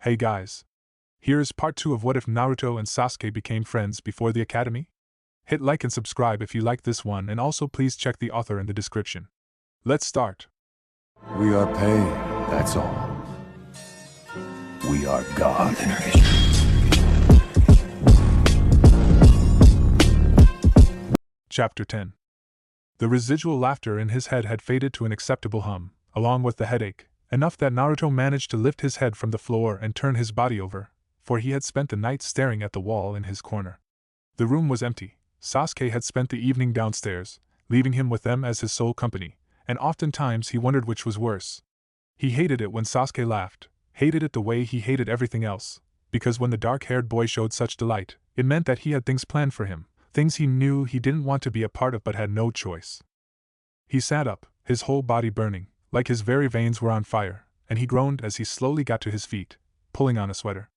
Hey guys. Here is part 2 of what if Naruto and Sasuke became friends before the academy? Hit like and subscribe if you like this one, and also please check the author in the description. Let's start. We are pain, that's all. We are God. Chapter 10. The residual laughter in his head had faded to an acceptable hum, along with the headache, enough that Naruto managed to lift his head from the floor and turn his body over, for he had spent the night staring at the wall in his corner. The room was empty. Sasuke had spent the evening downstairs, leaving him with them as his sole company, and oftentimes he wondered which was worse. He hated it when Sasuke laughed, hated it the way he hated everything else, because when the dark-haired boy showed such delight, it meant that he had things planned for him, things he knew he didn't want to be a part of but had no choice. He sat up, his whole body burning, like his very veins were on fire, and he groaned as he slowly got to his feet, pulling on a sweater.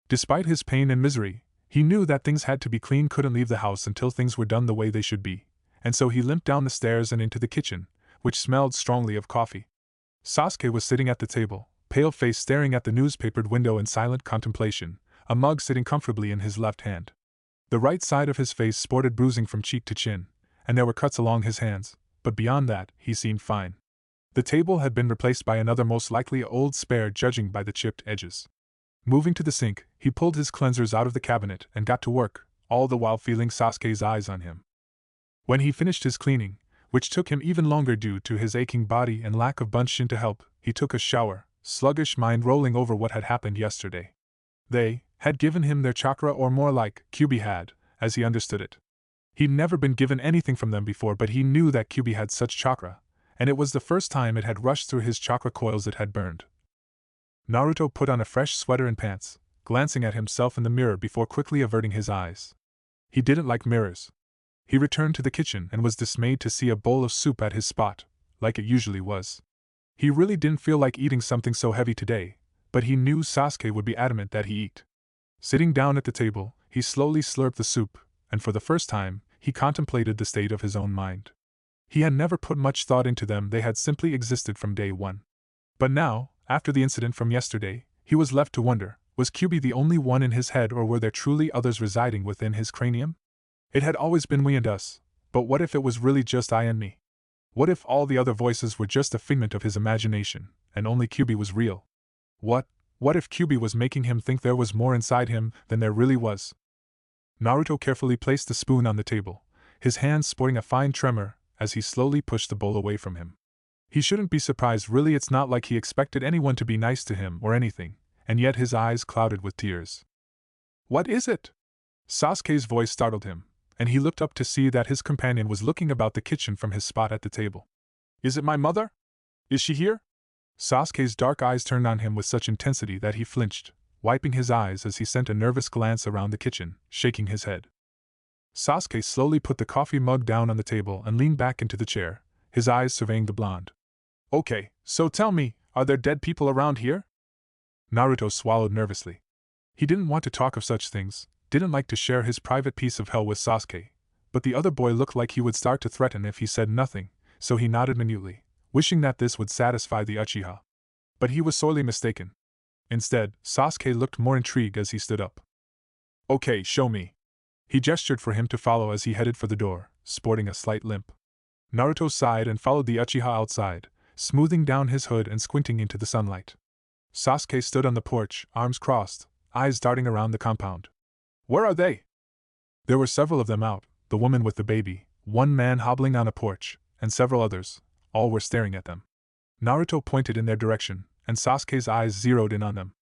Despite his pain and misery, he knew that things had to be clean, couldn't leave the house until things were done the way they should be, and so he limped down the stairs and into the kitchen, which smelled strongly of coffee. Sasuke was sitting at the table, pale face staring at the newspapered window in silent contemplation, a mug sitting comfortably in his left hand. The right side of his face sported bruising from cheek to chin, and there were cuts along his hands, but beyond that, he seemed fine. The table had been replaced by another, most likely old spare, judging by the chipped edges. Moving to the sink, he pulled his cleansers out of the cabinet and got to work, all the while feeling Sasuke's eyes on him. When he finished his cleaning, which took him even longer due to his aching body and lack of Bunshin to help, he took a shower, sluggish mind rolling over what had happened yesterday. They had given him their chakra, or more like, Kyuubi had, as he understood it. He'd never been given anything from them before, but he knew that Kyuubi had such chakra, and it was the first time it had rushed through his chakra coils it had burned. Naruto put on a fresh sweater and pants, glancing at himself in the mirror before quickly averting his eyes. He didn't like mirrors. He returned to the kitchen and was dismayed to see a bowl of soup at his spot, like it usually was. He really didn't feel like eating something so heavy today, but he knew Sasuke would be adamant that he eat. Sitting down at the table, he slowly slurped the soup, and for the first time, he contemplated the state of his own mind. He had never put much thought into them, they had simply existed from day one. But now, after the incident from yesterday, he was left to wonder, was Kyuubi the only one in his head, or were there truly others residing within his cranium? It had always been we and us, but what if it was really just I and me? What if all the other voices were just a figment of his imagination, and only Kyuubi was real? What if Kyuubi was making him think there was more inside him than there really was? Naruto carefully placed the spoon on the table, his hands sporting a fine tremor, as he slowly pushed the bowl away from him. He shouldn't be surprised, really. It's not like he expected anyone to be nice to him or anything, and yet his eyes clouded with tears. What is it? Sasuke's voice startled him, and he looked up to see that his companion was looking about the kitchen from his spot at the table. Is it my mother? Is she here? Sasuke's dark eyes turned on him with such intensity that he flinched, wiping his eyes as he sent a nervous glance around the kitchen, shaking his head. Sasuke slowly put the coffee mug down on the table and leaned back into the chair, his eyes surveying the blonde. Okay, so tell me, are there dead people around here? Naruto swallowed nervously. He didn't want to talk of such things, didn't like to share his private piece of hell with Sasuke, but the other boy looked like he would start to threaten if he said nothing, so he nodded minutely, wishing that this would satisfy the Uchiha. But he was sorely mistaken. Instead, Sasuke looked more intrigued as he stood up. Okay, show me. He gestured for him to follow as he headed for the door, sporting a slight limp. Naruto sighed and followed the Uchiha outside, smoothing down his hood and squinting into the sunlight. Sasuke stood on the porch, arms crossed, eyes darting around the compound. Where are they? There were several of them out, the woman with the baby, one man hobbling on a porch, and several others. All were staring at them. Naruto pointed in their direction, and Sasuke's eyes zeroed in on them.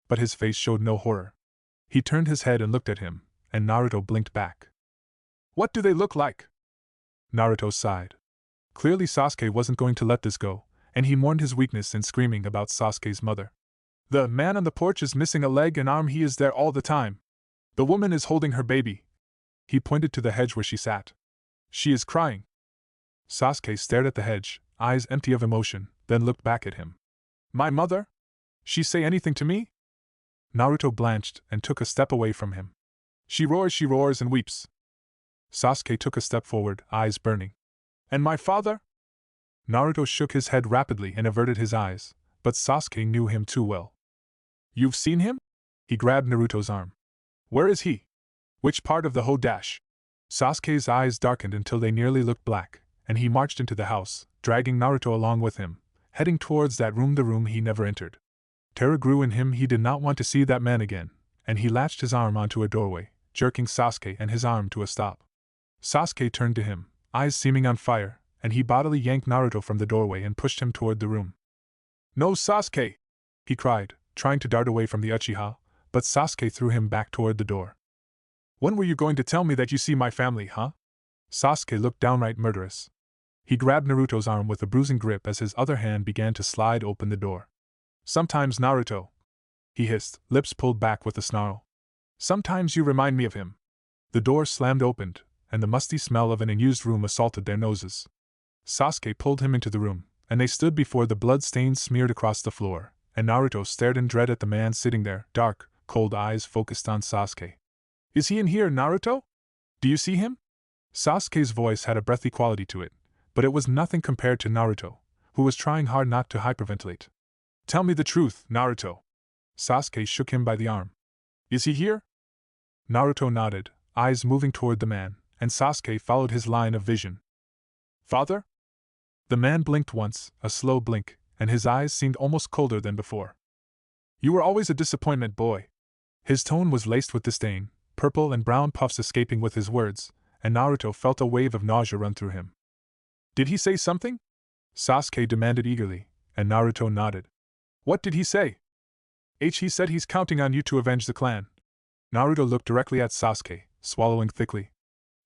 But his face showed no horror. He turned his head and looked at him, and Naruto blinked back. What do they look like? Naruto sighed. Clearly Sasuke wasn't going to let this go, and he mourned his weakness in screaming about Sasuke's mother. The man on the porch is missing a leg and arm, he is there all the time. The woman is holding her baby. He pointed to the hedge where she sat. She is crying. Sasuke stared at the hedge, eyes empty of emotion, then looked back at him. My mother? She say anything to me? Naruto blanched and took a step away from him. She roars and weeps. Sasuke took a step forward, eyes burning. And my father? Naruto shook his head rapidly and averted his eyes, but Sasuke knew him too well. You've seen him? He grabbed Naruto's arm. Where is he? Which part of the Hodash? Sasuke's eyes darkened until they nearly looked black, and he marched into the house, dragging Naruto along with him, heading towards that room, the room he never entered. Terror grew in him. He did not want to see that man again, and he latched his arm onto a doorway, jerking Sasuke and his arm to a stop. Sasuke turned to him, eyes seeming on fire, and he bodily yanked Naruto from the doorway and pushed him toward the room. No, Sasuke! He cried, trying to dart away from the Uchiha, but Sasuke threw him back toward the door. When were you going to tell me that you see my family, huh? Sasuke looked downright murderous. He grabbed Naruto's arm with a bruising grip as his other hand began to slide open the door. Sometimes, Naruto, he hissed, lips pulled back with a snarl. Sometimes you remind me of him. The door slammed open, and the musty smell of an unused room assaulted their noses. Sasuke pulled him into the room, and they stood before the blood stains smeared across the floor, and Naruto stared in dread at the man sitting there, dark, cold eyes focused on Sasuke. Is he in here, Naruto? Do you see him? Sasuke's voice had a breathy quality to it, but it was nothing compared to Naruto, who was trying hard not to hyperventilate. Tell me the truth, Naruto. Sasuke shook him by the arm. Is he here? Naruto nodded, eyes moving toward the man, and Sasuke followed his line of vision. Father? The man blinked once, a slow blink, and his eyes seemed almost colder than before. You were always a disappointment, boy. His tone was laced with disdain, purple and brown puffs escaping with his words, and Naruto felt a wave of nausea run through him. Did he say something? Sasuke demanded eagerly, and Naruto nodded. What did he say? He said he's counting on you to avenge the clan. Naruto looked directly at Sasuke, swallowing thickly.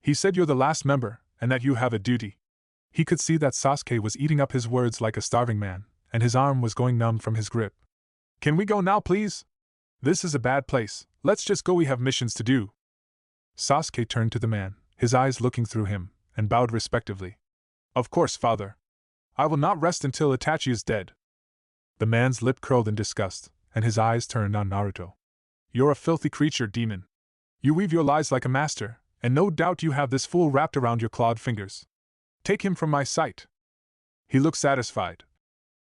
He said you're the last member, and that you have a duty. He could see that Sasuke was eating up his words like a starving man, and his arm was going numb from his grip. Can we go now, please? This is a bad place. Let's just go, we have missions to do. Sasuke turned to the man, his eyes looking through him, and bowed respectively. Of course, father. I will not rest until Itachi is dead. The man's lip curled in disgust, and his eyes turned on Naruto. You're a filthy creature, demon. You weave your lies like a master, and no doubt you have this fool wrapped around your clawed fingers. Take him from my sight. He looked satisfied.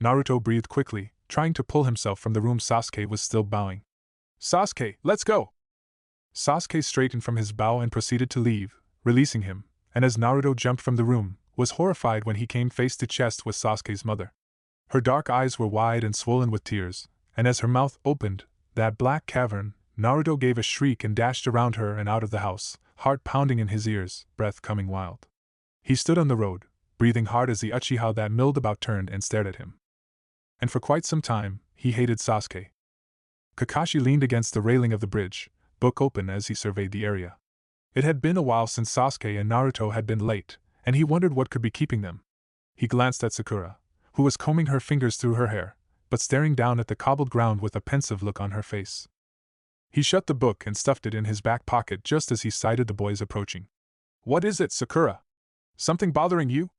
Naruto breathed quickly, trying to pull himself from the room. Sasuke was still bowing. Sasuke, let's go! Sasuke straightened from his bow and proceeded to leave, releasing him, and as Naruto jumped from the room, was horrified when he came face to chest with Sasuke's mother. Her dark eyes were wide and swollen with tears, and as her mouth opened, that black cavern, Naruto gave a shriek and dashed around her and out of the house, heart pounding in his ears, breath coming wild. He stood on the road, breathing hard as the Uchiha that milled about turned and stared at him. And for quite some time, he hated Sasuke. Kakashi leaned against the railing of the bridge, book open as he surveyed the area. It had been a while since Sasuke and Naruto had been late, and he wondered what could be keeping them. He glanced at Sakura, who was combing her fingers through her hair, but staring down at the cobbled ground with a pensive look on her face. He shut the book and stuffed it in his back pocket just as he sighted the boys approaching. What is it, Sakura? Something bothering you?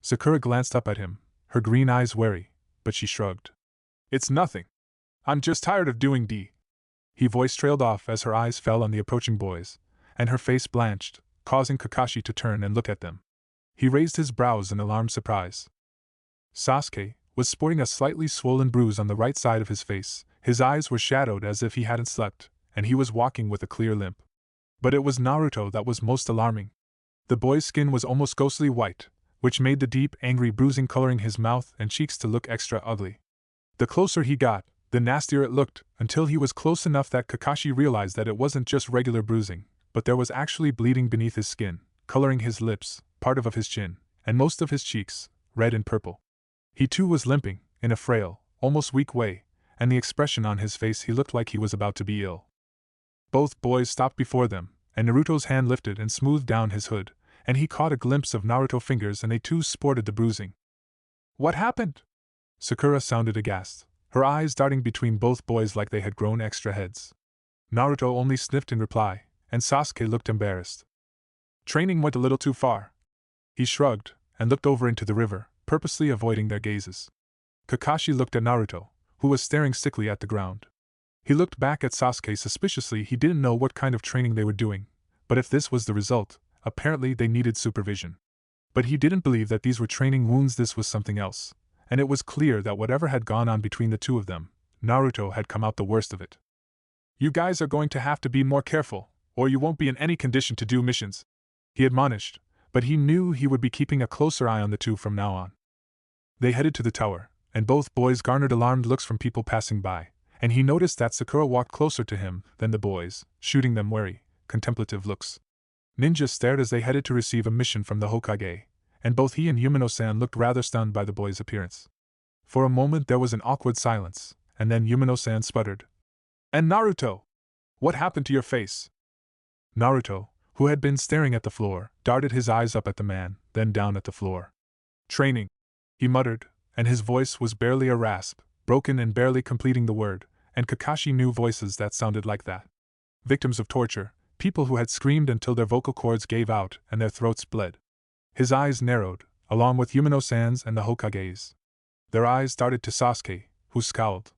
Sakura glanced up at him, her green eyes wary, but she shrugged. It's nothing. I'm just tired of doing D. Her voice trailed off as her eyes fell on the approaching boys, and her face blanched, causing Kakashi to turn and look at them. He raised his brows in alarmed surprise. Sasuke was sporting a slightly swollen bruise on the right side of his face, his eyes were shadowed as if he hadn't slept, and he was walking with a clear limp. But it was Naruto that was most alarming. The boy's skin was almost ghostly white, which made the deep, angry bruising coloring his mouth and cheeks to look extra ugly. The closer he got, the nastier it looked, until he was close enough that Kakashi realized that it wasn't just regular bruising, but there was actually bleeding beneath his skin, coloring his lips, part of his chin, and most of his cheeks, red and purple. He too was limping, in a frail, almost weak way, and the expression on his face he looked like he was about to be ill. Both boys stopped before them, and Naruto's hand lifted and smoothed down his hood, and he caught a glimpse of Naruto's fingers and they too sported the bruising. What happened? Sakura sounded aghast, her eyes darting between both boys like they had grown extra heads. Naruto only sniffed in reply, and Sasuke looked embarrassed. Training went a little too far. He shrugged, and looked over into the river, purposely avoiding their gazes. Kakashi looked at Naruto, who was staring sickly at the ground. He looked back at Sasuke suspiciously. He didn't know what kind of training they were doing, but if this was the result, apparently they needed supervision. But he didn't believe that these were training wounds, this was something else, and it was clear that whatever had gone on between the two of them, Naruto had come out the worst of it. You guys are going to have to be more careful, or you won't be in any condition to do missions, he admonished, but he knew he would be keeping a closer eye on the two from now on. They headed to the tower, and both boys garnered alarmed looks from people passing by, and he noticed that Sakura walked closer to him than the boys, shooting them wary, contemplative looks. Ninja stared as they headed to receive a mission from the Hokage, and both he and Yumino-san looked rather stunned by the boy's appearance. For a moment there was an awkward silence, and then Yumino-san sputtered. "And Naruto? What happened to your face?" Naruto, who had been staring at the floor, darted his eyes up at the man, then down at the floor. "Training," he muttered, and his voice was barely a rasp, broken and barely completing the word, and Kakashi knew voices that sounded like that. Victims of torture, people who had screamed until their vocal cords gave out and their throats bled. His eyes narrowed, along with Yumino-san's and the Hokage's. Their eyes darted to Sasuke, who scowled.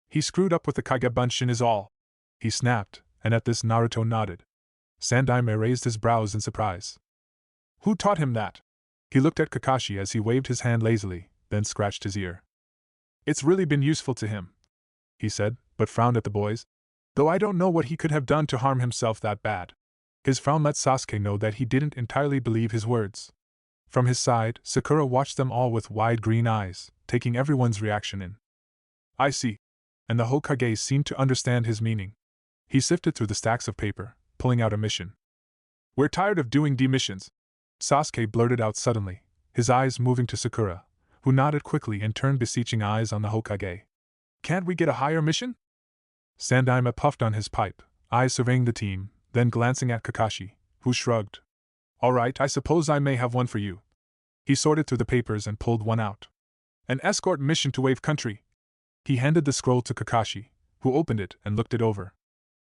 "He screwed up with the Kagebunshin is all," he snapped, and at this Naruto nodded. Sandaime raised his brows in surprise. "Who taught him that?" He looked at Kakashi as he waved his hand lazily, then scratched his ear. "It's really been useful to him," he said, but frowned at the boys. "Though I don't know what he could have done to harm himself that bad." His frown let Sasuke know that he didn't entirely believe his words. From his side, Sakura watched them all with wide green eyes, taking everyone's reaction in. "I see." And the Hokage seemed to understand his meaning. He sifted through the stacks of paper, pulling out a mission. "We're tired of doing demissions," Sasuke blurted out suddenly, his eyes moving to Sakura, who nodded quickly and turned beseeching eyes on the Hokage. "Can't we get a higher mission?" Sandaime puffed on his pipe, eyes surveying the team, then glancing at Kakashi, who shrugged. "All right, I suppose I may have one for you." He sorted through the papers and pulled one out. "An escort mission to Wave Country." He handed the scroll to Kakashi, who opened it and looked it over.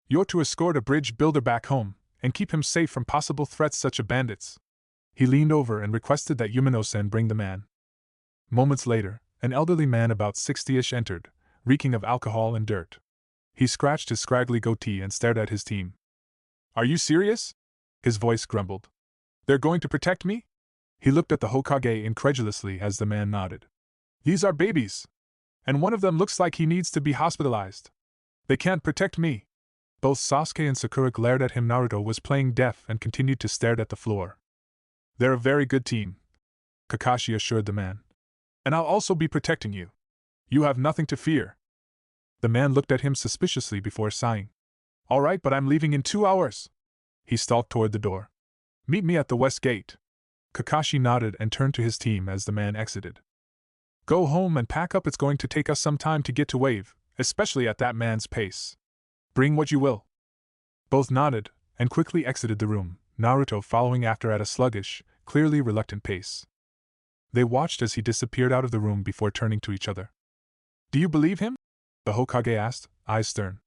"You're to escort a bridge builder back home, and keep him safe from possible threats such as bandits." He leaned over and requested that Yumino-san bring the man. Moments later, an elderly man about 60-ish entered, reeking of alcohol and dirt. He scratched his scraggly goatee and stared at his team. "Are you serious?" His voice grumbled. "They're going to protect me?" He looked at the Hokage incredulously as the man nodded. "These are babies. And one of them looks like he needs to be hospitalized. They can't protect me." Both Sasuke and Sakura glared at him. Naruto was playing deaf and continued to stare at the floor. "They're a very good team," Kakashi assured the man. "And I'll also be protecting you. You have nothing to fear." The man looked at him suspiciously before sighing. "All right, but I'm leaving in 2 hours." He stalked toward the door. "Meet me at the west gate." Kakashi nodded and turned to his team as the man exited. "Go home and pack up. It's going to take us some time to get to Wave, especially at that man's pace. Bring what you will." Both nodded and quickly exited the room, Naruto following after at a sluggish, clearly reluctant pace. They watched as he disappeared out of the room before turning to each other. "Do you believe him?" the Hokage asked, eyes stern.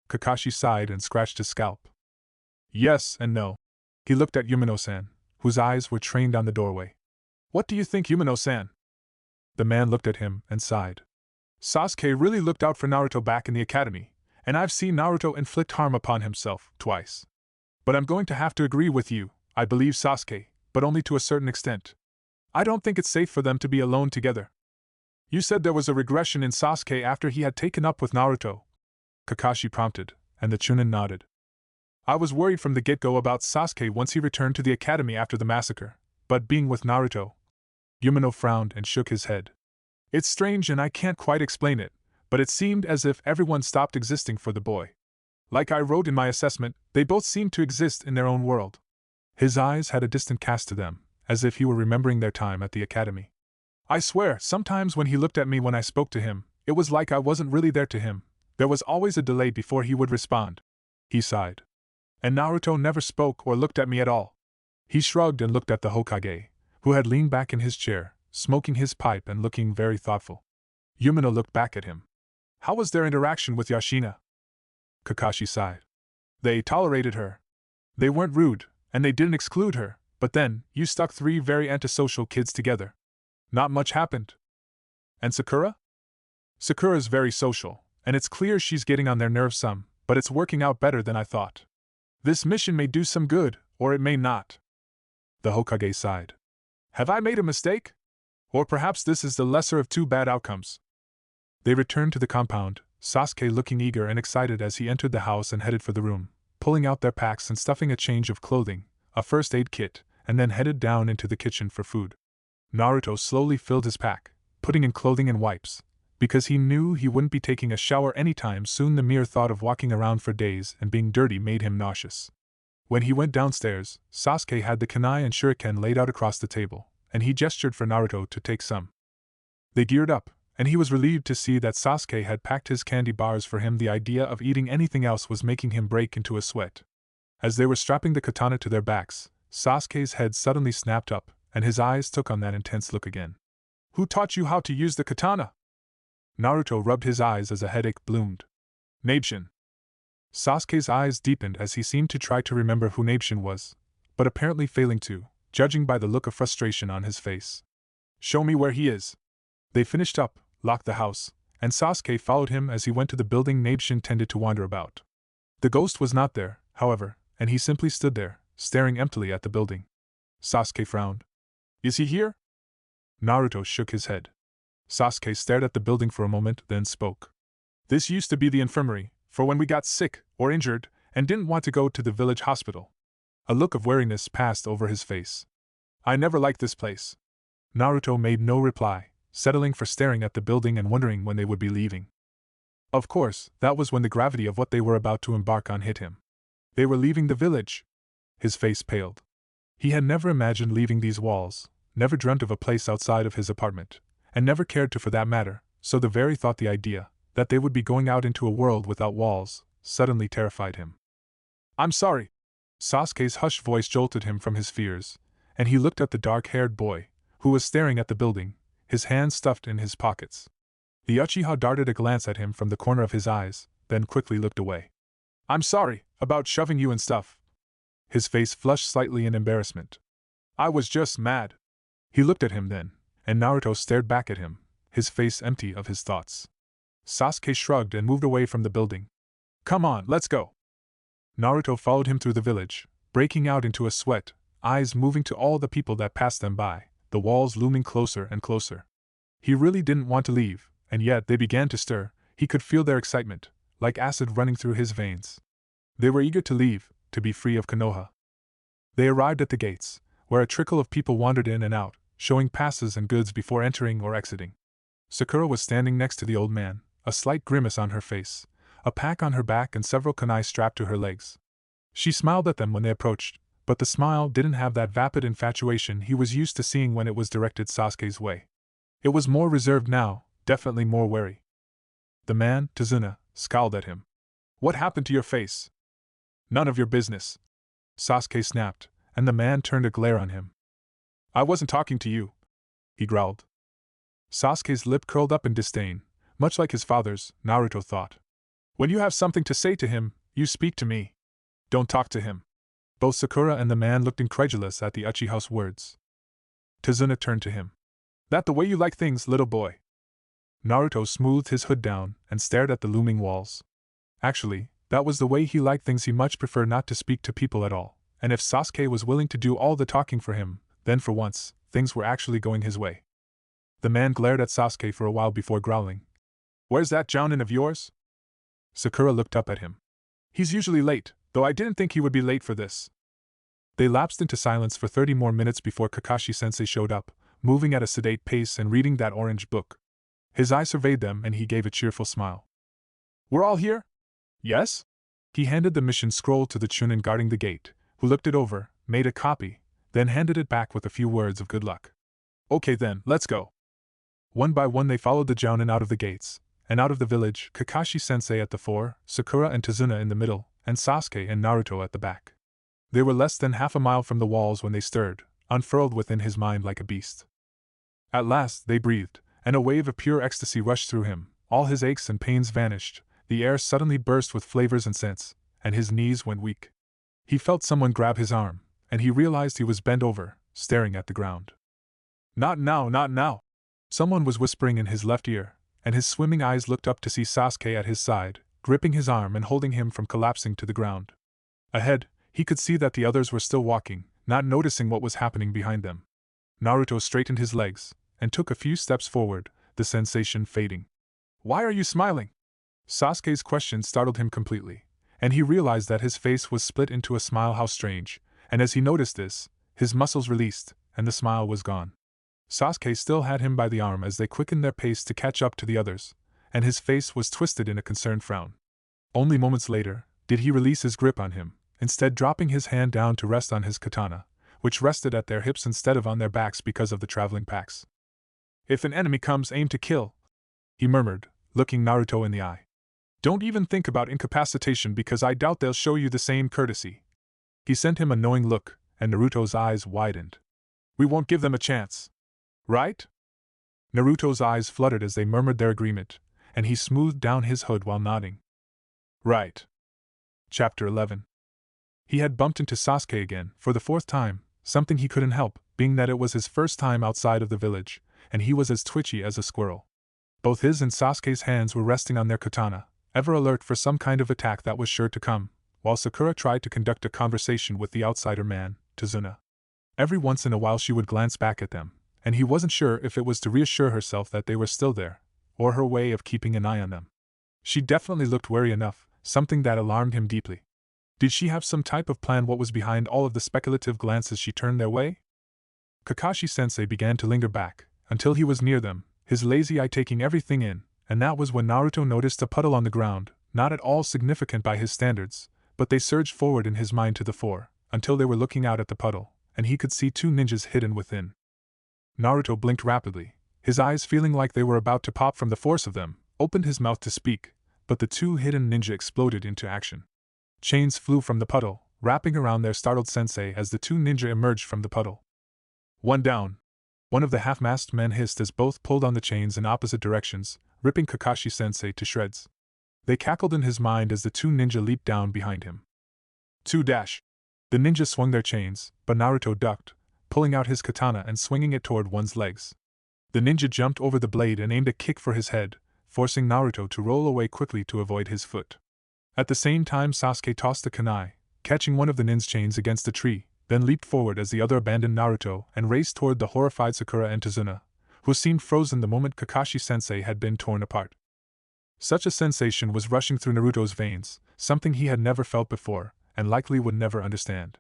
Kakashi sighed and scratched his scalp. "Yes and no." He looked at Yumino-san, whose eyes were trained on the doorway. "What do you think, Yumino-san?" The man looked at him and sighed. "Sasuke really looked out for Naruto back in the academy, and I've seen Naruto inflict harm upon himself twice. But I'm going to have to agree with you. I believe Sasuke, but only to a certain extent. I don't think it's safe for them to be alone together." "You said there was a regression in Sasuke after he had taken up with Naruto," Kakashi prompted, and the Chunin nodded. "I was worried from the get-go about Sasuke once he returned to the academy after the massacre, but being with Naruto..." Yumino frowned and shook his head. "It's strange and I can't quite explain it, but it seemed as if everyone stopped existing for the boy. Like I wrote in my assessment, they both seemed to exist in their own world." His eyes had a distant cast to them, as if he were remembering their time at the academy. "I swear, sometimes when he looked at me when I spoke to him, it was like I wasn't really there to him. There was always a delay before he would respond." He sighed. "And Naruto never spoke or looked at me at all." He shrugged and looked at the Hokage, who had leaned back in his chair, smoking his pipe and looking very thoughtful. Yumino looked back at him. "How was their interaction with Yashina?" Kakashi sighed. "They tolerated her. They weren't rude, and they didn't exclude her, but then, you stuck 3 very antisocial kids together. Not much happened." "And Sakura?" "Sakura's very social, and it's clear she's getting on their nerves some, but it's working out better than I thought. This mission may do some good, or it may not." The Hokage sighed. "Have I made a mistake? Or perhaps this is the lesser of 2 bad outcomes." They returned to the compound, Sasuke looking eager and excited as he entered the house and headed for the room, pulling out their packs and stuffing a change of clothing, a first aid kit, and then headed down into the kitchen for food. Naruto slowly filled his pack, putting in clothing and wipes, because he knew he wouldn't be taking a shower anytime soon. The mere thought of walking around for days and being dirty made him nauseous. When he went downstairs, Sasuke had the kunai and shuriken laid out across the table, and he gestured for Naruto to take some. They geared up, and he was relieved to see that Sasuke had packed his candy bars for him. The idea of eating anything else was making him break into a sweat. As they were strapping the katana to their backs, Sasuke's head suddenly snapped up, and his eyes took on that intense look again. "Who taught you how to use the katana?" Naruto rubbed his eyes as a headache bloomed. "Nabeshin." Sasuke's eyes deepened as he seemed to try to remember who Nabeshin was, but apparently failing to, judging by the look of frustration on his face. "Show me where he is." They finished up, locked the house, and Sasuke followed him as he went to the building Nabeshin tended to wander about. The ghost was not there, however, and he simply stood there, staring emptily at the building. Sasuke frowned. "Is he here?" Naruto shook his head. Sasuke stared at the building for a moment, then spoke. "This used to be the infirmary, for when we got sick or injured and didn't want to go to the village hospital." A look of weariness passed over his face. "I never liked this place." Naruto made no reply, settling for staring at the building and wondering when they would be leaving. Of course, that was when the gravity of what they were about to embark on hit him. They were leaving the village. His face paled. He had never imagined leaving these walls, never dreamt of a place outside of his apartment, and never cared to for that matter, so the very thought, the idea, that they would be going out into a world without walls, suddenly terrified him. "I'm sorry." Sasuke's hushed voice jolted him from his fears, and he looked at the dark-haired boy, who was staring at the building, his hands stuffed in his pockets. The Uchiha darted a glance at him from the corner of his eyes, then quickly looked away. "I'm sorry about shoving you and stuff." His face flushed slightly in embarrassment. "I was just mad." He looked at him then, and Naruto stared back at him, his face empty of his thoughts. Sasuke shrugged and moved away from the building. "Come on, let's go." Naruto followed him through the village, breaking out into a sweat, eyes moving to all the people that passed them by, the walls looming closer and closer. He really didn't want to leave, and yet they began to stir. He could feel their excitement, like acid running through his veins. They were eager to leave, to be free of Konoha. They arrived at the gates, where a trickle of people wandered in and out, showing passes and goods before entering or exiting. Sakura was standing next to the old man, a slight grimace on her face, a pack on her back and several kunai strapped to her legs. She smiled at them when they approached, but the smile didn't have that vapid infatuation he was used to seeing when it was directed Sasuke's way. It was more reserved now, definitely more wary. The man, Tazuna, scowled at him. "What happened to your face?" "None of your business," Sasuke snapped, and the man turned a glare on him. "I wasn't talking to you," he growled. Sasuke's lip curled up in disdain, much like his father's, Naruto thought. "When you have something to say to him, you speak to me. Don't talk to him." Both Sakura and the man looked incredulous at the Uchiha's words. Tazuna turned to him. "That the way you like things, little boy?" Naruto smoothed his hood down and stared at the looming walls. Actually, that was the way he liked things. He much preferred not to speak to people at all, and if Sasuke was willing to do all the talking for him, then for once, things were actually going his way. The man glared at Sasuke for a while before growling. "Where's that jounin of yours?" Sakura looked up at him. "He's usually late, though I didn't think he would be late for this." They lapsed into silence for 30 more minutes before Kakashi-sensei showed up, moving at a sedate pace and reading that orange book. His eye surveyed them and he gave a cheerful smile. "We're all here?" "Yes?" He handed the mission scroll to the Chunin guarding the gate, who looked it over, made a copy, then handed it back with a few words of good luck. "Okay then, let's go." One by one they followed the jounin out of the gates, and out of the village, Kakashi-sensei at the fore, Sakura and Tazuna in the middle, and Sasuke and Naruto at the back. They were less than half a mile from the walls when they stirred, unfurled within his mind like a beast. At last they breathed, and a wave of pure ecstasy rushed through him. All his aches and pains vanished, the air suddenly burst with flavors and scents, and his knees went weak. He felt someone grab his arm, and he realized he was bent over, staring at the ground. "Not now, not now!" Someone was whispering in his left ear, and his swimming eyes looked up to see Sasuke at his side, gripping his arm and holding him from collapsing to the ground. Ahead, he could see that the others were still walking, not noticing what was happening behind them. Naruto straightened his legs, and took a few steps forward, the sensation fading. "Why are you smiling?" Sasuke's question startled him completely, and he realized that his face was split into a smile. How strange, and as he noticed this, his muscles released, and the smile was gone. Sasuke still had him by the arm as they quickened their pace to catch up to the others, and his face was twisted in a concerned frown. Only moments later did he release his grip on him, instead dropping his hand down to rest on his katana, which rested at their hips instead of on their backs because of the traveling packs. "If an enemy comes, aim to kill," he murmured, looking Naruto in the eye. "Don't even think about incapacitation because I doubt they'll show you the same courtesy." He sent him a knowing look, and Naruto's eyes widened. "We won't give them a chance. Right?" Naruto's eyes fluttered as they murmured their agreement, and he smoothed down his hood while nodding. Right. Chapter 11. He had bumped into Sasuke again, for the fourth time, something he couldn't help, being that it was his first time outside of the village, and he was as twitchy as a squirrel. Both his and Sasuke's hands were resting on their katana, ever alert for some kind of attack that was sure to come, while Sakura tried to conduct a conversation with the outsider man, Tazuna. Every once in a while she would glance back at them, and he wasn't sure if it was to reassure herself that they were still there, or her way of keeping an eye on them. She definitely looked wary enough, something that alarmed him deeply. Did she have some type of plan? What was behind all of the speculative glances she turned their way? Kakashi-sensei began to linger back, until he was near them, his lazy eye taking everything in, and that was when Naruto noticed a puddle on the ground, not at all significant by his standards, but they surged forward in his mind to the fore, until they were looking out at the puddle, and he could see two ninjas hidden within. Naruto blinked rapidly, his eyes feeling like they were about to pop from the force of them, opened his mouth to speak, but the two hidden ninja exploded into action. Chains flew from the puddle, wrapping around their startled sensei as the two ninja emerged from the puddle. "One down!" One of the half-masked men hissed as both pulled on the chains in opposite directions, ripping Kakashi-sensei to shreds. They cackled in his mind as the two ninja leaped down behind him. "Two dash!" The ninja swung their chains, but Naruto ducked, pulling out his katana and swinging it toward one's legs. The ninja jumped over the blade and aimed a kick for his head, forcing Naruto to roll away quickly to avoid his foot. At the same time Sasuke tossed the kunai, catching one of the nin's chains against a tree, then leaped forward as the other abandoned Naruto and raced toward the horrified Sakura and Tazuna, who seemed frozen the moment Kakashi-sensei had been torn apart. Such a sensation was rushing through Naruto's veins, something he had never felt before, and likely would never understand.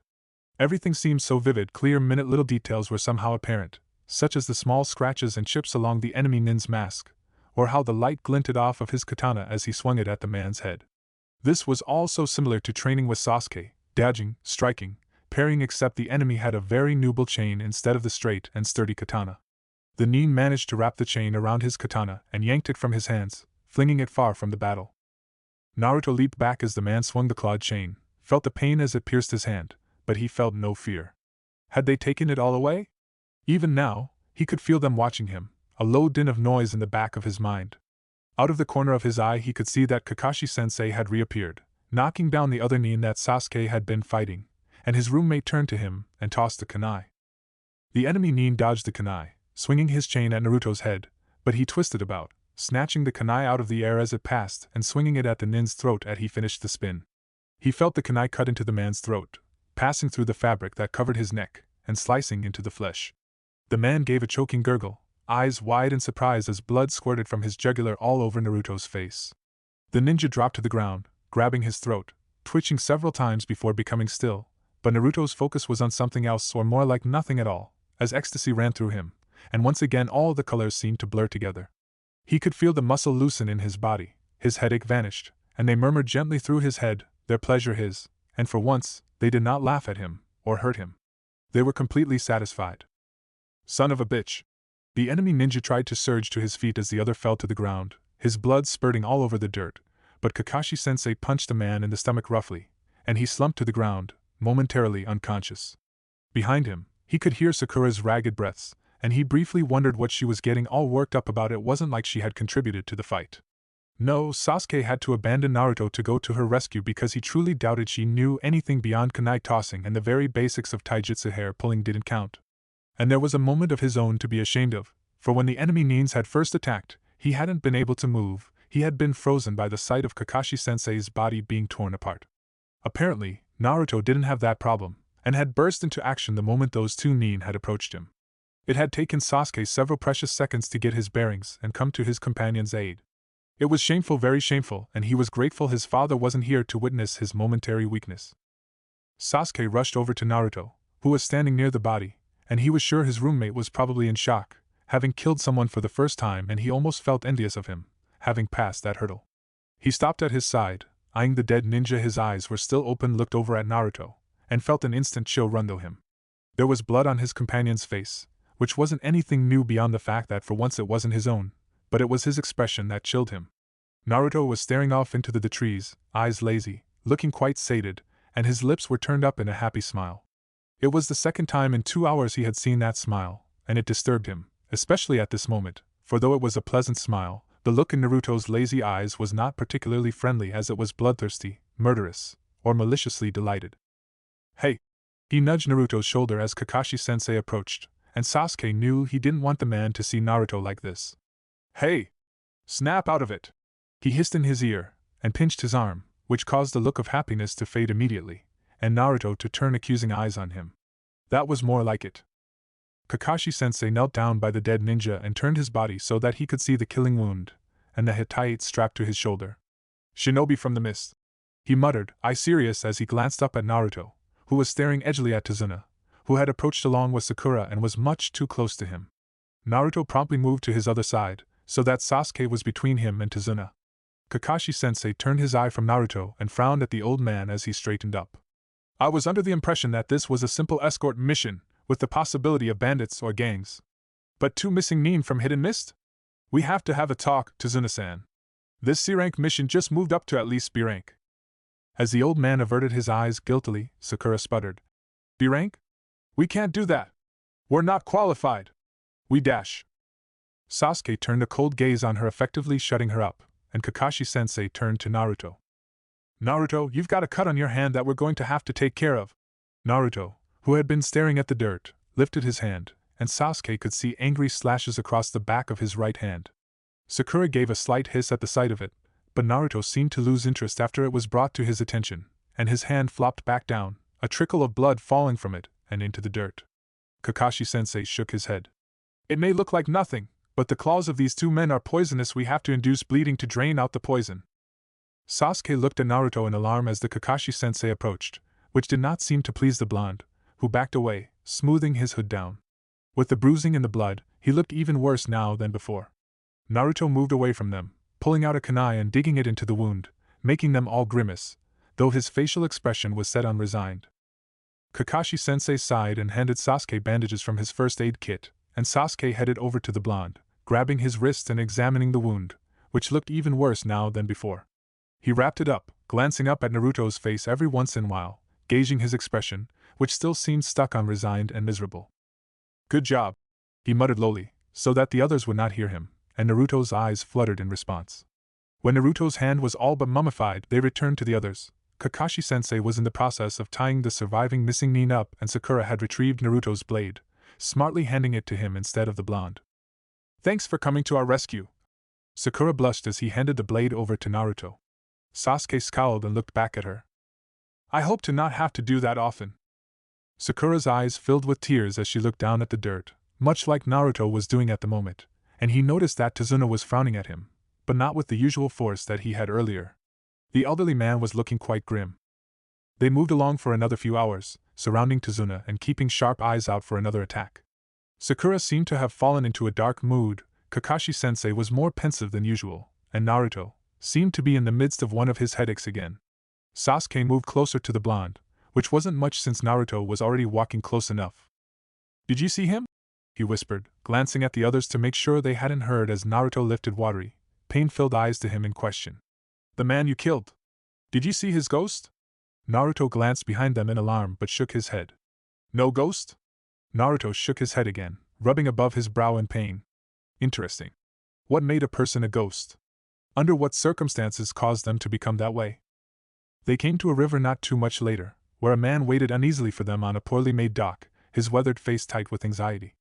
Everything seemed so vivid, clear, minute little details were somehow apparent, such as the small scratches and chips along the enemy nin's mask, or how the light glinted off of his katana as he swung it at the man's head. This was all so similar to training with Sasuke, dodging, striking, parrying, except the enemy had a very noble chain instead of the straight and sturdy katana. The nin managed to wrap the chain around his katana and yanked it from his hands, flinging it far from the battle. Naruto leaped back as the man swung the clawed chain, felt the pain as it pierced his hand, but he felt no fear. Had they taken it all away? Even now, he could feel them watching him, a low din of noise in the back of his mind. Out of the corner of his eye he could see that Kakashi-sensei had reappeared, knocking down the other nin that Sasuke had been fighting, and his roommate turned to him and tossed the kunai. The enemy nin dodged the kunai, swinging his chain at Naruto's head, but he twisted about, snatching the kunai out of the air as it passed and swinging it at the nin's throat as he finished the spin. He felt the kunai cut into the man's throat, passing through the fabric that covered his neck, and slicing into the flesh. The man gave a choking gurgle, eyes wide in surprise as blood squirted from his jugular all over Naruto's face. The ninja dropped to the ground, grabbing his throat, twitching several times before becoming still, but Naruto's focus was on something else, or more like nothing at all, as ecstasy ran through him, and once again all the colors seemed to blur together. He could feel the muscle loosen in his body, his headache vanished, and they murmured gently through his head, their pleasure his, and for once, they did not laugh at him, or hurt him. They were completely satisfied. "Son of a bitch!" The enemy ninja tried to surge to his feet as the other fell to the ground, his blood spurting all over the dirt, but Kakashi-sensei punched the man in the stomach roughly, and he slumped to the ground, momentarily unconscious. Behind him, he could hear Sakura's ragged breaths, and he briefly wondered what she was getting all worked up about. It wasn't like she had contributed to the fight. No, Sasuke had to abandon Naruto to go to her rescue because he truly doubted she knew anything beyond kunai tossing, and the very basics of taijutsu hair pulling didn't count. And there was a moment of his own to be ashamed of, for when the enemy nins had first attacked, he hadn't been able to move, he had been frozen by the sight of Kakashi-sensei's body being torn apart. Apparently, Naruto didn't have that problem, and had burst into action the moment those two nin had approached him. It had taken Sasuke several precious seconds to get his bearings and come to his companion's aid. It was shameful, very shameful, and he was grateful his father wasn't here to witness his momentary weakness. Sasuke rushed over to Naruto, who was standing near the body, and he was sure his roommate was probably in shock, having killed someone for the first time, and he almost felt envious of him, having passed that hurdle. He stopped at his side, eyeing the dead ninja. His eyes were still open, looked over at Naruto, and felt an instant chill run through him. There was blood on his companion's face, which wasn't anything new beyond the fact that for once it wasn't his own, but it was his expression that chilled him. Naruto was staring off into the trees, eyes lazy, looking quite sated, and his lips were turned up in a happy smile. It was the second time in 2 hours he had seen that smile, and it disturbed him, especially at this moment, for though it was a pleasant smile, the look in Naruto's lazy eyes was not particularly friendly, as it was bloodthirsty, murderous, or maliciously delighted. Hey! He nudged Naruto's shoulder as Kakashi-sensei approached, and Sasuke knew he didn't want the man to see Naruto like this. Hey! Snap out of it! He hissed in his ear, and pinched his arm, which caused the look of happiness to fade immediately, and Naruto to turn accusing eyes on him. That was more like it. Kakashi-sensei knelt down by the dead ninja and turned his body so that he could see the killing wound, and the Hittite strapped to his shoulder. Shinobi from the mist. He muttered, eye serious, as he glanced up at Naruto, who was staring edgily at Tazuna, who had approached along with Sakura and was much too close to him. Naruto promptly moved to his other side, so that Sasuke was between him and Tazuna. Kakashi-sensei turned his eye from Naruto and frowned at the old man as he straightened up. I was under the impression that this was a simple escort mission, with the possibility of bandits or gangs. But 2 missing nin from Hidden Mist? We have to have a talk, Tazuna-san. This C-rank mission just moved up to at least B-rank. As the old man averted his eyes guiltily, Sakura sputtered. B-rank? We can't do that. We're not qualified. We dash. Sasuke turned a cold gaze on her, effectively shutting her up, and Kakashi-sensei turned to Naruto. Naruto, you've got a cut on your hand that we're going to have to take care of. Naruto, who had been staring at the dirt, lifted his hand, and Sasuke could see angry slashes across the back of his right hand. Sakura gave a slight hiss at the sight of it, but Naruto seemed to lose interest after it was brought to his attention, and his hand flopped back down, a trickle of blood falling from it, and into the dirt. Kakashi-sensei shook his head. It may look like nothing, but the claws of these 2 men are poisonous. We have to induce bleeding to drain out the poison. Sasuke looked at Naruto in alarm as the Kakashi-sensei approached, which did not seem to please the blonde, who backed away, smoothing his hood down. With the bruising and the blood, he looked even worse now than before. Naruto moved away from them, pulling out a kunai and digging it into the wound, making them all grimace, though his facial expression was set on resigned. Kakashi-sensei sighed and handed Sasuke bandages from his first aid kit, and Sasuke headed over to the blonde, grabbing his wrist and examining the wound, which looked even worse now than before. He wrapped it up, glancing up at Naruto's face every once in a while, gauging his expression, which still seemed stuck on resigned and miserable. Good job, he muttered lowly, so that the others would not hear him, and Naruto's eyes fluttered in response. When Naruto's hand was all but mummified, they returned to the others. Kakashi-sensei was in the process of tying the surviving missing nin up, and Sakura had retrieved Naruto's blade, smartly handing it to him instead of the blonde. Thanks for coming to our rescue. Sakura blushed as he handed the blade over to Naruto. Sasuke scowled and looked back at her. I hope to not have to do that often. Sakura's eyes filled with tears as she looked down at the dirt, much like Naruto was doing at the moment, and he noticed that Tazuna was frowning at him, but not with the usual force that he had earlier. The elderly man was looking quite grim. They moved along for another few hours, surrounding Tazuna and keeping sharp eyes out for another attack. Sakura seemed to have fallen into a dark mood, Kakashi-sensei was more pensive than usual, and Naruto seemed to be in the midst of one of his headaches again. Sasuke moved closer to the blonde, which wasn't much since Naruto was already walking close enough. Did you see him? He whispered, glancing at the others to make sure they hadn't heard as Naruto lifted watery, pain-filled eyes to him in question. The man you killed. Did you see his ghost? Naruto glanced behind them in alarm but shook his head. No ghost? Naruto shook his head again, rubbing above his brow in pain. Interesting. What made a person a ghost? Under what circumstances caused them to become that way? They came to a river not too much later, where a man waited uneasily for them on a poorly made dock, his weathered face tight with anxiety.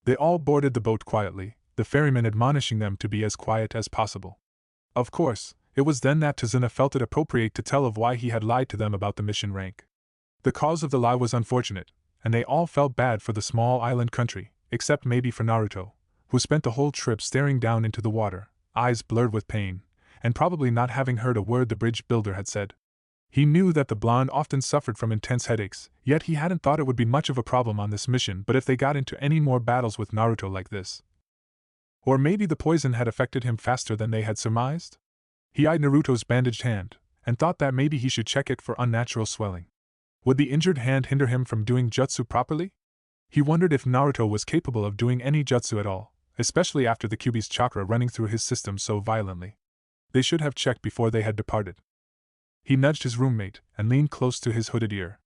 They all boarded the boat quietly, the ferryman admonishing them to be as quiet as possible. Of course, it was then that Tazuna felt it appropriate to tell of why he had lied to them about the mission rank. The cause of the lie was unfortunate, and they all felt bad for the small island country, except maybe for Naruto, who spent the whole trip staring down into the water, eyes blurred with pain, and probably not having heard a word the bridge builder had said. He knew that the blonde often suffered from intense headaches, yet he hadn't thought it would be much of a problem on this mission. But if they got into any more battles with Naruto like this, or maybe the poison had affected him faster than they had surmised? He eyed Naruto's bandaged hand, and thought that maybe he should check it for unnatural swelling. Would the injured hand hinder him from doing jutsu properly? He wondered if Naruto was capable of doing any jutsu at all, especially after the Kyuubi's chakra running through his system so violently. They should have checked before they had departed. He nudged his roommate and leaned close to his hooded ear.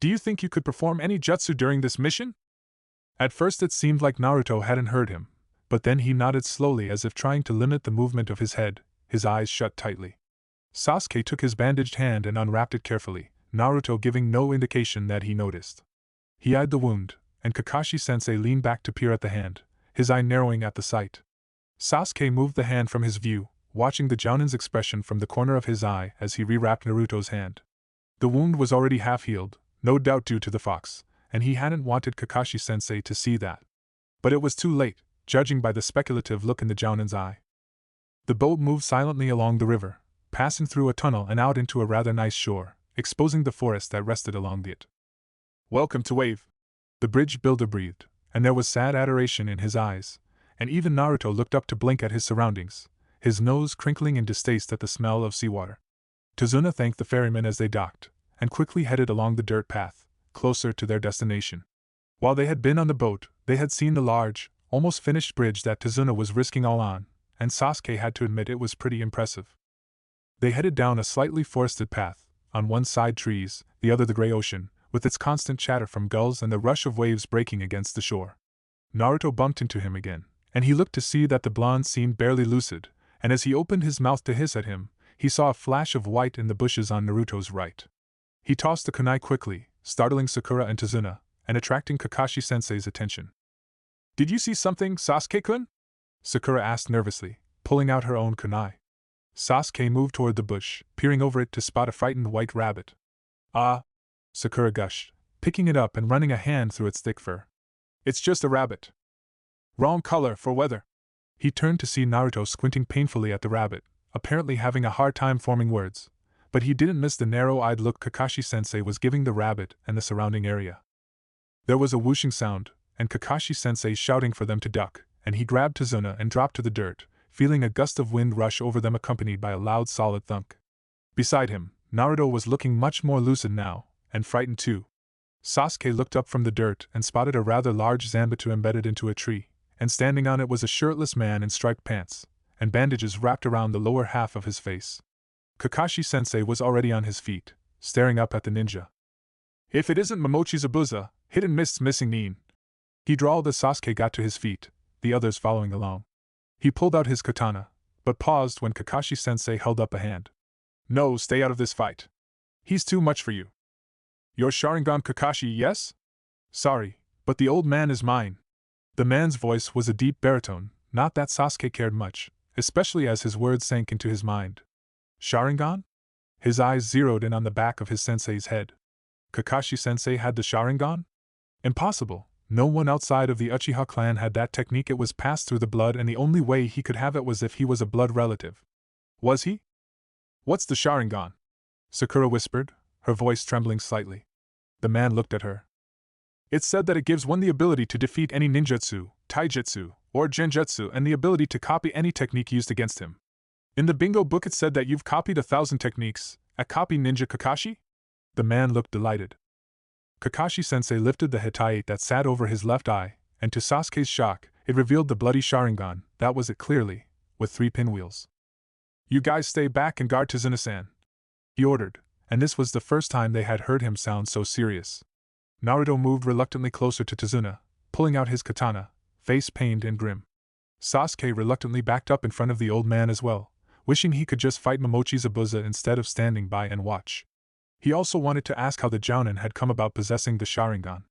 "Do you think you could perform any jutsu during this mission?" At first it seemed like Naruto hadn't heard him, but then he nodded slowly as if trying to limit the movement of his head, his eyes shut tightly. Sasuke took his bandaged hand and unwrapped it carefully, Naruto giving no indication that he noticed. He eyed the wound, and Kakashi-sensei leaned back to peer at the hand, his eye narrowing at the sight. Sasuke moved the hand from his view, watching the Jounin's expression from the corner of his eye as he rewrapped Naruto's hand. The wound was already half healed, no doubt due to the fox, and he hadn't wanted Kakashi-sensei to see that. But it was too late, judging by the speculative look in the Jounin's eye. The boat moved silently along the river, passing through a tunnel and out into a rather nice shore, exposing the forest that rested along it. "Welcome to Wave," the bridge builder breathed, and there was sad adoration in his eyes, and even Naruto looked up to blink at his surroundings, his nose crinkling in distaste at the smell of seawater. Tazuna thanked the ferryman as they docked, and quickly headed along the dirt path, closer to their destination. While they had been on the boat, they had seen the large, almost finished bridge that Tazuna was risking all on, and Sasuke had to admit it was pretty impressive. They headed down a slightly forested path, on one side trees, the other the gray ocean, with its constant chatter from gulls and the rush of waves breaking against the shore. Naruto bumped into him again, and he looked to see that the blonde seemed barely lucid, and as he opened his mouth to hiss at him, he saw a flash of white in the bushes on Naruto's right. He tossed the kunai quickly, startling Sakura and Tazuna, and attracting Kakashi-sensei's attention. "Did you see something, Sasuke-kun?" Sakura asked nervously, pulling out her own kunai. Sasuke moved toward the bush, peering over it to spot a frightened white rabbit. "Ah," Sakura gushed, picking it up and running a hand through its thick fur. "It's just a rabbit. Wrong color for weather." He turned to see Naruto squinting painfully at the rabbit, apparently having a hard time forming words, but he didn't miss the narrow-eyed look Kakashi-sensei was giving the rabbit and the surrounding area. There was a whooshing sound, and Kakashi-sensei shouting for them to duck, and he grabbed Tazuna and dropped to the dirt, feeling a gust of wind rush over them accompanied by a loud solid thunk. Beside him, Naruto was looking much more lucid now, and frightened too. Sasuke looked up from the dirt and spotted a rather large Zanbatsu embedded into a tree, and standing on it was a shirtless man in striped pants, and bandages wrapped around the lower half of his face. Kakashi-sensei was already on his feet, staring up at the ninja. "If it isn't Momochi Zabuza, Hidden Mist's missing nin," he drawled as Sasuke got to his feet, the others following along. He pulled out his katana, but paused when Kakashi-sensei held up a hand. "No, stay out of this fight. He's too much for you." "Your Sharingan Kakashi, yes? Sorry, but the old man is mine." The man's voice was a deep baritone, not that Sasuke cared much, especially as his words sank into his mind. Sharingan? His eyes zeroed in on the back of his sensei's head. Kakashi-sensei had the Sharingan? Impossible. No one outside of the Uchiha clan had that technique. It was passed through the blood, and the only way he could have it was if he was a blood relative. Was he? "What's the Sharingan?" Sakura whispered, her voice trembling slightly. The man looked at her. "It's said that it gives one the ability to defeat any ninjutsu, taijutsu, or genjutsu, and the ability to copy any technique used against him. In the bingo book it said that you've copied 1,000 techniques, a copy ninja Kakashi?" The man looked delighted. Kakashi-sensei lifted the hitai that sat over his left eye, and to Sasuke's shock, it revealed the bloody Sharingan. That was it clearly, with 3 pinwheels. "You guys stay back and guard Tazuna-san," he ordered, and this was the first time they had heard him sound so serious. Naruto moved reluctantly closer to Tazuna, pulling out his katana, face pained and grim. Sasuke reluctantly backed up in front of the old man as well, wishing he could just fight Momochi Zabuza instead of standing by and watch. He also wanted to ask how the Jounin had come about possessing the Sharingan.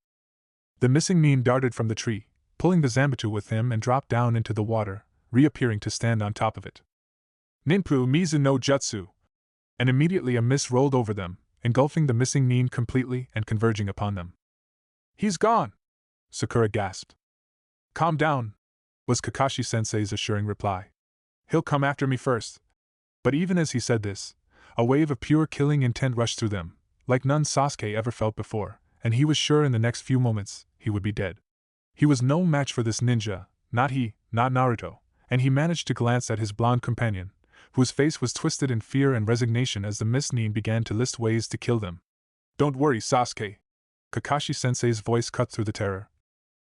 The missing nin darted from the tree, pulling the Zanbatsu with him, and dropped down into the water, reappearing to stand on top of it. "Ninpu Mizu no Jutsu!" And immediately a mist rolled over them, engulfing the missing nin completely and converging upon them. "He's gone!" Sakura gasped. "Calm down," was Kakashi-sensei's assuring reply. "He'll come after me first. But even as he said this, a wave of pure killing intent rushed through them, like none Sasuke ever felt before, and he was sure in the next few moments he would be dead. He was no match for this ninja, not he, not Naruto, and he managed to glance at his blonde companion, whose face was twisted in fear and resignation as the Mist Nin began to list ways to kill them. "Don't worry, Sasuke," Kakashi-sensei's voice cut through the terror.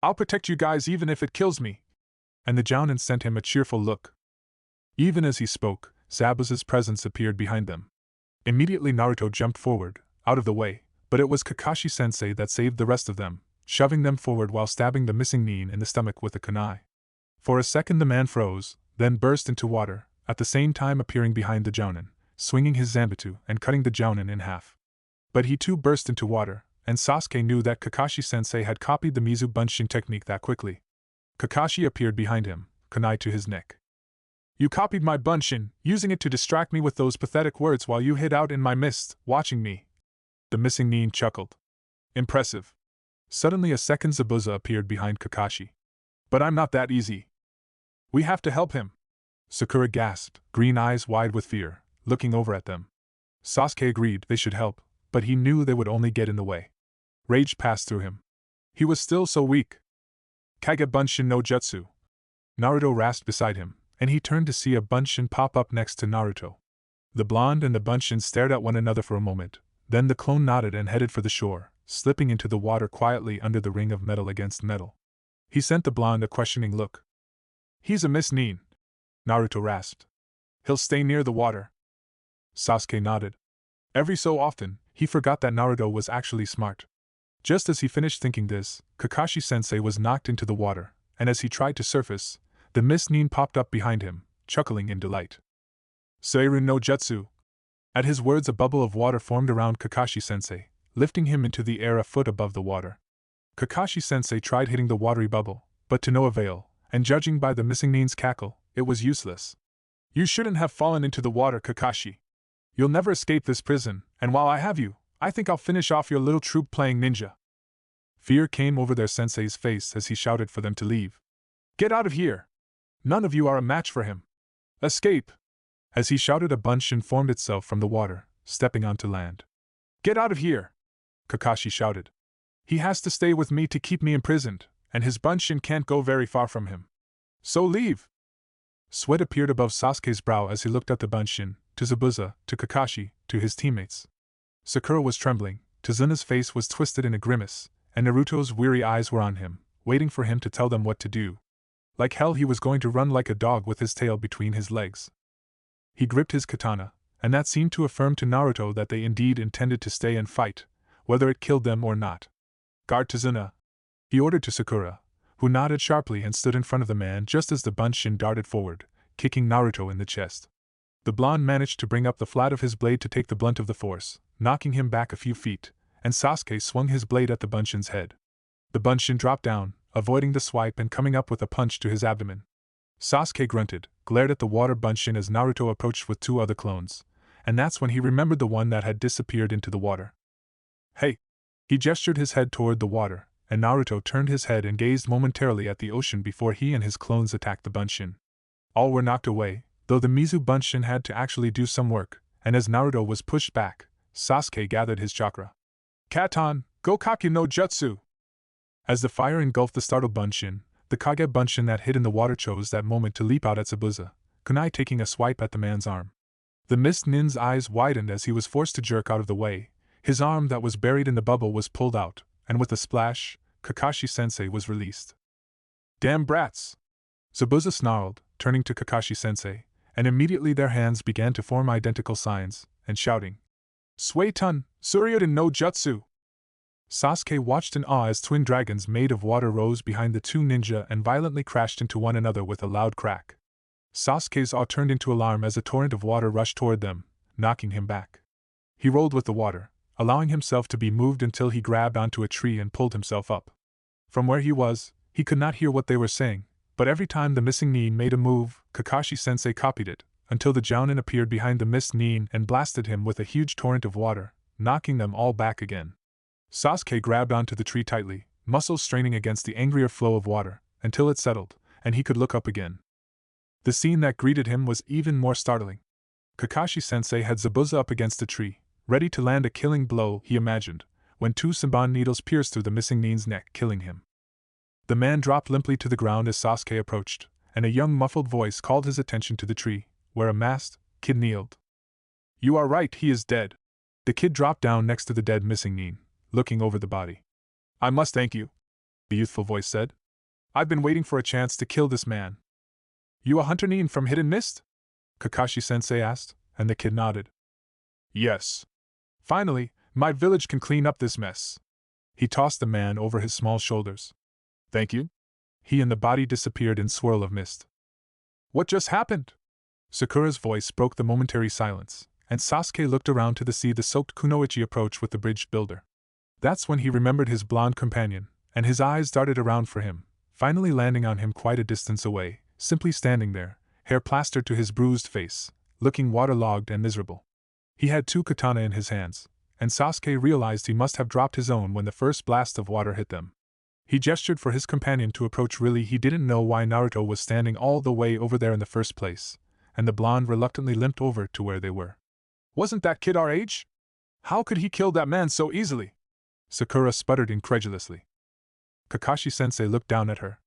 "I'll protect you guys even if it kills me." And the Jounin sent him a cheerful look. Even as he spoke, Zabuza's presence appeared behind them. Immediately Naruto jumped forward, out of the way, but it was Kakashi-sensei that saved the rest of them, shoving them forward while stabbing the missing Nin in the stomach with a kunai. For a second the man froze, then burst into water, at the same time appearing behind the Jounin, swinging his Zanbatsu and cutting the Jounin in half. But he too burst into water, and Sasuke knew that Kakashi-sensei had copied the Mizu Bunshin technique that quickly. Kakashi appeared behind him, kunai to his neck. "You copied my Bunshin, using it to distract me with those pathetic words while you hid out in my mist, watching me." The missing Nin chuckled. "Impressive." Suddenly a second Zabuza appeared behind Kakashi. "But I'm not that easy. We have to help him." Sakura gasped, green eyes wide with fear, looking over at them. Sasuke agreed they should help, but he knew they would only get in the way. Rage passed through him. He was still so weak. "Kage Bunshin no Jutsu." Naruto rasped beside him, and he turned to see a Bunshin pop up next to Naruto. The blonde and the Bunshin stared at one another for a moment, then the clone nodded and headed for the shore, slipping into the water quietly under the ring of metal against metal. He sent the blonde a questioning look. "He's a Mist Nin," Naruto rasped. "He'll stay near the water." Sasuke nodded. Every so often, he forgot that Naruto was actually smart. Just as he finished thinking this, Kakashi-sensei was knocked into the water, and as he tried to surface, the Mist Nin popped up behind him, chuckling in delight. "Seiru no Jutsu." At his words a bubble of water formed around Kakashi-sensei, lifting him into the air a foot above the water. Kakashi-sensei tried hitting the watery bubble, but to no avail, and judging by the missing Nin's cackle, it was useless. "You shouldn't have fallen into the water, Kakashi. You'll never escape this prison, and while I have you, I think I'll finish off your little troop playing ninja." Fear came over their sensei's face as he shouted for them to leave. "Get out of here! None of you are a match for him. Escape!" As he shouted, a Bunshin formed itself from the water, stepping onto land. "Get out of here!" Kakashi shouted. "He has to stay with me to keep me imprisoned, and his Bunshin can't go very far from him. So leave!" Sweat appeared above Sasuke's brow as he looked at the Bunshin, to Zabuza, to Kakashi, to his teammates. Sakura was trembling, Tazuna's face was twisted in a grimace, and Naruto's weary eyes were on him, waiting for him to tell them what to do. Like hell he was going to run like a dog with his tail between his legs. He gripped his katana, and that seemed to affirm to Naruto that they indeed intended to stay and fight, whether it killed them or not. "Guard Tazuna," he ordered to Sakura, who nodded sharply and stood in front of the man just as the Bunshin darted forward, kicking Naruto in the chest. The blonde managed to bring up the flat of his blade to take the blunt of the force, knocking him back a few feet, and Sasuke swung his blade at the Bunshin's head. The Bunshin dropped down, avoiding the swipe and coming up with a punch to his abdomen. Sasuke grunted, glared at the water Bunshin as Naruto approached with two other clones, and that's when he remembered the one that had disappeared into the water. "Hey!" He gestured his head toward the water, and Naruto turned his head and gazed momentarily at the ocean before he and his clones attacked the Bunshin. All were knocked away, though the Mizu Bunshin had to actually do some work, and as Naruto was pushed back, Sasuke gathered his chakra. "Katon, Gokake no Jutsu!" As the fire engulfed the startled Bunshin, the Kage Bunshin that hid in the water chose that moment to leap out at Zabuza, kunai taking a swipe at the man's arm. The Mist Nin's eyes widened as he was forced to jerk out of the way. His arm that was buried in the bubble was pulled out, and with a splash, Kakashi-sensei was released. "Damn brats!" Zabuza snarled, turning to Kakashi-sensei, and immediately their hands began to form identical signs, and shouting, "Suiton, Suryuden no Jutsu!" Sasuke watched in awe as twin dragons made of water rose behind the two ninja and violently crashed into one another with a loud crack. Sasuke's awe turned into alarm as a torrent of water rushed toward them, knocking him back. He rolled with the water, allowing himself to be moved until he grabbed onto a tree and pulled himself up. From where he was, he could not hear what they were saying, but every time the missing Nin made a move, Kakashi-sensei copied it, until the Jounin appeared behind the missed Nin and blasted him with a huge torrent of water, knocking them all back again. Sasuke grabbed onto the tree tightly, muscles straining against the angrier flow of water, until it settled, and he could look up again. The scene that greeted him was even more startling. Kakashi-sensei had Zabuza up against a tree, ready to land a killing blow, he imagined, when two Senbon needles pierced through the missing nin's neck, killing him. The man dropped limply to the ground as Sasuke approached, and a young muffled voice called his attention to the tree, where a masked kid kneeled. "You are right, he is dead." The kid dropped down next to the dead missing nin, looking over the body. "I must thank you," the youthful voice said. "I've been waiting for a chance to kill this man." "You a hunter nin from Hidden Mist?" Kakashi-sensei asked, and the kid nodded. "Yes. Finally, my village can clean up this mess." He tossed the man over his small shoulders. "Thank you." He and the body disappeared in swirl of mist. "What just happened?" Sakura's voice broke the momentary silence, and Sasuke looked around to see the soaked Kunoichi approach with the bridge builder. That's when he remembered his blonde companion, and his eyes darted around for him, finally landing on him quite a distance away, simply standing there, hair plastered to his bruised face, looking waterlogged and miserable. He had two katana in his hands, and Sasuke realized he must have dropped his own when the first blast of water hit them. He gestured for his companion to approach. Really, he didn't know why Naruto was standing all the way over there in the first place, and the blonde reluctantly limped over to where they were. "Wasn't that kid our age? How could he kill that man so easily?" Sakura sputtered incredulously. Kakashi-sensei looked down at her.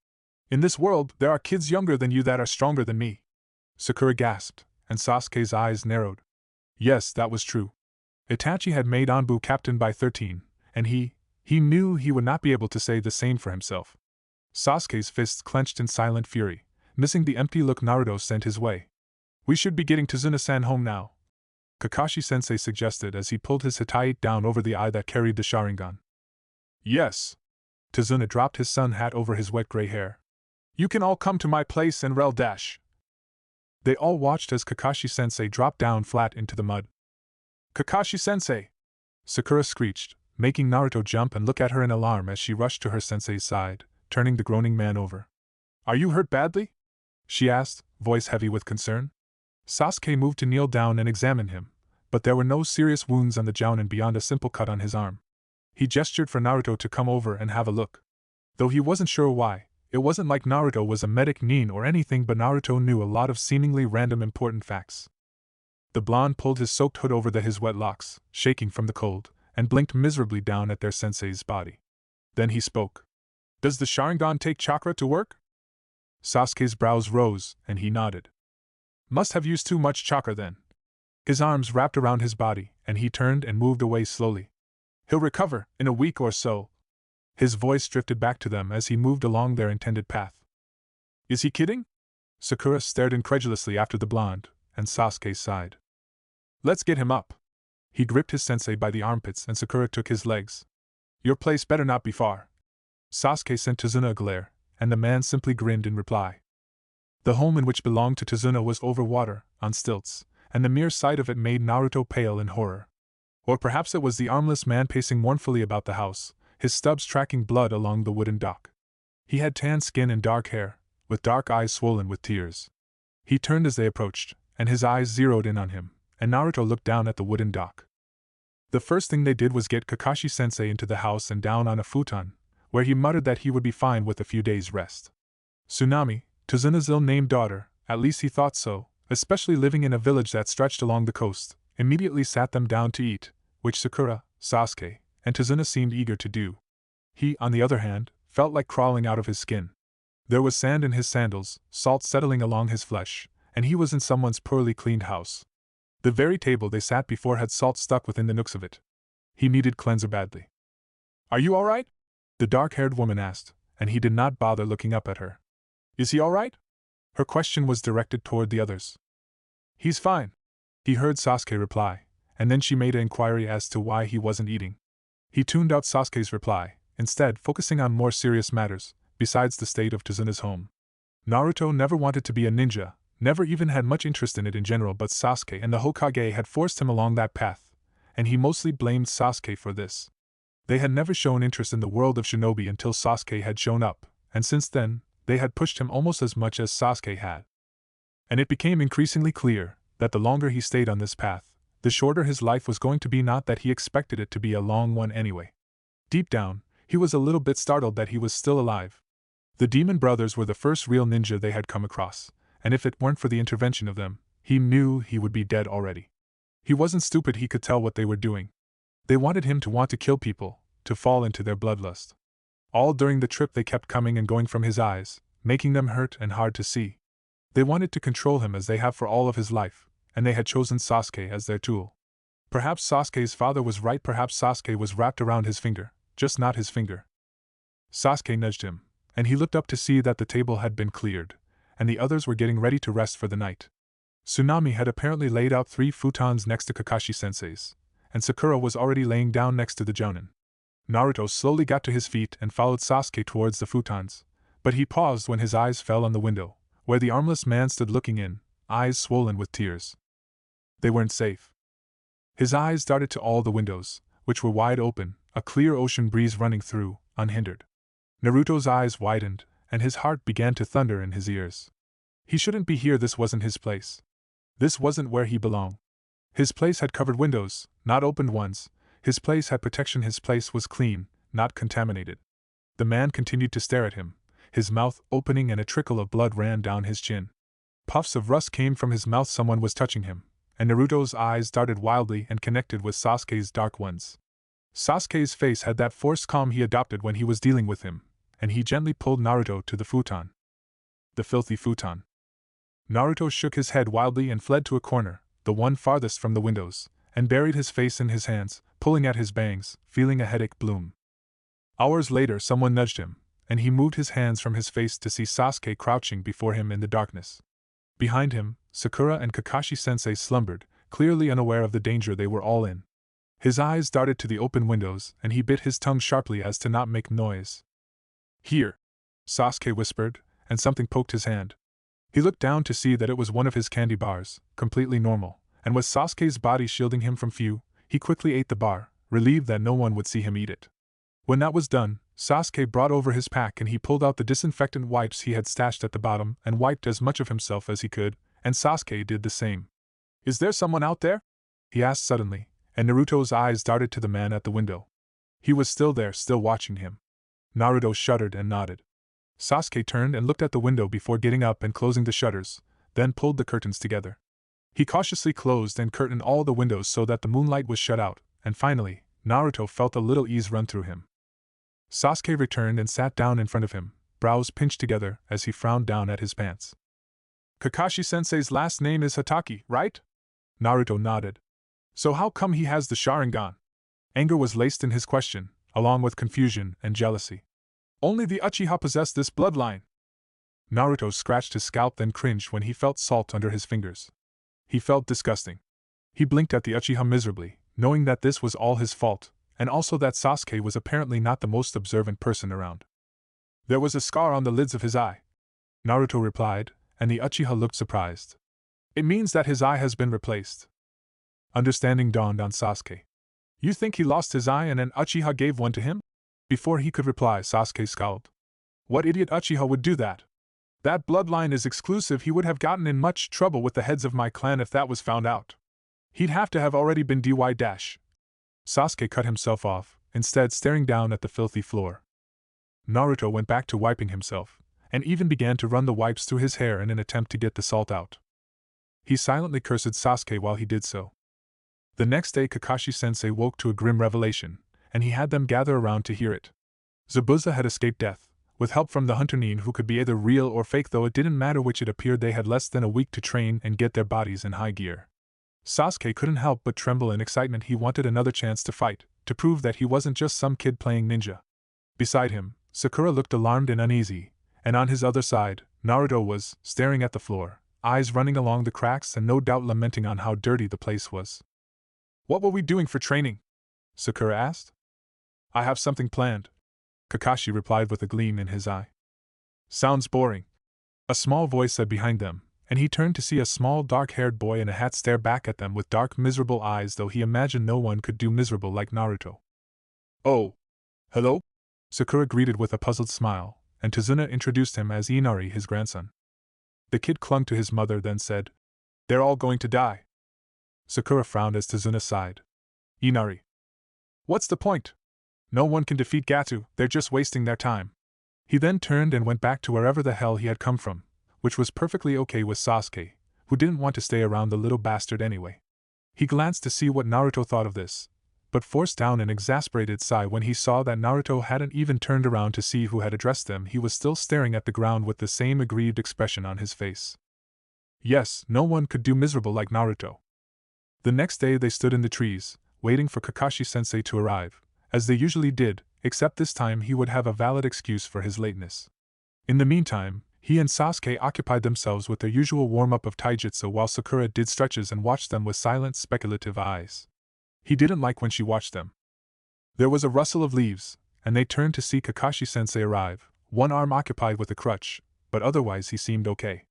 "In this world, there are kids younger than you that are stronger than me." Sakura gasped, and Sasuke's eyes narrowed. Yes, that was true. Itachi had made Anbu captain by 13, and he knew he would not be able to say the same for himself. Sasuke's fists clenched in silent fury, missing the empty look Naruto sent his way. "We should be getting Tazuna-san home now," Kakashi-sensei suggested as he pulled his Hitaite down over the eye that carried the Sharingan. "Yes." Tazuna dropped his sun hat over his wet gray hair. "You can all come to my place and rel dash." They all watched as Kakashi-sensei dropped down flat into the mud. "Kakashi-sensei!" Sakura screeched, making Naruto jump and look at her in alarm as she rushed to her sensei's side, turning the groaning man over. "Are you hurt badly?" she asked, voice heavy with concern. Sasuke moved to kneel down and examine him, but there were no serious wounds on the jounin beyond a simple cut on his arm. He gestured for Naruto to come over and have a look. Though he wasn't sure why, it wasn't like Naruto was a medic nin or anything, but Naruto knew a lot of seemingly random important facts. The blonde pulled his soaked hood over his wet locks, shaking from the cold, and blinked miserably down at their sensei's body. Then he spoke. "Does the Sharingan take chakra to work?" Sasuke's brows rose, and he nodded. "Must have used too much chakra then." His arms wrapped around his body, and he turned and moved away slowly. "He'll recover, in a week or so." His voice drifted back to them as he moved along their intended path. "Is he kidding?" Sakura stared incredulously after the blonde, and Sasuke sighed. "Let's get him up." He gripped his sensei by the armpits and Sakura took his legs. "Your place better not be far." Sasuke sent Tazuna a glare, and the man simply grinned in reply. The home in which belonged to Tazuna was over water, on stilts, and the mere sight of it made Naruto pale in horror. Or perhaps it was the armless man pacing mournfully about the house, his stubs tracking blood along the wooden dock. He had tan skin and dark hair, with dark eyes swollen with tears. He turned as they approached, and his eyes zeroed in on him, and Naruto looked down at the wooden dock. The first thing they did was get Kakashi-sensei into the house and down on a futon, where he muttered that he would be fine with a few days' rest. Tsunami, Tazuna's ill-named daughter, at least he thought so, especially living in a village that stretched along the coast, immediately sat them down to eat, which Sakura, Sasuke, and Tazuna seemed eager to do. He, on the other hand, felt like crawling out of his skin. There was sand in his sandals, salt settling along his flesh, and he was in someone's poorly cleaned house. The very table they sat before had salt stuck within the nooks of it. He needed cleanser badly. "Are you all right?" the dark-haired woman asked, and he did not bother looking up at her. "Is he all right?" Her question was directed toward the others. "He's fine," he heard Sasuke reply, and then she made an inquiry as to why he wasn't eating. He tuned out Sasuke's reply, instead focusing on more serious matters, besides the state of Tazuna's home. Naruto never wanted to be a ninja, never even had much interest in it in general, but Sasuke and the Hokage had forced him along that path, and he mostly blamed Sasuke for this. They had never shown interest in the world of shinobi until Sasuke had shown up, and since then, they had pushed him almost as much as Sasuke had. And it became increasingly clear that the longer he stayed on this path, the shorter his life was going to be, not that he expected it to be a long one anyway. Deep down, he was a little bit startled that he was still alive. The demon brothers were the first real ninja they had come across, and if it weren't for the intervention of them, He knew he would be dead already. He wasn't stupid, he could tell what they were doing. They wanted him to want to kill people, to fall into their bloodlust. All during the trip they kept coming and going from his eyes, making them hurt and hard to see. They wanted to control him as they have for all of his life, and they had chosen Sasuke as their tool. Perhaps Sasuke's father was right, perhaps Sasuke was wrapped around his finger, just not his finger. Sasuke nudged him, and he looked up to see that the table had been cleared, and the others were getting ready to rest for the night. Tsunami had apparently laid out 3 futons next to Kakashi-sensei's, and Sakura was already laying down next to the Jonin. Naruto slowly got to his feet and followed Sasuke towards the futons, but he paused when his eyes fell on the window, where the armless man stood looking in, eyes swollen with tears. They weren't safe. His eyes darted to all the windows, which were wide open, a clear ocean breeze running through, unhindered. Naruto's eyes widened, and his heart began to thunder in his ears. He shouldn't be here, this wasn't his place. This wasn't where he belonged. His place had covered windows, not opened ones. His place had protection, his place was clean, not contaminated. The man continued to stare at him, his mouth opening and a trickle of blood ran down his chin. Puffs of rust came from his mouth, someone was touching him, and Naruto's eyes darted wildly and connected with Sasuke's dark ones. Sasuke's face had that forced calm he adopted when he was dealing with him, and he gently pulled Naruto to the futon. The filthy futon. Naruto shook his head wildly and fled to a corner, the one farthest from the windows, and buried his face in his hands, pulling at his bangs, feeling a headache bloom. Hours later someone nudged him, and he moved his hands from his face to see Sasuke crouching before him in the darkness. Behind him, Sakura and Kakashi-sensei slumbered, clearly unaware of the danger they were all in. His eyes darted to the open windows, and he bit his tongue sharply as to not make noise. "Here," Sasuke whispered, and something poked his hand. He looked down to see that it was one of his candy bars, completely normal, and with Sasuke's body shielding him from view, he quickly ate the bar, relieved that no one would see him eat it. When that was done, Sasuke brought over his pack and he pulled out the disinfectant wipes he had stashed at the bottom and wiped as much of himself as he could, and Sasuke did the same. "Is there someone out there?" he asked suddenly, and Naruto's eyes darted to the man at the window. He was still there, still watching him. Naruto shuddered and nodded. Sasuke turned and looked at the window before getting up and closing the shutters, then pulled the curtains together. He cautiously closed and curtained all the windows so that the moonlight was shut out, and finally, Naruto felt a little ease run through him. Sasuke returned and sat down in front of him, brows pinched together as he frowned down at his pants. "Kakashi-sensei's last name is Hatake, right?" Naruto nodded. "So how come he has the Sharingan?" Anger was laced in his question, along with confusion and jealousy. "Only the Uchiha possess this bloodline." Naruto scratched his scalp then cringed when he felt salt under his fingers. He felt disgusting. He blinked at the Uchiha miserably, knowing that this was all his fault, and also that Sasuke was apparently not the most observant person around. "There was a scar on the lids of his eye," Naruto replied, and the Uchiha looked surprised. "It means that his eye has been replaced." Understanding dawned on Sasuke. "You think he lost his eye and an Uchiha gave one to him?" Before he could reply, Sasuke scowled. "What idiot Uchiha would do that? That bloodline is exclusive. He would have gotten in much trouble with the heads of my clan if that was found out. He'd have to have already been dy-. Sasuke cut himself off, instead staring down at the filthy floor. Naruto went back to wiping himself, and even began to run the wipes through his hair in an attempt to get the salt out. He silently cursed Sasuke while he did so. The next day Kakashi-sensei woke to a grim revelation, and he had them gather around to hear it. Zabuza had escaped death, with help from the hunter Nin who could be either real or fake, though it didn't matter which. It appeared they had less than a week to train and get their bodies in high gear. Sasuke couldn't help but tremble in excitement. He wanted another chance to fight, to prove that he wasn't just some kid playing ninja. Beside him, Sakura looked alarmed and uneasy, and on his other side, Naruto was staring at the floor, eyes running along the cracks and no doubt lamenting on how dirty the place was. "What were we doing for training?" Sakura asked. "I have something planned," Kakashi replied with a gleam in his eye. "Sounds boring," a small voice said behind them, and he turned to see a small dark-haired boy in a hat stare back at them with dark, miserable eyes, though he imagined no one could do miserable like Naruto. "Oh, hello?" Sakura greeted with a puzzled smile, and Tazuna introduced him as Inari, his grandson. The kid clung to his mother, then said, "They're all going to die." Sakura frowned as Tazuna sighed. "Inari. What's the point? No one can defeat Gato, they're just wasting their time." He then turned and went back to wherever the hell he had come from, which was perfectly okay with Sasuke, who didn't want to stay around the little bastard anyway. He glanced to see what Naruto thought of this, but forced down an exasperated sigh when he saw that Naruto hadn't even turned around to see who had addressed them. He was still staring at the ground with the same aggrieved expression on his face. Yes, no one could do miserable like Naruto. The next day they stood in the trees, waiting for Kakashi-sensei to arrive, as they usually did, except this time he would have a valid excuse for his lateness. In the meantime, he and Sasuke occupied themselves with their usual warm-up of taijutsu while Sakura did stretches and watched them with silent, speculative eyes. He didn't like when she watched them. There was a rustle of leaves, and they turned to see Kakashi-sensei arrive, one arm occupied with a crutch, but otherwise he seemed okay.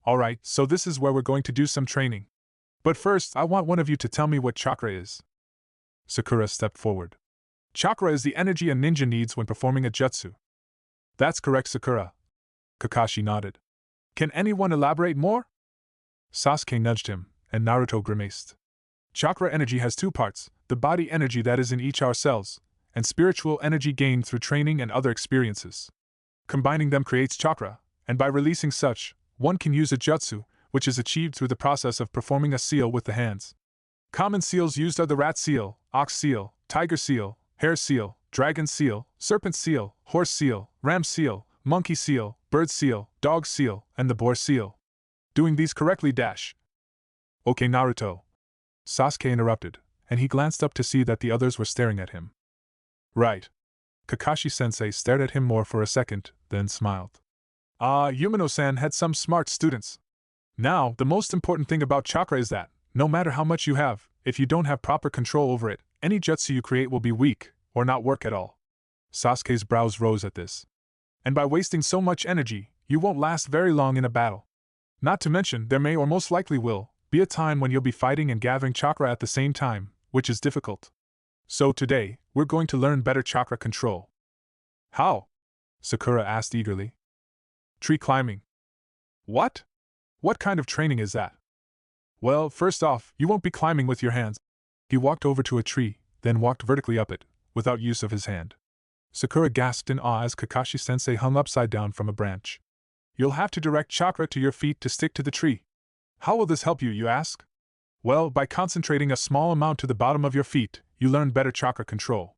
Alright, so this is where we're going to do some training. But first, I want one of you to tell me what chakra is. Sakura stepped forward. Chakra is the energy a ninja needs when performing a jutsu. That's correct, Sakura. Kakashi nodded. Can anyone elaborate more? Sasuke nudged him, and Naruto grimaced. Chakra energy has two parts, the body energy that is in each our cells, and spiritual energy gained through training and other experiences. Combining them creates chakra, and by releasing such, one can use a jutsu, which is achieved through the process of performing a seal with the hands. Common seals used are the rat seal, ox seal, tiger seal, hare seal, dragon seal, serpent seal, horse seal, ram seal, monkey seal, bird seal, dog seal, and the boar seal. Doing these correctly dash. Okay, Naruto. Sasuke interrupted, and he glanced up to see that the others were staring at him. Right. Kakashi-sensei stared at him more for a second, then smiled. Yumino-san had some smart students. Now, the most important thing about chakra is that, no matter how much you have, if you don't have proper control over it, any jutsu you create will be weak, or not work at all. Sasuke's brows rose at this. And by wasting so much energy, you won't last very long in a battle. Not to mention, there may or most likely will be a time when you'll be fighting and gathering chakra at the same time, which is difficult. So today, we're going to learn better chakra control. How? Sakura asked eagerly. Tree climbing. What? What kind of training is that? Well, first off, you won't be climbing with your hands. He walked over to a tree, then walked vertically up it, without use of his hand. Sakura gasped in awe as Kakashi-sensei hung upside down from a branch. You'll have to direct chakra to your feet to stick to the tree. How will this help you, you ask? Well, by concentrating a small amount to the bottom of your feet, you learn better chakra control.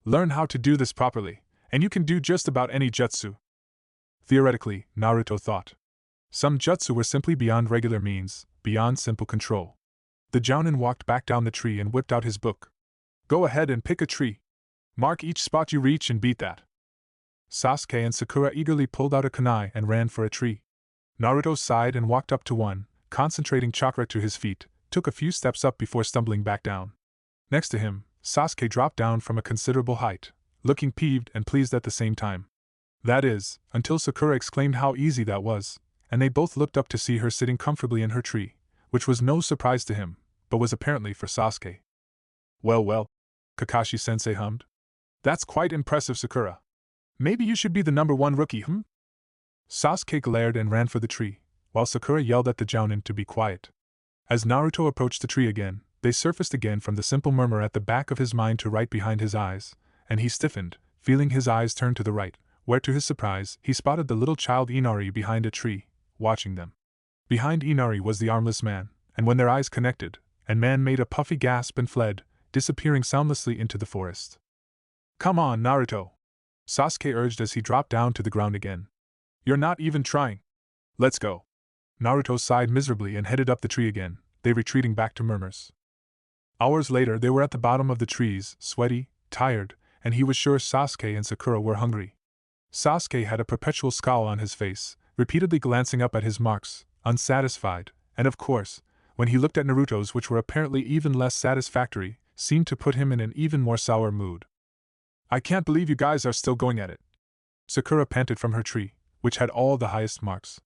Learn how to do this properly, and you can do just about any jutsu. Theoretically, Naruto thought. Some jutsu were simply beyond regular means, beyond simple control. The Jounin walked back down the tree and whipped out his book. Go ahead and pick a tree. Mark each spot you reach and beat that. Sasuke and Sakura eagerly pulled out a kunai and ran for a tree. Naruto sighed and walked up to one, concentrating chakra to his feet, took a few steps up before stumbling back down. Next to him, Sasuke dropped down from a considerable height, looking peeved and pleased at the same time. That is, until Sakura exclaimed how easy that was, and they both looked up to see her sitting comfortably in her tree, which was no surprise to him, but was apparently for Sasuke. Well, Kakashi-sensei hummed. That's quite impressive, Sakura. Maybe you should be the #1 rookie, Sasuke glared and ran for the tree, while Sakura yelled at the Jounin to be quiet. As Naruto approached the tree again, they surfaced again from the simple murmur at the back of his mind to right behind his eyes, and he stiffened, feeling his eyes turn to the right, where to his surprise, he spotted the little child Inari behind a tree, watching them. Behind Inari was the armless man, and when their eyes connected, and man made a puffy gasp and fled, disappearing soundlessly into the forest. Come on, Naruto, Sasuke urged as he dropped down to the ground again. You're not even trying. Let's go. Naruto sighed miserably and headed up the tree again, they retreating back to murmurs. Hours later they were at the bottom of the trees, sweaty, tired, and he was sure Sasuke and Sakura were hungry. Sasuke had a perpetual scowl on his face, repeatedly glancing up at his marks, unsatisfied, and of course, when he looked at Naruto's, which were apparently even less satisfactory, seemed to put him in an even more sour mood. I can't believe you guys are still going at it. Sakura panted from her tree, which had all the highest marks.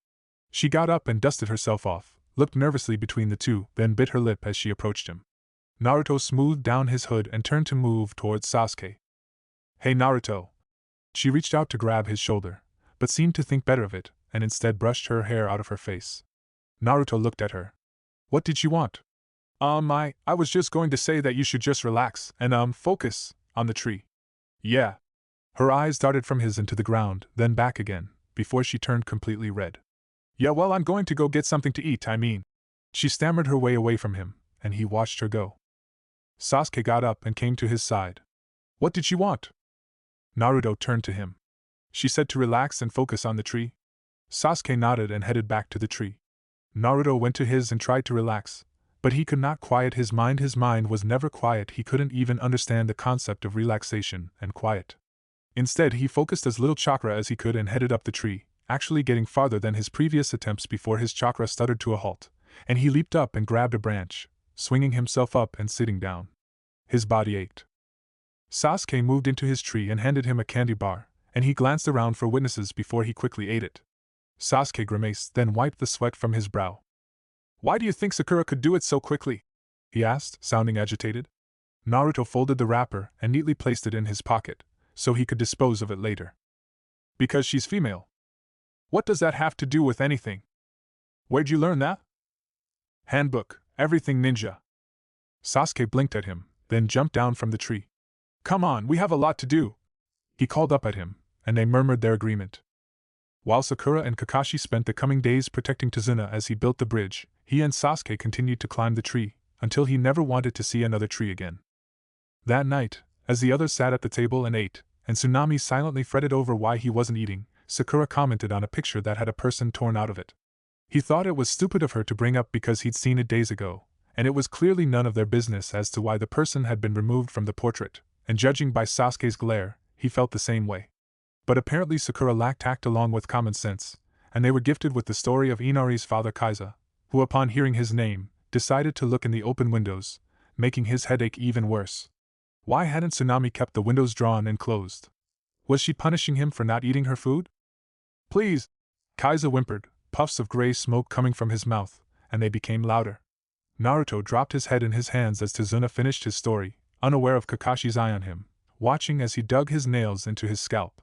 She got up and dusted herself off, looked nervously between the two, then bit her lip as she approached him. Naruto smoothed down his hood and turned to move towards Sasuke. Hey Naruto. She reached out to grab his shoulder, but seemed to think better of it, and instead brushed her hair out of her face. Naruto looked at her. What did you want? I was just going to say that you should just relax and focus on the tree. Yeah. Her eyes darted from his into the ground, then back again, before she turned completely red. Yeah, well, I'm going to go get something to eat, I mean. She stammered her way away from him, and he watched her go. Sasuke got up and came to his side. What did she want? Naruto turned to him. She said to relax and focus on the tree. Sasuke nodded and headed back to the tree. Naruto went to his and tried to relax, but he could not quiet his mind. His mind was never quiet. He couldn't even understand the concept of relaxation and quiet. Instead, he focused as little chakra as he could and headed up the tree, actually getting farther than his previous attempts before his chakra stuttered to a halt, and he leaped up and grabbed a branch, swinging himself up and sitting down. His body ached. Sasuke moved into his tree and handed him a candy bar, and he glanced around for witnesses before he quickly ate it. Sasuke grimaced, then wiped the sweat from his brow. Why do you think Sakura could do it so quickly? He asked, sounding agitated. Naruto folded the wrapper and neatly placed it in his pocket, so he could dispose of it later. Because she's female. What does that have to do with anything? Where'd you learn that? Handbook, everything ninja. Sasuke blinked at him, then jumped down from the tree. Come on, we have a lot to do. He called up at him, and they murmured their agreement. While Sakura and Kakashi spent the coming days protecting Tazuna as he built the bridge, he and Sasuke continued to climb the tree, until he never wanted to see another tree again. That night, as the others sat at the table and ate, and Tsunami silently fretted over why he wasn't eating, Sakura commented on a picture that had a person torn out of it. He thought it was stupid of her to bring up because he'd seen it days ago, and it was clearly none of their business as to why the person had been removed from the portrait, and judging by Sasuke's glare, he felt the same way. But apparently Sakura lacked tact along with common sense, and they were gifted with the story of Inari's father Kaiza, who upon hearing his name, decided to look in the open windows, making his headache even worse. Why hadn't Tsunami kept the windows drawn and closed? Was she punishing him for not eating her food? Please! Kaiza whimpered, puffs of gray smoke coming from his mouth, and they became louder. Naruto dropped his head in his hands as Tazuna finished his story, unaware of Kakashi's eye on him, watching as he dug his nails into his scalp.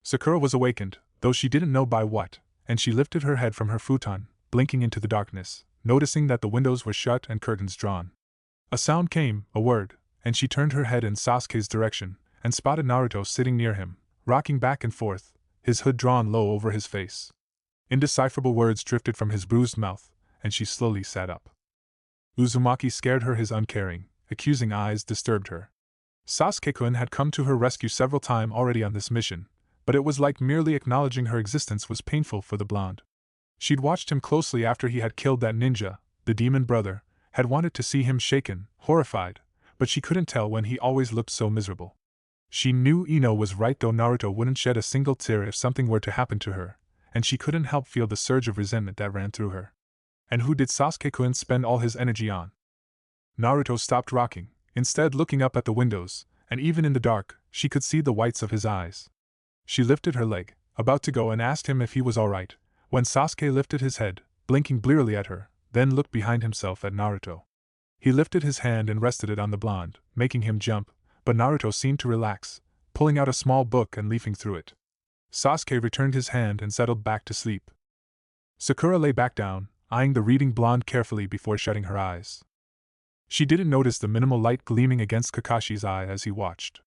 Sakura was awakened, though she didn't know by what, and she lifted her head from her futon, blinking into the darkness, noticing that the windows were shut and curtains drawn. A sound came, a word, and she turned her head in Sasuke's direction, and spotted Naruto sitting near him, rocking back and forth, his hood drawn low over his face. Indecipherable words drifted from his bruised mouth, and she slowly sat up. Uzumaki scared her. His uncaring, accusing eyes disturbed her. Sasuke-kun had come to her rescue several times already on this mission, but it was like merely acknowledging her existence was painful for the blonde. She'd watched him closely after he had killed that ninja, the demon brother, had wanted to see him shaken, horrified, but she couldn't tell when he always looked so miserable. She knew Ino was right, though Naruto wouldn't shed a single tear if something were to happen to her, and she couldn't help feel the surge of resentment that ran through her. And who did Sasuke-kun spend all his energy on? Naruto stopped rocking, instead looking up at the windows, and even in the dark, she could see the whites of his eyes. She lifted her leg, about to go and asked him if he was all right, when Sasuke lifted his head, blinking blearily at her, then looked behind himself at Naruto. He lifted his hand and rested it on the blonde, making him jump, but Naruto seemed to relax, pulling out a small book and leafing through it. Sasuke returned his hand and settled back to sleep. Sakura lay back down, eyeing the reading blonde carefully before shutting her eyes. She didn't notice the minimal light gleaming against Kakashi's eye as he watched.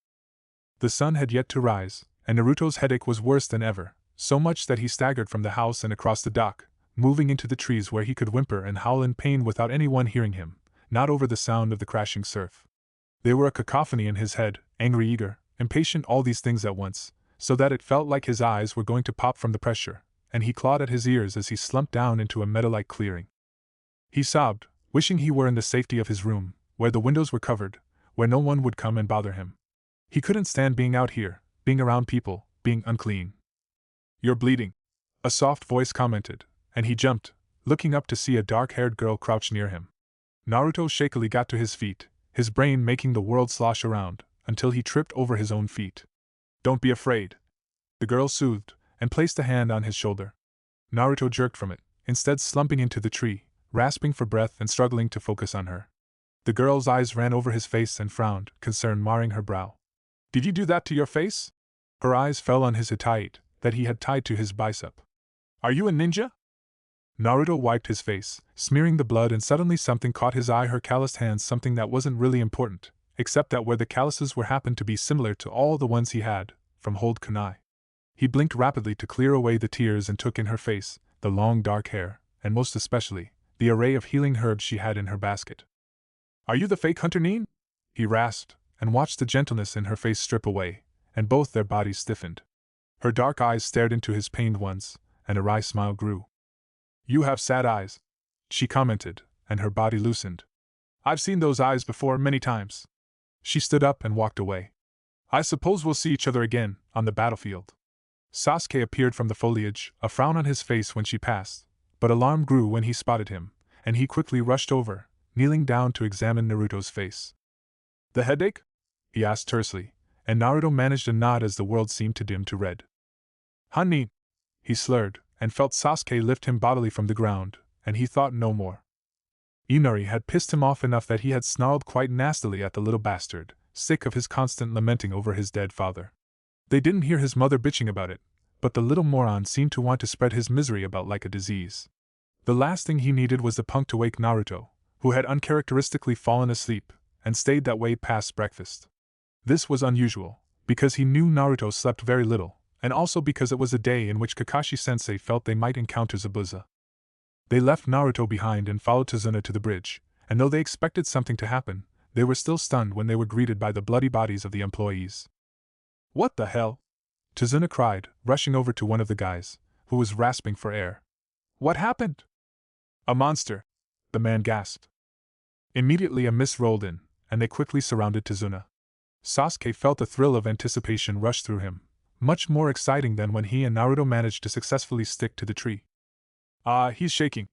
The sun had yet to rise, and Naruto's headache was worse than ever, so much that he staggered from the house and across the dock, moving into the trees where he could whimper and howl in pain without anyone hearing him, not over the sound of the crashing surf. They were a cacophony in his head, angry, eager, impatient, all these things at once, so that it felt like his eyes were going to pop from the pressure, and he clawed at his ears as he slumped down into a meadow-like clearing. He sobbed, wishing he were in the safety of his room, where the windows were covered, where no one would come and bother him. He couldn't stand being out here, being around people, being unclean. "You're bleeding," a soft voice commented, and he jumped, looking up to see a dark-haired girl crouch near him. Naruto shakily got to his feet, his brain making the world slosh around, until he tripped over his own feet. "Don't be afraid," the girl soothed, and placed a hand on his shoulder. Naruto jerked from it, instead slumping into the tree, rasping for breath and struggling to focus on her. The girl's eyes ran over his face and frowned, concern marring her brow. "Did you do that to your face?" Her eyes fell on his hitai that he had tied to his bicep. "Are you a ninja?" Naruto wiped his face, smearing the blood, and suddenly something caught his eye, her calloused hands, something that wasn't really important, except that where the calluses were happened to be similar to all the ones he had, from Hold Kunai. He blinked rapidly to clear away the tears and took in her face, the long dark hair, and most especially, the array of healing herbs she had in her basket. "Are you the fake hunter Nin?" he rasped, and watched the gentleness in her face strip away, and both their bodies stiffened. Her dark eyes stared into his pained ones, and a wry smile grew. "You have sad eyes," she commented, and her body loosened. "I've seen those eyes before many times." She stood up and walked away. "I suppose we'll see each other again, on the battlefield." Sasuke appeared from the foliage, a frown on his face when she passed, but alarm grew when he spotted him, and he quickly rushed over, kneeling down to examine Naruto's face. "The headache?" he asked tersely, and Naruto managed a nod as the world seemed to dim to red. "Honey," he slurred, and felt Sasuke lift him bodily from the ground, and he thought no more. Inari had pissed him off enough that he had snarled quite nastily at the little bastard, sick of his constant lamenting over his dead father. They didn't hear his mother bitching about it, but the little moron seemed to want to spread his misery about like a disease. The last thing he needed was the punk to wake Naruto, who had uncharacteristically fallen asleep, and stayed that way past breakfast. This was unusual, because he knew Naruto slept very little, and also because it was a day in which Kakashi-sensei felt they might encounter Zabuza. They left Naruto behind and followed Tazuna to the bridge, and though they expected something to happen, they were still stunned when they were greeted by the bloody bodies of the employees. "What the hell?" Tazuna cried, rushing over to one of the guys, who was rasping for air. "What happened?" "A monster," the man gasped. Immediately a mist rolled in, and they quickly surrounded Tazuna. Sasuke felt a thrill of anticipation rush through him, much more exciting than when he and Naruto managed to successfully stick to the tree. "Ah, he's shaking."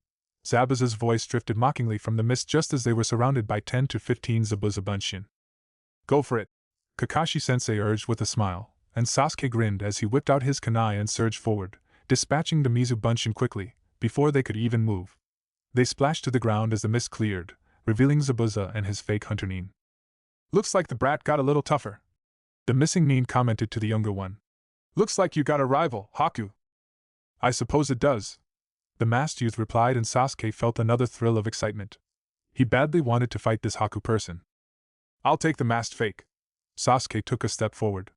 Zabuza's voice drifted mockingly from the mist just as they were surrounded by 10 to 15 Zabuza Bunshin. "Go for it," Kakashi-sensei urged with a smile, and Sasuke grinned as he whipped out his kunai and surged forward, dispatching the Mizu Bunshin quickly, before they could even move. They splashed to the ground as the mist cleared, revealing Zabuza and his fake hunter Nin. "Looks like the brat got a little tougher," the missing Nin commented to the younger one. "Looks like you got a rival, Haku." "I suppose it does," the masked youth replied, and Sasuke felt another thrill of excitement. He badly wanted to fight this Haku person. "I'll take the masked fake." Sasuke took a step forward.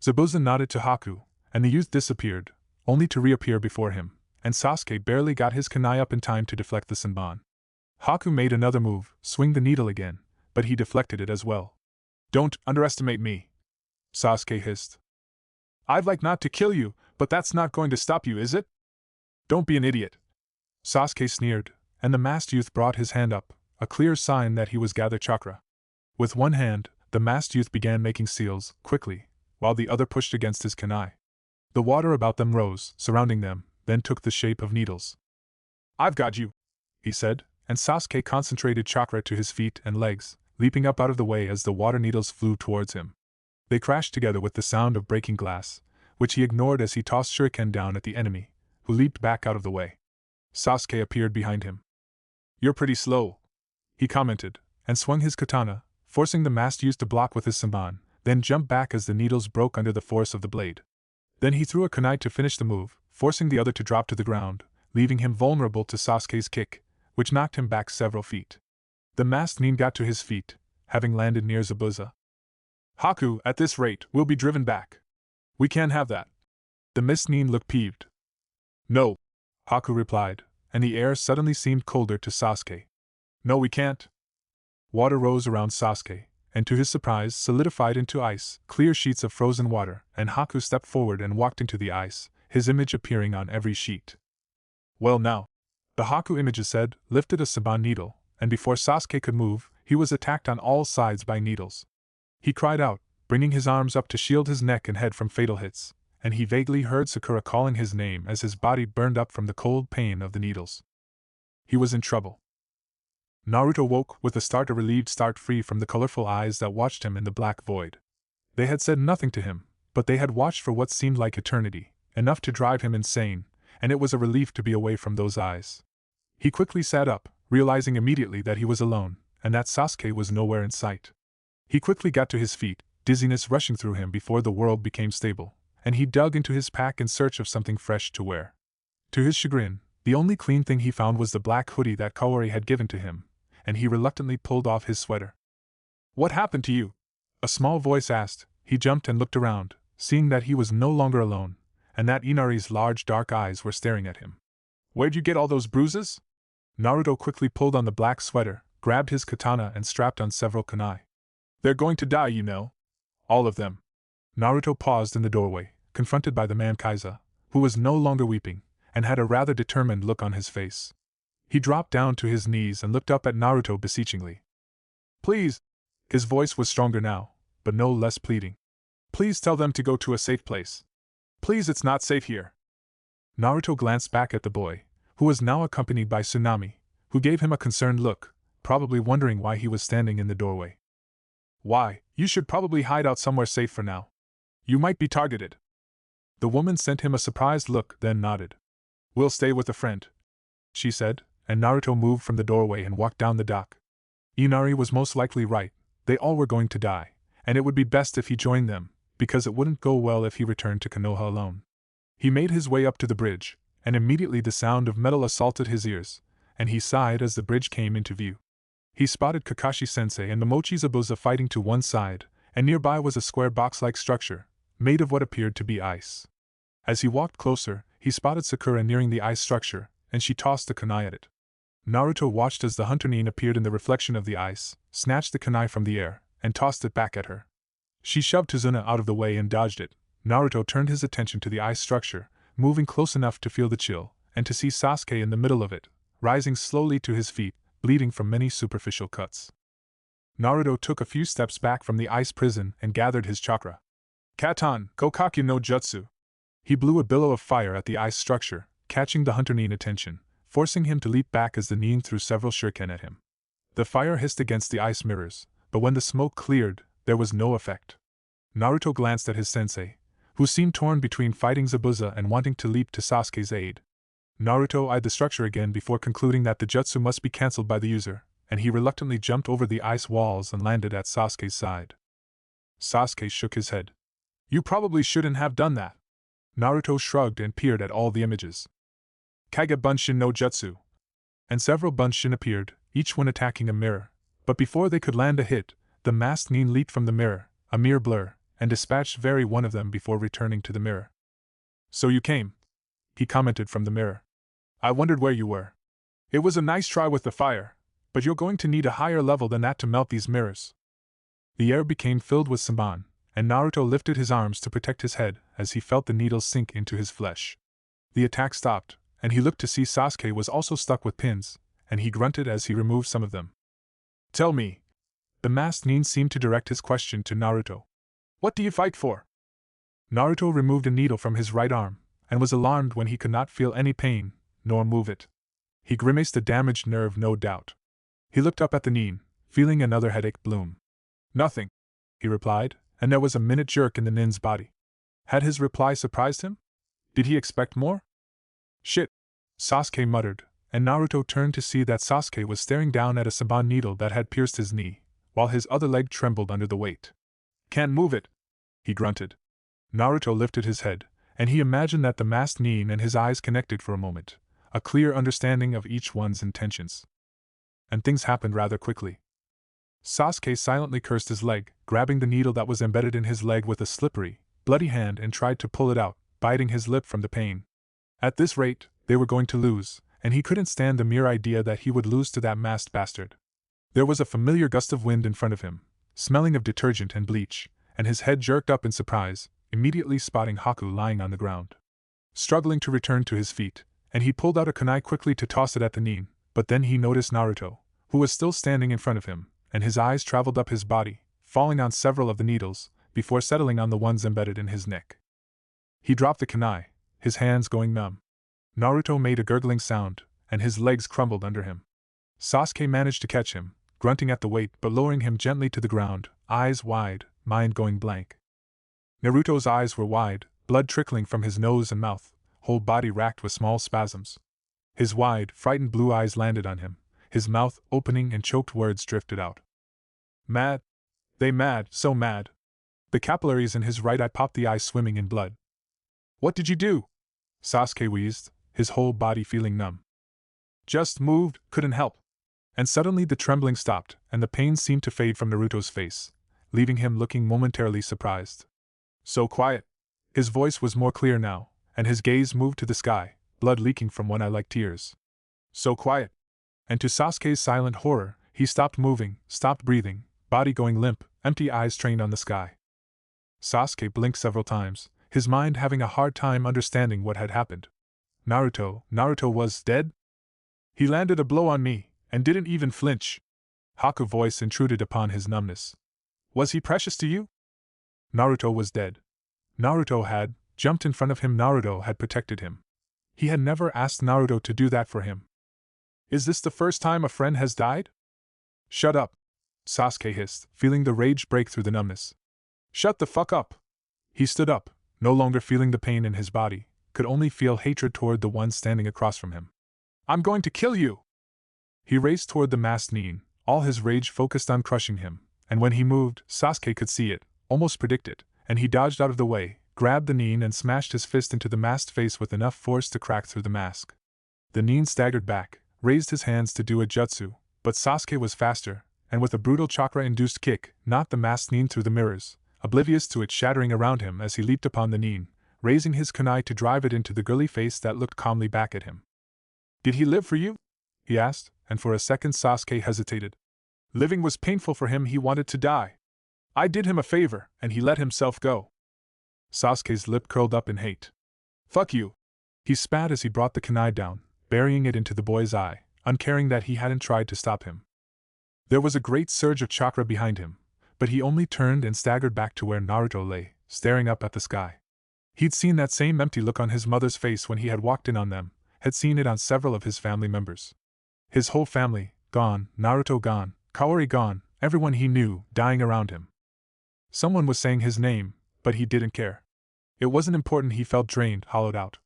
Zabuza nodded to Haku, and the youth disappeared, only to reappear before him, and Sasuke barely got his kunai up in time to deflect the Senbon. Haku made another move, swing the needle again, but he deflected it as well. "Don't underestimate me," Sasuke hissed. "I'd like not to kill you, but that's not going to stop you, is it? Don't be an idiot." Sasuke sneered, and the masked youth brought his hand up, a clear sign that he was gather chakra. With one hand, the masked youth began making seals, quickly, while the other pushed against his kunai. The water about them rose, surrounding them, then took the shape of needles. "I've got you," he said, and Sasuke concentrated chakra to his feet and legs, leaping up out of the way as the water needles flew towards him. They crashed together with the sound of breaking glass, which he ignored as he tossed shuriken down at the enemy, who leaped back out of the way. Sasuke appeared behind him. "You're pretty slow," he commented, and swung his katana, forcing the masked youth to block with his senbon, then jumped back as the needles broke under the force of the blade. Then he threw a kunai to finish the move, forcing the other to drop to the ground, leaving him vulnerable to Sasuke's kick, which knocked him back several feet. The masked Nin got to his feet, having landed near Zabuza. "Haku, at this rate, we'll be driven back. We can't have that." The mist Nin looked peeved. "No," Haku replied, and the air suddenly seemed colder to Sasuke. "No, we can't." Water rose around Sasuke, and to his surprise solidified into ice, clear sheets of frozen water, and Haku stepped forward and walked into the ice, his image appearing on every sheet. "Well now," the Haku images said, lifted a senbon needle, and before Sasuke could move, he was attacked on all sides by needles. He cried out, bringing his arms up to shield his neck and head from fatal hits, and he vaguely heard Sakura calling his name as his body burned up from the cold pain of the needles. He was in trouble. Naruto woke with a relieved start free from the colorful eyes that watched him in the black void. They had said nothing to him, but they had watched for what seemed like eternity, enough to drive him insane, and it was a relief to be away from those eyes. He quickly sat up, realizing immediately that he was alone, and that Sasuke was nowhere in sight. He quickly got to his feet, dizziness rushing through him before the world became stable, and he dug into his pack in search of something fresh to wear. To his chagrin, the only clean thing he found was the black hoodie that Kaori had given to him, and he reluctantly pulled off his sweater. "What happened to you?" a small voice asked. He jumped and looked around, seeing that he was no longer alone, and that Inari's large dark eyes were staring at him. Where'd you get all those bruises? Naruto quickly pulled on the black sweater, grabbed his katana and strapped on several kunai. They're going to die, you know. All of them. Naruto paused in the doorway, confronted by the man Kaiza, who was no longer weeping, and had a rather determined look on his face. He dropped down to his knees and looked up at Naruto beseechingly. Please! His voice was stronger now, but no less pleading. Please tell them to go to a safe place. Please, it's not safe here. Naruto glanced back at the boy, who was now accompanied by Tsunami, who gave him a concerned look, probably wondering why he was standing in the doorway. Why, you should probably hide out somewhere safe for now. You might be targeted. The woman sent him a surprised look, then nodded. We'll stay with a friend, she said, and Naruto moved from the doorway and walked down the dock. Inari was most likely right, they all were going to die, and it would be best if he joined them, because it wouldn't go well if he returned to Konoha alone. He made his way up to the bridge, and immediately the sound of metal assaulted his ears, and he sighed as the bridge came into view. He spotted Kakashi-sensei and Momochi Zabuza fighting to one side, and nearby was a square box-like structure, made of what appeared to be ice. As he walked closer, he spotted Sakura nearing the ice structure, and she tossed the kunai at it. Naruto watched as the hunter Nin appeared in the reflection of the ice, snatched the kunai from the air, and tossed it back at her. She shoved Tazuna out of the way and dodged it. Naruto turned his attention to the ice structure, moving close enough to feel the chill, and to see Sasuke in the middle of it, rising slowly to his feet, bleeding from many superficial cuts. Naruto took a few steps back from the ice prison and gathered his chakra. Katan, Kokakyu no Jutsu. He blew a billow of fire at the ice structure, catching the hunter Nin attention, forcing him to leap back as the Nin threw several shuriken at him. The fire hissed against the ice mirrors, but when the smoke cleared, there was no effect. Naruto glanced at his sensei, who seemed torn between fighting Zabuza and wanting to leap to Sasuke's aid. Naruto eyed the structure again before concluding that the jutsu must be cancelled by the user, and he reluctantly jumped over the ice walls and landed at Sasuke's side. Sasuke shook his head. You probably shouldn't have done that. Naruto shrugged and peered at all the images. Kage Bunshin no Jutsu. And several Bunshin appeared, each one attacking a mirror, but before they could land a hit, the masked Nin leaped from the mirror, a mere blur, and dispatched very one of them before returning to the mirror. So you came, he commented from the mirror. I wondered where you were. It was a nice try with the fire, but you're going to need a higher level than that to melt these mirrors. The air became filled with Saban, and Naruto lifted his arms to protect his head as he felt the needles sink into his flesh. The attack stopped, and he looked to see Sasuke was also stuck with pins, and he grunted as he removed some of them. Tell me. The masked Nin seemed to direct his question to Naruto. What do you fight for? Naruto removed a needle from his right arm, and was alarmed when he could not feel any pain, nor move it. He grimaced a damaged nerve, no doubt. He looked up at the Nin, feeling another headache bloom. Nothing, he replied, and there was a minute jerk in the Nin's body. Had his reply surprised him? Did he expect more? Shit, Sasuke muttered, and Naruto turned to see that Sasuke was staring down at a Saban needle that had pierced his knee, while his other leg trembled under the weight. Can't move it, he grunted. Naruto lifted his head, and he imagined that the masked Nin and his eyes connected for a moment, a clear understanding of each one's intentions. And things happened rather quickly. Sasuke silently cursed his leg, grabbing the needle that was embedded in his leg with a slippery, bloody hand and tried to pull it out, biting his lip from the pain. At this rate, they were going to lose, and he couldn't stand the mere idea that he would lose to that masked bastard. There was a familiar gust of wind in front of him, smelling of detergent and bleach, and his head jerked up in surprise, immediately spotting Haku lying on the ground. Struggling to return to his feet, and he pulled out a kunai quickly to toss it at the Nin, but then he noticed Naruto, who was still standing in front of him, and his eyes traveled up his body, falling on several of the needles, before settling on the ones embedded in his neck. He dropped the kunai, his hands going numb. Naruto made a gurgling sound, and his legs crumbled under him. Sasuke managed to catch him, grunting at the weight but lowering him gently to the ground, eyes wide, mind going blank. Naruto's eyes were wide, blood trickling from his nose and mouth, whole body racked with small spasms. His wide, frightened blue eyes landed on him, his mouth opening and choked words drifted out. Mad. They mad, so mad. The capillaries in his right eye popped, the eye swimming in blood. What did you do? Sasuke wheezed, his whole body feeling numb. Just moved, couldn't help. And suddenly the trembling stopped, and the pain seemed to fade from Naruto's face, leaving him looking momentarily surprised. So quiet. His voice was more clear now, and his gaze moved to the sky, blood leaking from one eye like tears. So quiet. And to Sasuke's silent horror, he stopped moving, stopped breathing, body going limp, empty eyes trained on the sky. Sasuke blinked several times, his mind having a hard time understanding what had happened. Naruto was dead? He landed a blow on me, and didn't even flinch. Haku's voice intruded upon his numbness. Was he precious to you? Naruto was dead. Naruto had jumped in front of him. Naruto had protected him. He had never asked Naruto to do that for him. Is this the first time a friend has died? Shut up, Sasuke hissed, feeling the rage break through the numbness. Shut the fuck up! He stood up, no longer feeling the pain in his body, could only feel hatred toward the one standing across from him. I'm going to kill you! He raced toward the masked Nin, all his rage focused on crushing him, and when he moved, Sasuke could see it, almost predict it, and he dodged out of the way, grabbed the Nin and smashed his fist into the masked face with enough force to crack through the mask. The Nin staggered back, raised his hands to do a jutsu, but Sasuke was faster, and with a brutal chakra-induced kick, knocked the masked Nin through the mirrors, oblivious to it shattering around him as he leaped upon the Nin, raising his kunai to drive it into the girly face that looked calmly back at him. Did he live for you? He asked, and for a second Sasuke hesitated. Living was painful for him, he wanted to die. I did him a favor, and he let himself go. Sasuke's lip curled up in hate. Fuck you! He spat as he brought the kunai down, burying it into the boy's eye, uncaring that he hadn't tried to stop him. There was a great surge of chakra behind him, but he only turned and staggered back to where Naruto lay, staring up at the sky. He'd seen that same empty look on his mother's face when he had walked in on them, had seen it on several of his family members. His whole family, gone, Naruto gone, Kaori gone, everyone he knew, dying around him. Someone was saying his name, but he didn't care. It wasn't important. He felt drained, hollowed out.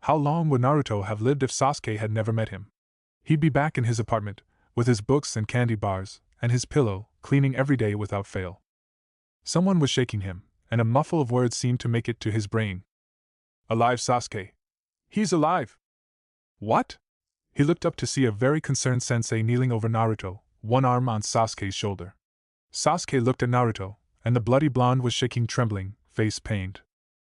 How long would Naruto have lived if Sasuke had never met him? He'd be back in his apartment, with his books and candy bars, and his pillow, cleaning every day without fail. Someone was shaking him, and a muffle of words seemed to make it to his brain. Alive, Sasuke. He's alive. What? He looked up to see a very concerned sensei kneeling over Naruto, one arm on Sasuke's shoulder. Sasuke looked at Naruto, and the bloody blonde was shaking, trembling, face pained.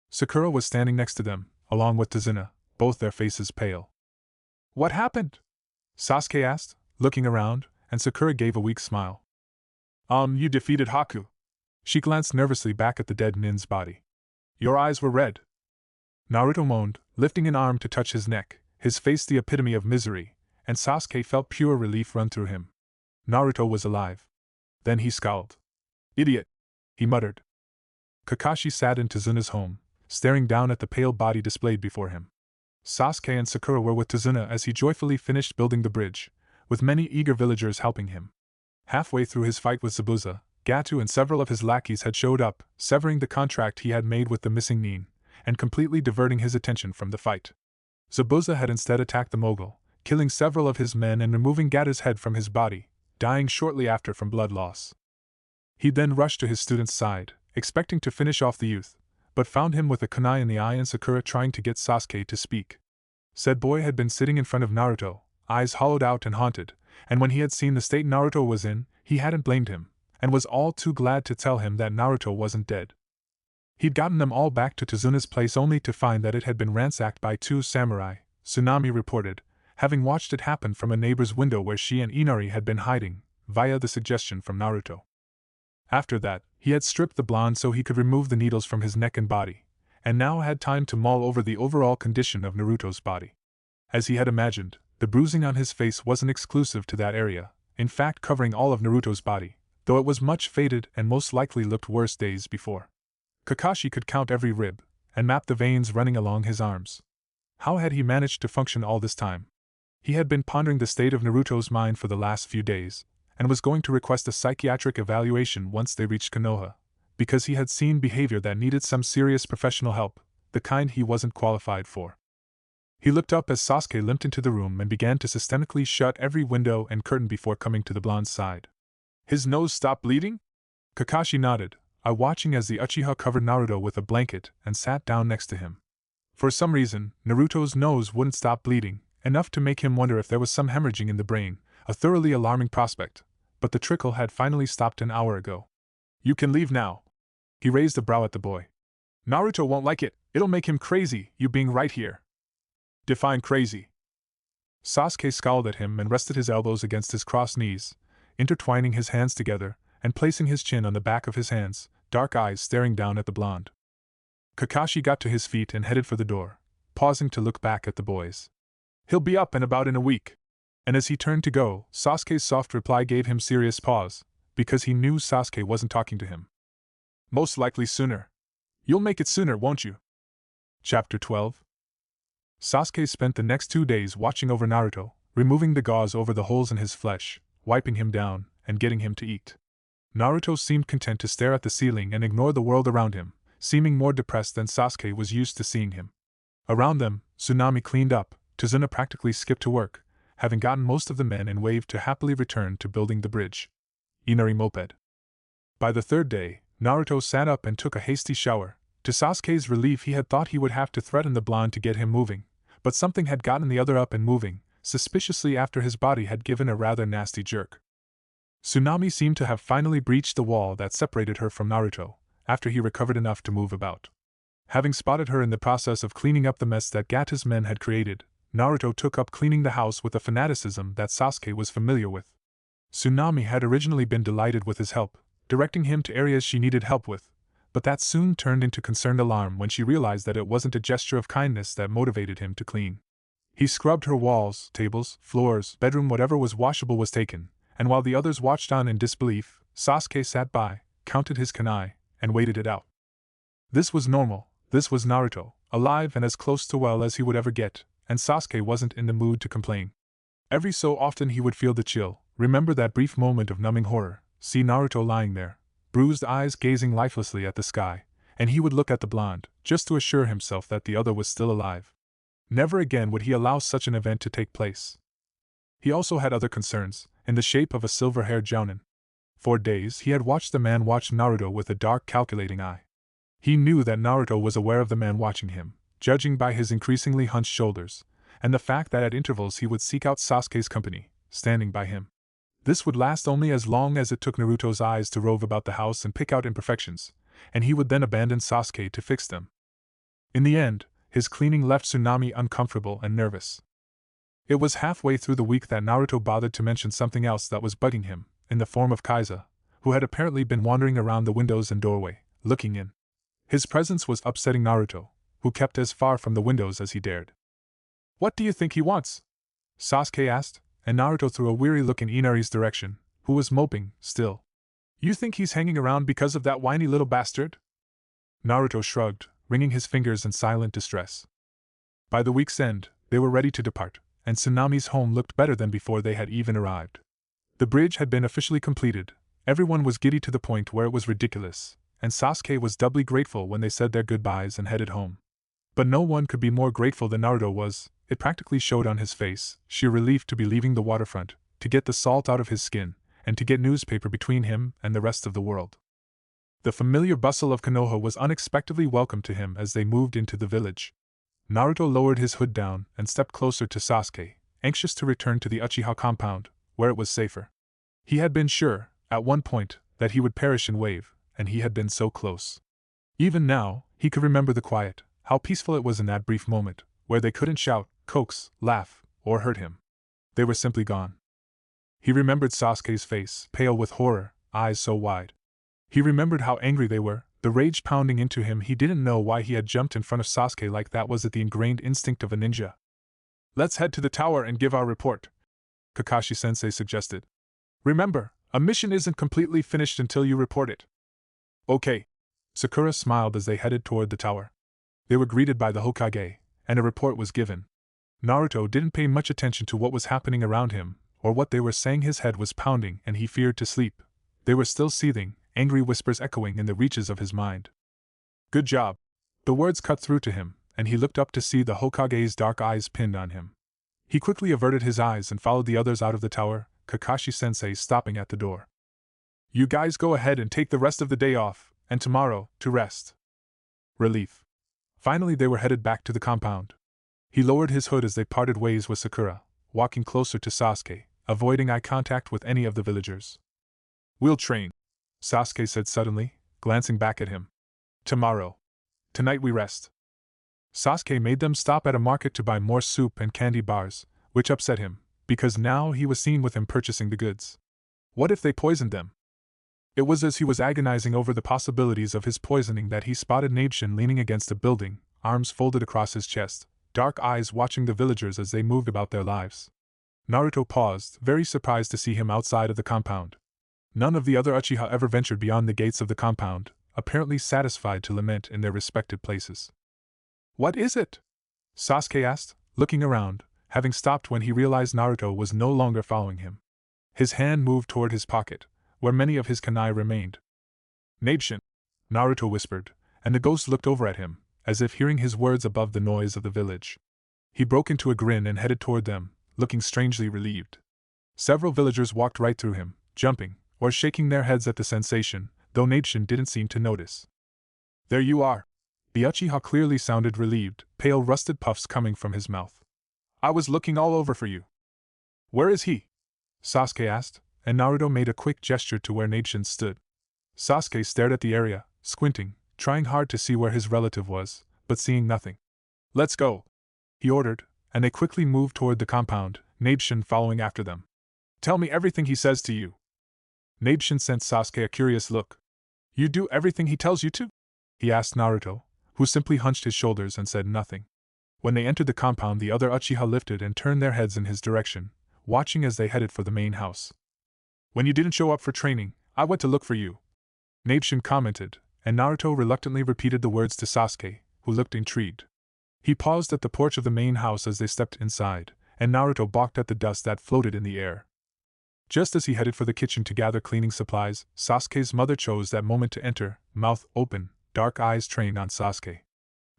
Sakura was standing next to them, along with Tazuna, both their faces pale. What happened? Sasuke asked, looking around, and Sakura gave a weak smile. You defeated Haku. She glanced nervously back at the dead Nin's body. Your eyes were red. Naruto moaned, lifting an arm to touch his neck, his face the epitome of misery, and Sasuke felt pure relief run through him. Naruto was alive. Then he scowled. Idiot! He muttered. Kakashi sat in Tazuna's home, staring down at the pale body displayed before him. Sasuke and Sakura were with Tazuna as he joyfully finished building the bridge, with many eager villagers helping him. Halfway through his fight with Zabuza, Gato and several of his lackeys had showed up, severing the contract he had made with the missing Nin, and completely diverting his attention from the fight. Zabuza had instead attacked the Mogul, killing several of his men and removing Gato's head from his body, dying shortly after from blood loss. He then rushed to his student's side, expecting to finish off the youth, but found him with a kunai in the eye and Sakura trying to get Sasuke to speak. Said boy had been sitting in front of Naruto, eyes hollowed out and haunted, and when he had seen the state Naruto was in, he hadn't blamed him, and was all too glad to tell him that Naruto wasn't dead. He'd gotten them all back to Tazuna's place only to find that it had been ransacked by 2 samurai, Tsunami reported, having watched it happen from a neighbor's window where she and Inari had been hiding, via the suggestion from Naruto. After that, he had stripped the blonde so he could remove the needles from his neck and body, and now had time to mull over the overall condition of Naruto's body. As he had imagined, the bruising on his face wasn't exclusive to that area, in fact covering all of Naruto's body, though it was much faded and most likely looked worse days before. Kakashi could count every rib, and map the veins running along his arms. How had he managed to function all this time? He had been pondering the state of Naruto's mind for the last few days, and was going to request a psychiatric evaluation once they reached Konoha, because he had seen behavior that needed some serious professional help, the kind he wasn't qualified for. He looked up as Sasuke limped into the room and began to systematically shut every window and curtain before coming to the blonde's side. His nose stopped bleeding? Kakashi nodded, watching as the Uchiha covered Naruto with a blanket and sat down next to him. For some reason, Naruto's nose wouldn't stop bleeding, enough to make him wonder if there was some hemorrhaging in the brain, a thoroughly alarming prospect, but the trickle had finally stopped an hour ago. You can leave now. He raised a brow at the boy. Naruto won't like it, it'll make him crazy, you being right here. Define crazy. Sasuke scowled at him and rested his elbows against his crossed knees, intertwining his hands together and placing his chin on the back of his hands, dark eyes staring down at the blonde. Kakashi got to his feet and headed for the door, pausing to look back at the boys. He'll be up and about in a week. And as he turned to go, Sasuke's soft reply gave him serious pause, because he knew Sasuke wasn't talking to him. Most likely sooner. You'll make it sooner, won't you? Chapter 12. Sasuke spent the next 2 days watching over Naruto, removing the gauze over the holes in his flesh, wiping him down, and getting him to eat. Naruto seemed content to stare at the ceiling and ignore the world around him, seeming more depressed than Sasuke was used to seeing him. Around them, Tsunami cleaned up, Tazuna practically skipped to work, having gotten most of the men and waved to happily return to building the bridge. Inari moped. By the third day, Naruto sat up and took a hasty shower. To Sasuke's relief, he had thought he would have to threaten the blonde to get him moving, but something had gotten the other up and moving, suspiciously after his body had given a rather nasty jerk. Tsunami seemed to have finally breached the wall that separated her from Naruto, after he recovered enough to move about. Having spotted her in the process of cleaning up the mess that Gata's men had created, Naruto took up cleaning the house with a fanaticism that Sasuke was familiar with. Tsunami had originally been delighted with his help, directing him to areas she needed help with, but that soon turned into concerned alarm when she realized that it wasn't a gesture of kindness that motivated him to clean. He scrubbed her walls, tables, floors, bedroom, whatever was washable was taken, and while the others watched on in disbelief, Sasuke sat by, counted his kunai, and waited it out. This was normal, this was Naruto, alive and as close to well as he would ever get, and Sasuke wasn't in the mood to complain. Every so often he would feel the chill, remember that brief moment of numbing horror, see Naruto lying there, bruised eyes gazing lifelessly at the sky, and he would look at the blonde, just to assure himself that the other was still alive. Never again would he allow such an event to take place. He also had other concerns, in the shape of a silver-haired jounin. For days he had watched the man watch Naruto with a dark, calculating eye. He knew that Naruto was aware of the man watching him, judging by his increasingly hunched shoulders, and the fact that at intervals he would seek out Sasuke's company, standing by him. This would last only as long as it took Naruto's eyes to rove about the house and pick out imperfections, and he would then abandon Sasuke to fix them. In the end, his cleaning left Tsunami uncomfortable and nervous. It was halfway through the week that Naruto bothered to mention something else that was bugging him, in the form of Kaiza, who had apparently been wandering around the windows and doorway, looking in. His presence was upsetting Naruto, who kept as far from the windows as he dared. "What do you think he wants?" Sasuke asked, and Naruto threw a weary look in Inari's direction, who was moping, still. "You think he's hanging around because of that whiny little bastard?" Naruto shrugged, wringing his fingers in silent distress. By the week's end, they were ready to depart, and Tsunami's home looked better than before they had even arrived. The bridge had been officially completed, everyone was giddy to the point where it was ridiculous, and Sasuke was doubly grateful when they said their goodbyes and headed home. But no one could be more grateful than Naruto was. It practically showed on his face, sheer relief to be leaving the waterfront, to get the salt out of his skin, and to get newspaper between him and the rest of the world. The familiar bustle of Konoha was unexpectedly welcome to him as they moved into the village. Naruto lowered his hood down and stepped closer to Sasuke, anxious to return to the Uchiha compound, where it was safer. He had been sure, at one point, that he would perish in wave, and he had been so close. Even now, he could remember the quiet, how peaceful it was in that brief moment, where they couldn't shout, coax, laugh, or hurt him. They were simply gone. He remembered Sasuke's face, pale with horror, eyes so wide. He remembered how angry they were, the rage pounding into him. He didn't know why he had jumped in front of Sasuke like that. Was it the ingrained instinct of a ninja? "Let's head to the tower and give our report," Kakashi-sensei suggested. "Remember, a mission isn't completely finished until you report it." "Okay." Sakura smiled as they headed toward the tower. They were greeted by the Hokage, and a report was given. Naruto didn't pay much attention to what was happening around him, or what they were saying. His head was pounding and he feared to sleep. They were still seething, angry whispers echoing in the reaches of his mind. "Good job." The words cut through to him, and he looked up to see the Hokage's dark eyes pinned on him. He quickly averted his eyes and followed the others out of the tower, Kakashi-sensei stopping at the door. "You guys go ahead and take the rest of the day off, and tomorrow, to rest." Relief. Finally they were headed back to the compound. He lowered his hood as they parted ways with Sakura, walking closer to Sasuke, avoiding eye contact with any of the villagers. "We'll train," Sasuke said suddenly, glancing back at him. "Tomorrow. Tonight we rest." Sasuke made them stop at a market to buy more soup and candy bars, which upset him, because now he was seen with him purchasing the goods. What if they poisoned them? It was as he was agonizing over the possibilities of his poisoning that he spotted Nabeshin leaning against a building, arms folded across his chest, dark eyes watching the villagers as they moved about their lives. Naruto paused, very surprised to see him outside of the compound. None of the other Uchiha ever ventured beyond the gates of the compound, apparently satisfied to lament in their respective places. What is it? Sasuke asked, looking around, having stopped when he realized Naruto was no longer following him. His hand moved toward his pocket, where many of his kunai remained. Nabeshin, Naruto whispered, and the ghost looked over at him, as if hearing his words above the noise of the village. He broke into a grin and headed toward them, looking strangely relieved. Several villagers walked right through him, jumping, or shaking their heads at the sensation, though Nabeshin didn't seem to notice. There you are. The Uchiha clearly sounded relieved, pale rusted puffs coming from his mouth. I was looking all over for you. Where is he? Sasuke asked, and Naruto made a quick gesture to where Nabeshin stood. Sasuke stared at the area, squinting, trying hard to see where his relative was, but seeing nothing. Let's go, he ordered, and they quickly moved toward the compound, Nabeshin following after them. Tell me everything he says to you. Nabeshin sent Sasuke a curious look. You do everything he tells you to? He asked Naruto, who simply hunched his shoulders and said nothing. When they entered the compound, the other Uchiha lifted and turned their heads in his direction, watching as they headed for the main house. When you didn't show up for training, I went to look for you, Nabeshin commented, and Naruto reluctantly repeated the words to Sasuke, who looked intrigued. He paused at the porch of the main house as they stepped inside, and Naruto balked at the dust that floated in the air. Just as he headed for the kitchen to gather cleaning supplies, Sasuke's mother chose that moment to enter, mouth open, dark eyes trained on Sasuke.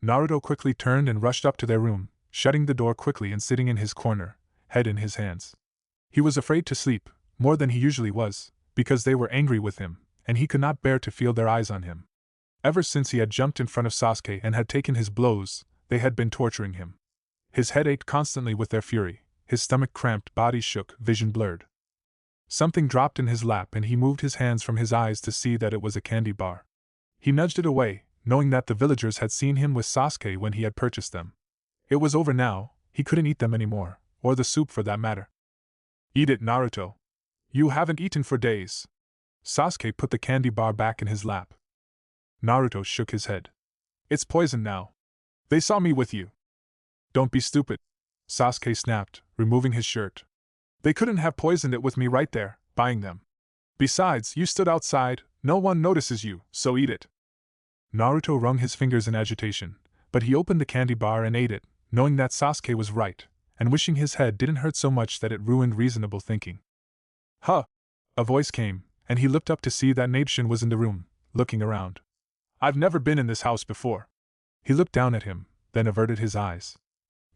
Naruto quickly turned and rushed up to their room, shutting the door quickly and sitting in his corner, head in his hands. He was afraid to sleep, more than he usually was, because they were angry with him, and he could not bear to feel their eyes on him. Ever since he had jumped in front of Sasuke and had taken his blows, they had been torturing him. His head ached constantly with their fury, his stomach cramped, body shook, vision blurred. Something dropped in his lap and he moved his hands from his eyes to see that it was a candy bar. He nudged it away, knowing that the villagers had seen him with Sasuke when he had purchased them. It was over now, he couldn't eat them anymore, or the soup for that matter. Eat it, Naruto. You haven't eaten for days. Sasuke put the candy bar back in his lap. Naruto shook his head. It's poison now. They saw me with you. Don't be stupid, Sasuke snapped, removing his shirt. They couldn't have poisoned it with me right there, buying them. Besides, you stood outside, no one notices you, so eat it. Naruto wrung his fingers in agitation, but he opened the candy bar and ate it, knowing that Sasuke was right, and wishing his head didn't hurt so much that it ruined reasonable thinking. Huh! A voice came, and he looked up to see that Nabeshin was in the room, looking around. I've never been in this house before. He looked down at him, then averted his eyes.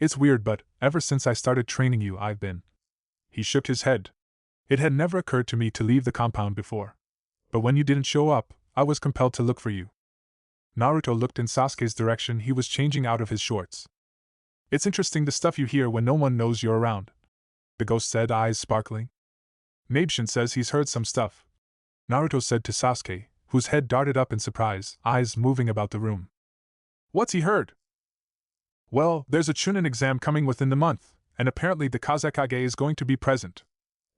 It's weird, but ever since I started training you, I've been. He shook his head. It had never occurred to me to leave the compound before. But when you didn't show up, I was compelled to look for you. Naruto looked in Sasuke's direction. He was changing out of his shorts. It's interesting the stuff you hear when no one knows you're around, the ghost said, eyes sparkling. Nabeshin says he's heard some stuff, Naruto said to Sasuke, whose head darted up in surprise, eyes moving about the room. What's he heard? Well, there's a Chunin exam coming within the month, and apparently the Kazekage is going to be present.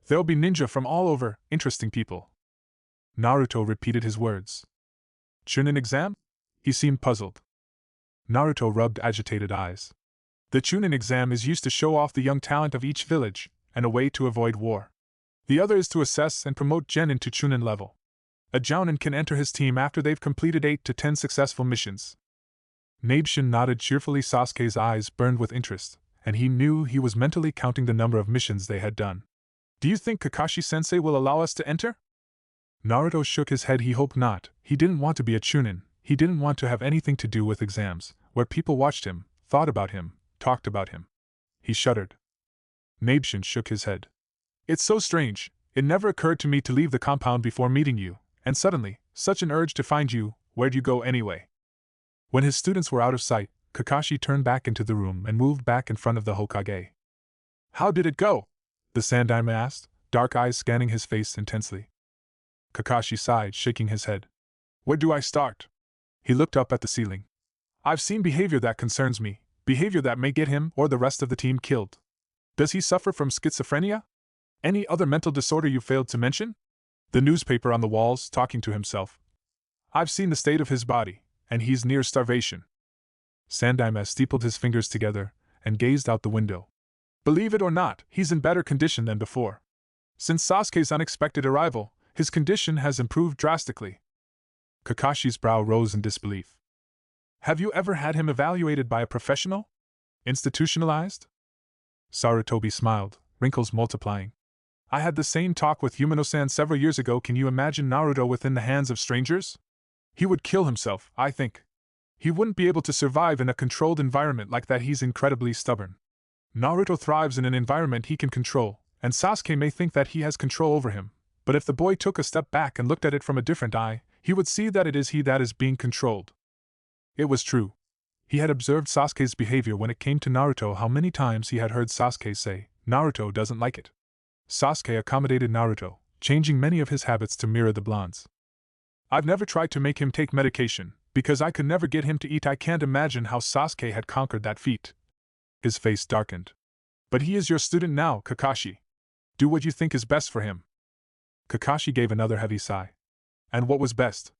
There'll be ninja from all over, interesting people. Naruto repeated his words. Chunin exam? He seemed puzzled. Naruto rubbed agitated eyes. The Chunin exam is used to show off the young talent of each village, and a way to avoid war. The other is to assess and promote genin to Chunin level. A Jounin can enter his team after they've completed 8 to 10 successful missions. Nabeshin nodded cheerfully. Sasuke's eyes burned with interest, and he knew he was mentally counting the number of missions they had done. Do you think Kakashi-sensei will allow us to enter? Naruto shook his head. He hoped not. He didn't want to be a Chunin. He didn't want to have anything to do with exams, where people watched him, thought about him, talked about him. He shuddered. Nabeshin shook his head. It's so strange. It never occurred to me to leave the compound before meeting you, and suddenly, such an urge to find you. Where'd you go anyway? When his students were out of sight, Kakashi turned back into the room and moved back in front of the Hokage. How did it go? The Sandaime asked, dark eyes scanning his face intensely. Kakashi sighed, shaking his head. Where do I start? He looked up at the ceiling. I've seen behavior that concerns me, behavior that may get him or the rest of the team killed. Does he suffer from schizophrenia? Any other mental disorder you failed to mention? The newspaper on the walls, talking to himself. I've seen the state of his body, and he's near starvation. Sandaime steepled his fingers together and gazed out the window. Believe it or not, he's in better condition than before. Since Sasuke's unexpected arrival, his condition has improved drastically. Kakashi's brow rose in disbelief. Have you ever had him evaluated by a professional? Institutionalized? Sarutobi smiled, wrinkles multiplying. I had the same talk with Yumino-san several years ago. Can you imagine Naruto within the hands of strangers? He would kill himself, I think. He wouldn't be able to survive in a controlled environment like that. He's incredibly stubborn. Naruto thrives in an environment he can control, and Sasuke may think that he has control over him, but if the boy took a step back and looked at it from a different eye, he would see that it is he that is being controlled. It was true. He had observed Sasuke's behavior when it came to Naruto. How many times he had heard Sasuke say, Naruto doesn't like it. Sasuke accommodated Naruto, changing many of his habits to mirror the blonde's. I've never tried to make him take medication, because I could never get him to eat. I can't imagine how Sasuke had conquered that feat. His face darkened. But he is your student now, Kakashi. Do what you think is best for him. Kakashi gave another heavy sigh. And what was best?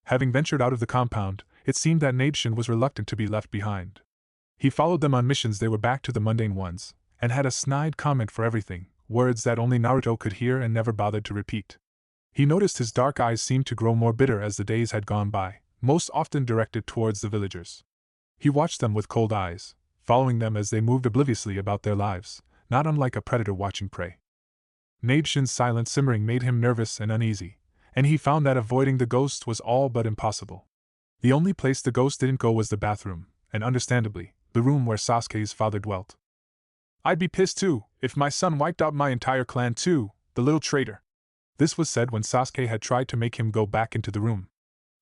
Having ventured out of the compound, it seemed that Nabeshin was reluctant to be left behind. He followed them on missions. They were back to the mundane ones, and had a snide comment for everything, words that only Naruto could hear and never bothered to repeat. He noticed his dark eyes seemed to grow more bitter as the days had gone by, most often directed towards the villagers. He watched them with cold eyes, following them as they moved obliviously about their lives, not unlike a predator watching prey. Nabeshin's silent simmering made him nervous and uneasy, and he found that avoiding the ghost was all but impossible. The only place the ghost didn't go was the bathroom, and understandably, the room where Sasuke's father dwelt. I'd be pissed too, if my son wiped out my entire clan too, the little traitor. This was said when Sasuke had tried to make him go back into the room.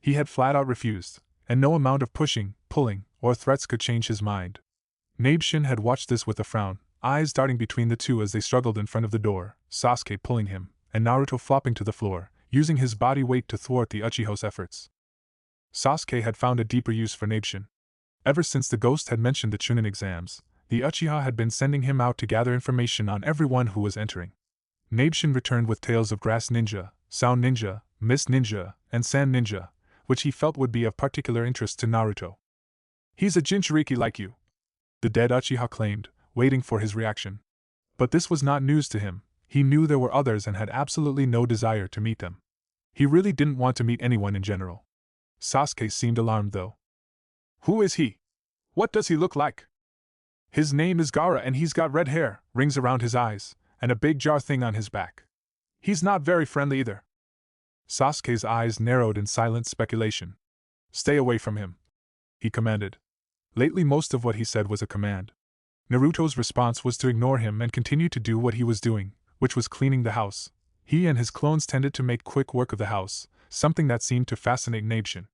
He had flat out refused, and no amount of pushing, pulling, or threats could change his mind. Nabeshin had watched this with a frown, eyes darting between the two as they struggled in front of the door, Sasuke pulling him, and Naruto flopping to the floor, using his body weight to thwart the Uchiha's efforts. Sasuke had found a deeper use for Nabeshin. Ever since the ghost had mentioned the Chunin exams, the Uchiha had been sending him out to gather information on everyone who was entering. Nabeshin returned with tales of Grass Ninja, Sound Ninja, Mist Ninja, and Sand Ninja, which he felt would be of particular interest to Naruto. He's a Jinchuriki like you, the dead Uchiha claimed, waiting for his reaction. But this was not news to him. He knew there were others and had absolutely no desire to meet them. He really didn't want to meet anyone in general. Sasuke seemed alarmed though. Who is he? What does he look like? His name is Gaara and he's got red hair, rings around his eyes, and a big jar thing on his back. He's not very friendly either. Sasuke's eyes narrowed in silent speculation. Stay away from him, he commanded. Lately most of what he said was a command. Naruto's response was to ignore him and continue to do what he was doing, which was cleaning the house. He and his clones tended to make quick work of the house, something that seemed to fascinate Nabeshin.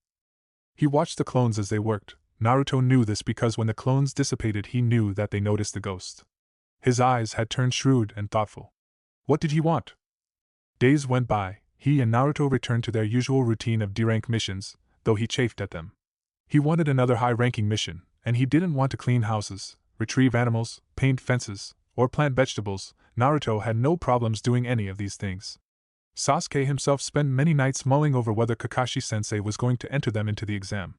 He watched the clones as they worked. Naruto knew this because when the clones dissipated he knew that they noticed the ghost. His eyes had turned shrewd and thoughtful. What did he want? Days went by. He and Naruto returned to their usual routine of D-rank missions, though he chafed at them. He wanted another high-ranking mission, and he didn't want to clean houses, retrieve animals, paint fences, or plant vegetables. Naruto had no problems doing any of these things. Sasuke himself spent many nights mulling over whether Kakashi-sensei was going to enter them into the exam.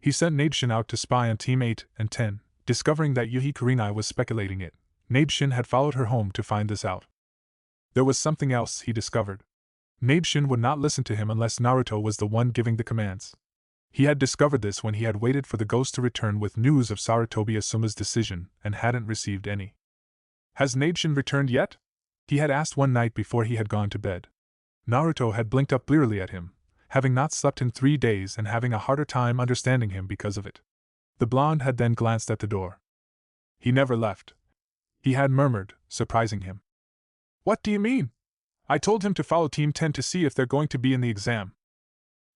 He sent Nabeshin out to spy on Team 8 and 10, discovering that Yuhi Kurenai was speculating it. Nabeshin had followed her home to find this out. There was something else he discovered. Nabeshin would not listen to him unless Naruto was the one giving the commands. He had discovered this when he had waited for the ghost to return with news of Sarutobi Asuma's decision and hadn't received any. Has Nabeshin returned yet? He had asked one night before he had gone to bed. Naruto had blinked up blearily at him, having not slept in 3 days and having a harder time understanding him because of it. The blonde had then glanced at the door. He never left. He had murmured, surprising him. What do you mean? I told him to follow Team 10 to see if they're going to be in the exam.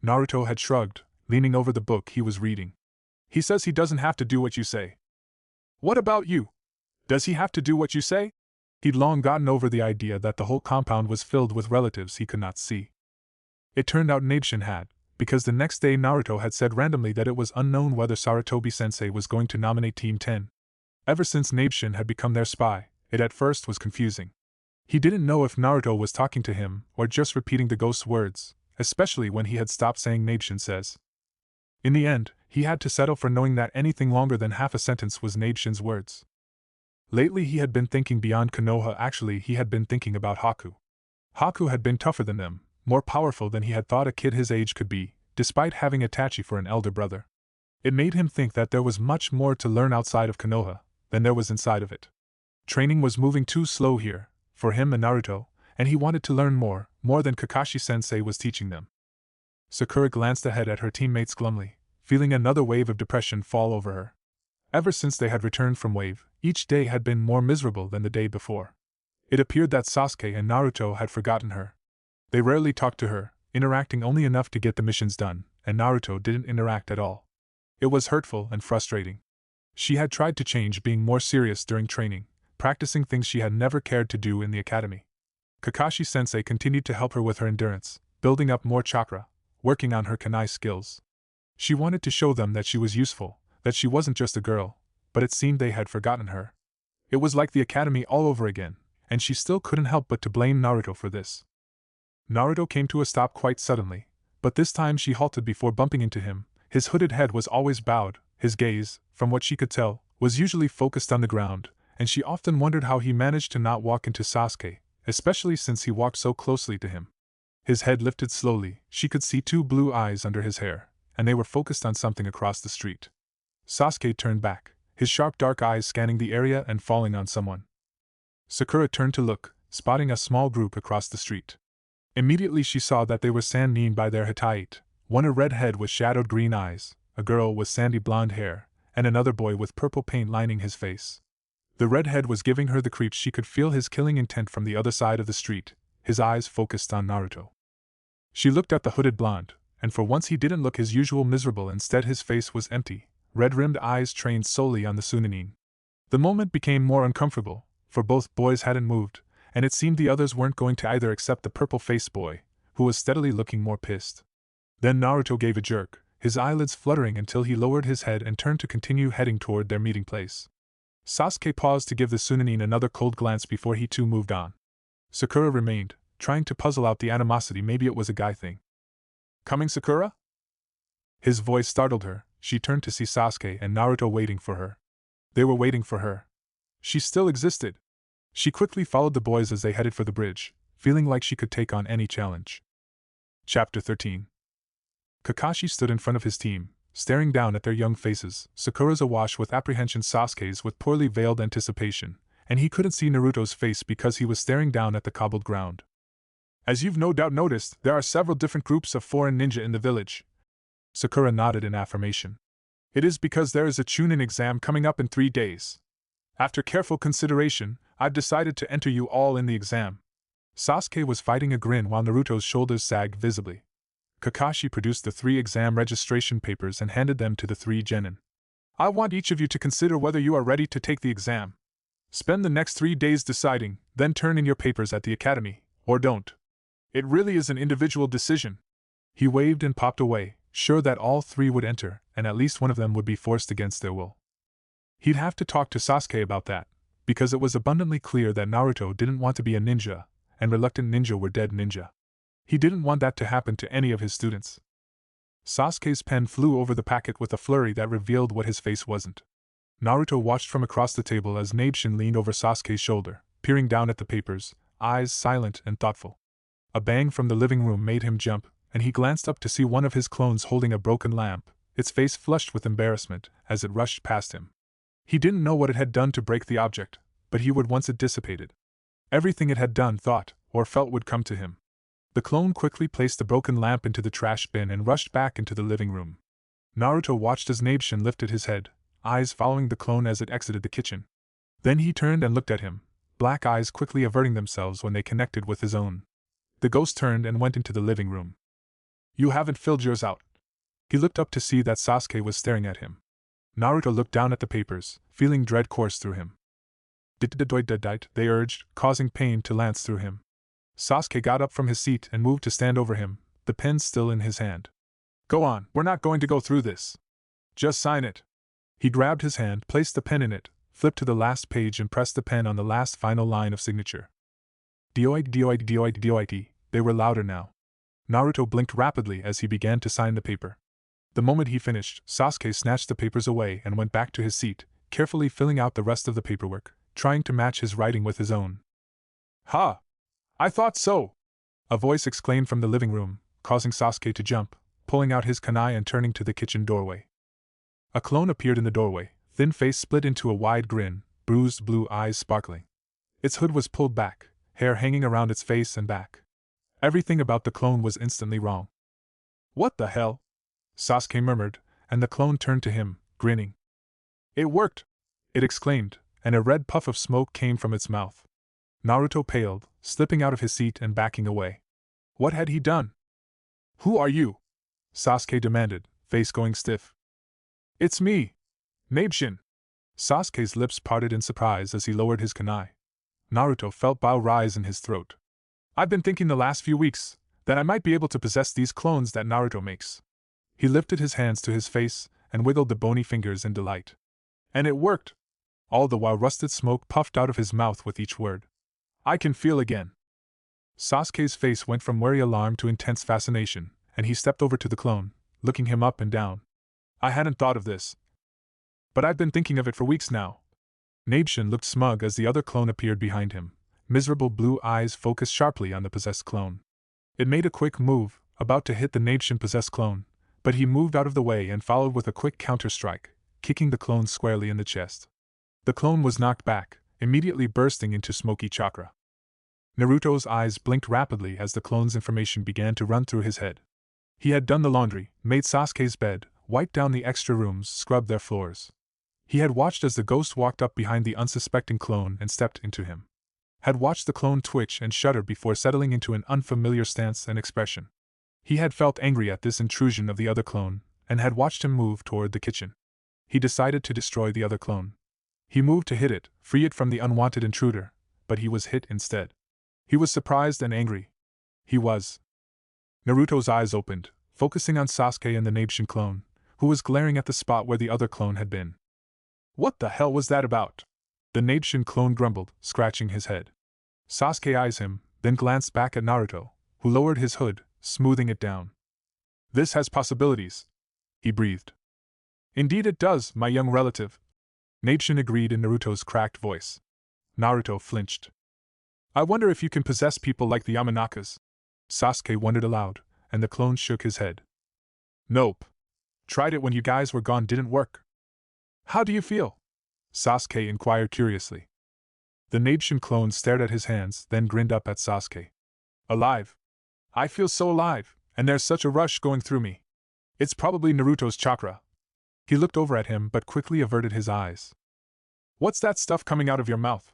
Naruto had shrugged, leaning over the book he was reading. He says he doesn't have to do what you say. What about you? Does he have to do what you say? He'd long gotten over the idea that the whole compound was filled with relatives he could not see. It turned out Nabeshin had, because the next day Naruto had said randomly that it was unknown whether Sarutobi-sensei was going to nominate Team 10. Ever since Nabeshin had become their spy, it at first was confusing. He didn't know if Naruto was talking to him or just repeating the ghost's words, especially when he had stopped saying Nabeshin says. In the end, he had to settle for knowing that anything longer than half a sentence was Nabeshin's words. Lately he had been thinking beyond Konoha. Actually, he had been thinking about Haku. Haku had been tougher than them, more powerful than he had thought a kid his age could be, despite having Itachi for an elder brother. It made him think that there was much more to learn outside of Konoha than there was inside of it. Training was moving too slow here, for him and Naruto, and he wanted to learn more than Kakashi-sensei was teaching them. Sakura glanced ahead at her teammates glumly, feeling another wave of depression fall over her. Ever since they had returned from Wave, each day had been more miserable than the day before. It appeared that Sasuke and Naruto had forgotten her. They rarely talked to her, interacting only enough to get the missions done, and Naruto didn't interact at all. It was hurtful and frustrating. She had tried to change, being more serious during training, practicing things she had never cared to do in the academy. Kakashi-sensei continued to help her with her endurance, building up more chakra, working on her kunai skills. She wanted to show them that she was useful, that she wasn't just a girl, but it seemed they had forgotten her. It was like the academy all over again, and she still couldn't help but to blame Naruto for this. Naruto came to a stop quite suddenly, but this time she halted before bumping into him. His hooded head was always bowed, his gaze, from what she could tell, was usually focused on the ground, and she often wondered how he managed to not walk into Sasuke, especially since he walked so closely to him. His head lifted slowly, she could see two blue eyes under his hair, and they were focused on something across the street. Sasuke turned back, his sharp dark eyes scanning the area and falling on someone. Sakura turned to look, spotting a small group across the street. Immediately she saw that they were Sannin by their Hittite, one a redhead with shadowed green eyes, a girl with sandy blonde hair, and another boy with purple paint lining his face. The redhead was giving her the creeps. She could feel his killing intent from the other side of the street, his eyes focused on Naruto. She looked at the hooded blonde, and for once he didn't look his usual miserable. Instead his face was empty, red-rimmed eyes trained solely on the Sunanin. The moment became more uncomfortable, for both boys hadn't moved, and it seemed the others weren't going to either except the purple-faced boy, who was steadily looking more pissed. Then Naruto gave a jerk, his eyelids fluttering until he lowered his head and turned to continue heading toward their meeting place. Sasuke paused to give the Sunanin another cold glance before he too moved on. Sakura remained, trying to puzzle out the animosity. Maybe it was a guy thing. "Coming, Sakura?" His voice startled her. She turned to see Sasuke and Naruto waiting for her. They were waiting for her. She still existed. She quickly followed the boys as they headed for the bridge, feeling like she could take on any challenge. Chapter 13. Kakashi stood in front of his team, staring down at their young faces, Sakura's awash with apprehension, Sasuke's with poorly veiled anticipation, and he couldn't see Naruto's face because he was staring down at the cobbled ground. "As you've no doubt noticed, there are several different groups of foreign ninja in the village." Sakura nodded in affirmation. "It is because there is a Chunin exam coming up in 3 days. After careful consideration, I've decided to enter you all in the exam." Sasuke was fighting a grin while Naruto's shoulders sagged visibly. Kakashi produced the 3 exam registration papers and handed them to the 3 genin. "I want each of you to consider whether you are ready to take the exam. Spend the next 3 days deciding, then turn in your papers at the academy, or don't. It really is an individual decision." He waved and popped away, sure that all 3 would enter, and at least one of them would be forced against their will. He'd have to talk to Sasuke about that, because it was abundantly clear that Naruto didn't want to be a ninja, and reluctant ninja were dead ninja. He didn't want that to happen to any of his students. Sasuke's pen flew over the packet with a flurry that revealed what his face wasn't. Naruto watched from across the table as Nabeshin leaned over Sasuke's shoulder, peering down at the papers, eyes silent and thoughtful. A bang from the living room made him jump, and he glanced up to see one of his clones holding a broken lamp, its face flushed with embarrassment as it rushed past him. He didn't know what it had done to break the object, but he would once it dissipated. Everything it had done, thought, or felt would come to him. The clone quickly placed the broken lamp into the trash bin and rushed back into the living room. Naruto watched as Nabeshin lifted his head, eyes following the clone as it exited the kitchen. Then he turned and looked at him, black eyes quickly averting themselves when they connected with his own. The ghost turned and went into the living room. "You haven't filled yours out." He looked up to see that Sasuke was staring at him. Naruto looked down at the papers, feeling dread course through him. They urged, causing pain to lance through him. Sasuke got up from his seat and moved to stand over him, the pen still in his hand. Go on, we're not going to go through this. Just sign it. He grabbed his hand, placed the pen in it, flipped to the last page and pressed the pen on the last final line of signature. Dioid, dioid, dioid, dioid. They were louder now. Naruto blinked rapidly as he began to sign the paper. The moment he finished, Sasuke snatched the papers away and went back to his seat, carefully filling out the rest of the paperwork, trying to match his writing with his own. Ha! I thought so! A voice exclaimed from the living room, causing Sasuke to jump, pulling out his kunai and turning to the kitchen doorway. A clone appeared in the doorway, thin face split into a wide grin, bruised blue eyes sparkling. Its hood was pulled back, hair hanging around its face and back. Everything about the clone was instantly wrong. What the hell? Sasuke murmured, and the clone turned to him, grinning. It worked! It exclaimed, and a red puff of smoke came from its mouth. Naruto paled, slipping out of his seat and backing away. What had he done? Who are you? Sasuke demanded, face going stiff. It's me, Naruto. Sasuke's lips parted in surprise as he lowered his kunai. Naruto felt bile rise in his throat. I've been thinking the last few weeks that I might be able to possess these clones that Naruto makes. He lifted his hands to his face and wiggled the bony fingers in delight. And it worked! All the while rusted smoke puffed out of his mouth with each word. I can feel again. Sasuke's face went from wary alarm to intense fascination, and he stepped over to the clone, looking him up and down. I hadn't thought of this. But I've been thinking of it for weeks now. Naruto looked smug as the other clone appeared behind him, miserable blue eyes focused sharply on the possessed clone. It made a quick move, about to hit the Naruto-possessed clone, but he moved out of the way and followed with a quick counter-strike, kicking the clone squarely in the chest. The clone was knocked back, immediately bursting into smoky chakra. Naruto's eyes blinked rapidly as the clone's information began to run through his head. He had done the laundry, made Sasuke's bed, wiped down the extra rooms, scrubbed their floors. He had watched as the ghost walked up behind the unsuspecting clone and stepped into him. Had watched the clone twitch and shudder before settling into an unfamiliar stance and expression. He had felt angry at this intrusion of the other clone, and had watched him move toward the kitchen. He decided to destroy the other clone. He moved to hit it, free it from the unwanted intruder, but he was hit instead. He was surprised and angry. He was. Naruto's eyes opened, focusing on Sasuke and the Naruto clone, who was glaring at the spot where the other clone had been. What the hell was that about? The Naruto clone grumbled, scratching his head. Sasuke eyes him, then glanced back at Naruto, who lowered his hood, smoothing it down. This has possibilities, he breathed. Indeed it does, my young relative. Naruto agreed in Naruto's cracked voice. Naruto flinched. I wonder if you can possess people like the Yamanakas. Sasuke wondered aloud, and the clone shook his head. Nope. Tried it when you guys were gone, didn't work. How do you feel? Sasuke inquired curiously. The Naruto clone stared at his hands, then grinned up at Sasuke. Alive. I feel so alive, and there's such a rush going through me. It's probably Naruto's chakra. He looked over at him but quickly averted his eyes. What's that stuff coming out of your mouth?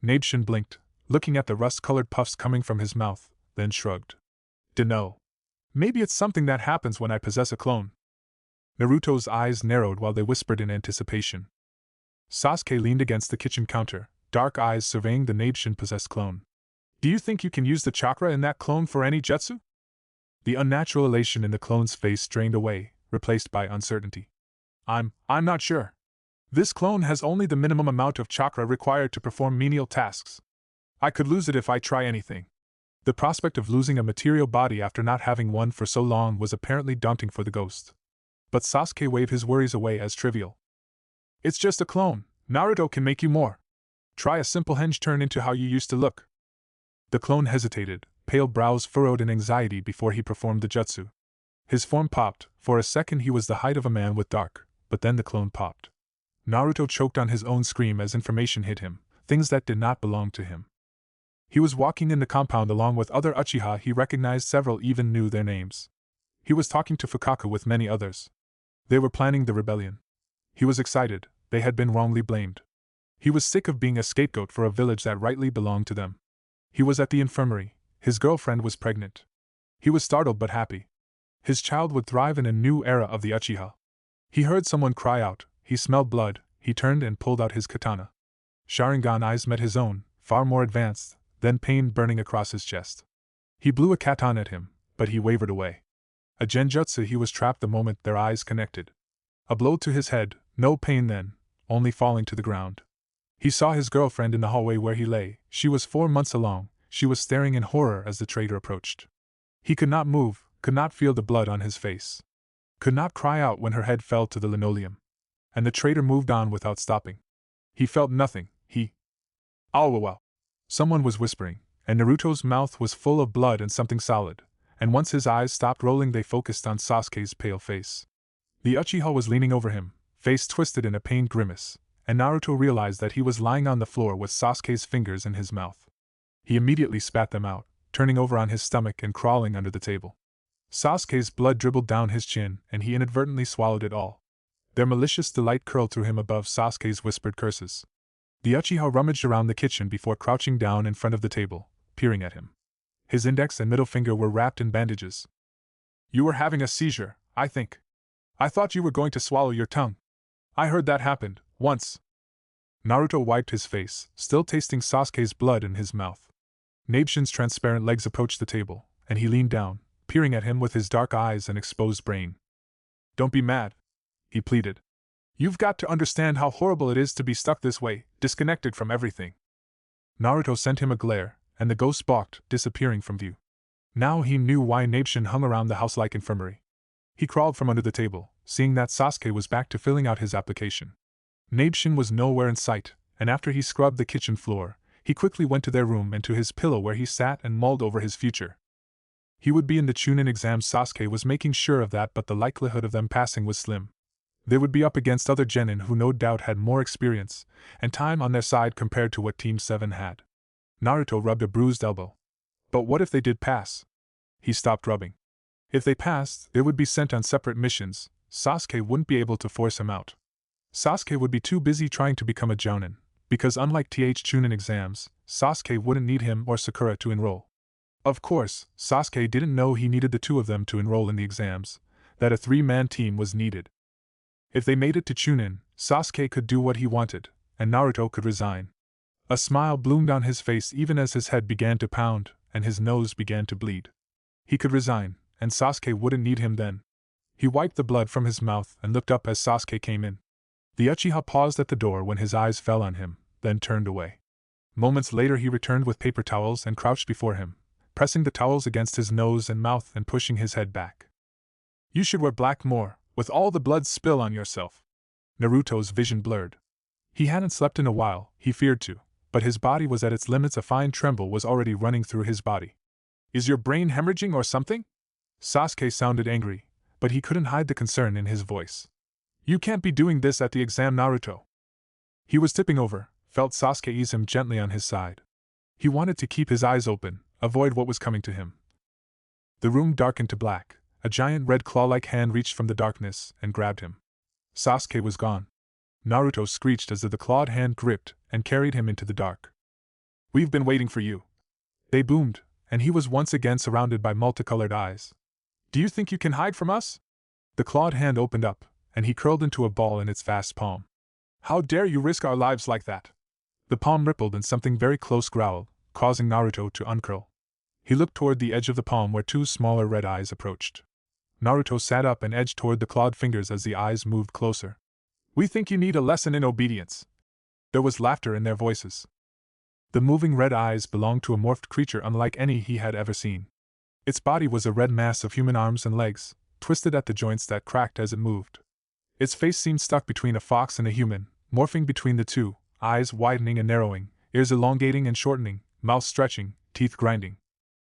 Naruto blinked, looking at the rust-colored puffs coming from his mouth, then shrugged. Dunno. Maybe it's something that happens when I possess a clone. Naruto's eyes narrowed while they whispered in anticipation. Sasuke leaned against the kitchen counter, dark eyes surveying the Naruto-possessed clone. Do you think you can use the chakra in that clone for any jutsu? The unnatural elation in the clone's face drained away, replaced by uncertainty. I'm not sure. This clone has only the minimum amount of chakra required to perform menial tasks. I could lose it if I try anything. The prospect of losing a material body after not having one for so long was apparently daunting for the ghost. But Sasuke waved his worries away as trivial. It's just a clone. Naruto can make you more. Try a simple henge turn into how you used to look. The clone hesitated, pale brows furrowed in anxiety before he performed the jutsu. His form popped. For a second he was the height of a man with dark, but then the clone popped. Naruto choked on his own scream as information hit him, things that did not belong to him. He was walking in the compound along with other Uchiha. He recognized several, even knew their names. He was talking to Fukaku with many others. They were planning the rebellion. He was excited, they had been wrongly blamed. He was sick of being a scapegoat for a village that rightly belonged to them. He was at the infirmary, his girlfriend was pregnant. He was startled but happy. His child would thrive in a new era of the Uchiha. He heard someone cry out, he smelled blood, he turned and pulled out his katana. Sharingan eyes met his own, far more advanced, then pain burning across his chest. He blew a katana at him, but he wavered away. A genjutsu, he was trapped the moment their eyes connected. A blow to his head, no pain then, only falling to the ground. He saw his girlfriend in the hallway where he lay. She was 4 months along. She was staring in horror as the traitor approached. He could not move, could not feel the blood on his face. Could not cry out when her head fell to the linoleum. And the traitor moved on without stopping. He felt nothing, Oh well. Someone was whispering, and Naruto's mouth was full of blood and something solid, and once his eyes stopped rolling they focused on Sasuke's pale face. The Uchiha was leaning over him, face twisted in a pained grimace, and Naruto realized that he was lying on the floor with Sasuke's fingers in his mouth. He immediately spat them out, turning over on his stomach and crawling under the table. Sasuke's blood dribbled down his chin, and he inadvertently swallowed it all. Their malicious delight curled through him above Sasuke's whispered curses. The Uchiha rummaged around the kitchen before crouching down in front of the table, peering at him. His index and middle finger were wrapped in bandages. "You were having a seizure, I think. I thought you were going to swallow your tongue. I heard that happened, once." Naruto wiped his face, still tasting Sasuke's blood in his mouth. Nabeshin's transparent legs approached the table, and he leaned down, peering at him with his dark eyes and exposed brain. "Don't be mad," he pleaded. "You've got to understand how horrible it is to be stuck this way, disconnected from everything." Naruto sent him a glare, and the ghost balked, disappearing from view. Now he knew why Nabeshin hung around the house like infirmary. He crawled from under the table, seeing that Sasuke was back to filling out his application. Nabeshin was nowhere in sight, and after he scrubbed the kitchen floor, he quickly went to their room and to his pillow where he sat and mulled over his future. He would be in the Chunin exam. Sasuke was making sure of that, but the likelihood of them passing was slim. They would be up against other genin who no doubt had more experience and time on their side compared to what Team 7 had. Naruto rubbed a bruised elbow. But what if they did pass? He stopped rubbing. If they passed, they would be sent on separate missions. Sasuke wouldn't be able to force him out. Sasuke would be too busy trying to become a jounin, because unlike Chunin exams, Sasuke wouldn't need him or Sakura to enroll. Of course, Sasuke didn't know he needed the two of them to enroll in the exams, that a 3-man team was needed. If they made it to Chunin, Sasuke could do what he wanted, and Naruto could resign. A smile bloomed on his face even as his head began to pound and his nose began to bleed. He could resign, and Sasuke wouldn't need him then. He wiped the blood from his mouth and looked up as Sasuke came in. The Uchiha paused at the door when his eyes fell on him, then turned away. Moments later he returned with paper towels and crouched before him, pressing the towels against his nose and mouth and pushing his head back. "You should wear black more, with all the blood spill on yourself." Naruto's vision blurred. He hadn't slept in a while, he feared to, but his body was at its limits. A fine tremble was already running through his body. "Is your brain hemorrhaging or something?" Sasuke sounded angry, but he couldn't hide the concern in his voice. "You can't be doing this at the exam, Naruto." He was tipping over, felt Sasuke ease him gently on his side. He wanted to keep his eyes open, avoid what was coming to him. The room darkened to black. A giant red claw-like hand reached from the darkness and grabbed him. Sasuke was gone. Naruto screeched as the clawed hand gripped and carried him into the dark. "We've been waiting for you," they boomed, and he was once again surrounded by multicolored eyes. "Do you think you can hide from us?" The clawed hand opened up, and he curled into a ball in its vast palm. "How dare you risk our lives like that?" The palm rippled and something very close growled, causing Naruto to uncurl. He looked toward the edge of the palm where 2 smaller red eyes approached. Naruto sat up and edged toward the clawed fingers as the eyes moved closer. "We think you need a lesson in obedience." There was laughter in their voices. The moving red eyes belonged to a morphed creature unlike any he had ever seen. Its body was a red mass of human arms and legs, twisted at the joints that cracked as it moved. Its face seemed stuck between a fox and a human, morphing between the two, eyes widening and narrowing, ears elongating and shortening, mouth stretching, teeth grinding.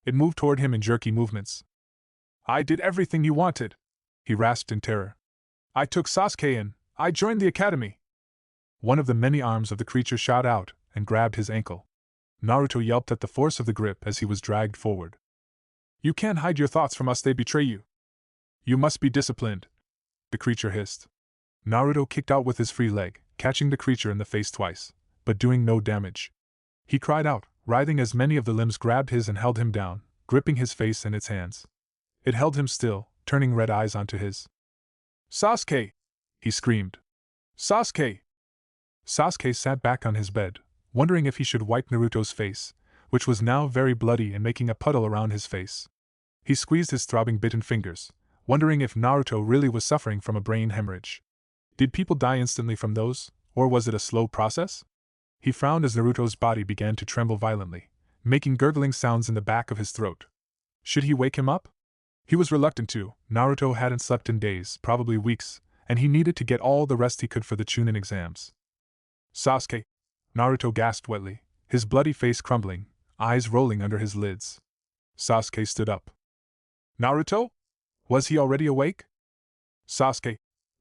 It moved toward him in jerky movements. "I did everything you wanted," he rasped in terror. "I took Sasuke in, I joined the academy." One of the many arms of the creature shot out and grabbed his ankle. Naruto yelped at the force of the grip as he was dragged forward. "You can't hide your thoughts from us, they betray you. You must be disciplined," the creature hissed. Naruto kicked out with his free leg, catching the creature in the face twice, but doing no damage. He cried out, writhing as many of the limbs grabbed his and held him down, gripping his face in its hands. It held him still, turning red eyes onto his. "Sasuke!" he screamed. "Sasuke!" Sasuke sat back on his bed, wondering if he should wipe Naruto's face, which was now very bloody and making a puddle around his face. He squeezed his throbbing bitten fingers, wondering if Naruto really was suffering from a brain hemorrhage. Did people die instantly from those, or was it a slow process? He frowned as Naruto's body began to tremble violently, making gurgling sounds in the back of his throat. Should he wake him up? He was reluctant to. Naruto hadn't slept in days, probably weeks, and he needed to get all the rest he could for the Chunin exams. Sasuke! Naruto gasped wetly, his bloody face crumbling, eyes rolling under his lids. Sasuke stood up. Naruto? Was he already awake? Sasuke!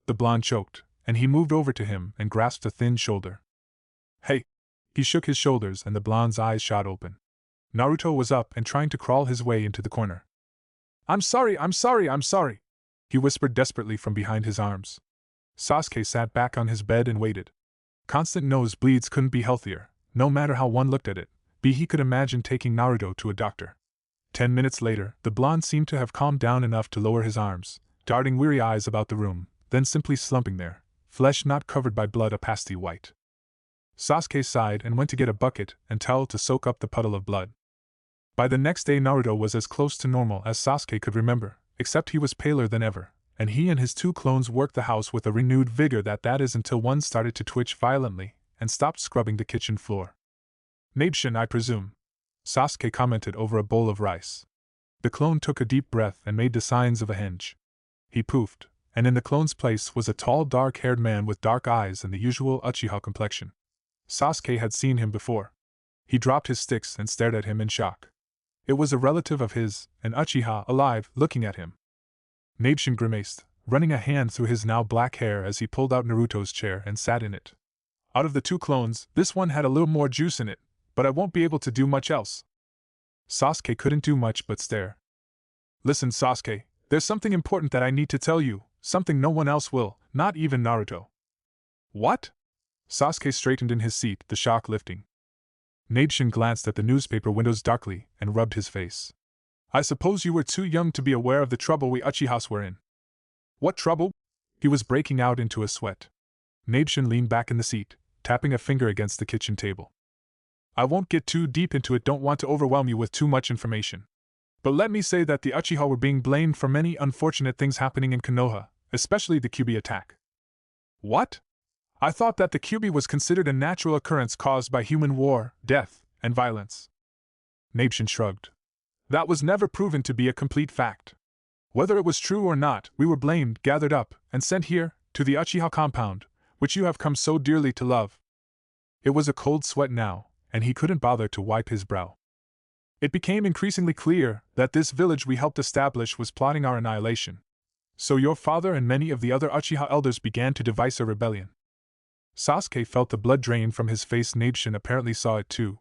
The blonde choked, and he moved over to him and grasped a thin shoulder. Hey! He shook his shoulders and the blonde's eyes shot open. Naruto was up and trying to crawl his way into the corner. I'm sorry, he whispered desperately from behind his arms. Sasuke sat back on his bed and waited. Constant nosebleeds couldn't be healthier, no matter how one looked at it. He could imagine taking Naruto to a doctor. 10 minutes later, the blonde seemed to have calmed down enough to lower his arms, darting weary eyes about the room, then simply slumping there, flesh not covered by blood a pasty white. Sasuke sighed and went to get a bucket and towel to soak up the puddle of blood. By the next day Naruto was as close to normal as Sasuke could remember, except he was paler than ever, and he and his two clones worked the house with a renewed vigor that is until one started to twitch violently and stopped scrubbing the kitchen floor. Nabeshin, I presume, Sasuke commented over a bowl of rice. The clone took a deep breath and made the signs of a henge. He poofed, and in the clone's place was a tall dark-haired man with dark eyes and the usual Uchiha complexion. Sasuke had seen him before. He dropped his sticks and stared at him in shock. It was a relative of his, an Uchiha, alive, looking at him. Nabeshin grimaced, running a hand through his now black hair as he pulled out Naruto's chair and sat in it. Out of the two clones, this one had a little more juice in it, but I won't be able to do much else. Sasuke couldn't do much but stare. Listen, Sasuke, there's something important that I need to tell you, something no one else will, not even Naruto. What? Sasuke straightened in his seat, the shock lifting. Nabeshin glanced at the newspaper windows darkly and rubbed his face. I suppose you were too young to be aware of the trouble we Uchihas were in. What trouble? He was breaking out into a sweat. Nabeshin leaned back in the seat, tapping a finger against the kitchen table. I won't get too deep into it, don't want to overwhelm you with too much information. But let me say that the Uchiha were being blamed for many unfortunate things happening in Konoha, especially the Kyuubi attack. What? I thought that the Kyuubi was considered a natural occurrence caused by human war, death, and violence. Nabeshin shrugged. That was never proven to be a complete fact. Whether it was true or not, we were blamed, gathered up, and sent here, to the Uchiha compound, which you have come so dearly to love. It was a cold sweat now, and he couldn't bother to wipe his brow. It became increasingly clear that this village we helped establish was plotting our annihilation. So your father and many of the other Uchiha elders began to devise a rebellion. Sasuke felt the blood drain from his face. Nabeshin apparently saw it too.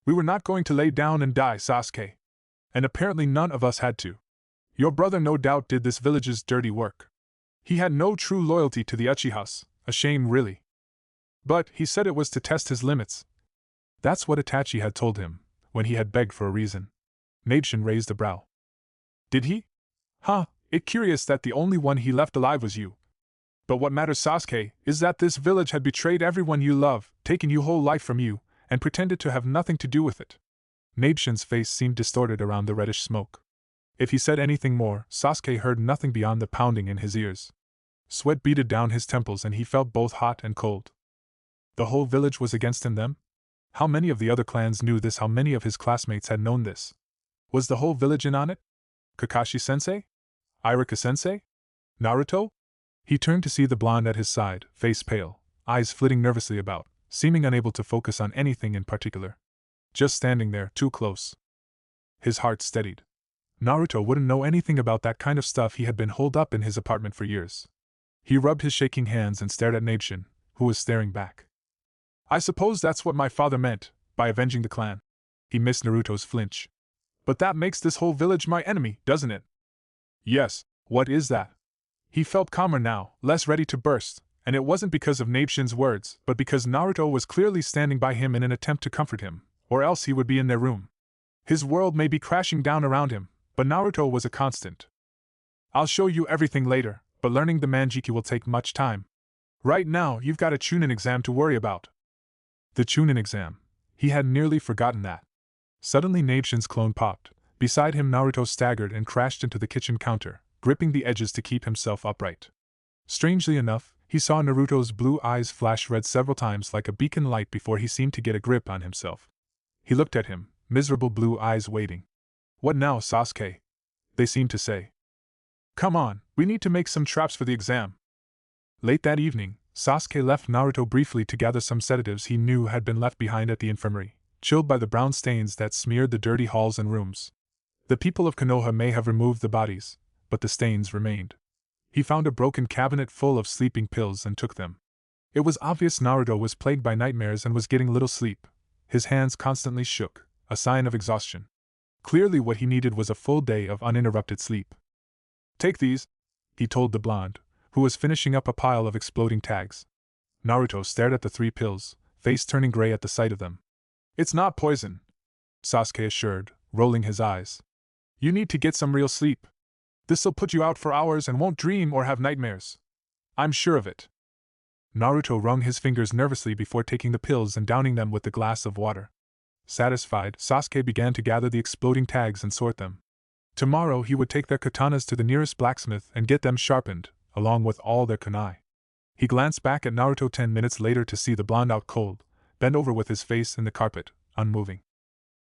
We were not going to lay down and die, Sasuke. And apparently none of us had to. Your brother no doubt did this village's dirty work. He had no true loyalty to the Uchihas, a shame really. But he said it was to test his limits. That's what Itachi had told him, when he had begged for a reason. Nabeshin raised a brow. Did he? It's curious that the only one he left alive was you. But what matters, Sasuke, is that this village had betrayed everyone you love, taken your whole life from you, and pretended to have nothing to do with it. Nabeshin's face seemed distorted around the reddish smoke. If he said anything more, Sasuke heard nothing beyond the pounding in his ears. Sweat beaded down his temples and he felt both hot and cold. The whole village was against him then? How many of the other clans knew this? How many of his classmates had known this? Was the whole village in on it? Kakashi-sensei? Iruka-sensei? Naruto? He turned to see the blonde at his side, face pale, eyes flitting nervously about, seeming unable to focus on anything in particular. Just standing there, too close. His heart steadied. Naruto wouldn't know anything about that kind of stuff. He had been holed up in his apartment for years. He rubbed his shaking hands and stared at Nabeshin, who was staring back. I suppose that's what my father meant, by avenging the clan. He missed Naruto's flinch. But that makes this whole village my enemy, doesn't it? Yes, what is that? He felt calmer now, less ready to burst, and it wasn't because of Nabeshin's words, but because Naruto was clearly standing by him in an attempt to comfort him, or else he would be in their room. His world may be crashing down around him, but Naruto was a constant. I'll show you everything later, but learning the Manjiki will take much time. Right now, you've got a Chunin exam to worry about. The Chunin exam. He had nearly forgotten that. Suddenly Nabeshin's clone popped. Beside him Naruto staggered and crashed into the kitchen counter, gripping the edges to keep himself upright. Strangely enough, he saw Naruto's blue eyes flash red several times like a beacon light before he seemed to get a grip on himself. He looked at him, miserable blue eyes waiting. "What now, Sasuke?" they seemed to say. "Come on, we need to make some traps for the exam." Late that evening, Sasuke left Naruto briefly to gather some sedatives he knew had been left behind at the infirmary, chilled by the brown stains that smeared the dirty halls and rooms. The people of Konoha may have removed the bodies, but the stains remained. He found a broken cabinet full of sleeping pills and took them. It was obvious Naruto was plagued by nightmares and was getting little sleep. His hands constantly shook, a sign of exhaustion. Clearly what he needed was a full day of uninterrupted sleep. "Take these," he told the blonde, who was finishing up a pile of exploding tags. Naruto stared at the 3 pills, face turning gray at the sight of them. "It's not poison," Sasuke assured, rolling his eyes. "You need to get some real sleep. This'll put you out for hours and won't dream or have nightmares. I'm sure of it." Naruto wrung his fingers nervously before taking the pills and downing them with a glass of water. Satisfied, Sasuke began to gather the exploding tags and sort them. Tomorrow he would take their katanas to the nearest blacksmith and get them sharpened, along with all their kunai. He glanced back at Naruto 10 minutes later to see the blonde out cold, bent over with his face in the carpet, unmoving.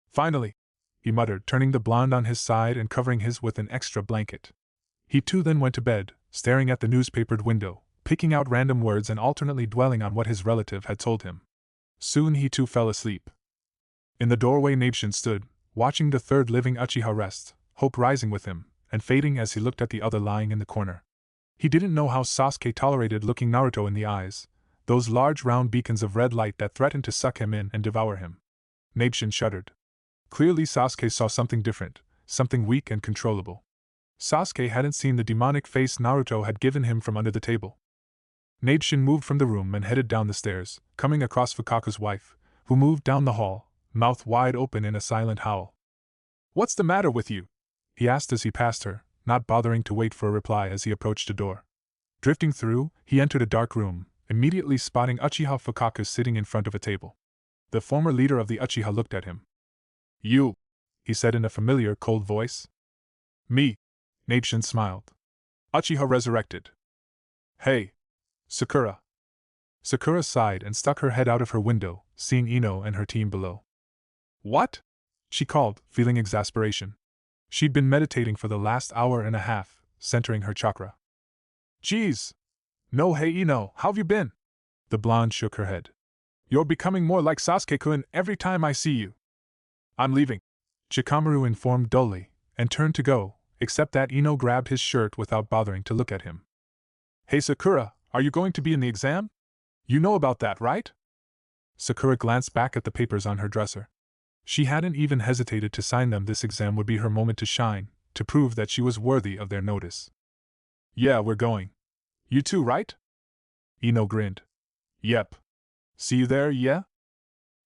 "Finally," he muttered, turning the blonde on his side and covering his with an extra blanket. He too then went to bed, staring at the newspapered window, picking out random words and alternately dwelling on what his relative had told him. Soon he too fell asleep. In the doorway Naruto stood, watching the third living Uchiha rest, hope rising with him, and fading as he looked at the other lying in the corner. He didn't know how Sasuke tolerated looking Naruto in the eyes, those large round beacons of red light that threatened to suck him in and devour him. Naruto shuddered. Clearly Sasuke saw something different, something weak and controllable. Sasuke hadn't seen the demonic face Naruto had given him from under the table. Naruto moved from the room and headed down the stairs, coming across Fukaku's wife, who moved down the hall, mouth wide open in a silent howl. "What's the matter with you?" he asked as he passed her, not bothering to wait for a reply as he approached a door. Drifting through, he entered a dark room, immediately spotting Uchiha Fukaku sitting in front of a table. The former leader of the Uchiha looked at him. "You," he said in a familiar, cold voice. "Me," Naruto smiled. "Uchiha resurrected." "Hey, Sakura." Sakura sighed and stuck her head out of her window, seeing Ino and her team below. "What?" she called, feeling exasperation. She'd been meditating for the last hour and a half, centering her chakra. "Geez. No, hey Ino, how've you been?" The blonde shook her head. "You're becoming more like Sasuke-kun every time I see you." "I'm leaving," Chikamaru informed dully, and turned to go, except that Ino grabbed his shirt without bothering to look at him. "Hey Sakura, are you going to be in the exam? You know about that, right?" Sakura glanced back at the papers on her dresser. She hadn't even hesitated to sign them. This exam would be her moment to shine, to prove that she was worthy of their notice. "Yeah, we're going. You too, right?" Ino grinned. "Yep. See you there, yeah?"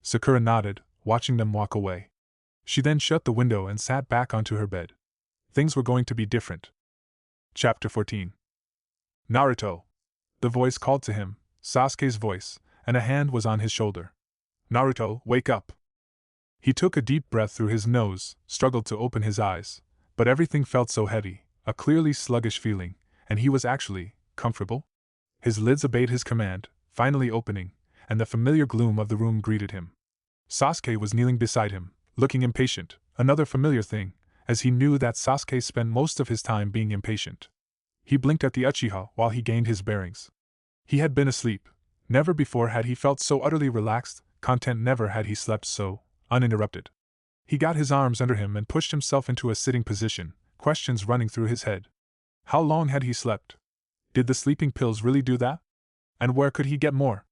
Sakura nodded, watching them walk away. She then shut the window and sat back onto her bed. Things were going to be different. Chapter 14. "Naruto!" The voice called to him, Sasuke's voice, and a hand was on his shoulder. "Naruto, wake up!" He took a deep breath through his nose, struggled to open his eyes, but everything felt so heavy, a clearly sluggish feeling, and he was actually comfortable. His lids obeyed his command, finally opening, and the familiar gloom of the room greeted him. Sasuke was kneeling beside him, looking impatient, another familiar thing, as he knew that Sasuke spent most of his time being impatient. He blinked at the Uchiha while he gained his bearings. He had been asleep. Never before had he felt so utterly relaxed, content. Never had he slept so uninterrupted. He got his arms under him and pushed himself into a sitting position, questions running through his head. How long had he slept? Did the sleeping pills really do that? And where could he get more?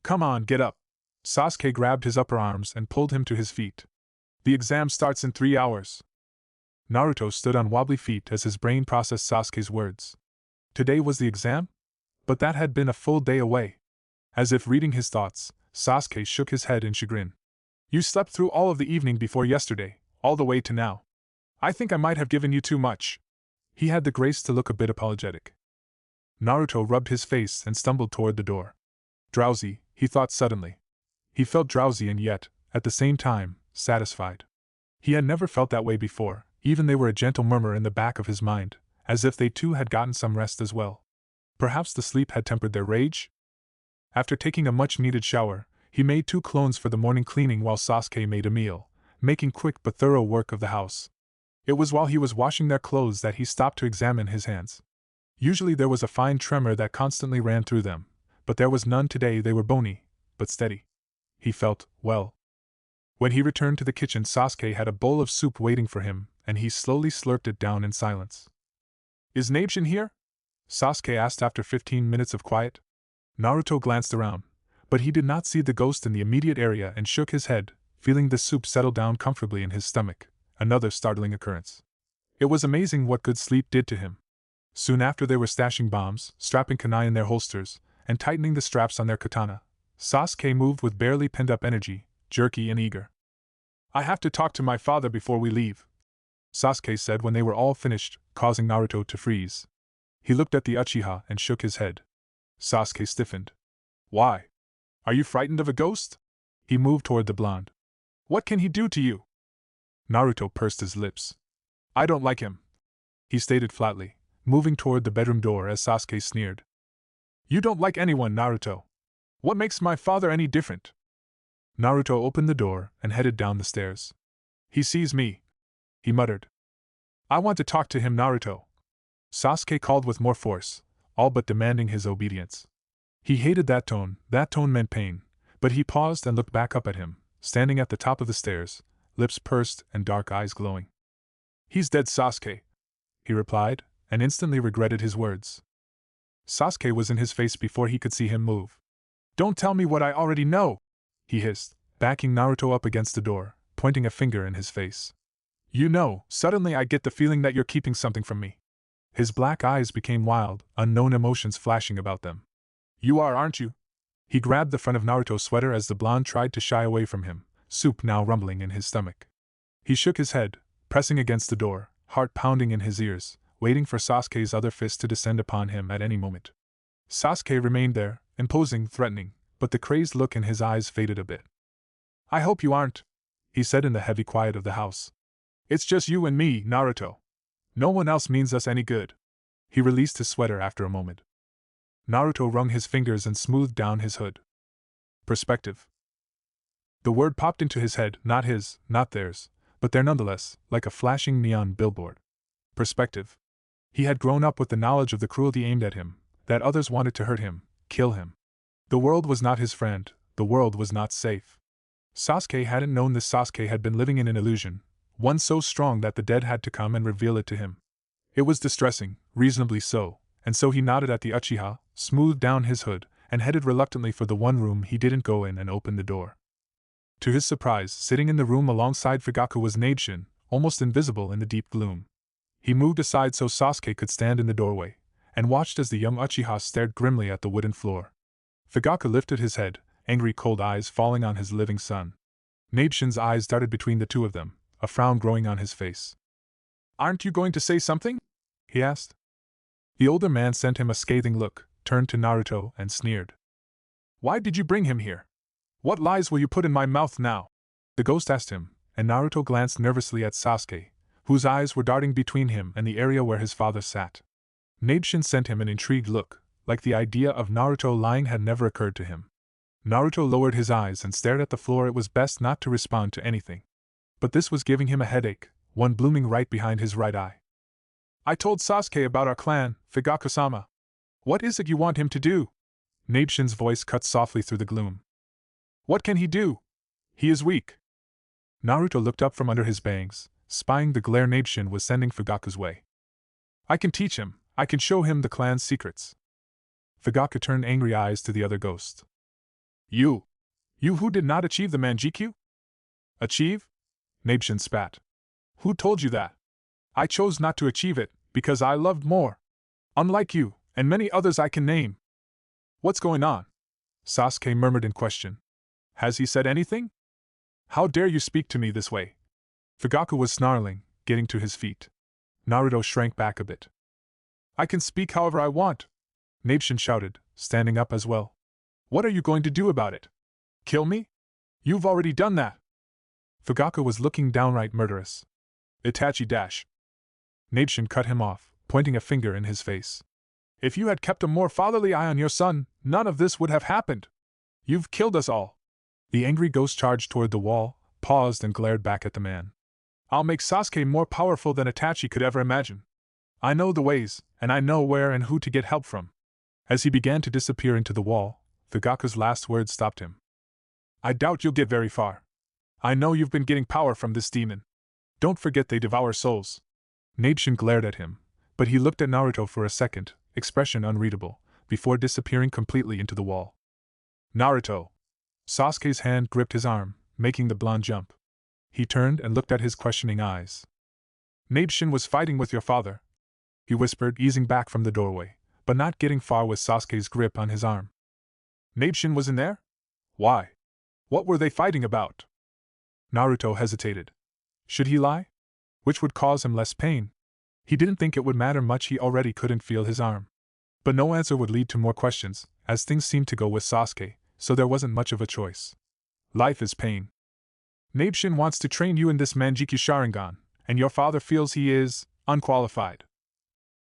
"Come on, get up." Sasuke grabbed his upper arms and pulled him to his feet. "The exam starts in 3 hours. Naruto stood on wobbly feet as his brain processed Sasuke's words. Today was the exam? But that had been a full day away. As if reading his thoughts, Sasuke shook his head in chagrin. "You slept through all of the evening before yesterday, all the way to now. I think I might have given you too much." He had the grace to look a bit apologetic. Naruto rubbed his face and stumbled toward the door. Drowsy, he thought suddenly. He felt drowsy and yet, at the same time, satisfied. He had never felt that way before, even they were a gentle murmur in the back of his mind, as if they too had gotten some rest as well. Perhaps the sleep had tempered their rage? After taking a much-needed shower, he made 2 clones for the morning cleaning while Sasuke made a meal, making quick but thorough work of the house. It was while he was washing their clothes that he stopped to examine his hands. Usually there was a fine tremor that constantly ran through them, but there was none today. They were bony, but steady. He felt well. When he returned to the kitchen, Sasuke had a bowl of soup waiting for him, and he slowly slurped it down in silence. "Is Nabeshin here?" Sasuke asked after 15 minutes of quiet. Naruto glanced around, but he did not see the ghost in the immediate area and shook his head, feeling the soup settle down comfortably in his stomach, another startling occurrence. It was amazing what good sleep did to him. Soon after they were stashing bombs, strapping kunai in their holsters, and tightening the straps on their katana. Sasuke moved with barely pent-up energy, jerky and eager. "I have to talk to my father before we leave," Sasuke said when they were all finished, causing Naruto to freeze. He looked at the Uchiha and shook his head. Sasuke stiffened. "Why? Are you frightened of a ghost?" He moved toward the blonde. "What can he do to you?" Naruto pursed his lips. "I don't like him," he stated flatly, moving toward the bedroom door as Sasuke sneered. "You don't like anyone, Naruto. What makes my father any different?" Naruto opened the door and headed down the stairs. "He sees me," he muttered. "I want to talk to him, Naruto," Sasuke called with more force, all but demanding his obedience. He hated that tone meant pain, but he paused and looked back up at him, standing at the top of the stairs, lips pursed and dark eyes glowing. "He's dead, Sasuke," he replied, and instantly regretted his words. Sasuke was in his face before he could see him move. "Don't tell me what I already know," he hissed, backing Naruto up against the door, pointing a finger in his face. "You know, suddenly I get the feeling that you're keeping something from me." His black eyes became wild, unknown emotions flashing about them. "You are, aren't you?" He grabbed the front of Naruto's sweater as the blonde tried to shy away from him, soup now rumbling in his stomach. He shook his head, pressing against the door, heart pounding in his ears, waiting for Sasuke's other fist to descend upon him at any moment. Sasuke remained there, imposing, threatening, but the crazed look in his eyes faded a bit. "I hope you aren't," he said in the heavy quiet of the house. "It's just you and me, Naruto. No one else means us any good." He released his sweater after a moment. Naruto wrung his fingers and smoothed down his hood. Perspective. The word popped into his head, not his, not theirs, but there nonetheless, like a flashing neon billboard. Perspective. He had grown up with the knowledge of the cruelty aimed at him, that others wanted to hurt him, kill him. The world was not his friend, the world was not safe. Sasuke hadn't known this. Sasuke had been living in an illusion, one so strong that the dead had to come and reveal it to him. It was distressing, reasonably so, and so he nodded at the Uchiha, smoothed down his hood, and headed reluctantly for the one room he didn't go in and opened the door. To his surprise, sitting in the room alongside Fugaku was Nabeshin, almost invisible in the deep gloom. He moved aside so Sasuke could stand in the doorway, and watched as the young Uchiha stared grimly at the wooden floor. Fugaku lifted his head, angry cold eyes falling on his living son. Nabeshin's eyes darted between the two of them, a frown growing on his face. "Aren't you going to say something?" he asked. The older man sent him a scathing look, turned to Naruto, and sneered. "Why did you bring him here? What lies will you put in my mouth now?" the ghost asked him, and Naruto glanced nervously at Sasuke, whose eyes were darting between him and the area where his father sat. Nabeshin sent him an intrigued look, like the idea of Naruto lying had never occurred to him. Naruto lowered his eyes and stared at the floor. It was best not to respond to anything. But this was giving him a headache, one blooming right behind his right eye. "I told Sasuke about our clan, Fugaku-sama. What is it you want him to do?" Nabeshin's voice cut softly through the gloom. "What can he do? He is weak." Naruto looked up from under his bangs, spying the glare Nabeshin was sending Fugaku's way. "I can teach him, I can show him the clan's secrets." Fugaku turned angry eyes to the other ghost. You who did not achieve the Manjikyu?" "Achieve?" Nabeshin spat. "Who told you that? I chose not to achieve it, because I loved more. Unlike you, and many others I can name." "What's going on?" Sasuke murmured in question. "Has he said anything? How dare you speak to me this way?" Fugaku was snarling, getting to his feet. Naruto shrank back a bit. "I can speak however I want," Nabeshin shouted, standing up as well. "What are you going to do about it? Kill me? You've already done that." Fugaku was looking downright murderous. "Itachi dash." Nabeshin cut him off, pointing a finger in his face. If you had kept a more fatherly eye on your son, none of this would have happened. You've killed us all. The angry ghost charged toward the wall, paused and glared back at the man. I'll make Sasuke more powerful than Itachi could ever imagine. I know the ways, and I know where and who to get help from. As he began to disappear into the wall, Fugaku's last words stopped him. I doubt you'll get very far. I know you've been getting power from this demon. Don't forget they devour souls. Nabeshin glared at him, but he looked at Naruto for a second, expression unreadable, before disappearing completely into the wall. Naruto! Sasuke's hand gripped his arm, making the blonde jump. He turned and looked at his questioning eyes. Nabeshin was fighting with your father, he whispered, easing back from the doorway, but not getting far with Sasuke's grip on his arm. Nabeshin was in there? Why? What were they fighting about? Naruto hesitated. Should he lie? Which would cause him less pain? He didn't think it would matter much, he already couldn't feel his arm. But no answer would lead to more questions, as things seemed to go with Sasuke, so there wasn't much of a choice. Life is pain. Nabeshin wants to train you in this Manjiki Sharingan, and your father feels he is unqualified.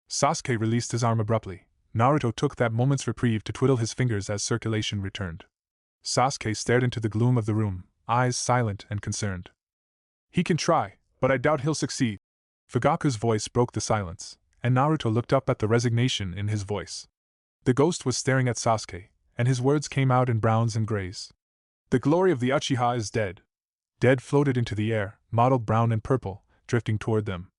Sasuke released his arm abruptly. Naruto took that moment's reprieve to twiddle his fingers as circulation returned. Sasuke stared into the gloom of the room, eyes silent and concerned. He can try, but I doubt he'll succeed. Fugaku's voice broke the silence, and Naruto looked up at the resignation in his voice. The ghost was staring at Sasuke, and his words came out in browns and grays. The glory of the Uchiha is dead. Dead floated into the air, mottled brown and purple, drifting toward them.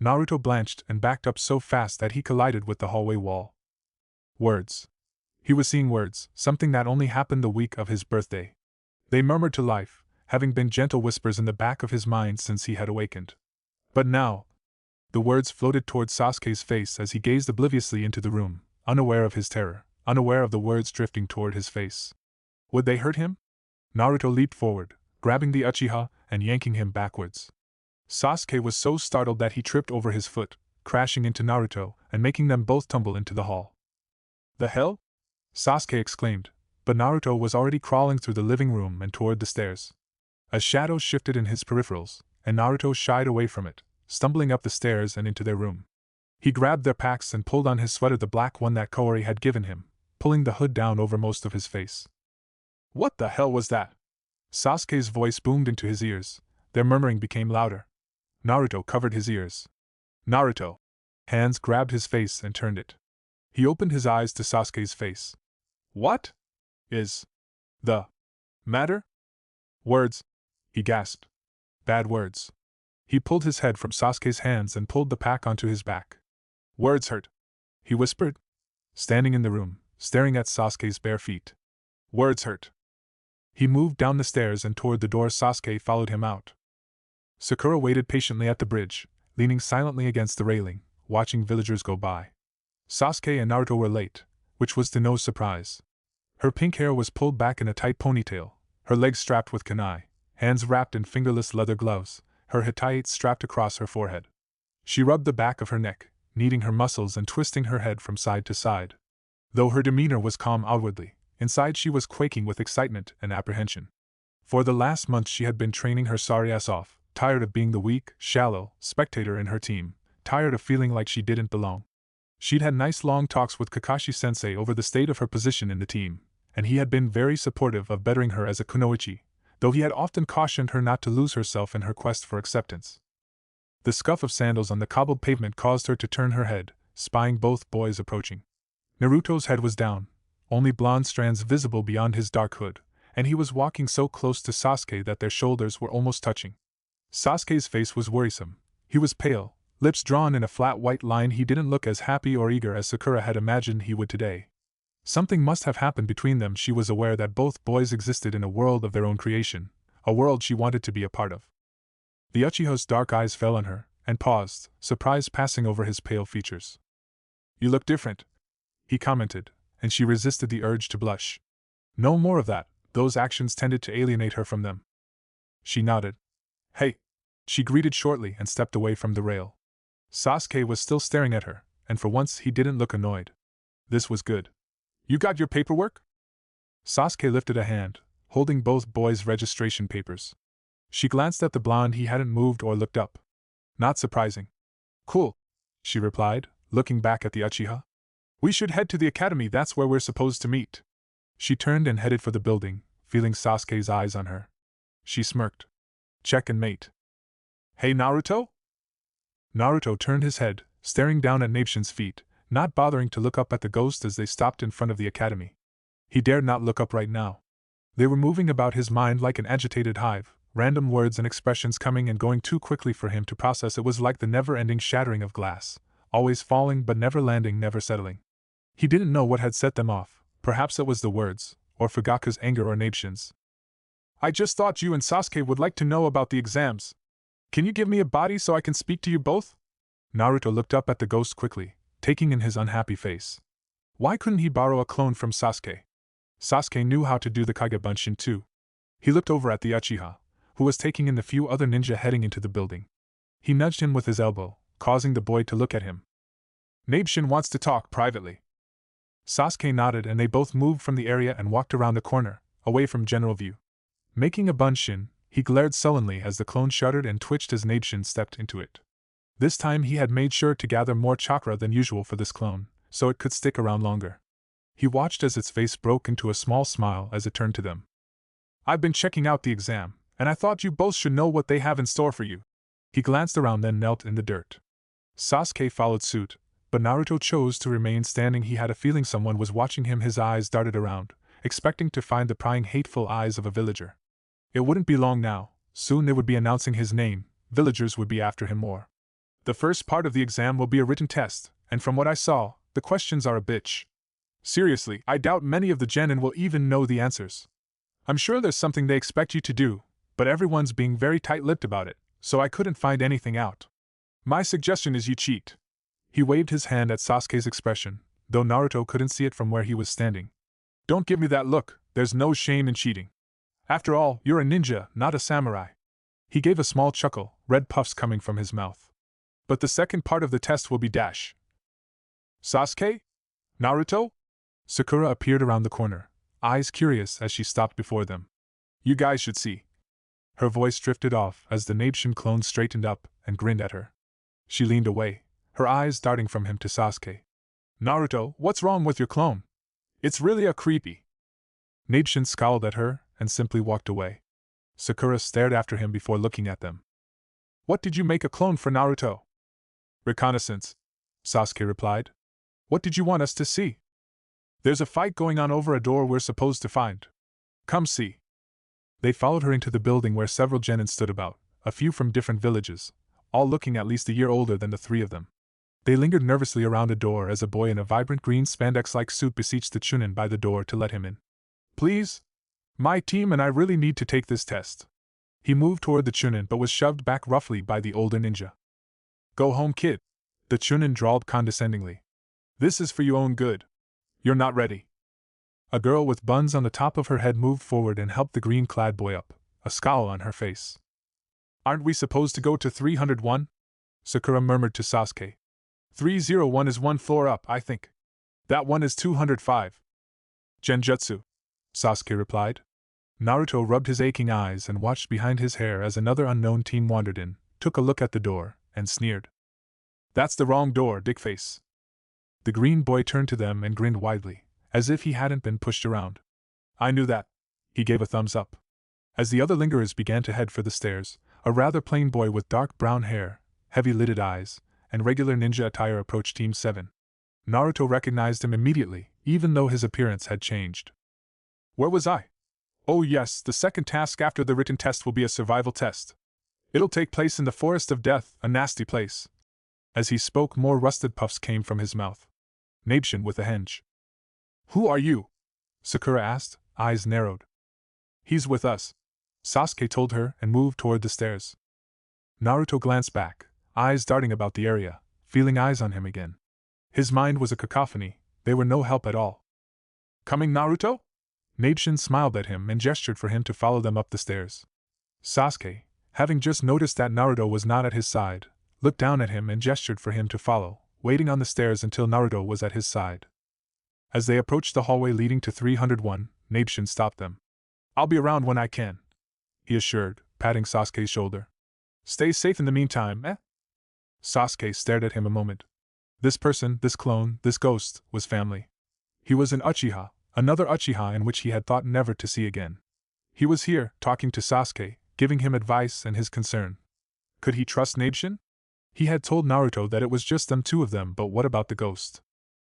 Naruto blanched and backed up so fast that he collided with the hallway wall. Words. He was seeing words, something that only happened the week of his birthday. They murmured to life, having been gentle whispers in the back of his mind since he had awakened. But now, the words floated toward Sasuke's face as he gazed obliviously into the room, unaware of his terror, unaware of the words drifting toward his face. Would they hurt him? Naruto leaped forward, grabbing the Uchiha and yanking him backwards. Sasuke was so startled that he tripped over his foot, crashing into Naruto and making them both tumble into the hall. The hell? Sasuke exclaimed, but Naruto was already crawling through the living room and toward the stairs. A shadow shifted in his peripherals, and Naruto shied away from it, stumbling up the stairs and into their room. He grabbed their packs and pulled on his sweater, the black one that Kaori had given him, pulling the hood down over most of his face. What the hell was that? Sasuke's voice boomed into his ears. Their murmuring became louder. Naruto covered his ears. Naruto! Hands grabbed his face and turned it. He opened his eyes to Sasuke's face. What is the matter? Words, he gasped. Bad words. He pulled his head from Sasuke's hands and pulled the pack onto his back. Words hurt, he whispered, standing in the room, staring at Sasuke's bare feet. Words hurt. He moved down the stairs and toward the door. Sasuke followed him out. Sakura waited patiently at the bridge, leaning silently against the railing, watching villagers go by. Sasuke and Naruto were late, which was to no surprise. Her pink hair was pulled back in a tight ponytail, her legs strapped with kunai, hands wrapped in fingerless leather gloves, her hitaite strapped across her forehead. She rubbed the back of her neck, kneading her muscles and twisting her head from side to side. Though her demeanor was calm outwardly, inside she was quaking with excitement and apprehension. For the last month she had been training her sorry ass off, tired of being the weak, shallow spectator in her team, tired of feeling like she didn't belong. She'd had nice long talks with Kakashi-sensei over the state of her position in the team, and he had been very supportive of bettering her as a kunoichi, though he had often cautioned her not to lose herself in her quest for acceptance. The scuff of sandals on the cobbled pavement caused her to turn her head, spying both boys approaching. Naruto's head was down, only blonde strands visible beyond his dark hood, and he was walking so close to Sasuke that their shoulders were almost touching. Sasuke's face was worrisome. He was pale, lips drawn in a flat white line. He didn't look as happy or eager as Sakura had imagined he would today. Something must have happened between them. She was aware that both boys existed in a world of their own creation, a world she wanted to be a part of. The Uchiha's dark eyes fell on her, and paused, surprise passing over his pale features. You look different, he commented, and she resisted the urge to blush. No more of that, those actions tended to alienate her from them. She nodded. Hey! She greeted shortly and stepped away from the rail. Sasuke was still staring at her, and for once he didn't look annoyed. This was good. You got your paperwork? Sasuke lifted a hand, holding both boys' registration papers. She glanced at the blonde. He hadn't moved or looked up. Not surprising. Cool, she replied, looking back at the Uchiha. We should head to the academy, that's where we're supposed to meet. She turned and headed for the building, feeling Sasuke's eyes on her. She smirked. Check and mate. Hey Naruto? Naruto turned his head, staring down at Nabe's feet, not bothering to look up at the ghost as they stopped in front of the academy. He dared not look up right now. They were moving about his mind like an agitated hive, random words and expressions coming and going too quickly for him to process. It was like the never-ending shattering of glass, always falling but never landing, never settling. He didn't know what had set them off. Perhaps it was the words, or Fugaku's anger or Nabe's. I just thought you and Sasuke would like to know about the exams. Can you give me a body so I can speak to you both? Naruto looked up at the ghost quickly, taking in his unhappy face. Why couldn't he borrow a clone from Sasuke? Sasuke knew how to do the Kage Bunshin too. He looked over at the Uchiha, who was taking in the few other ninja heading into the building. He nudged him with his elbow, causing the boy to look at him. Nabeshin wants to talk privately. Sasuke nodded and they both moved from the area and walked around the corner, away from general view. Making a bunshin, he glared sullenly as the clone shuddered and twitched as Nabeshin stepped into it. This time he had made sure to gather more chakra than usual for this clone, so it could stick around longer. He watched as its face broke into a small smile as it turned to them. I've been checking out the exam, and I thought you both should know what they have in store for you. He glanced around then knelt in the dirt. Sasuke followed suit, but Naruto chose to remain standing. He had a feeling someone was watching him. His eyes darted around, expecting to find the prying, hateful eyes of a villager. It wouldn't be long now. Soon they would be announcing his name. Villagers would be after him more. The first part of the exam will be a written test, and from what I saw, the questions are a bitch. Seriously, I doubt many of the genin will even know the answers. I'm sure there's something they expect you to do, but everyone's being very tight-lipped about it, so I couldn't find anything out. My suggestion is you cheat. He waved his hand at Sasuke's expression, though Naruto couldn't see it from where he was standing. Don't give me that look, there's no shame in cheating. After all, you're a ninja, not a samurai. He gave a small chuckle, red puffs coming from his mouth. But the second part of the test will be dash. Sasuke? Naruto? Sakura appeared around the corner, eyes curious as she stopped before them. You guys should see. Her voice drifted off as the Nabeshin clone straightened up and grinned at her. She leaned away, her eyes darting from him to Sasuke. Naruto, what's wrong with your clone? It's really a creepy. Nabeshin scowled at her and simply walked away. Sakura stared after him before looking at them. What did you make a clone for Naruto? Reconnaissance, Sasuke replied. What did you want us to see? There's a fight going on over a door we're supposed to find. Come see. They followed her into the building where several genin stood about, a few from different villages, all looking at least a year older than the three of them. They lingered nervously around a door as a boy in a vibrant green spandex-like suit beseeched the chunin by the door to let him in. Please? My team and I really need to take this test. He moved toward the chunin but was shoved back roughly by the older ninja. Go home, kid. The chunin drawled condescendingly. This is for your own good. You're not ready. A girl with buns on the top of her head moved forward and helped the green-clad boy up, a scowl on her face. Aren't we supposed to go to 301? Sakura murmured to Sasuke. 301 is one floor up, I think. That one is 205. Genjutsu, Sasuke replied. Naruto rubbed his aching eyes and watched behind his hair as another unknown team wandered in, took a look at the door, and sneered. That's the wrong door, dickface. The green boy turned to them and grinned widely, as if he hadn't been pushed around. I knew that. He gave a thumbs up. As the other lingerers began to head for the stairs, a rather plain boy with dark brown hair, heavy-lidded eyes, and regular ninja attire approached Team 7. Naruto recognized him immediately, even though his appearance had changed. Where was I? Oh yes, the second task after the written test will be a survival test. It'll take place in the Forest of Death, a nasty place. As he spoke, more rusted puffs came from his mouth. Nabeshin with a henge. Who are you? Sakura asked, eyes narrowed. He's with us, Sasuke told her and moved toward the stairs. Naruto glanced back, eyes darting about the area, feeling eyes on him again. His mind was a cacophony, they were no help at all. Coming, Naruto? Nabeshin smiled at him and gestured for him to follow them up the stairs. Sasuke, having just noticed that Naruto was not at his side, looked down at him and gestured for him to follow, waiting on the stairs until Naruto was at his side. As they approached the hallway leading to 301, Nabeshin stopped them. I'll be around when I can, he assured, patting Sasuke's shoulder. Stay safe in the meantime, eh? Sasuke stared at him a moment. This person, this clone, this ghost, was family. He was an Uchiha, another Uchiha in which he had thought never to see again. He was here, talking to Sasuke, giving him advice and his concern. Could he trust Nabeshin? He had told Naruto that it was just them two of them, but what about the ghost?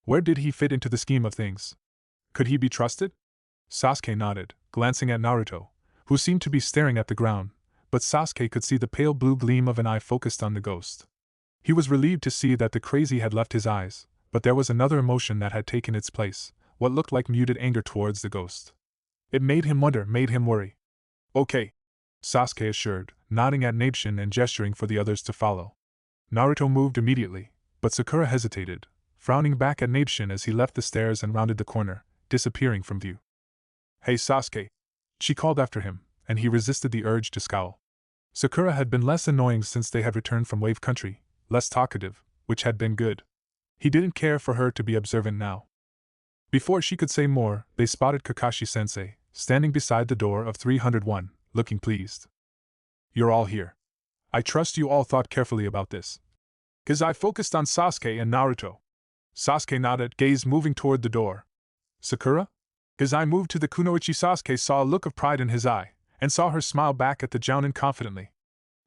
Where did he fit into the scheme of things? Could he be trusted? Sasuke nodded, glancing at Naruto, who seemed to be staring at the ground, but Sasuke could see the pale blue gleam of an eye focused on the ghost. He was relieved to see that the crazy had left his eyes, but there was another emotion that had taken its place, what looked like muted anger towards the ghost. It made him wonder, made him worry. Okay, Sasuke assured, nodding at Nabeshin and gesturing for the others to follow. Naruto moved immediately, but Sakura hesitated, frowning back at Nabeshin as he left the stairs and rounded the corner, disappearing from view. Hey Sasuke! She called after him, and he resisted the urge to scowl. Sakura had been less annoying since they had returned from Wave Country, less talkative, which had been good. He didn't care for her to be observant now. Before she could say more, they spotted Kakashi-sensei, standing beside the door of 301, looking pleased. You're all here. I trust you all thought carefully about this. 'Cause I focused on Sasuke and Naruto. Sasuke nodded, gaze moving toward the door. Sakura? 'Cause I moved to the kunoichi. Sasuke saw a look of pride in his eye, and saw her smile back at the jounin confidently.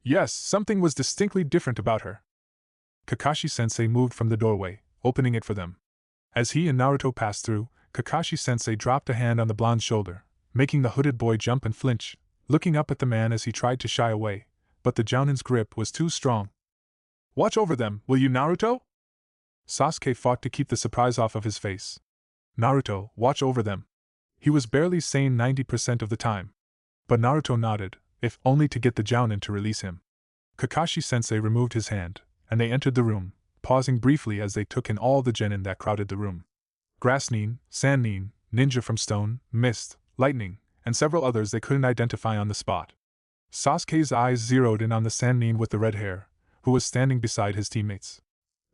Yes, something was distinctly different about her. Kakashi-sensei moved from the doorway, opening it for them. As he and Naruto passed through, Kakashi-sensei dropped a hand on the blonde's shoulder, making the hooded boy jump and flinch, looking up at the man as he tried to shy away, but the jounin's grip was too strong. Watch over them, will you, Naruto? Sasuke fought to keep the surprise off of his face. Naruto, watch over them. He was barely sane 90% of the time. But Naruto nodded, if only to get the jounin to release him. Kakashi-sensei removed his hand, and they entered the room, pausing briefly as they took in all the genin that crowded the room. Grass nin, sand nin, ninja from stone, mist, lightning, and several others they couldn't identify on the spot. Sasuke's eyes zeroed in on the sand nin with the red hair, who was standing beside his teammates.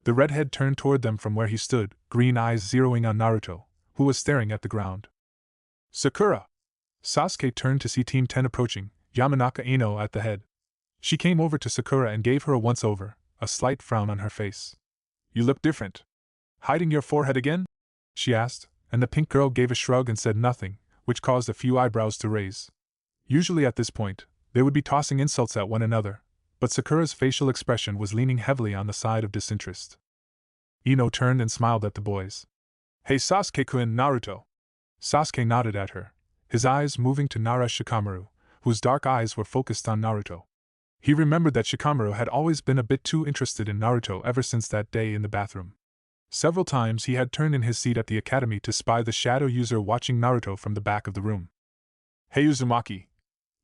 The redhead turned toward them from where he stood, green eyes zeroing on Naruto, who was staring at the ground. Sakura! Sasuke turned to see Team 10 approaching, Yamanaka Ino at the head. She came over to Sakura and gave her a once-over, a slight frown on her face. You look different. Hiding your forehead again? She asked, and the pink girl gave a shrug and said nothing, which caused a few eyebrows to raise. Usually at this point, they would be tossing insults at one another, but Sakura's facial expression was leaning heavily on the side of disinterest. Ino turned and smiled at the boys. Hey Sasuke-kun, Naruto! Sasuke nodded at her, his eyes moving to Nara Shikamaru, whose dark eyes were focused on Naruto. He remembered that Shikamaru had always been a bit too interested in Naruto ever since that day in the bathroom. Several times he had turned in his seat at the academy to spy the shadow user watching Naruto from the back of the room. Hey Uzumaki!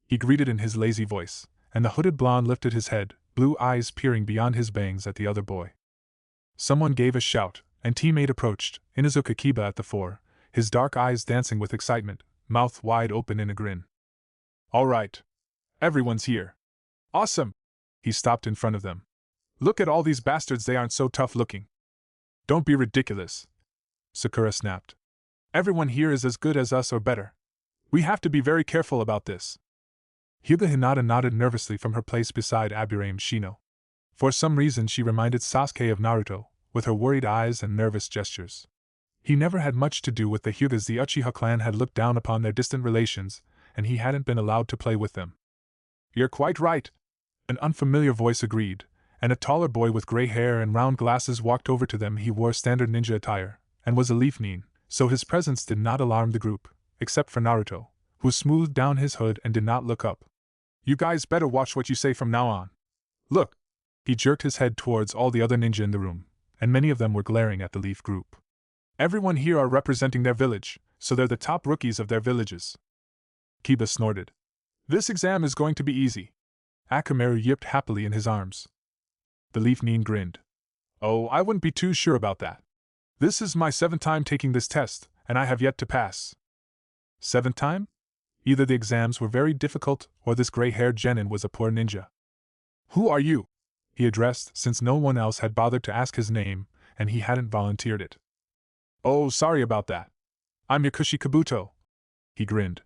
He greeted in his lazy voice, and the hooded blonde lifted his head, blue eyes peering beyond his bangs at the other boy. Someone gave a shout, and teammate approached, Inuzuka Kiba at the fore, his dark eyes dancing with excitement, mouth wide open in a grin. All right. Everyone's here. Awesome! He stopped in front of them. Look at all these bastards, they aren't so tough looking. Don't be ridiculous, Sakura snapped. Everyone here is as good as us or better. We have to be very careful about this. Hyuga Hinata nodded nervously from her place beside Aburaim Shino. For some reason she reminded Sasuke of Naruto, with her worried eyes and nervous gestures. He never had much to do with the Hyugas. The Uchiha clan had looked down upon their distant relations, and he hadn't been allowed to play with them. You're quite right, an unfamiliar voice agreed, and a taller boy with gray hair and round glasses walked over to them. He wore standard ninja attire, and was a leaf nin, so his presence did not alarm the group, except for Naruto, who smoothed down his hood and did not look up. You guys better watch what you say from now on. Look! He jerked his head towards all the other ninja in the room, and many of them were glaring at the leaf group. Everyone here are representing their village, so they're the top rookies of their villages. Kiba snorted. This exam is going to be easy. Akamaru yipped happily in his arms. The leaf nin grinned. Oh, I wouldn't be too sure about that. This is my 7th time taking this test, and I have yet to pass. 7th time? Either the exams were very difficult, or this gray-haired genin was a poor ninja. Who are you? He addressed, since no one else had bothered to ask his name, and he hadn't volunteered it. Oh, sorry about that. I'm Yakushi Kabuto. He grinned.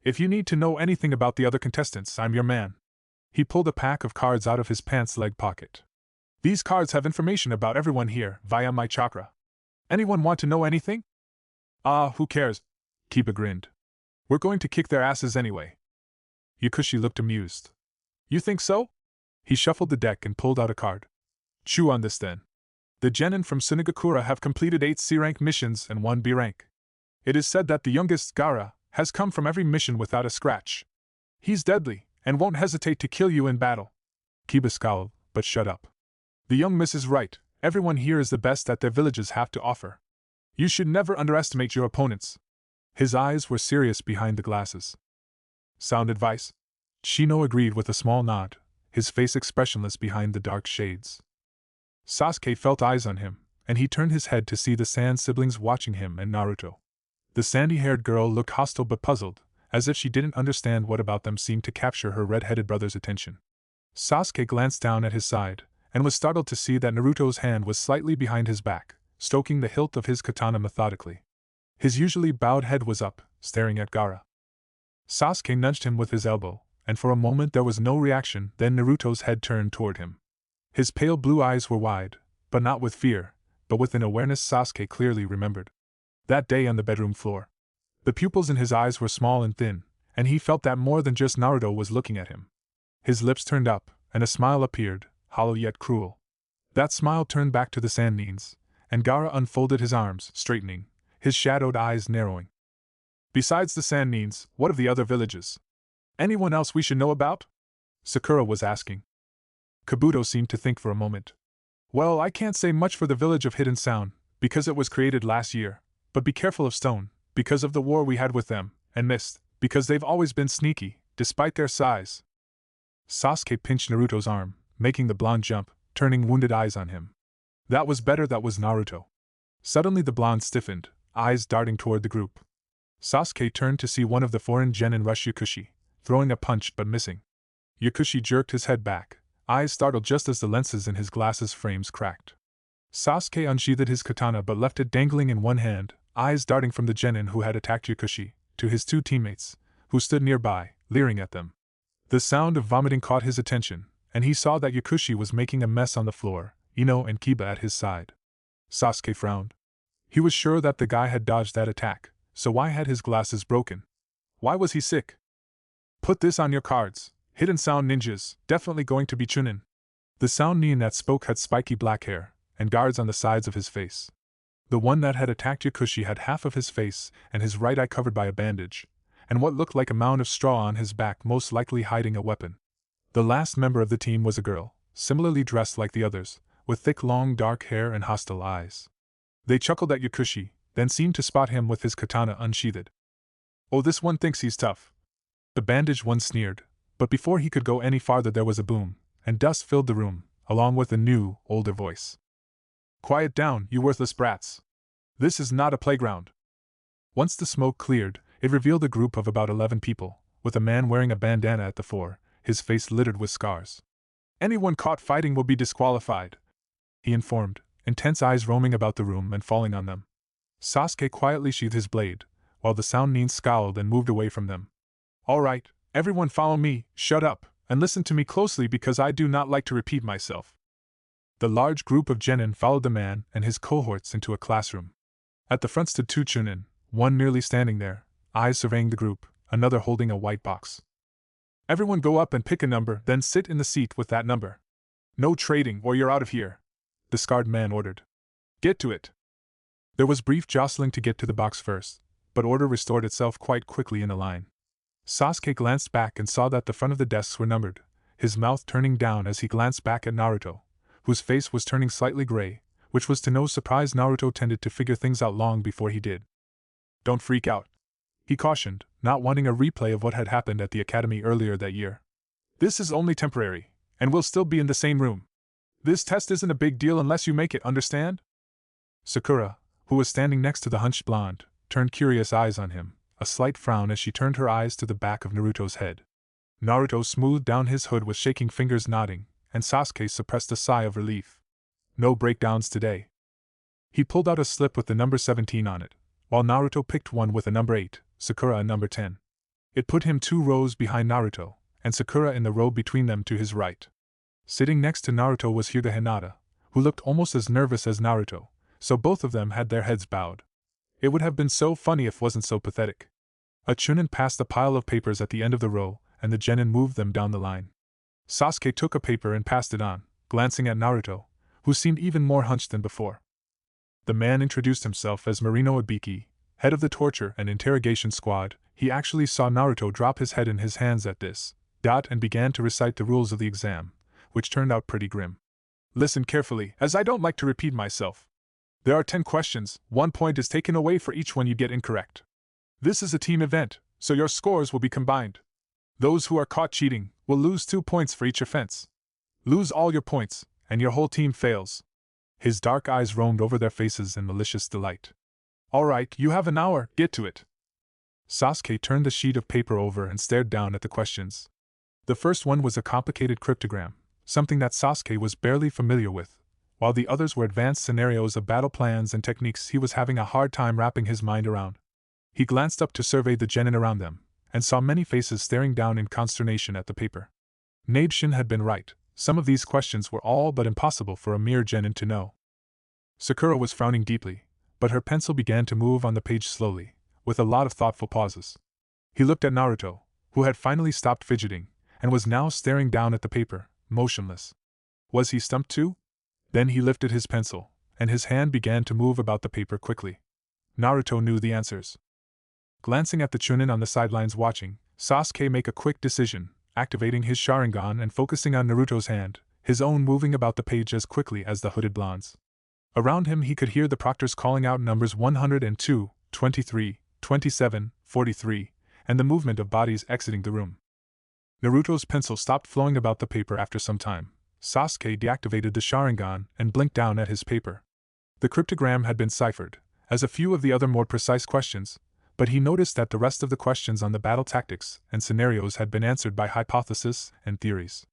If you need to know anything about the other contestants, I'm your man. He pulled a pack of cards out of his pants leg pocket. These cards have information about everyone here via my chakra. Anyone want to know anything? Who cares? Kiba grinned. We're going to kick their asses anyway. Yakushi looked amused. You think so? He shuffled the deck and pulled out a card. Chew on this then. The genin from Sunagakura have completed 8 C-rank missions and 1 B-rank. It is said that the youngest, Gaara, has come from every mission without a scratch. He's deadly, and won't hesitate to kill you in battle. Kiba scowled, but shut up. The young miss is right, everyone here is the best that their villages have to offer. You should never underestimate your opponents. His eyes were serious behind the glasses. Sound advice? Shino agreed with a small nod, his face expressionless behind the dark shades. Sasuke felt eyes on him, and he turned his head to see the Sand siblings watching him and Naruto. The sandy-haired girl looked hostile but puzzled, as if she didn't understand what about them seemed to capture her red-headed brother's attention. Sasuke glanced down at his side, and was startled to see that Naruto's hand was slightly behind his back, stroking the hilt of his katana methodically. His usually bowed head was up, staring at Gaara. Sasuke nudged him with his elbow, and for a moment there was no reaction, then Naruto's head turned toward him. His pale blue eyes were wide, but not with fear, but with an awareness Sasuke clearly remembered. That day on the bedroom floor. The pupils in his eyes were small and thin, and he felt that more than just Naruto was looking at him. His lips turned up, and a smile appeared, hollow yet cruel. That smile turned back to the Sandines, and Gaara unfolded his arms, straightening, his shadowed eyes narrowing. Besides the Sandines, what of the other villages? Anyone else we should know about? Sakura was asking. Kabuto seemed to think for a moment. Well, I can't say much for the village of Hidden Sound, because it was created last year, but be careful of Stone, because of the war we had with them, and Mist, because they've always been sneaky, despite their size. Sasuke pinched Naruto's arm, making the blonde jump, turning wounded eyes on him. That was better, that was Naruto. Suddenly the blonde stiffened, eyes darting toward the group. Sasuke turned to see one of the foreign genin rush Yakushi, throwing a punch but missing. Yakushi jerked his head back, eyes startled just as the lenses in his glasses frames cracked. Sasuke unsheathed his katana but left it dangling in one hand, eyes darting from the genin who had attacked Yakushi, to his 2 teammates, who stood nearby, leering at them. The sound of vomiting caught his attention, and he saw that Yakushi was making a mess on the floor, Ino and Kiba at his side. Sasuke frowned. He was sure that the guy had dodged that attack, so why had his glasses broken? Why was he sick? Put this on your cards. Hidden Sound ninjas, definitely going to be Chunin. The Sound Nin that spoke had spiky black hair, and guards on the sides of his face. The one that had attacked Yakushi had half of his face and his right eye covered by a bandage, and what looked like a mound of straw on his back, most likely hiding a weapon. The last member of the team was a girl, similarly dressed like the others, with thick long dark hair and hostile eyes. They chuckled at Yakushi, then seemed to spot him with his katana unsheathed. Oh, this one thinks he's tough. The bandaged one sneered, but before he could go any farther there was a boom, and dust filled the room, along with a new, older voice. Quiet down, you worthless brats. This is not a playground. Once the smoke cleared, it revealed a group of about 11 people, with a man wearing a bandana at the fore, his face littered with scars. Anyone caught fighting will be disqualified, he informed, intense eyes roaming about the room and falling on them. Sasuke quietly sheathed his blade, while the Sound Nin scowled and moved away from them. All right, everyone follow me, shut up, and listen to me closely because I do not like to repeat myself. The large group of genin followed the man and his cohorts into a classroom. At the front stood 2 Chunin, one merely standing there, eyes surveying the group, another holding a white box. Everyone go up and pick a number, then sit in the seat with that number. No trading or you're out of here, the scarred man ordered. Get to it. There was brief jostling to get to the box first, but order restored itself quite quickly in a line. Sasuke glanced back and saw that the front of the desks were numbered, his mouth turning down as he glanced back at Naruto, whose face was turning slightly gray, which was to no surprise. Naruto tended to figure things out long before he did. Don't freak out, he cautioned, not wanting a replay of what had happened at the academy earlier that year. This is only temporary, and we'll still be in the same room. This test isn't a big deal unless you make it, understand? Sakura, who was standing next to the hunched blonde, turned curious eyes on him, a slight frown as she turned her eyes to the back of Naruto's head. Naruto smoothed down his hood with shaking fingers, nodding, and Sasuke suppressed a sigh of relief. No breakdowns today. He pulled out a slip with the number 17 on it, while Naruto picked one with a number 8, Sakura a number 10. It put him 2 rows behind Naruto, and Sakura in the row between them to his right. Sitting next to Naruto was Hyuga Hinata, who looked almost as nervous as Naruto, so both of them had their heads bowed. It would have been so funny if it wasn't so pathetic. A Chunin passed a pile of papers at the end of the row, and the genin moved them down the line. Sasuke took a paper and passed it on, glancing at Naruto, who seemed even more hunched than before. The man introduced himself as Marino Ibiki, head of the torture and interrogation squad. He actually saw Naruto drop his head in his hands at this, and began to recite the rules of the exam, which turned out pretty grim. Listen carefully, as I don't like to repeat myself. There are 10 questions, 1 point is taken away for each one you get incorrect. This is a team event, so your scores will be combined. Those who are caught cheating will lose 2 points for each offense. Lose all your points, and your whole team fails. His dark eyes roamed over their faces in malicious delight. Alright, you have an hour, get to it. Sasuke turned the sheet of paper over and stared down at the questions. The first one was a complicated cryptogram, something that Sasuke was barely familiar with, while the others were advanced scenarios of battle plans and techniques he was having a hard time wrapping his mind around. He glanced up to survey the genin around them, and saw many faces staring down in consternation at the paper. Nabeshin had been right, some of these questions were all but impossible for a mere genin to know. Sakura was frowning deeply, but her pencil began to move on the page slowly, with a lot of thoughtful pauses. He looked at Naruto, who had finally stopped fidgeting, and was now staring down at the paper, motionless. Was he stumped too? Then he lifted his pencil, and his hand began to move about the paper quickly. Naruto knew the answers. Glancing at the Chunin on the sidelines watching, Sasuke made a quick decision, activating his Sharingan and focusing on Naruto's hand, his own moving about the page as quickly as the hooded blondes. Around him he could hear the proctors calling out numbers 102, 23, 27, 43, and the movement of bodies exiting the room. Naruto's pencil stopped flowing about the paper after some time. Sasuke deactivated the Sharingan and blinked down at his paper. The cryptogram had been ciphered, as a few of the other more precise questions, but he noticed that the rest of the questions on the battle tactics and scenarios had been answered by hypotheses and theories.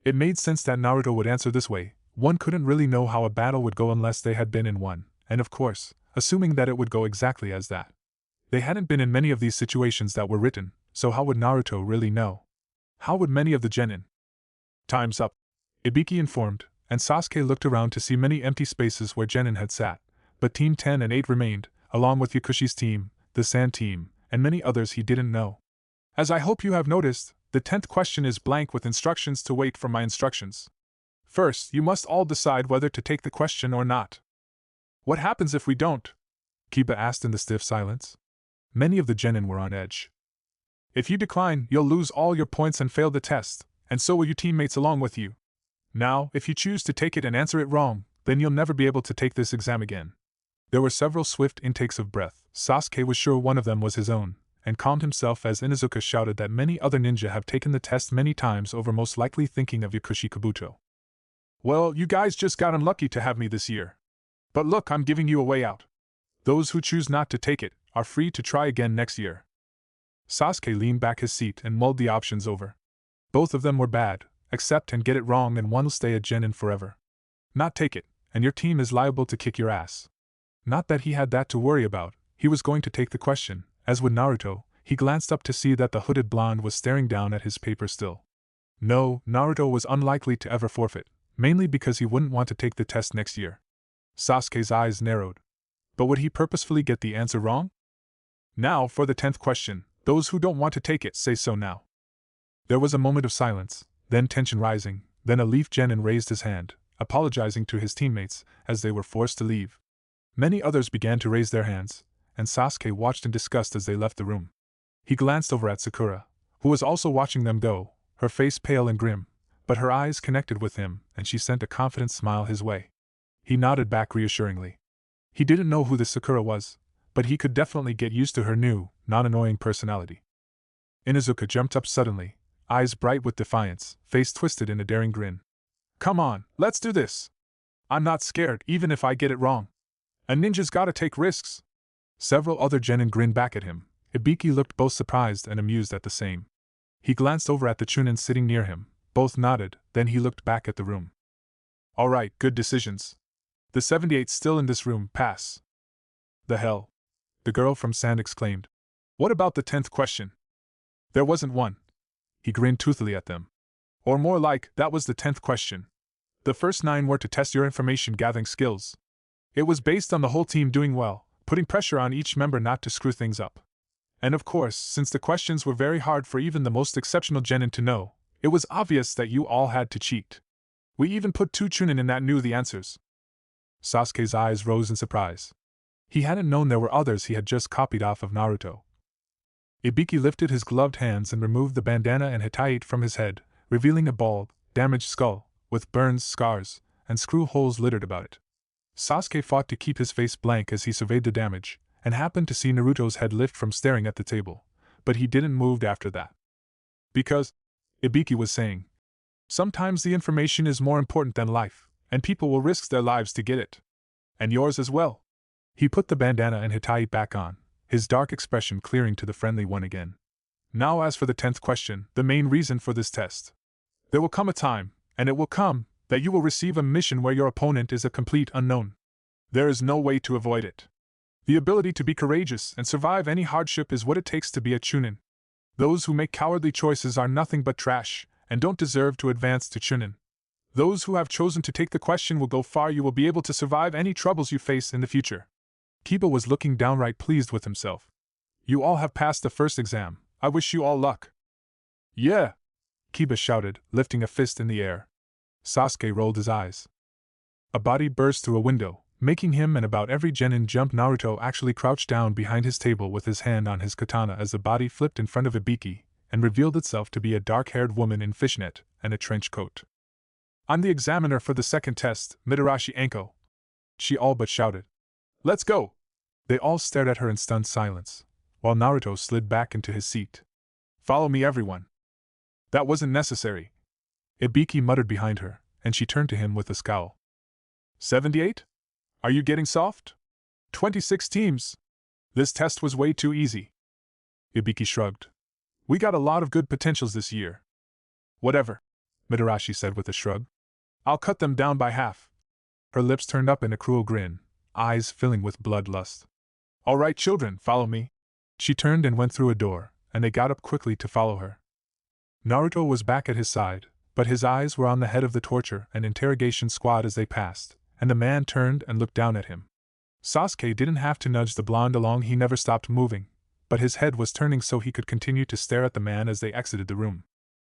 It made sense that Naruto would answer this way. One couldn't really know how a battle would go unless they had been in one, and of course, assuming that it would go exactly as that. They hadn't been in many of these situations that were written, so how would Naruto really know? How would many of the genin? Time's up, Ibiki informed, and Sasuke looked around to see many empty spaces where genin had sat, but Team 10 and 8 remained, along with Yakushi's team, the Sand team, and many others he didn't know. As I hope you have noticed, the 10th question is blank with instructions to wait for my instructions. First, you must all decide whether to take the question or not. What happens if we don't? Kiba asked in the stiff silence. Many of the genin were on edge. If you decline, you'll lose all your points and fail the test, and so will your teammates along with you. Now, if you choose to take it and answer it wrong, then you'll never be able to take this exam again. There were several swift intakes of breath. Sasuke was sure one of them was his own, and calmed himself as Inuzuka shouted that many other ninja have taken the test many times over, most likely thinking of Yakushi Kabuto. Well, you guys just got unlucky to have me this year. But look, I'm giving you a way out. Those who choose not to take it are free to try again next year. Sasuke leaned back his seat and mulled the options over. Both of them were bad. Accept and get it wrong and one will stay a genin forever. Not take it, and your team is liable to kick your ass. Not that he had that to worry about, he was going to take the question. As with Naruto, he glanced up to see that the hooded blonde was staring down at his paper still. No, Naruto was unlikely to ever forfeit, mainly because he wouldn't want to take the test next year. Sasuke's eyes narrowed. But would he purposefully get the answer wrong? Now for the 10th question. Those who don't want to take it, say so now. There was a moment of silence, then tension rising, then a leaf genin raised his hand, apologizing to his teammates, as they were forced to leave. Many others began to raise their hands, and Sasuke watched in disgust as they left the room. He glanced over at Sakura, who was also watching them go, her face pale and grim, but her eyes connected with him, and she sent a confident smile his way. He nodded back reassuringly. He didn't know who this Sakura was, but he could definitely get used to her new, non-annoying personality. Inuzuka jumped up suddenly, eyes bright with defiance, face twisted in a daring grin. Come on, let's do this! I'm not scared, even if I get it wrong. A ninja's gotta take risks. Several other genin grinned back at him. Ibiki looked both surprised and amused at the same. He glanced over at the Chunin sitting near him, both nodded, then he looked back at the room. Alright, good decisions. The 78's still in this room, pass. The hell? The girl from Sand exclaimed. What about the 10th question? There wasn't one. He grinned toothily at them. Or more like, that was the 10th question. The first 9 were to test your information gathering skills. It was based on the whole team doing well, putting pressure on each member not to screw things up. And of course, since the questions were very hard for even the most exceptional genin to know, it was obvious that you all had to cheat. We even put 2 chunin in that knew the answers. Sasuke's eyes rose in surprise. He hadn't known there were others he had just copied off of Naruto. Ibiki lifted his gloved hands and removed the bandana and hetaite from his head, revealing a bald, damaged skull, with burns, scars, and screw holes littered about it. Sasuke fought to keep his face blank as he surveyed the damage, and happened to see Naruto's head lift from staring at the table, but he didn't move after that. Because, Ibiki was saying, sometimes the information is more important than life, and people will risk their lives to get it. And yours as well. He put the bandana and hetaite back on, his dark expression clearing to the friendly one again. Now as for the 10th question, the main reason for this test. There will come a time, and it will come, that you will receive a mission where your opponent is a complete unknown. There is no way to avoid it. The ability to be courageous and survive any hardship is what it takes to be a chunin. Those who make cowardly choices are nothing but trash, and don't deserve to advance to chunin. Those who have chosen to take the question will go far. You will be able to survive any troubles you face in the future. Kiba was looking downright pleased with himself. You all have passed the first exam. I wish you all luck. Yeah! Kiba shouted, lifting a fist in the air. Sasuke rolled his eyes. A body burst through a window, making him and about every genin jump. Naruto actually crouched down behind his table with his hand on his katana as the body flipped in front of Ibiki, and revealed itself to be a dark-haired woman in fishnet and a trench coat. I'm the examiner for the second test, Mitarashi Anko. She all but shouted. Let's go! They all stared at her in stunned silence, while Naruto slid back into his seat. Follow me, everyone. That wasn't necessary. Ibiki muttered behind her, and she turned to him with a scowl. 78? Are you getting soft? 26 teams. This test was way too easy. Ibiki shrugged. We got a lot of good potentials this year. Whatever, Mitarashi said with a shrug. I'll cut them down by half. Her lips turned up in a cruel grin, eyes filling with bloodlust. All right, children, follow me. She turned and went through a door, and they got up quickly to follow her. Naruto was back at his side, but his eyes were on the head of the torture and interrogation squad as they passed, and the man turned and looked down at him. Sasuke didn't have to nudge the blonde along. He never stopped moving, but his head was turning so he could continue to stare at the man as they exited the room.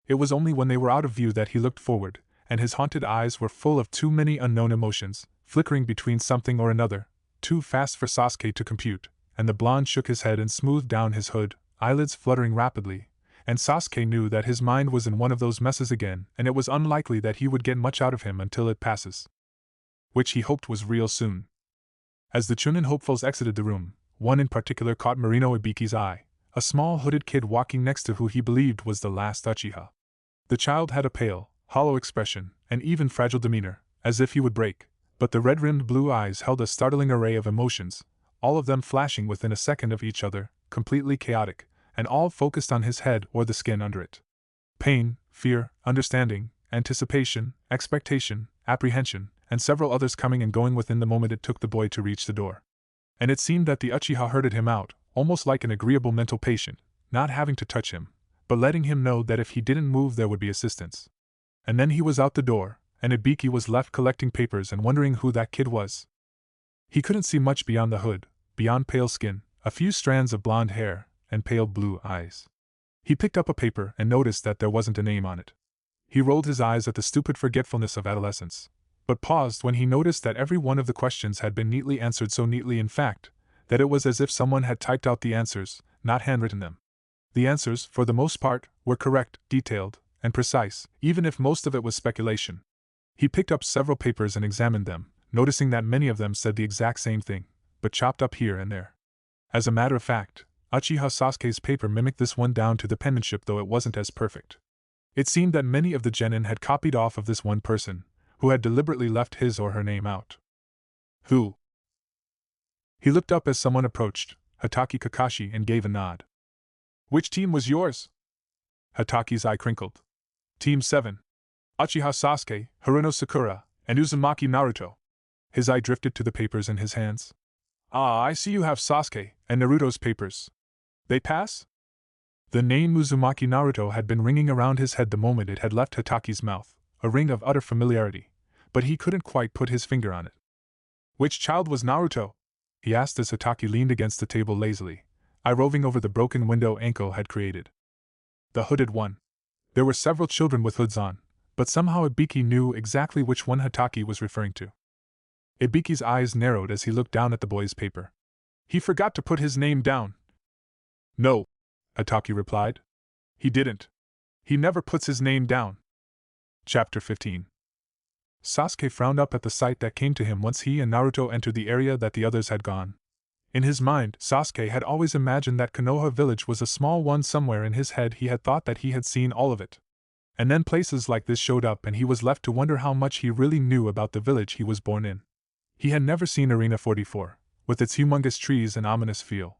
It was only when they were out of view that he looked forward, and his haunted eyes were full of too many unknown emotions, flickering between something or another, too fast for Sasuke to compute, and the blonde shook his head and smoothed down his hood, eyelids fluttering rapidly, and Sasuke knew that his mind was in one of those messes again, and it was unlikely that he would get much out of him until it passes. Which he hoped was real soon. As the Chunin hopefuls exited the room, one in particular caught Marino Ibiki's eye, a small hooded kid walking next to who he believed was the last Uchiha. The child had a pale, hollow expression, and even fragile demeanor, as if he would break, but the red-rimmed blue eyes held a startling array of emotions, all of them flashing within a second of each other, completely chaotic, and all focused on his head or the skin under it. Pain, fear, understanding, anticipation, expectation, apprehension, and several others coming and going within the moment it took the boy to reach the door. And it seemed that the Uchiha herded him out, almost like an agreeable mental patient, not having to touch him, but letting him know that if he didn't move there would be assistance. And then he was out the door, and Ibiki was left collecting papers and wondering who that kid was. He couldn't see much beyond the hood, beyond pale skin, a few strands of blonde hair, and pale blue eyes. He picked up a paper and noticed that there wasn't a name on it. He rolled his eyes at the stupid forgetfulness of adolescence, but paused when he noticed that every one of the questions had been neatly answered, so neatly in fact, that it was as if someone had typed out the answers, not handwritten them. The answers, for the most part, were correct, detailed, and precise, even if most of it was speculation. He picked up several papers and examined them, noticing that many of them said the exact same thing, but chopped up here and there. As a matter of fact, Uchiha Sasuke's paper mimicked this one down to the penmanship, though it wasn't as perfect. It seemed that many of the genin had copied off of this one person, who had deliberately left his or her name out. Who? He looked up as someone approached, Hatake Kakashi, and gave a nod. Which team was yours? Hataki's eye crinkled. Team 7. Uchiha Sasuke, Haruno Sakura, and Uzumaki Naruto. His eye drifted to the papers in his hands. Ah, I see you have Sasuke and Naruto's papers. They pass? The name Uzumaki Naruto had been ringing around his head the moment it had left Hitachi's mouth, a ring of utter familiarity, but he couldn't quite put his finger on it. Which child was Naruto? He asked as Hitaki leaned against the table lazily, eye roving over the broken window Anko had created. The hooded one. There were several children with hoods on, but somehow Ibiki knew exactly which one Hitaki was referring to. Ibiki's eyes narrowed as he looked down at the boy's paper. He forgot to put his name down. No, Hitaki replied. He didn't. He never puts his name down. Chapter 15. Sasuke frowned up at the sight that came to him once he and Naruto entered the area that the others had gone. In his mind, Sasuke had always imagined that Konoha village was a small one. Somewhere in his head he had thought that he had seen all of it. And then places like this showed up and he was left to wonder how much he really knew about the village he was born in. He had never seen Arena 44, with its humongous trees and ominous feel.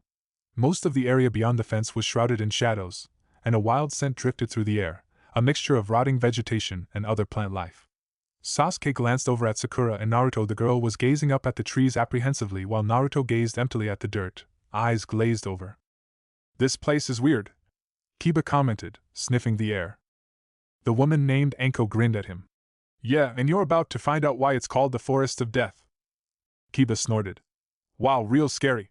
Most of the area beyond the fence was shrouded in shadows, and a wild scent drifted through the air, a mixture of rotting vegetation and other plant life. Sasuke glanced over at Sakura and Naruto. The girl was gazing up at the trees apprehensively while Naruto gazed emptily at the dirt, eyes glazed over. This place is weird, Kiba commented, sniffing the air. The woman named Anko grinned at him. Yeah, and you're about to find out why it's called the Forest of Death. Kiba snorted. Wow, real scary.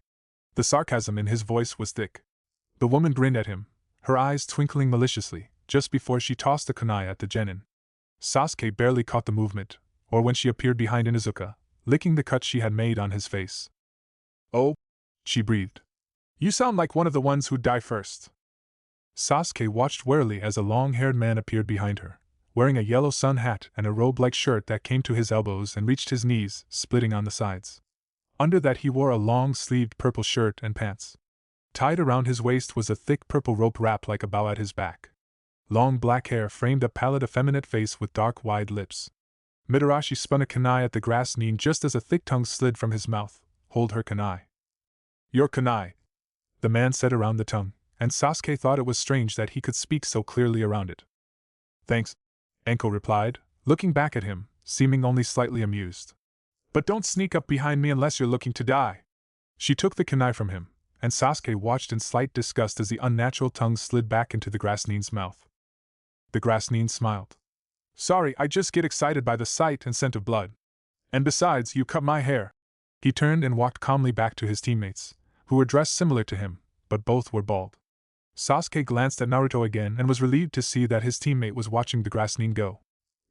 The sarcasm in his voice was thick. The woman grinned at him, her eyes twinkling maliciously, just before she tossed the kunai at the genin. Sasuke barely caught the movement, or when she appeared behind Inuzuka, licking the cut she had made on his face. Oh, she breathed. You sound like one of the ones who'd die first. Sasuke watched warily as a long-haired man appeared behind her, wearing a yellow sun hat and a robe-like shirt that came to his elbows and reached his knees, splitting on the sides. Under that he wore a long-sleeved purple shirt and pants. Tied around his waist was a thick purple rope wrapped like a bow at his back. Long black hair framed a pallid effeminate face with dark wide lips. Mitarashi spun a kunai at the grass knee just as a thick tongue slid from his mouth. Hold her kunai. Your kunai, the man said around the tongue, and Sasuke thought it was strange that he could speak so clearly around it. Thanks, Anko replied, looking back at him, seeming only slightly amused. But don't sneak up behind me unless you're looking to die. She took the kunai from him, and Sasuke watched in slight disgust as the unnatural tongue slid back into the grass nin's mouth. The grass nin smiled. Sorry, I just get excited by the sight and scent of blood. And besides, you cut my hair. He turned and walked calmly back to his teammates, who were dressed similar to him, but both were bald. Sasuke glanced at Naruto again and was relieved to see that his teammate was watching the grass nin go.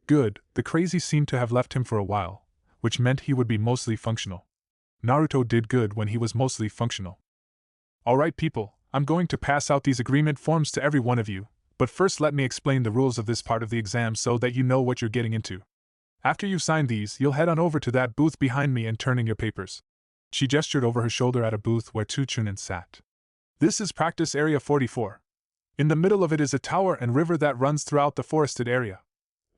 Good, the crazy seemed to have left him for a while, which meant he would be mostly functional. Naruto did good when he was mostly functional. Alright people, I'm going to pass out these agreement forms to every one of you, but first let me explain the rules of this part of the exam so that you know what you're getting into. After you've signed these, you'll head on over to that booth behind me and turn in your papers. She gestured over her shoulder at a booth where two chunin sat. This is practice area 44. In the middle of it is a tower and river that runs throughout the forested area.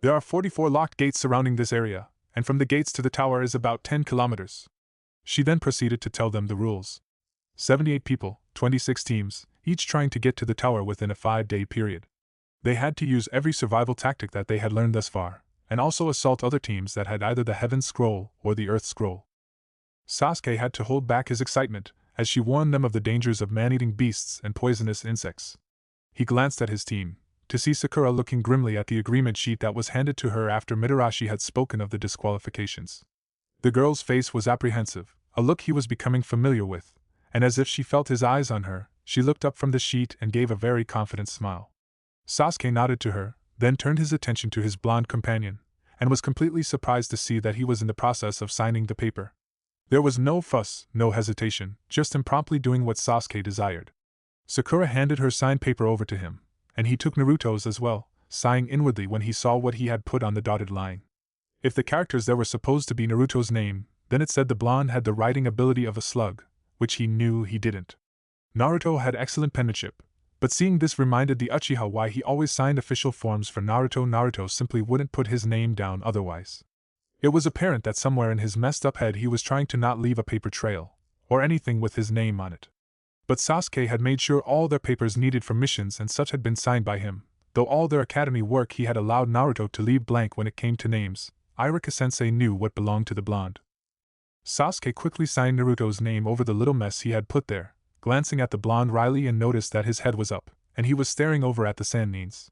There are 44 locked gates surrounding this area, and from the gates to the tower is about 10 kilometers. She then proceeded to tell them the rules. 78 people, 26 teams, each trying to get to the tower within a 5-day period. They had to use every survival tactic that they had learned thus far, and also assault other teams that had either the Heaven Scroll or the Earth Scroll. Sasuke had to hold back his excitement, as she warned them of the dangers of man-eating beasts and poisonous insects. He glanced at his team, to see Sakura looking grimly at the agreement sheet that was handed to her after Mitarashi had spoken of the disqualifications. The girl's face was apprehensive, a look he was becoming familiar with, and as if she felt his eyes on her, she looked up from the sheet and gave a very confident smile. Sasuke nodded to her, then turned his attention to his blonde companion, and was completely surprised to see that he was in the process of signing the paper. There was no fuss, no hesitation, just him promptly doing what Sasuke desired. Sakura handed her signed paper over to him, and he took Naruto's as well, sighing inwardly when he saw what he had put on the dotted line. If the characters there were supposed to be Naruto's name, then it said the blonde had the writing ability of a slug, which he knew he didn't. Naruto had excellent penmanship, but seeing this reminded the Uchiha why he always signed official forms for Naruto. Naruto simply wouldn't put his name down otherwise. It was apparent that somewhere in his messed up head he was trying to not leave a paper trail, or anything with his name on it. But Sasuke had made sure all their papers needed for missions and such had been signed by him, though all their academy work he had allowed Naruto to leave blank when it came to names. Iruka-sensei knew what belonged to the blonde. Sasuke quickly signed Naruto's name over the little mess he had put there, glancing at the blonde wryly and noticed that his head was up, and he was staring over at the Sandines.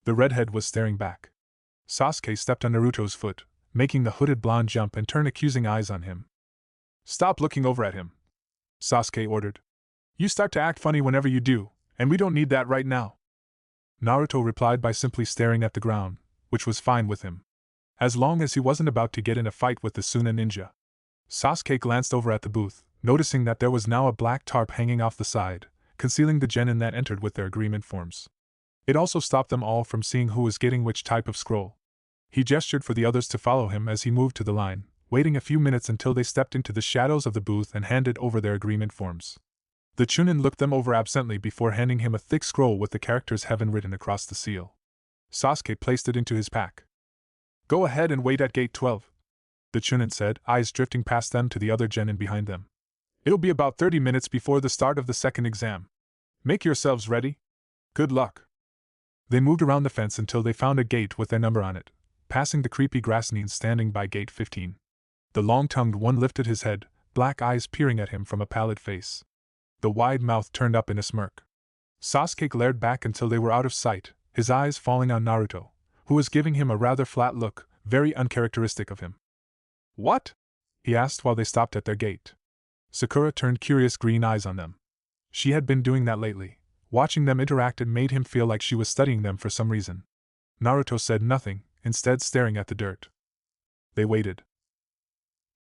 The redhead was staring back. Sasuke stepped on Naruto's foot, making the hooded blonde jump and turn accusing eyes on him. "Stop looking over at him," Sasuke ordered. "You start to act funny whenever you do, and we don't need that right now." Naruto replied by simply staring at the ground, which was fine with him, as long as he wasn't about to get in a fight with the Suna ninja. Sasuke glanced over at the booth, noticing that there was now a black tarp hanging off the side, concealing the genin that entered with their agreement forms. It also stopped them all from seeing who was getting which type of scroll. He gestured for the others to follow him as he moved to the line, waiting a few minutes until they stepped into the shadows of the booth and handed over their agreement forms. The Chunin looked them over absently before handing him a thick scroll with the characters heaven written across the seal. Sasuke placed it into his pack. "Go ahead and wait at gate 12, the Chunin said, eyes drifting past them to the other genin behind them. "It'll be about 30 minutes before the start of the second exam. Make yourselves ready. Good luck." They moved around the fence until they found a gate with their number on it, passing the creepy Grassnines standing by gate 15. The long-tongued one lifted his head, black eyes peering at him from a pallid face. The wide mouth turned up in a smirk. Sasuke glared back until they were out of sight, his eyes falling on Naruto, who was giving him a rather flat look, very uncharacteristic of him. "What?" he asked while they stopped at their gate. Sakura turned curious green eyes on them. She had been doing that lately. Watching them interact it made him feel like she was studying them for some reason. Naruto said nothing, instead staring at the dirt. They waited.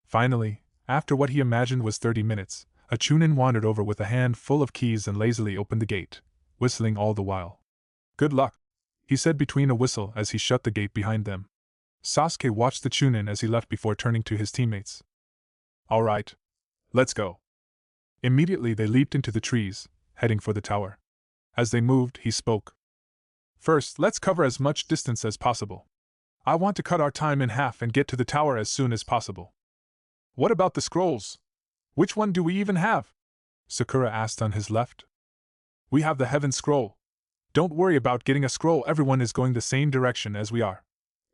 Finally, after what he imagined was 30 minutes, a Chunin wandered over with a hand full of keys and lazily opened the gate, whistling all the while. "Good luck," he said between a whistle as he shut the gate behind them. Sasuke watched the Chunin as he left before turning to his teammates. "All right. Let's go." Immediately they leaped into the trees, heading for the tower. As they moved, he spoke. "First, let's cover as much distance as possible. I want to cut our time in half and get to the tower as soon as possible." "What about the scrolls? Which one do we even have?" Sakura asked on his left. "We have the Heaven Scroll. Don't worry about getting a scroll, everyone is going the same direction as we are.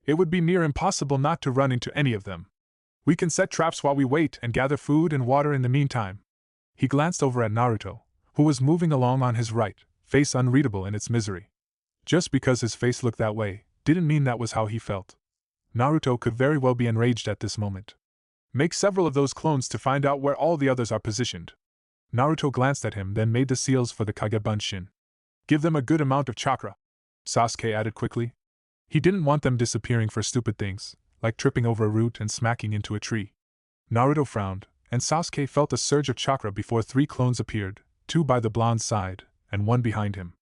It would be near impossible not to run into any of them. We can set traps while we wait and gather food and water in the meantime." He glanced over at Naruto, who was moving along on his right, face unreadable in its misery. Just because his face looked that way, didn't mean that was how he felt. Naruto could very well be enraged at this moment. "Make several of those clones to find out where all the others are positioned." Naruto glanced at him, then made the seals for the Kagebunshin. "Give them a good amount of chakra," Sasuke added quickly. He didn't want them disappearing for stupid things, like tripping over a root and smacking into a tree. Naruto frowned, and Sasuke felt a surge of chakra before 3 clones appeared, 2 by the blonde's side, and 1 behind him.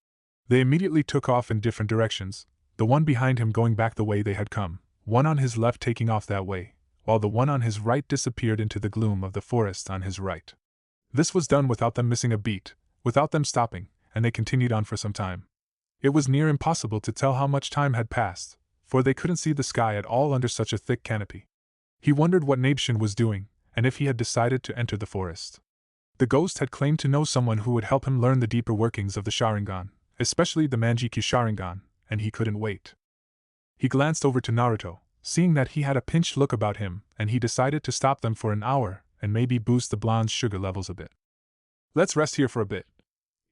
They immediately took off in different directions, the one behind him going back the way they had come, one on his left taking off that way, while the one on his right disappeared into the gloom of the forest on his right. This was done without them missing a beat, without them stopping, and they continued on for some time. It was near impossible to tell how much time had passed, for they couldn't see the sky at all under such a thick canopy. He wondered what Nabeshin was doing, and if he had decided to enter the forest. The ghost had claimed to know someone who would help him learn the deeper workings of the Sharingan, especially the Manjiki Sharingan, and he couldn't wait. He glanced over to Naruto, seeing that he had a pinched look about him, and he decided to stop them for an hour and maybe boost the blonde's sugar levels a bit. "Let's rest here for a bit,"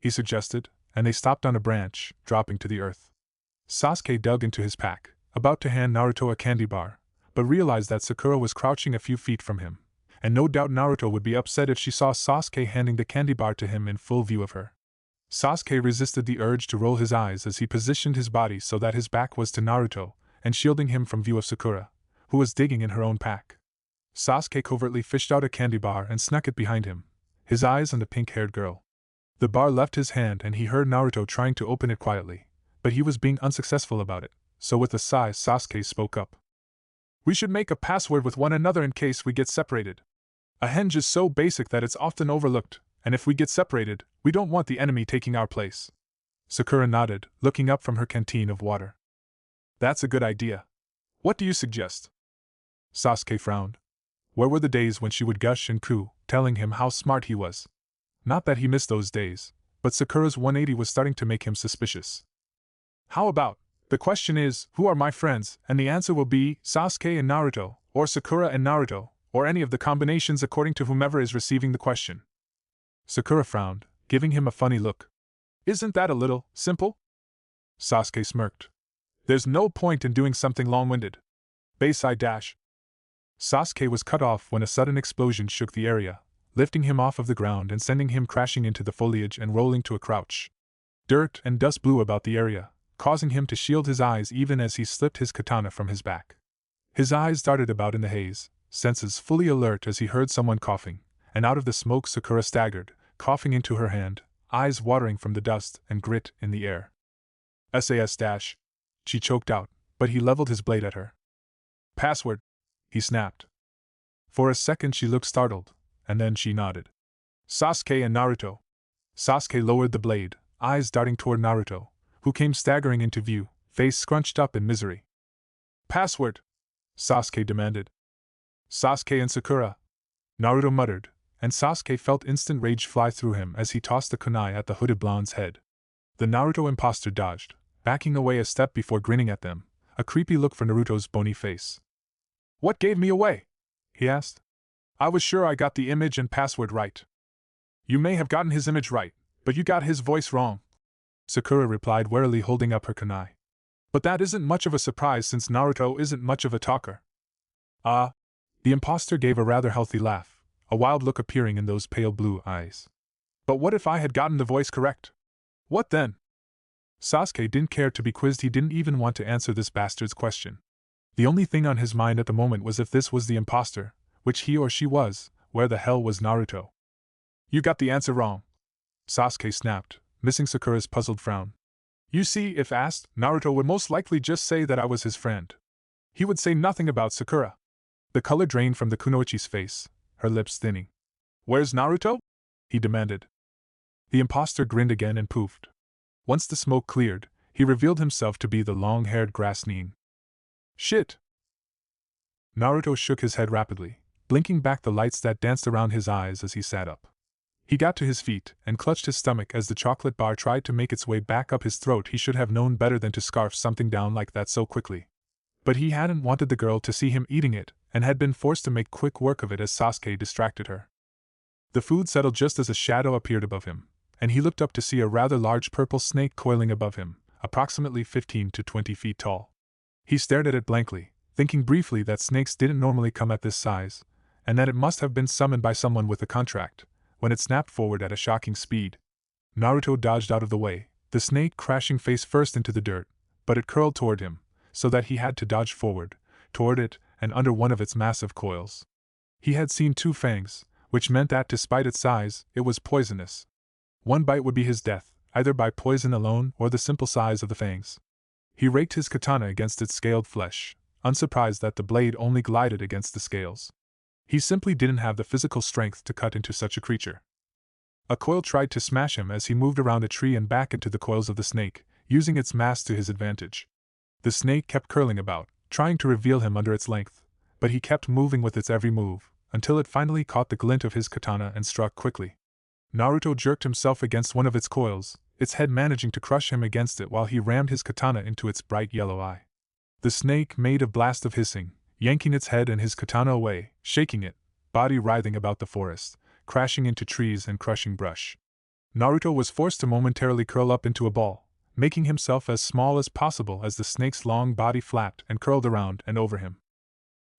he suggested, and they stopped on a branch, dropping to the earth. Sasuke dug into his pack, about to hand Naruto a candy bar, but realized that Sakura was crouching a few feet from him, and no doubt Naruto would be upset if she saw Sasuke handing the candy bar to him in full view of her. Sasuke resisted the urge to roll his eyes as he positioned his body so that his back was to Naruto, and shielding him from view of Sakura, who was digging in her own pack. Sasuke covertly fished out a candy bar and snuck it behind him, his eyes on the pink-haired girl. The bar left his hand and he heard Naruto trying to open it quietly, but he was being unsuccessful about it, so with a sigh Sasuke spoke up. "We should make a password with one another in case we get separated. A henge is so basic that it's often overlooked, and if we get separated, we don't want the enemy taking our place." Sakura nodded, looking up from her canteen of water. "That's a good idea. What do you suggest?" Sasuke frowned. Where were the days when she would gush and coo, telling him how smart he was? Not that he missed those days, but Sakura's 180 was starting to make him suspicious. "How about, the question is, who are my friends, and the answer will be Sasuke and Naruto, or Sakura and Naruto, or any of the combinations according to whomever is receiving the question." Sakura frowned, giving him a funny look. Isn't that a little simple? Sasuke smirked. There's no point in doing something long-winded. Bayside dash. Sasuke was cut off when a sudden explosion shook the area, lifting him off of the ground and sending him crashing into the foliage and rolling to a crouch. Dirt and dust blew about the area, causing him to shield his eyes even as he slipped his katana from his back. His eyes darted about in the haze, senses fully alert as he heard someone coughing, and out of the smoke Sakura staggered, coughing into her hand, eyes watering from the dust and grit in the air. SAS dash. She choked out, but he leveled his blade at her. Password, he snapped. For a second she looked startled, and then she nodded. Sasuke and Naruto. Sasuke lowered the blade, eyes darting toward Naruto, who came staggering into view, face scrunched up in misery. Password, Sasuke demanded. Sasuke and Sakura, Naruto muttered, and Sasuke felt instant rage fly through him as he tossed the kunai at the hooded blonde's head. The Naruto imposter dodged, backing away a step before grinning at them, a creepy look for Naruto's bony face. What gave me away? He asked. I was sure I got the image and password right. You may have gotten his image right, but you got his voice wrong, Sakura replied warily, holding up her kunai. But that isn't much of a surprise since Naruto isn't much of a talker. The imposter gave a rather healthy laugh, a wild look appearing in those pale blue eyes. But what if I had gotten the voice correct? What then? Sasuke didn't care to be quizzed. He didn't even want to answer this bastard's question. The only thing on his mind at the moment was if this was the imposter, which he or she was, where the hell was Naruto? You got the answer wrong, Sasuke snapped, missing Sakura's puzzled frown. You see, if asked, Naruto would most likely just say that I was his friend. He would say nothing about Sakura. The color drained from the kunoichi's face, her lips thinning. Where's Naruto? He demanded. The imposter grinned again and poofed. Once the smoke cleared, he revealed himself to be the long-haired grass Nin. Shit! Naruto shook his head rapidly, blinking back the lights that danced around his eyes as he sat up. He got to his feet and clutched his stomach as the chocolate bar tried to make its way back up his throat. He should have known better than to scarf something down like that so quickly. But he hadn't wanted the girl to see him eating it, and had been forced to make quick work of it as Sasuke distracted her. The food settled just as a shadow appeared above him, and he looked up to see a rather large purple snake coiling above him, approximately 15 to 20 feet tall. He stared at it blankly, thinking briefly that snakes didn't normally come at this size, and that it must have been summoned by someone with a contract, when it snapped forward at a shocking speed. Naruto dodged out of the way, the snake crashing face first into the dirt, but it curled toward him, so that he had to dodge forward, toward it, and under one of its massive coils. He had seen two fangs, which meant that despite its size, it was poisonous. One bite would be his death, either by poison alone or the simple size of the fangs. He raked his katana against its scaled flesh, unsurprised that the blade only glided against the scales. He simply didn't have the physical strength to cut into such a creature. A coil tried to smash him as he moved around a tree and back into the coils of the snake, using its mass to his advantage. The snake kept curling about, trying to reveal him under its length, but he kept moving with its every move, until it finally caught the glint of his katana and struck quickly. Naruto jerked himself against one of its coils, its head managing to crush him against it while he rammed his katana into its bright yellow eye. The snake made a blast of hissing, yanking its head and his katana away, shaking it, body writhing about the forest, crashing into trees and crushing brush. Naruto was forced to momentarily curl up into a ball, making himself as small as possible as the snake's long body flapped and curled around and over him.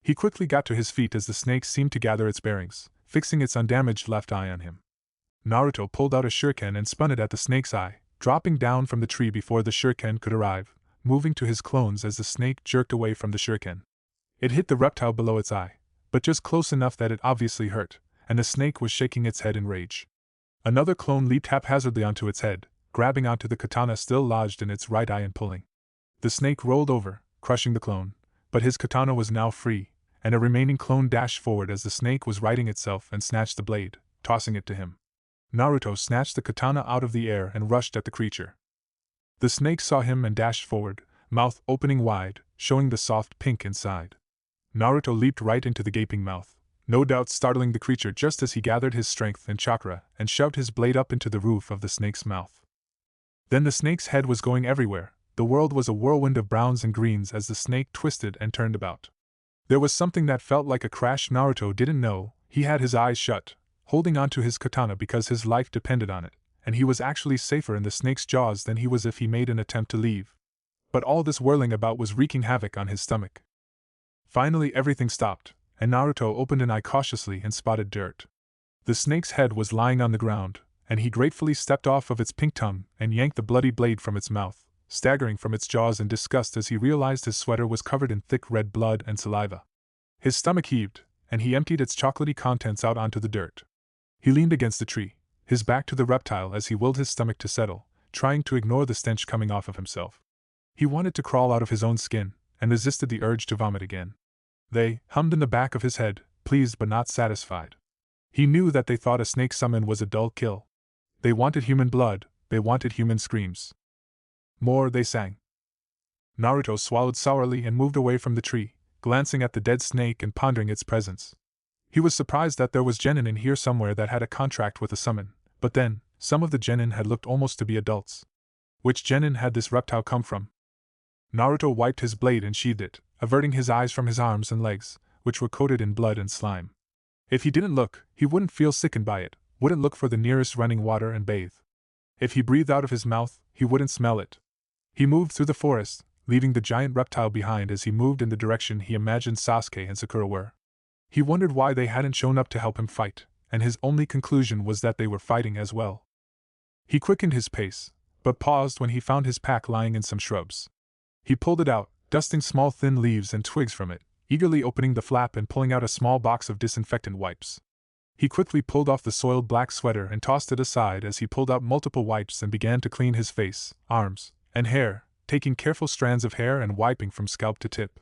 He quickly got to his feet as the snake seemed to gather its bearings, fixing its undamaged left eye on him. Naruto pulled out a shuriken and spun it at the snake's eye, dropping down from the tree before the shuriken could arrive, moving to his clones as the snake jerked away from the shuriken. It hit the reptile below its eye, but just close enough that it obviously hurt, and the snake was shaking its head in rage. Another clone leaped haphazardly onto its head, grabbing onto the katana still lodged in its right eye and pulling. The snake rolled over, crushing the clone, but his katana was now free, and a remaining clone dashed forward as the snake was righting itself and snatched the blade, tossing it to him. Naruto snatched the katana out of the air and rushed at the creature. The snake saw him and dashed forward, mouth opening wide, showing the soft pink inside. Naruto leaped right into the gaping mouth, no doubt startling the creature just as he gathered his strength and chakra and shoved his blade up into the roof of the snake's mouth. Then the snake's head was going everywhere, the world was a whirlwind of browns and greens as the snake twisted and turned about. There was something that felt like a crash. Naruto didn't know, he had his eyes shut, holding onto his katana because his life depended on it, and he was actually safer in the snake's jaws than he was if he made an attempt to leave. But all this whirling about was wreaking havoc on his stomach. Finally everything stopped, and Naruto opened an eye cautiously and spotted dirt. The snake's head was lying on the ground, and he gratefully stepped off of its pink tongue and yanked the bloody blade from its mouth, staggering from its jaws in disgust as he realized his sweater was covered in thick red blood and saliva. His stomach heaved, and he emptied its chocolatey contents out onto the dirt. He leaned against a tree, his back to the reptile as he willed his stomach to settle, trying to ignore the stench coming off of himself. He wanted to crawl out of his own skin, and resisted the urge to vomit again. They hummed in the back of his head, pleased but not satisfied. He knew that they thought a snake summon was a dull kill. They wanted human blood, they wanted human screams. More, they sang. Naruto swallowed sourly and moved away from the tree, glancing at the dead snake and pondering its presence. He was surprised that there was genin in here somewhere that had a contract with a summon, but then, some of the genin had looked almost to be adults. Which genin had this reptile come from? Naruto wiped his blade and sheathed it, averting his eyes from his arms and legs, which were coated in blood and slime. If he didn't look, he wouldn't feel sickened by it, wouldn't look for the nearest running water and bathe. If he breathed out of his mouth, he wouldn't smell it. He moved through the forest, leaving the giant reptile behind as he moved in the direction he imagined Sasuke and Sakura were. He wondered why they hadn't shown up to help him fight, and his only conclusion was that they were fighting as well. He quickened his pace, but paused when he found his pack lying in some shrubs. He pulled it out, dusting small thin leaves and twigs from it, eagerly opening the flap and pulling out a small box of disinfectant wipes. He quickly pulled off the soiled black sweater and tossed it aside as he pulled out multiple wipes and began to clean his face, arms, and hair, taking careful strands of hair and wiping from scalp to tip.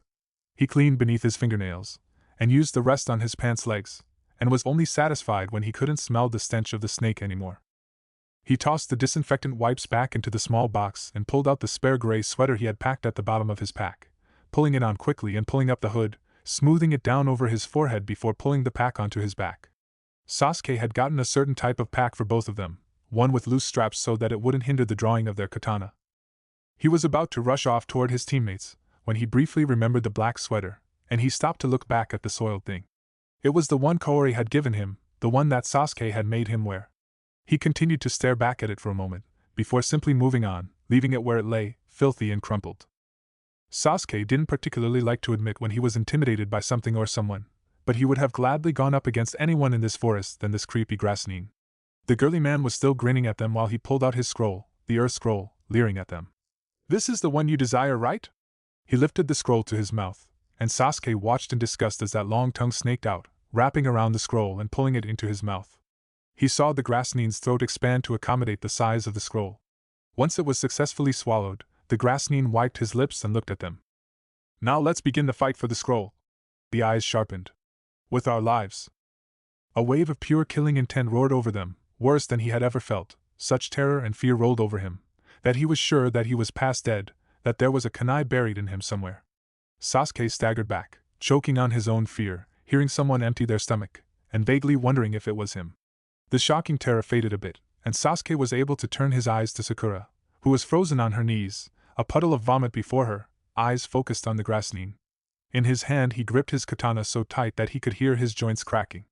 He cleaned beneath his fingernails, and used the rest on his pants legs, and was only satisfied when he couldn't smell the stench of the snake anymore. He tossed the disinfectant wipes back into the small box and pulled out the spare gray sweater he had packed at the bottom of his pack, pulling it on quickly and pulling up the hood, smoothing it down over his forehead before pulling the pack onto his back. Sasuke had gotten a certain type of pack for both of them, one with loose straps so that it wouldn't hinder the drawing of their katana. He was about to rush off toward his teammates, when he briefly remembered the black sweater, and he stopped to look back at the soiled thing. It was the one Kaori had given him, the one that Sasuke had made him wear. He continued to stare back at it for a moment, before simply moving on, leaving it where it lay, filthy and crumpled. Sasuke didn't particularly like to admit when he was intimidated by something or someone, but he would have gladly gone up against anyone in this forest than this creepy grassnin. The girly man was still grinning at them while he pulled out his scroll, the earth scroll, leering at them. "This is the one you desire, right?" He lifted the scroll to his mouth, and Sasuke watched in disgust as that long tongue snaked out, wrapping around the scroll and pulling it into his mouth. He saw the grassnin's throat expand to accommodate the size of the scroll. Once it was successfully swallowed, the grassnin wiped his lips and looked at them. "Now let's begin the fight for the scroll." The eyes sharpened. "With our lives." A wave of pure killing intent roared over them, worse than he had ever felt. Such terror and fear rolled over him, that he was sure that he was past dead, that there was a kunai buried in him somewhere. Sasuke staggered back, choking on his own fear, hearing someone empty their stomach, and vaguely wondering if it was him. The shocking terror faded a bit, and Sasuke was able to turn his eyes to Sakura, who was frozen on her knees, a puddle of vomit before her, eyes focused on the grassnin. In his hand he gripped his katana so tight that he could hear his joints cracking.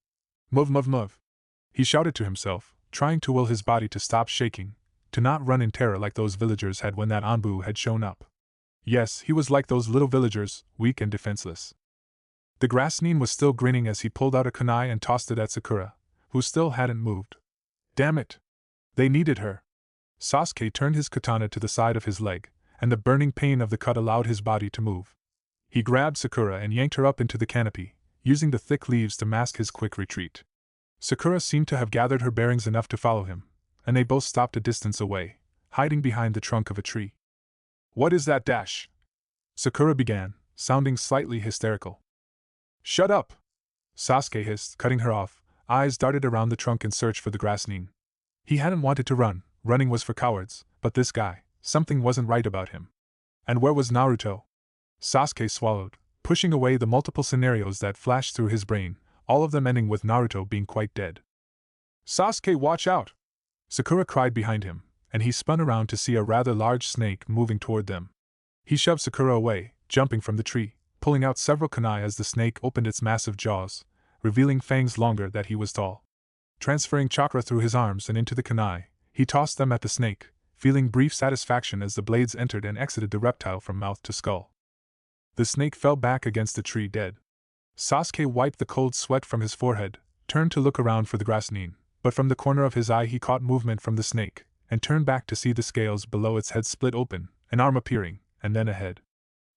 "Move, move, move!" He shouted to himself, trying to will his body to stop shaking, to not run in terror like those villagers had when that Anbu had shown up. Yes, he was like those little villagers, weak and defenseless. The grassnin was still grinning as he pulled out a kunai and tossed it at Sakura, who still hadn't moved. Damn it! They needed her. Sasuke turned his katana to the side of his leg, and the burning pain of the cut allowed his body to move. He grabbed Sakura and yanked her up into the canopy, using the thick leaves to mask his quick retreat. Sakura seemed to have gathered her bearings enough to follow him, and they both stopped a distance away, hiding behind the trunk of a tree. "What is that dash?" Sakura began, sounding slightly hysterical. "Shut up!" Sasuke hissed, cutting her off. Eyes darted around the trunk in search for the grassnin. He hadn't wanted to run, running was for cowards, but this guy, something wasn't right about him. And where was Naruto? Sasuke swallowed, pushing away the multiple scenarios that flashed through his brain, all of them ending with Naruto being quite dead. "Sasuke, watch out!" Sakura cried behind him, and he spun around to see a rather large snake moving toward them. He shoved Sakura away, jumping from the tree, pulling out several kunai as the snake opened its massive jaws, revealing fangs longer that he was tall. Transferring chakra through his arms and into the kunai, He tossed them at the snake, feeling brief satisfaction as the blades entered and exited the reptile from mouth to skull. The snake fell back against the tree dead. Sasuke wiped the cold sweat from his forehead, turned to look around for the grassnine, but from the corner of his eye he caught movement from the snake, and turned back to see the scales below its head split open, an arm appearing, and then a head.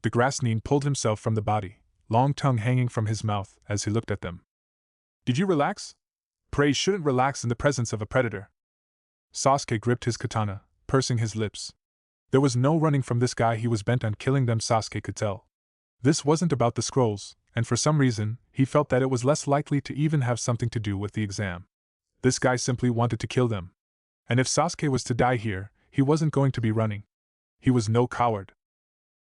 The grassnine pulled himself from the body, long tongue hanging from his mouth as he looked at them. "Did you relax? Prey shouldn't relax in the presence of a predator." Sasuke gripped his katana, pursing his lips. There was no running from this guy, he was bent on killing them, Sasuke could tell. This wasn't about the scrolls, and for some reason, he felt that it was less likely to even have something to do with the exam. This guy simply wanted to kill them. And if Sasuke was to die here, he wasn't going to be running. He was no coward.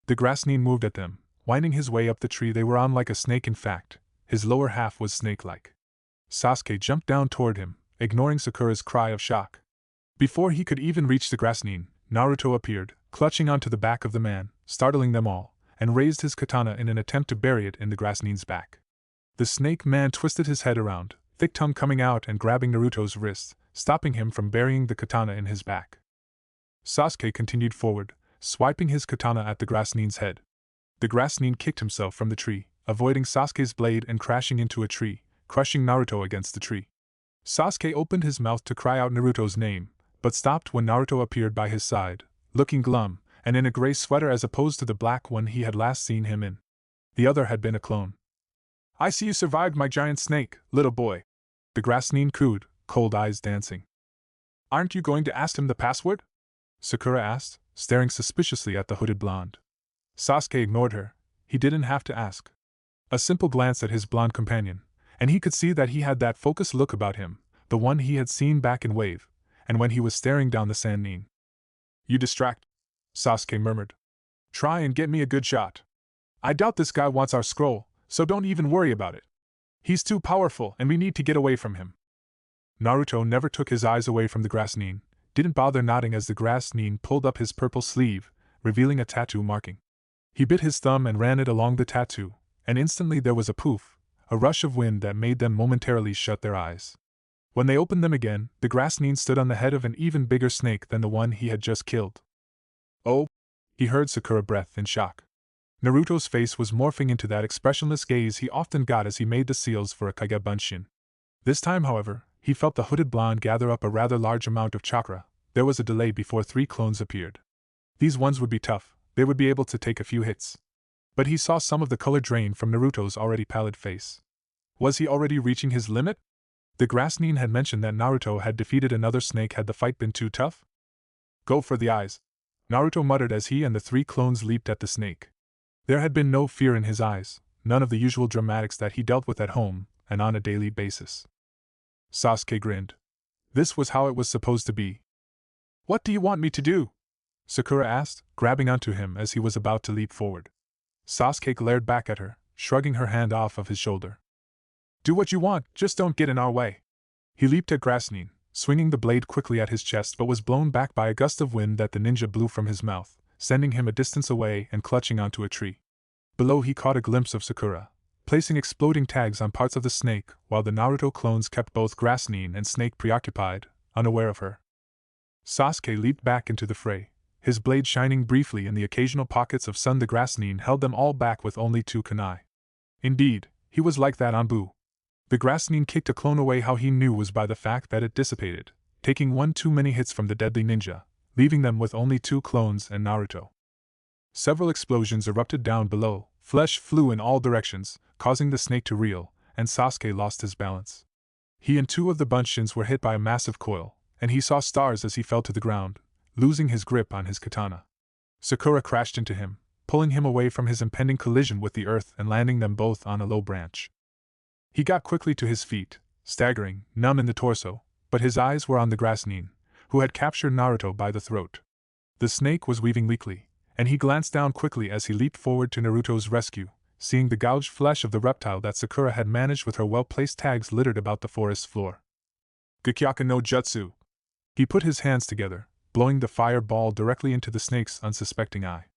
The grassnine moved at them, winding his way up the tree they were on like a snake. In fact, his lower half was snake-like. Sasuke jumped down toward him, ignoring Sakura's cry of shock. Before he could even reach the grassnine, Naruto appeared, clutching onto the back of the man, startling them all, and raised his katana in an attempt to bury it in the grassnine's back. The snake man twisted his head around, thick tongue coming out and grabbing Naruto's wrist, stopping him from burying the katana in his back. Sasuke continued forward, swiping his katana at the grassnine's head. The grassnine kicked himself from the tree, avoiding Sasuke's blade and crashing into a tree, crushing Naruto against the tree. Sasuke opened his mouth to cry out Naruto's name, but stopped when Naruto appeared by his side, looking glum, and in a gray sweater as opposed to the black one he had last seen him in. The other had been a clone. "I see you survived my giant snake, little boy," the grassnine cooed, cold eyes dancing. "Aren't you going to ask him the password?" Sakura asked, staring suspiciously at the hooded blonde. Sasuke ignored her. He didn't have to ask. A simple glance at his blonde companion, and he could see that he had that focused look about him, the one he had seen back in Wave, and when he was staring down the Sannin. "You distract," Sasuke murmured. "Try and get me a good shot. I doubt this guy wants our scroll, so don't even worry about it. He's too powerful and we need to get away from him." Naruto never took his eyes away from the grassnine, didn't bother nodding as the grassnine pulled up his purple sleeve, revealing a tattoo marking. He bit his thumb and ran it along the tattoo, and instantly there was a poof, a rush of wind that made them momentarily shut their eyes. When they opened them again, the grassnine stood on the head of an even bigger snake than the one he had just killed. "Oh!" he heard Sakura breath in shock. Naruto's face was morphing into that expressionless gaze he often got as he made the seals for a Kage Bunshin. This time, however, he felt the hooded blonde gather up a rather large amount of chakra. There was a delay before 3 clones appeared. These ones would be tough, they would be able to take a few hits. But he saw some of the color drain from Naruto's already pallid face. Was he already reaching his limit? The grassnine had mentioned that Naruto had defeated another snake had the fight been too tough. "Go for the eyes," Naruto muttered as he and the 3 clones leaped at the snake. There had been no fear in his eyes, none of the usual dramatics that he dealt with at home and on a daily basis. Sasuke grinned. This was how it was supposed to be. "What do you want me to do?" Sakura asked, grabbing onto him as he was about to leap forward. Sasuke glared back at her, shrugging her hand off of his shoulder. "Do what you want, just don't get in our way." He leaped at Grassnine, swinging the blade quickly at his chest, but was blown back by a gust of wind that the ninja blew from his mouth, sending him a distance away and clutching onto a tree. Below he caught a glimpse of Sakura, placing exploding tags on parts of the snake while the Naruto clones kept both Grassnine and Snake preoccupied, unaware of her. Sasuke leaped back into the fray, his blade shining briefly in the occasional pockets of sun. The Grassnine held them all back with only 2 kunai. Indeed, he was like that on Buu. The Grassnine kicked a clone away, how he knew was by the fact that it dissipated, taking 1 too many hits from the deadly ninja, leaving them with only 2 clones and Naruto. Several explosions erupted down below, flesh flew in all directions, causing the snake to reel, and Sasuke lost his balance. He and 2 of the Bunshins were hit by a massive coil, and he saw stars as he fell to the ground, losing his grip on his katana. Sakura crashed into him, pulling him away from his impending collision with the earth and landing them both on a low branch. He got quickly to his feet, staggering, numb in the torso, but his eyes were on the Grassnine, who had captured Naruto by the throat. The snake was weaving weakly, and he glanced down quickly as he leaped forward to Naruto's rescue, seeing the gouged flesh of the reptile that Sakura had managed with her well-placed tags littered about the forest floor. "Gakyaku no Jutsu." He put his hands together, blowing the fireball directly into the snake's unsuspecting eye.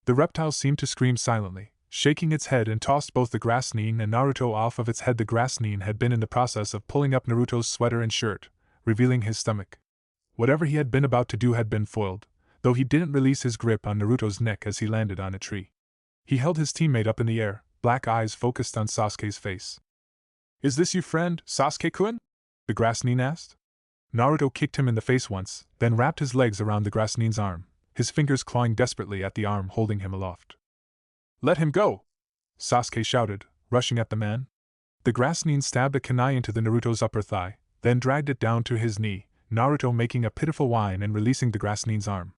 The reptile seemed to scream silently, shaking its head, and tossed both the Grassnine and Naruto off of its head. The Grassnine had been in the process of pulling up Naruto's sweater and shirt, revealing his stomach. Whatever he had been about to do had been foiled, though he didn't release his grip on Naruto's neck as he landed on a tree. He held his teammate up in the air, black eyes focused on Sasuke's face. "Is this your friend, Sasuke-kun?" the grass nin asked. Naruto kicked him in the face once, then wrapped his legs around the grass nin's arm, his fingers clawing desperately at the arm holding him aloft. "Let him go!" Sasuke shouted, rushing at the man. The grass nin stabbed a kunai into the Naruto's upper thigh, then dragged it down to his knee, Naruto making a pitiful whine and releasing the grass nin's arm.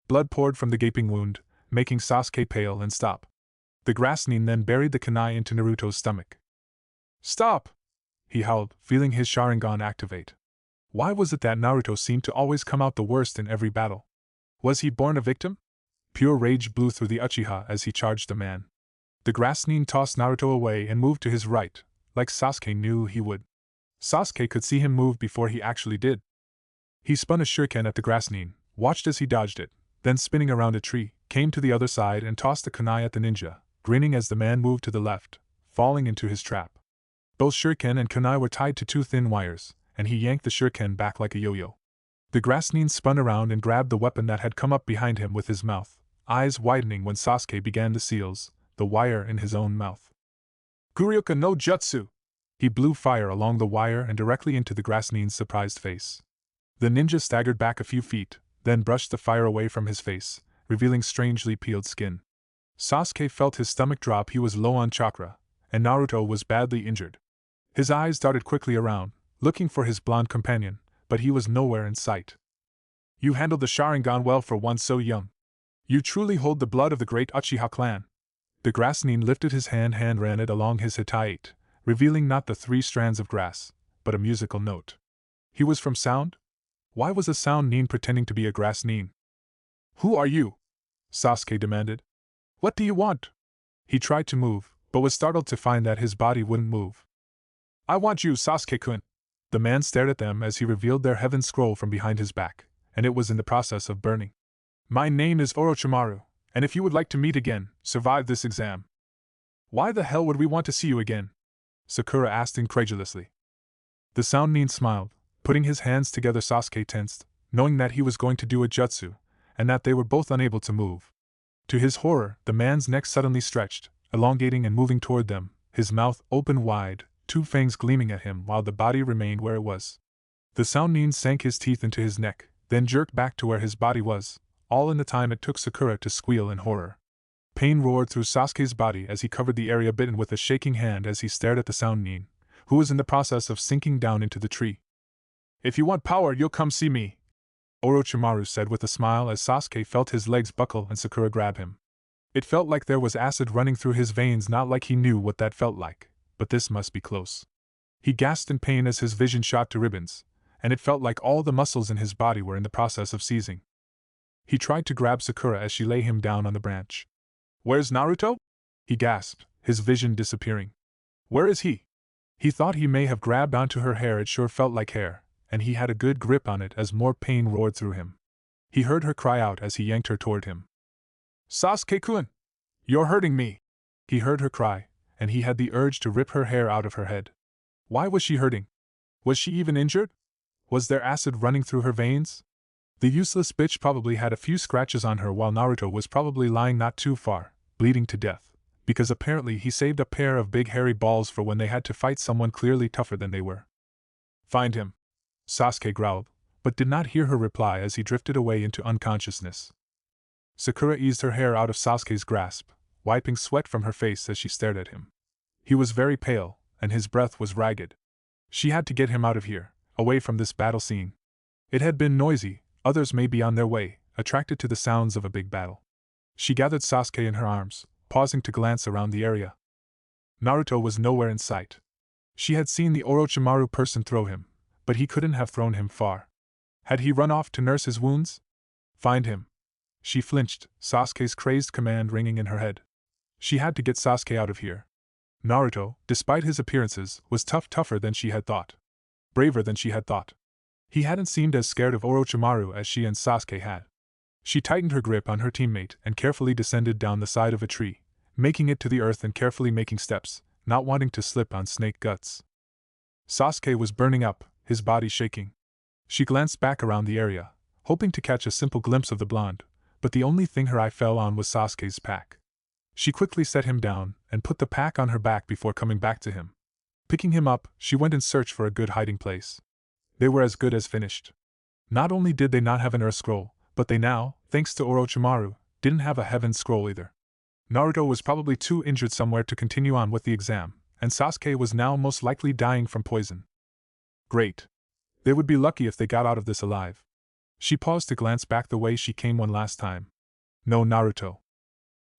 Blood poured from the gaping wound, making Sasuke pale and stop. The grass nin then buried the kunai into Naruto's stomach. "Stop!" he howled, feeling his Sharingan activate. Why was it that Naruto seemed to always come out the worst in every battle? Was he born a victim? Pure rage blew through the Uchiha as he charged the man. The grass nin tossed Naruto away and moved to his right, like Sasuke knew he would. Sasuke could see him move before he actually did. He spun a shuriken at the grass nin, watched as he dodged it, then spinning around a tree, came to the other side and tossed the kunai at the ninja, grinning as the man moved to the left, falling into his trap. Both shuriken and kunai were tied to two thin wires, and he yanked the shuriken back like a yo-yo. The grass nin spun around and grabbed the weapon that had come up behind him with his mouth, eyes widening when Sasuke began the seals, the wire in his own mouth. "Kuryoka no Jutsu!" He blew fire along the wire and directly into the grass nin's surprised face. The ninja staggered back a few feet, then brushed the fire away from his face, revealing strangely peeled skin. Sasuke felt his stomach drop. He was low on chakra, and Naruto was badly injured. His eyes darted quickly around, looking for his blonde companion, but he was nowhere in sight. "You handled the Sharingan well for one so young. You truly hold the blood of the great Uchiha clan." The grass nin lifted his hand ran it along his hitate, revealing not the 3 strands of grass, but a musical note. He was from sound? Why was a sound nin pretending to be a grass nin? "Who are you?" Sasuke demanded. "What do you want?" He tried to move, but was startled to find that his body wouldn't move. "I want you, Sasuke-kun." The man stared at them as he revealed their heaven scroll from behind his back, and it was in the process of burning. "My name is Orochimaru, and if you would like to meet again, survive this exam." "Why the hell would we want to see you again?" Sakura asked incredulously. The sound nin smiled, putting his hands together. Sasuke tensed, knowing that he was going to do a jutsu, and that they were both unable to move. To his horror, the man's neck suddenly stretched, elongating and moving toward them, his mouth open wide, 2 fangs gleaming at him while the body remained where it was. The sound nin sank his teeth into his neck, then jerked back to where his body was, all in the time it took Sakura to squeal in horror. Pain roared through Sasuke's body as he covered the area bitten with a shaking hand as he stared at the sound nin, who was in the process of sinking down into the tree. "If you want power, you'll come see me," Orochimaru said with a smile as Sasuke felt his legs buckle and Sakura grab him. It felt like there was acid running through his veins, not like he knew what that felt like, but this must be close. He gasped in pain as his vision shot to ribbons, and it felt like all the muscles in his body were in the process of seizing. He tried to grab Sakura as she lay him down on the branch. "Where's Naruto?" he gasped, his vision disappearing. "Where is he?" He thought he may have grabbed onto her hair. It sure felt like hair, and he had a good grip on it as more pain roared through him. He heard her cry out as he yanked her toward him. "Sasuke-kun! You're hurting me!" He heard her cry, and he had the urge to rip her hair out of her head. Why was she hurting? Was she even injured? Was there acid running through her veins? The useless bitch probably had a few scratches on her while Naruto was probably lying not too far, bleeding to death, because apparently he saved a pair of big hairy balls for when they had to fight someone clearly tougher than they were. "Find him," Sasuke growled, but did not hear her reply as he drifted away into unconsciousness. Sakura eased her hair out of Sasuke's grasp, wiping sweat from her face as she stared at him. He was very pale, and his breath was ragged. She had to get him out of here, away from this battle scene. It had been noisy, others may be on their way, attracted to the sounds of a big battle. She gathered Sasuke in her arms, pausing to glance around the area. Naruto was nowhere in sight. She had seen the Orochimaru person throw him, but he couldn't have thrown him far. Had he run off to nurse his wounds? Find him. She flinched, Sasuke's crazed command ringing in her head. She had to get Sasuke out of here. Naruto, despite his appearances, was tougher than she had thought. Braver than she had thought. He hadn't seemed as scared of Orochimaru as she and Sasuke had. She tightened her grip on her teammate and carefully descended down the side of a tree, making it to the earth and carefully making steps, not wanting to slip on snake guts. Sasuke was burning up, his body shaking. She glanced back around the area, hoping to catch a simple glimpse of the blonde, but the only thing her eye fell on was Sasuke's pack. She quickly set him down and put the pack on her back before coming back to him. Picking him up, she went in search for a good hiding place. They were as good as finished. Not only did they not have an Earth Scroll, but they now, thanks to Orochimaru, didn't have a Heaven Scroll either. Naruto was probably too injured somewhere to continue on with the exam, and Sasuke was now most likely dying from poison. Great. They would be lucky if they got out of this alive. She paused to glance back the way she came one last time. No Naruto.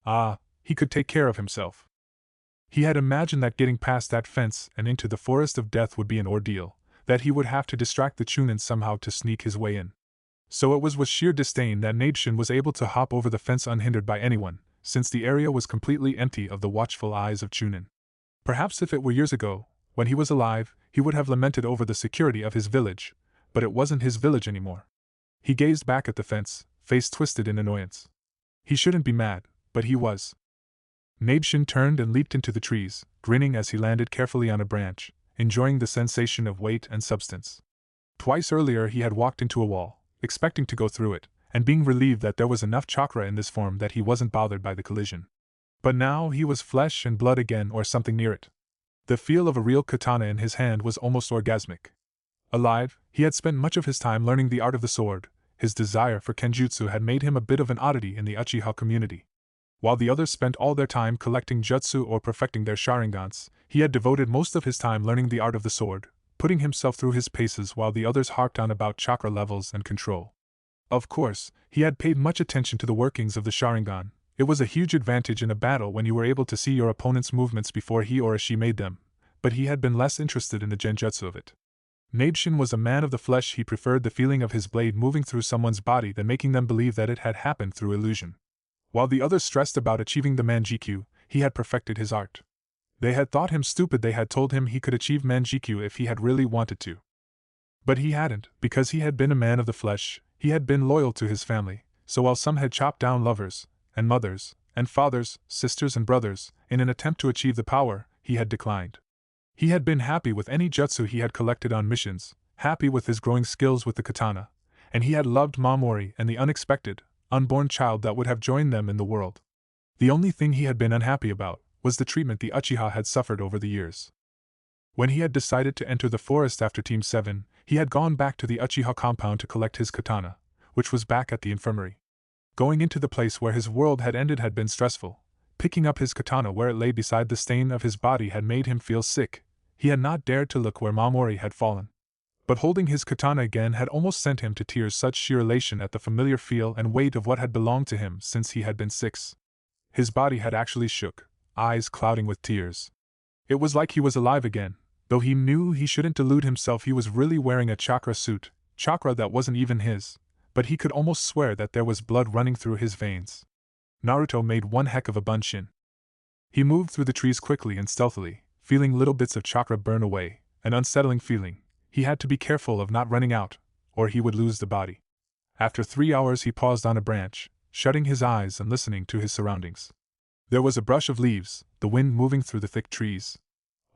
Ah, he could take care of himself. He had imagined that getting past that fence and into the forest of death would be an ordeal, that he would have to distract the Chunin somehow to sneak his way in. So it was with sheer disdain that Naruto was able to hop over the fence unhindered by anyone, since the area was completely empty of the watchful eyes of Chunin. Perhaps if it were years ago, when he was alive, he would have lamented over the security of his village, but it wasn't his village anymore. He gazed back at the fence, face twisted in annoyance. He shouldn't be mad, but he was. Naruto turned and leaped into the trees, grinning as he landed carefully on a branch, enjoying the sensation of weight and substance. Twice earlier he had walked into a wall, expecting to go through it, and being relieved that there was enough chakra in this form that he wasn't bothered by the collision. But now he was flesh and blood again or something near it. The feel of a real katana in his hand was almost orgasmic. Alive, he had spent much of his time learning the art of the sword. His desire for kenjutsu had made him a bit of an oddity in the Uchiha community. While the others spent all their time collecting jutsu or perfecting their sharingans, he had devoted most of his time learning the art of the sword, putting himself through his paces while the others harped on about chakra levels and control. Of course, he had paid much attention to the workings of the sharingan. It was a huge advantage in a battle when you were able to see your opponent's movements before he or she made them, but he had been less interested in the genjutsu of it. Naruto was a man of the flesh. He preferred the feeling of his blade moving through someone's body than making them believe that it had happened through illusion. While the others stressed about achieving the Manjikyu, he had perfected his art. They had thought him stupid. They had told him he could achieve Manjikyu if he had really wanted to. But he hadn't, because he had been a man of the flesh. He had been loyal to his family, so while some had chopped down lovers, and mothers, and fathers, sisters and brothers, in an attempt to achieve the power, he had declined. He had been happy with any jutsu he had collected on missions, happy with his growing skills with the katana, and he had loved Mamori and the unexpected, unborn child that would have joined them in the world. The only thing he had been unhappy about was the treatment the Uchiha had suffered over the years. When he had decided to enter the forest after Team 7, he had gone back to the Uchiha compound to collect his katana, which was back at the infirmary. Going into the place where his world had ended had been stressful. Picking up his katana where it lay beside the stain of his body had made him feel sick. He had not dared to look where Mamori had fallen. But holding his katana again had almost sent him to tears, such sheer elation at the familiar feel and weight of what had belonged to him since he had been 6. His body had actually shook, eyes clouding with tears. It was like he was alive again. Though he knew he shouldn't delude himself, he was really wearing a chakra suit, chakra that wasn't even his, but he could almost swear that there was blood running through his veins. Naruto made one heck of a bunshin. He moved through the trees quickly and stealthily, feeling little bits of chakra burn away, an unsettling feeling. He had to be careful of not running out, or he would lose the body. After 3 hours he paused on a branch, shutting his eyes and listening to his surroundings. There was a brush of leaves, the wind moving through the thick trees.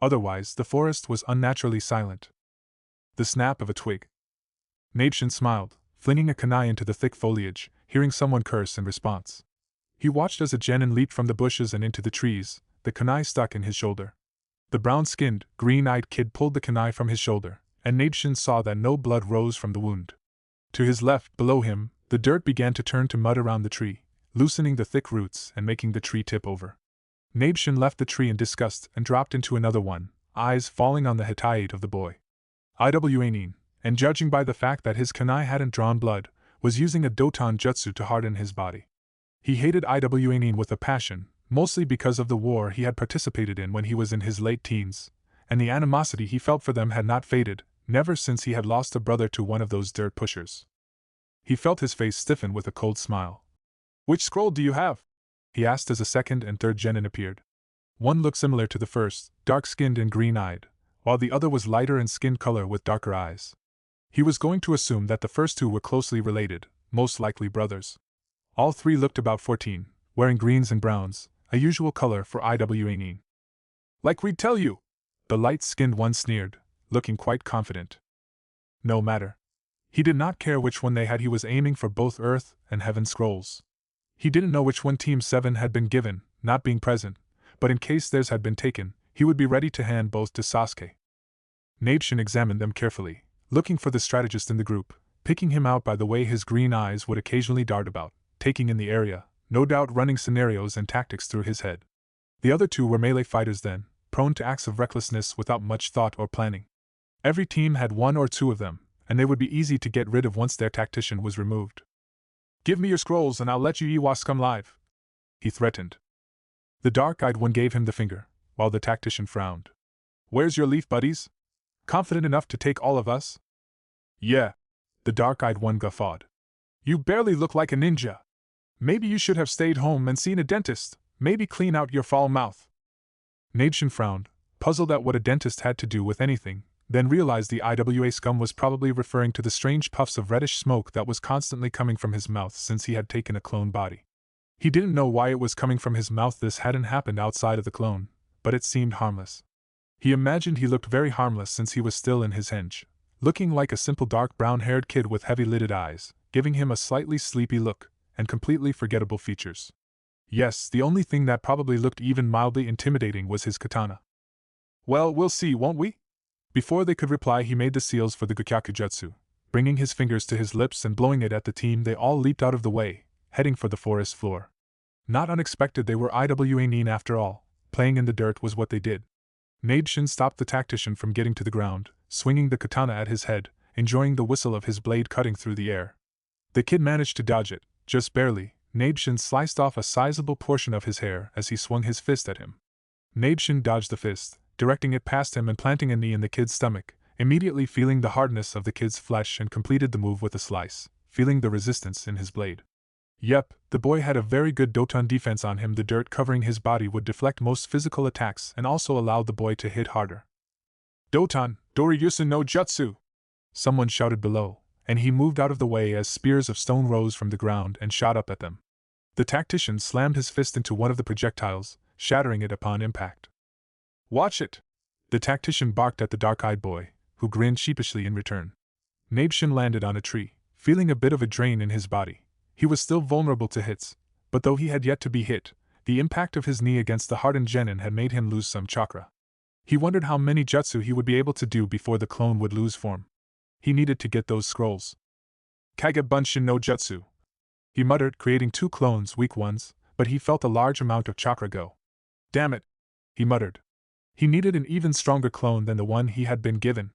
Otherwise, the forest was unnaturally silent. The snap of a twig. Naruto smiled, flinging a kunai into the thick foliage, hearing someone curse in response. He watched as a genin leaped from the bushes and into the trees, the kunai stuck in his shoulder. The brown-skinned, green-eyed kid pulled the kunai from his shoulder, and Naruto saw that no blood rose from the wound. To his left, below him, the dirt began to turn to mud around the tree, loosening the thick roots and making the tree tip over. Naruto left the tree in disgust and dropped into another one, eyes falling on the Hittite of the boy. Iwanin, and judging by the fact that his kunai hadn't drawn blood, was using a Doton jutsu to harden his body. He hated Iwanin with a passion, mostly because of the war he had participated in when he was in his late teens, and the animosity he felt for them had not faded, never since he had lost a brother to one of those dirt pushers. He felt his face stiffen with a cold smile. "Which scroll do you have?" he asked as a second and third genin appeared. One looked similar to the first, dark-skinned and green-eyed, while the other was lighter in skin color with darker eyes. He was going to assume that the first two were closely related, most likely brothers. All three looked about 14, wearing greens and browns, a usual color for Iwanin. "Like we'd tell you!" The light-skinned one sneered, looking quite confident. "No matter. He did not care which one they had, he was aiming for both Earth and Heaven scrolls. He didn't know which one Team 7 had been given, not being present, but in case theirs had been taken, he would be ready to hand both to Sasuke. Nabeshin examined them carefully, looking for the strategist in the group, picking him out by the way his green eyes would occasionally dart about, taking in the area, no doubt running scenarios and tactics through his head. The other two were melee fighters then, prone to acts of recklessness without much thought or planning. Every team had one or two of them, and they would be easy to get rid of once their tactician was removed. "Give me your scrolls and I'll let you Iwas come live," he threatened. The dark-eyed one gave him the finger, while the tactician frowned. "Where's your leaf, buddies? Confident enough to take all of us?" "Yeah," the dark-eyed one guffawed. "You barely look like a ninja. Maybe you should have stayed home and seen a dentist, maybe clean out your foul mouth." Nabeshin frowned, puzzled at what a dentist had to do with anything, then realized the IWA scum was probably referring to the strange puffs of reddish smoke that was constantly coming from his mouth since he had taken a clone body. He didn't know why it was coming from his mouth. This hadn't happened outside of the clone, but it seemed harmless. He imagined he looked very harmless since he was still in his henge, looking like a simple dark brown-haired kid with heavy-lidded eyes, giving him a slightly sleepy look, and completely forgettable features. Yes, the only thing that probably looked even mildly intimidating was his katana. "Well, we'll see, won't we?" Before they could reply, he made the seals for the Gukyaku Jutsu, bringing his fingers to his lips and blowing it at the team. They all leaped out of the way, heading for the forest floor. Not unexpected, they were IWA Nin after all. Playing in the dirt was what they did. Nabeshin stopped the tactician from getting to the ground, swinging the katana at his head, enjoying the whistle of his blade cutting through the air. The kid managed to dodge it, just barely. Nabeshin sliced off a sizable portion of his hair as he swung his fist at him. Nabeshin dodged the fist, directing it past him and planting a knee in the kid's stomach, immediately feeling the hardness of the kid's flesh, and completed the move with a slice, feeling the resistance in his blade. Yep, the boy had a very good Doton defense on him. The dirt covering his body would deflect most physical attacks and also allowed the boy to hit harder. "Doton, Doriyusen no Jutsu!" Someone shouted below, and he moved out of the way as spears of stone rose from the ground and shot up at them. The tactician slammed his fist into one of the projectiles, shattering it upon impact. "Watch it!" The tactician barked at the dark-eyed boy, who grinned sheepishly in return. Nabeshin landed on a tree, feeling a bit of a drain in his body. He was still vulnerable to hits, but though he had yet to be hit, the impact of his knee against the hardened genin had made him lose some chakra. He wondered how many jutsu he would be able to do before the clone would lose form. He needed to get those scrolls. "Kage Bunshin no Jutsu," he muttered, creating 2 clones, weak ones, but he felt a large amount of chakra go. "Damn it," he muttered. He needed an even stronger clone than the one he had been given.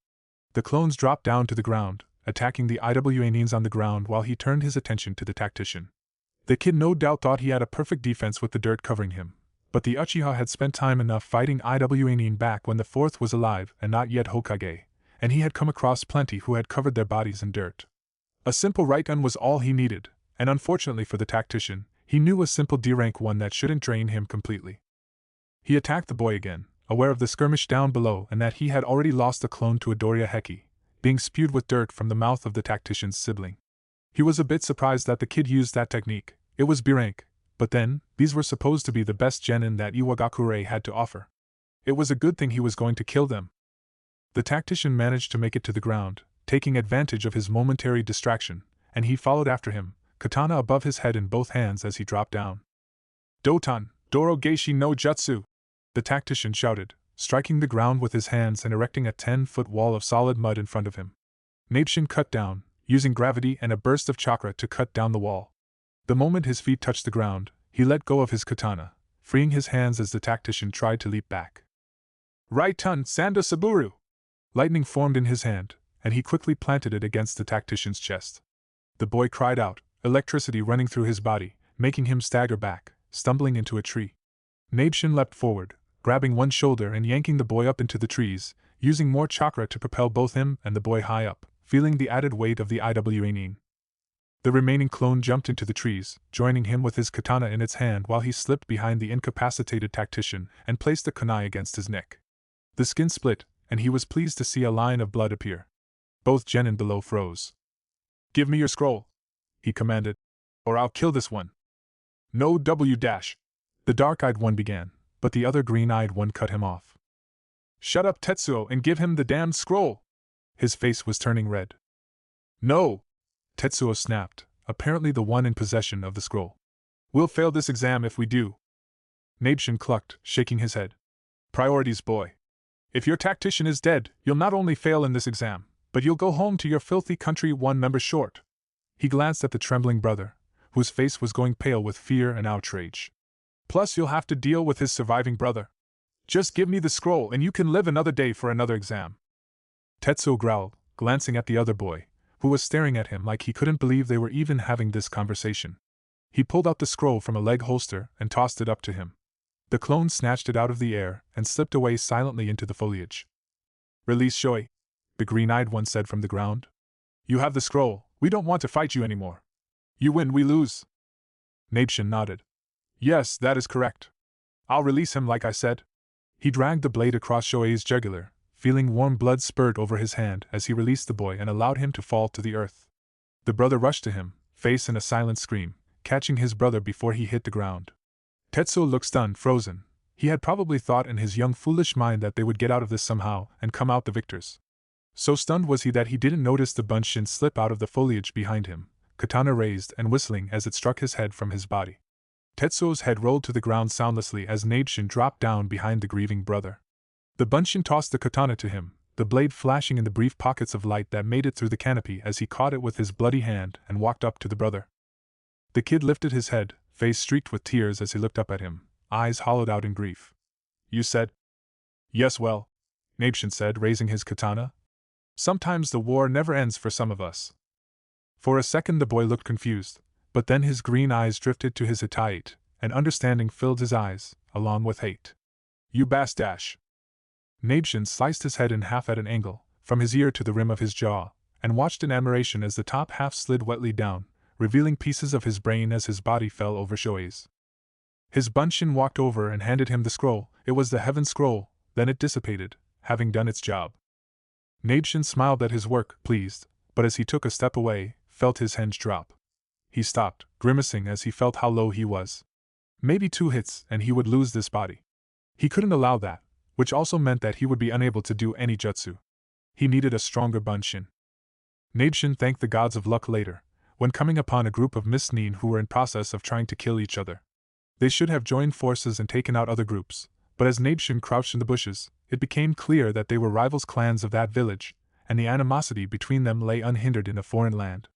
The clones dropped down to the ground, attacking the IWA Nins on the ground while he turned his attention to the tactician. The kid no doubt thought he had a perfect defense with the dirt covering him, but the Uchiha had spent time enough fighting IWA Nin back when the 4th was alive and not yet Hokage, and he had come across plenty who had covered their bodies in dirt. A simple right gun was all he needed, and unfortunately for the tactician, he knew a simple D-rank one that shouldn't drain him completely. He attacked the boy again, aware of the skirmish down below and that he had already lost a clone to a Doria Heki, being spewed with dirt from the mouth of the tactician's sibling. He was a bit surprised that the kid used that technique. It was B-rank, but then, these were supposed to be the best genin that Iwagakure had to offer. It was a good thing he was going to kill them. The tactician managed to make it to the ground, taking advantage of his momentary distraction, and he followed after him, katana above his head in both hands as he dropped down. "Doton, Doro Geishi no Jutsu!" the tactician shouted, striking the ground with his hands and erecting a 10-foot wall of solid mud in front of him. Nabeshin cut down, using gravity and a burst of chakra to cut down the wall. The moment his feet touched the ground, he let go of his katana, freeing his hands as the tactician tried to leap back. "Right-tun Sanda Saburu!" Lightning formed in his hand, and he quickly planted it against the tactician's chest. The boy cried out, electricity running through his body, making him stagger back, stumbling into a tree. Nabeshin leapt forward, grabbing one shoulder and yanking the boy up into the trees, using more chakra to propel both him and the boy high up, feeling the added weight of the IWA Nin. The remaining clone jumped into the trees, joining him with his katana in its hand while he slipped behind the incapacitated tactician and placed the kunai against his neck. The skin split, and he was pleased to see a line of blood appear. Both genin below froze. "Give me your scroll," he commanded, "or I'll kill this one." "No W dash," the dark-eyed one began, but the other green-eyed one cut him off. "Shut up, Tetsuo, and give him the damned scroll!" His face was turning red. No! Tetsuo snapped, apparently the one in possession of the scroll. We'll fail this exam if we do. Nabeshin clucked, shaking his head. Priorities, boy. If your tactician is dead, you'll not only fail in this exam, but you'll go home to your filthy country one member short. He glanced at the trembling brother, whose face was going pale with fear and outrage. Plus, you'll have to deal with his surviving brother. Just give me the scroll and you can live another day for another exam. Tetsuo growled, glancing at the other boy, who was staring at him like he couldn't believe they were even having this conversation. He pulled out the scroll from a leg holster and tossed it up to him. The clone snatched it out of the air and slipped away silently into the foliage. Release Shoei, the green-eyed one said from the ground. You have the scroll, we don't want to fight you anymore. You win, we lose. Nabeshin nodded. Yes, that is correct. I'll release him like I said. He dragged the blade across Shoei's jugular, feeling warm blood spurt over his hand as he released the boy and allowed him to fall to the earth. The brother rushed to him, face in a silent scream, catching his brother before he hit the ground. Tetsuo looked stunned, frozen. He had probably thought in his young foolish mind that they would get out of this somehow and come out the victors. So stunned was he that he didn't notice the bunshin slip out of the foliage behind him, katana raised and whistling as it struck his head from his body. Tetsuo's head rolled to the ground soundlessly as Nabeshin dropped down behind the grieving brother. The bunshin tossed the katana to him, the blade flashing in the brief pockets of light that made it through the canopy as he caught it with his bloody hand and walked up to the brother. The kid lifted his head, face streaked with tears as he looked up at him, eyes hollowed out in grief. You said? Yes, well, Nabeshin said, raising his katana. Sometimes the war never ends for some of us. For a second the boy looked confused, but then his green eyes drifted to his Hittite, and understanding filled his eyes, along with hate. You bastache! Nabeshin sliced his head in half at an angle, from his ear to the rim of his jaw, and watched in admiration as the top half slid wetly down, revealing pieces of his brain as his body fell over Shoei's. His bunshin walked over and handed him the scroll. It was the Heaven Scroll, then it dissipated, having done its job. Nabeshin smiled at his work, pleased, but as he took a step away, felt his hinge drop. He stopped, grimacing as he felt how low he was. Maybe 2 hits and he would lose this body. He couldn't allow that, which also meant that he would be unable to do any jutsu. He needed a stronger bunshin. Nabeshin thanked the gods of luck later, when coming upon a group of misnin who were in process of trying to kill each other. They should have joined forces and taken out other groups, but as Nabeshin crouched in the bushes, it became clear that they were rivals clans of that village, and the animosity between them lay unhindered in a foreign land.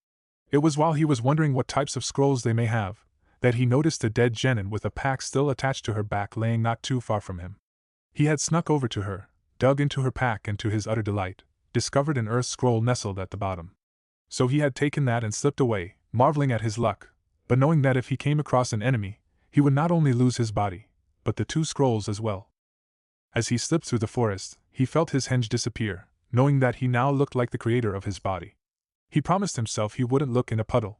It was while he was wondering what types of scrolls they may have, that he noticed a dead genin with a pack still attached to her back laying not too far from him. He had snuck over to her, dug into her pack and to his utter delight, discovered an earth scroll nestled at the bottom. So he had taken that and slipped away, marveling at his luck, but knowing that if he came across an enemy, he would not only lose his body, but the 2 scrolls as well. As he slipped through the forest, he felt his hinge disappear, knowing that he now looked like the creator of his body. He promised himself he wouldn't look in a puddle.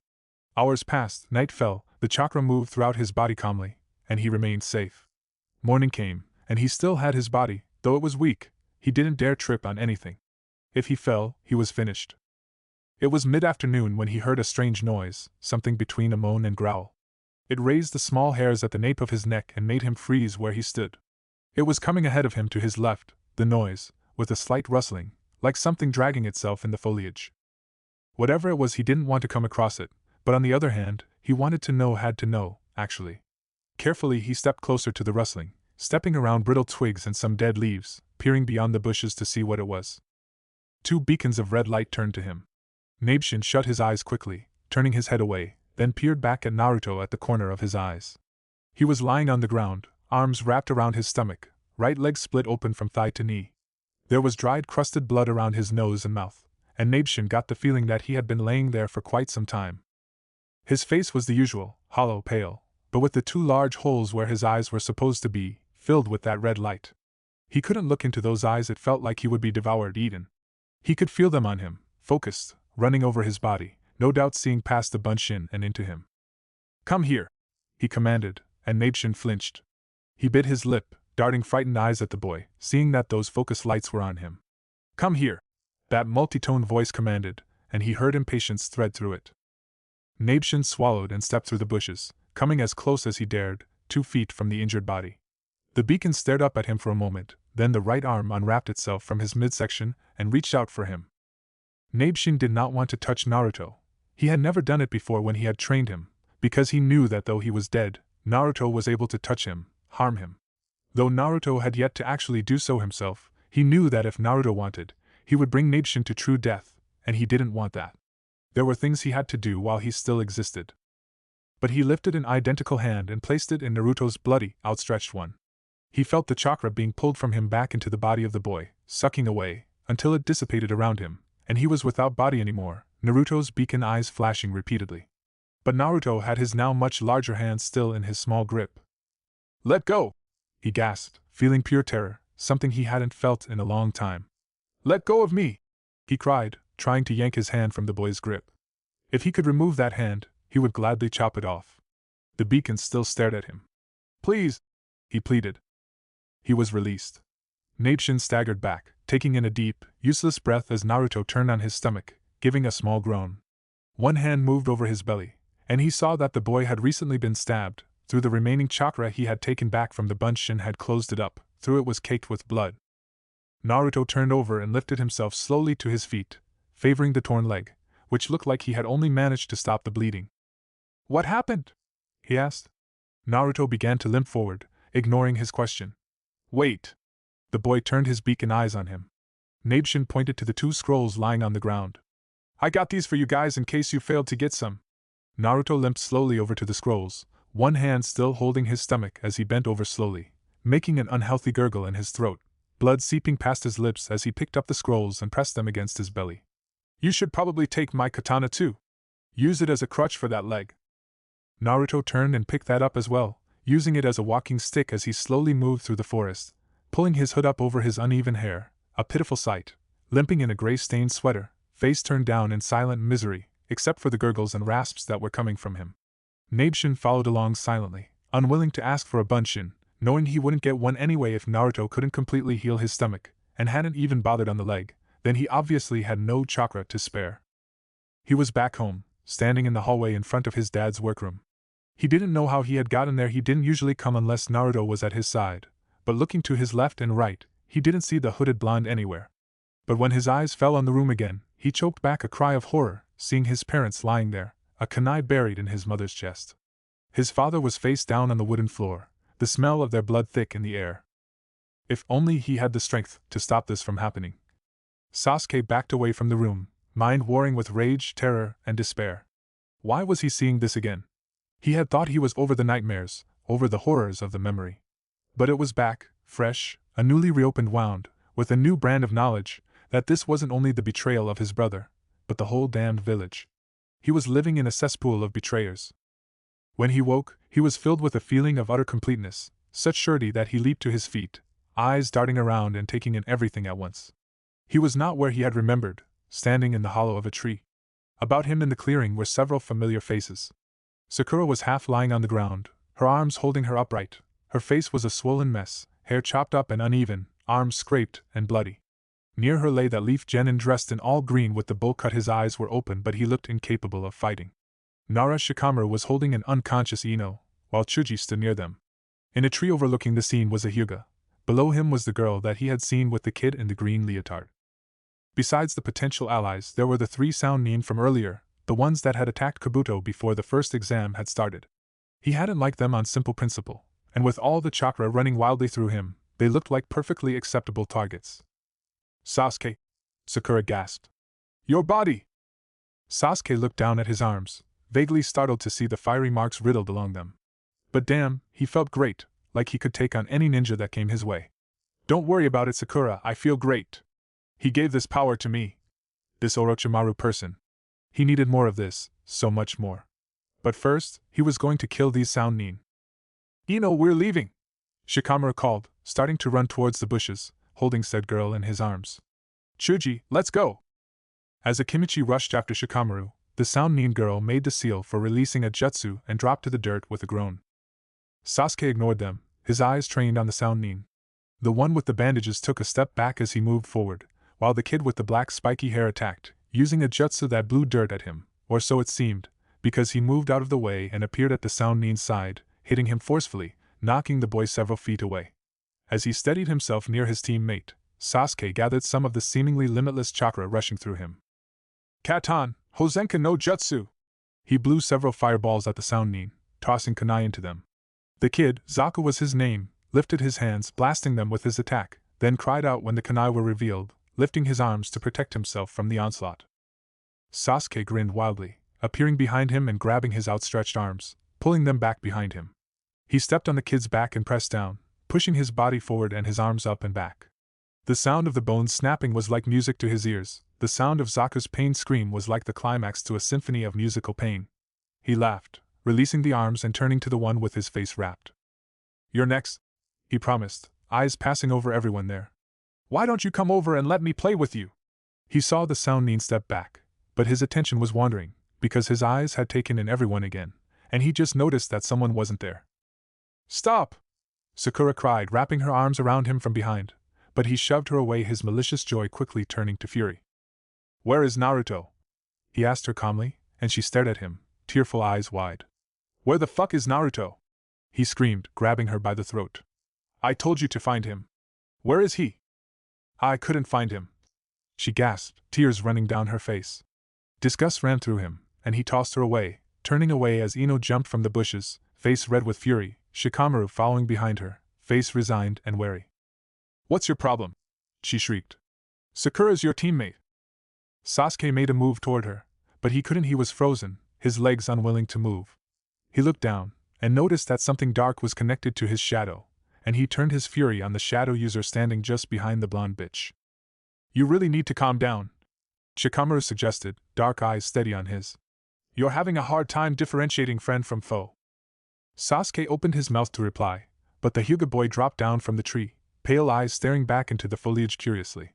Hours passed, night fell, the chakra moved throughout his body calmly, and he remained safe. Morning came, and he still had his body, though it was weak. He didn't dare trip on anything. If he fell, he was finished. It was mid-afternoon when he heard a strange noise, something between a moan and growl. It raised the small hairs at the nape of his neck and made him freeze where he stood. It was coming ahead of him to his left, the noise, with a slight rustling, like something dragging itself in the foliage. Whatever it was, he didn't want to come across it, but on the other hand, he wanted to know, had to know, actually. Carefully he stepped closer to the rustling, stepping around brittle twigs and some dead leaves, peering beyond the bushes to see what it was. 2 beacons of red light turned to him. Nabeshin shut his eyes quickly, turning his head away, then peered back at Naruto at the corner of his eyes. He was lying on the ground, arms wrapped around his stomach, right leg split open from thigh to knee. There was dried crusted blood around his nose and mouth, and Nabeshin got the feeling that he had been laying there for quite some time. His face was the usual, hollow, pale, but with the 2 large holes where his eyes were supposed to be, filled with that red light. He couldn't look into those eyes, it felt like he would be devoured, eaten. He could feel them on him, focused, running over his body, no doubt seeing past the bunshin and into him. Come here, he commanded, and Nabeshin flinched. He bit his lip, darting frightened eyes at the boy, seeing that those focus lights were on him. Come here, that multi-toned voice commanded, and he heard impatience thread through it. Nabeshin swallowed and stepped through the bushes, coming as close as he dared, 2 feet from the injured body. The beacon stared up at him for a moment, then the right arm unwrapped itself from his midsection and reached out for him. Nabeshin did not want to touch Naruto. He had never done it before when he had trained him, because he knew that though he was dead, Naruto was able to touch him, harm him. Though Naruto had yet to actually do so himself, he knew that if Naruto wanted, he would bring Nabeshin to true death, and he didn't want that. There were things he had to do while he still existed. But he lifted an identical hand and placed it in Naruto's bloody, outstretched one. He felt the chakra being pulled from him back into the body of the boy, sucking away, until it dissipated around him, and he was without body anymore, Naruto's beacon eyes flashing repeatedly. But Naruto had his now much larger hand still in his small grip. "Let go!" he gasped, feeling pure terror, something he hadn't felt in a long time. "Let go of me!" he cried, trying to yank his hand from the boy's grip. If he could remove that hand, he would gladly chop it off. The beacon still stared at him. "Please!" he pleaded. He was released. Nabeshin staggered back, taking in a deep, useless breath as Naruto turned on his stomach, giving a small groan. One hand moved over his belly, and he saw that the boy had recently been stabbed. Through the remaining chakra he had taken back from the bunch and had closed it up, through it was caked with blood. Naruto turned over and lifted himself slowly to his feet, favoring the torn leg, which looked like he had only managed to stop the bleeding. "What happened?" he asked. Naruto began to limp forward, ignoring his question. "Wait!" The boy turned his beacon eyes on him. Nabeshin pointed to the 2 scrolls lying on the ground. "I got these for you guys in case you failed to get some." Naruto limped slowly over to the scrolls, one hand still holding his stomach as he bent over slowly, making an unhealthy gurgle in his throat, blood seeping past his lips as he picked up the scrolls and pressed them against his belly. "You should probably take my katana too. Use it as a crutch for that leg." Naruto turned and picked that up as well, using it as a walking stick as he slowly moved through the forest, pulling his hood up over his uneven hair, a pitiful sight, limping in a gray-stained sweater, face turned down in silent misery, except for the gurgles and rasps that were coming from him. Nabeshin followed along silently, unwilling to ask for a bunshin, knowing he wouldn't get one anyway if Naruto couldn't completely heal his stomach, and hadn't even bothered on the leg, then he obviously had no chakra to spare. He was back home, standing in the hallway in front of his dad's workroom. He didn't know how he had gotten there. He didn't usually come unless Naruto was at his side, but looking to his left and right, he didn't see the hooded blonde anywhere. But when his eyes fell on the room again, he choked back a cry of horror, seeing his parents lying there, a kunai buried in his mother's chest. His father was face down on the wooden floor, the smell of their blood thick in the air. If only he had the strength to stop this from happening. Sasuke backed away from the room, mind warring with rage, terror, and despair. Why was he seeing this again? He had thought he was over the nightmares, over the horrors of the memory. But it was back, fresh, a newly reopened wound, with a new brand of knowledge, that this wasn't only the betrayal of his brother, but the whole damned village. He was living in a cesspool of betrayers. When he woke, he was filled with a feeling of utter completeness, such surety that he leaped to his feet, eyes darting around and taking in everything at once. He was not where he had remembered, standing in the hollow of a tree. About him in the clearing were several familiar faces. Sakura was half lying on the ground, her arms holding her upright. Her face was a swollen mess, hair chopped up and uneven, arms scraped and bloody. Near her lay that Leaf Genin dressed in all green with the bowl cut. His eyes were open but he looked incapable of fighting. Nara Shikamaru was holding an unconscious Ino, while Chuji stood near them. In a tree overlooking the scene was a Hyuga. Below him was the girl that he had seen with the kid in the green leotard. Besides the potential allies, there were the 3 sound nin from earlier, the ones that had attacked Kabuto before the first exam had started. He hadn't liked them on simple principle, and with all the chakra running wildly through him, they looked like perfectly acceptable targets. "Sasuke!" Sakura gasped. "Your body!" Sasuke looked down at his arms, vaguely startled to see the fiery marks riddled along them. But damn, he felt great, like he could take on any ninja that came his way. "Don't worry about it, Sakura, I feel great. He gave this power to me. This Orochimaru person. He needed more of this, so much more. But first, he was going to kill these sound nin." "Ino, we're leaving!" Shikamaru called, starting to run towards the bushes, holding said girl in his arms. "Chuji, let's go!" As Akimichi rushed after Shikamaru, the sound nin girl made the seal for releasing a jutsu and dropped to the dirt with a groan. Sasuke ignored them, his eyes trained on the sound nin. The one with the bandages took a step back as he moved forward, while the kid with the black spiky hair attacked, using a jutsu that blew dirt at him, or so it seemed, because he moved out of the way and appeared at the sound nin's side, hitting him forcefully, knocking the boy several feet away. As he steadied himself near his teammate, Sasuke gathered some of the seemingly limitless chakra rushing through him. Katan, Hosenka no Jutsu! He blew several fireballs at the sound nin, tossing kunai into them. The kid, Zaku was his name, lifted his hands, blasting them with his attack, then cried out when the kunai were revealed, lifting his arms to protect himself from the onslaught. Sasuke grinned wildly, appearing behind him and grabbing his outstretched arms, pulling them back behind him. He stepped on the kid's back and pressed down, pushing his body forward and his arms up and back. The sound of the bones snapping was like music to his ears. The sound of Zaku's pain scream was like the climax to a symphony of musical pain. He laughed, releasing the arms and turning to the one with his face wrapped. "You're next," he promised, eyes passing over everyone there. "Why don't you come over and let me play with you?" He saw the sound nin step back, but his attention was wandering, because his eyes had taken in everyone again, and he just noticed that someone wasn't there. "Stop!" Sakura cried, wrapping her arms around him from behind, but he shoved her away, his malicious joy quickly turning to fury. "Where is Naruto?" he asked her calmly, and she stared at him, tearful eyes wide. "Where the fuck is Naruto?" he screamed, grabbing her by the throat. "I told you to find him. Where is he?" "I couldn't find him," she gasped, tears running down her face. Disgust ran through him, and he tossed her away, turning away as Ino jumped from the bushes, face red with fury, Shikamaru following behind her, face resigned and wary. "What's your problem?" she shrieked. "Sakura's your teammate." Sasuke made a move toward her, but he couldn't. He was frozen, his legs unwilling to move. He looked down, and noticed that something dark was connected to his shadow, and he turned his fury on the shadow user standing just behind the blonde bitch. "You really need to calm down," Shikamaru suggested, dark eyes steady on his. "You're having a hard time differentiating friend from foe." Sasuke opened his mouth to reply, but the Hyuga boy dropped down from the tree, pale eyes staring back into the foliage curiously.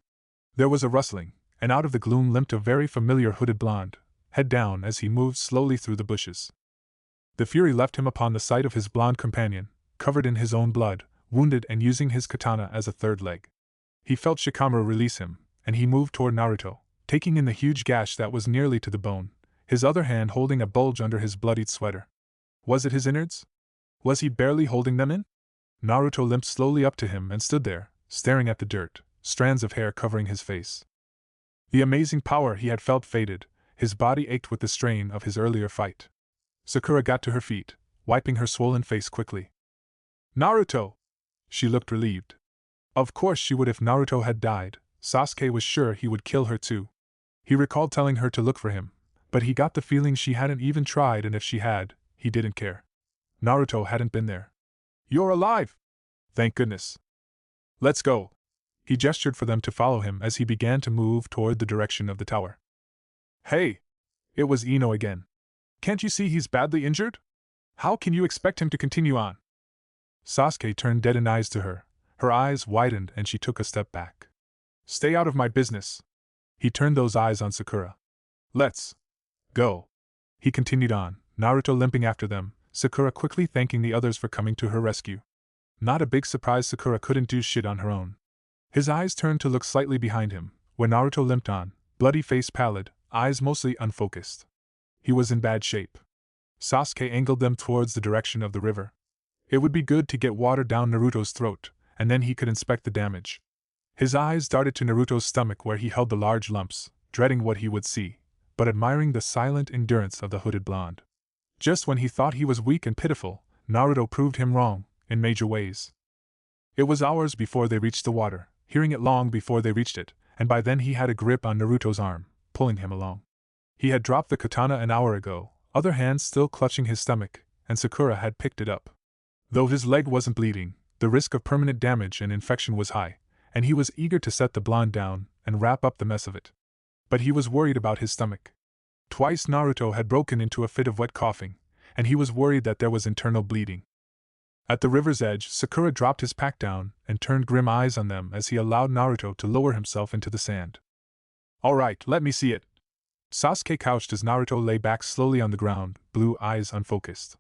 There was a rustling, and out of the gloom limped a very familiar hooded blonde, head down as he moved slowly through the bushes. The fury left him upon the sight of his blonde companion, covered in his own blood, wounded and using his katana as a third leg. He felt Shikamaru release him, and he moved toward Naruto, taking in the huge gash that was nearly to the bone, his other hand holding a bulge under his bloodied sweater. Was it his innards? Was he barely holding them in? Naruto limped slowly up to him and stood there, staring at the dirt, strands of hair covering his face. The amazing power he had felt faded, his body ached with the strain of his earlier fight. Sakura got to her feet, wiping her swollen face quickly. "Naruto!" She looked relieved. Of course she would if Naruto had died. Sasuke was sure he would kill her too. He recalled telling her to look for him, but he got the feeling she hadn't even tried, and if she had, he didn't care. Naruto hadn't been there. "You're alive! Thank goodness. Let's go." He gestured for them to follow him as he began to move toward the direction of the tower. "Hey!" It was Ino again. "Can't you see he's badly injured? How can you expect him to continue on?" Sasuke turned deadened eyes to her. Her eyes widened and she took a step back. "Stay out of my business." He turned those eyes on Sakura. "Let's go." He continued on, Naruto limping after them, Sakura quickly thanking the others for coming to her rescue. Not a big surprise, Sakura couldn't do shit on her own. His eyes turned to look slightly behind him, where Naruto limped on, bloody face pallid, eyes mostly unfocused. He was in bad shape. Sasuke angled them towards the direction of the river. It would be good to get water down Naruto's throat, and then he could inspect the damage. His eyes darted to Naruto's stomach where he held the large lumps, dreading what he would see, but admiring the silent endurance of the hooded blonde. Just when he thought he was weak and pitiful, Naruto proved him wrong, in major ways. It was hours before they reached the water, hearing it long before they reached it, and by then he had a grip on Naruto's arm, pulling him along. He had dropped the katana an hour ago, other hands still clutching his stomach, and Sakura had picked it up. Though his leg wasn't bleeding, the risk of permanent damage and infection was high, and he was eager to set the blonde down and wrap up the mess of it. But he was worried about his stomach. Twice Naruto had broken into a fit of wet coughing, and he was worried that there was internal bleeding. At the river's edge, Sakura dropped his pack down and turned grim eyes on them as he allowed Naruto to lower himself into the sand. "All right, let me see it." Sasuke couched as Naruto lay back slowly on the ground, blue eyes unfocused.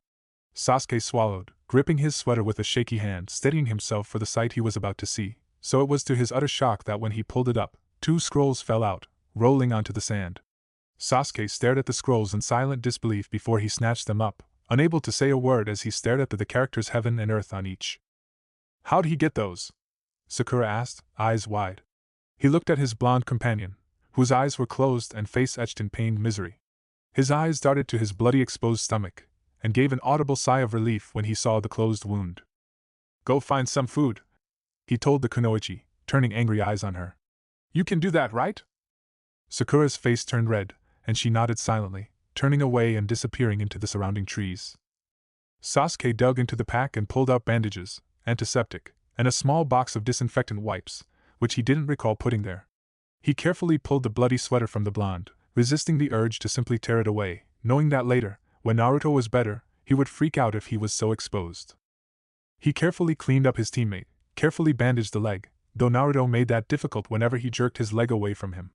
Sasuke swallowed, gripping his sweater with a shaky hand, steadying himself for the sight he was about to see, so it was to his utter shock that when he pulled it up, 2 scrolls fell out, rolling onto the sand. Sasuke stared at the scrolls in silent disbelief before he snatched them up, unable to say a word as he stared at the characters heaven and earth on each. "How'd he get those?" Sakura asked, eyes wide. He looked at his blonde companion, whose eyes were closed and face etched in pained misery. His eyes darted to his bloody exposed stomach, and gave an audible sigh of relief when he saw the closed wound. "Go find some food," he told the kunoichi, turning angry eyes on her. "You can do that, right?" Sakura's face turned red, and she nodded silently, turning away and disappearing into the surrounding trees. Sasuke dug into the pack and pulled out bandages, antiseptic, and a small box of disinfectant wipes, which he didn't recall putting there. He carefully pulled the bloody sweater from the blonde, resisting the urge to simply tear it away, knowing that later, when Naruto was better, he would freak out if he was so exposed. He carefully cleaned up his teammate, carefully bandaged the leg, though Naruto made that difficult whenever he jerked his leg away from him.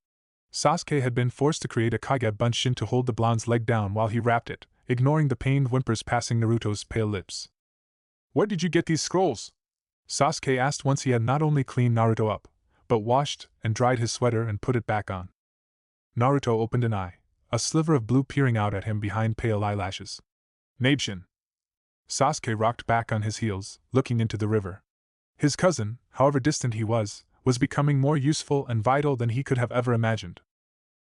Sasuke had been forced to create a kage bunshin to hold the blonde's leg down while he wrapped it, ignoring the pained whimpers passing Naruto's pale lips. "Where did you get these scrolls?" Sasuke asked once he had not only cleaned Naruto up, but washed and dried his sweater and put it back on. Naruto opened an eye, a sliver of blue peering out at him behind pale eyelashes. "Nabeshin." Sasuke rocked back on his heels, looking into the river. His cousin, however distant he was becoming more useful and vital than he could have ever imagined.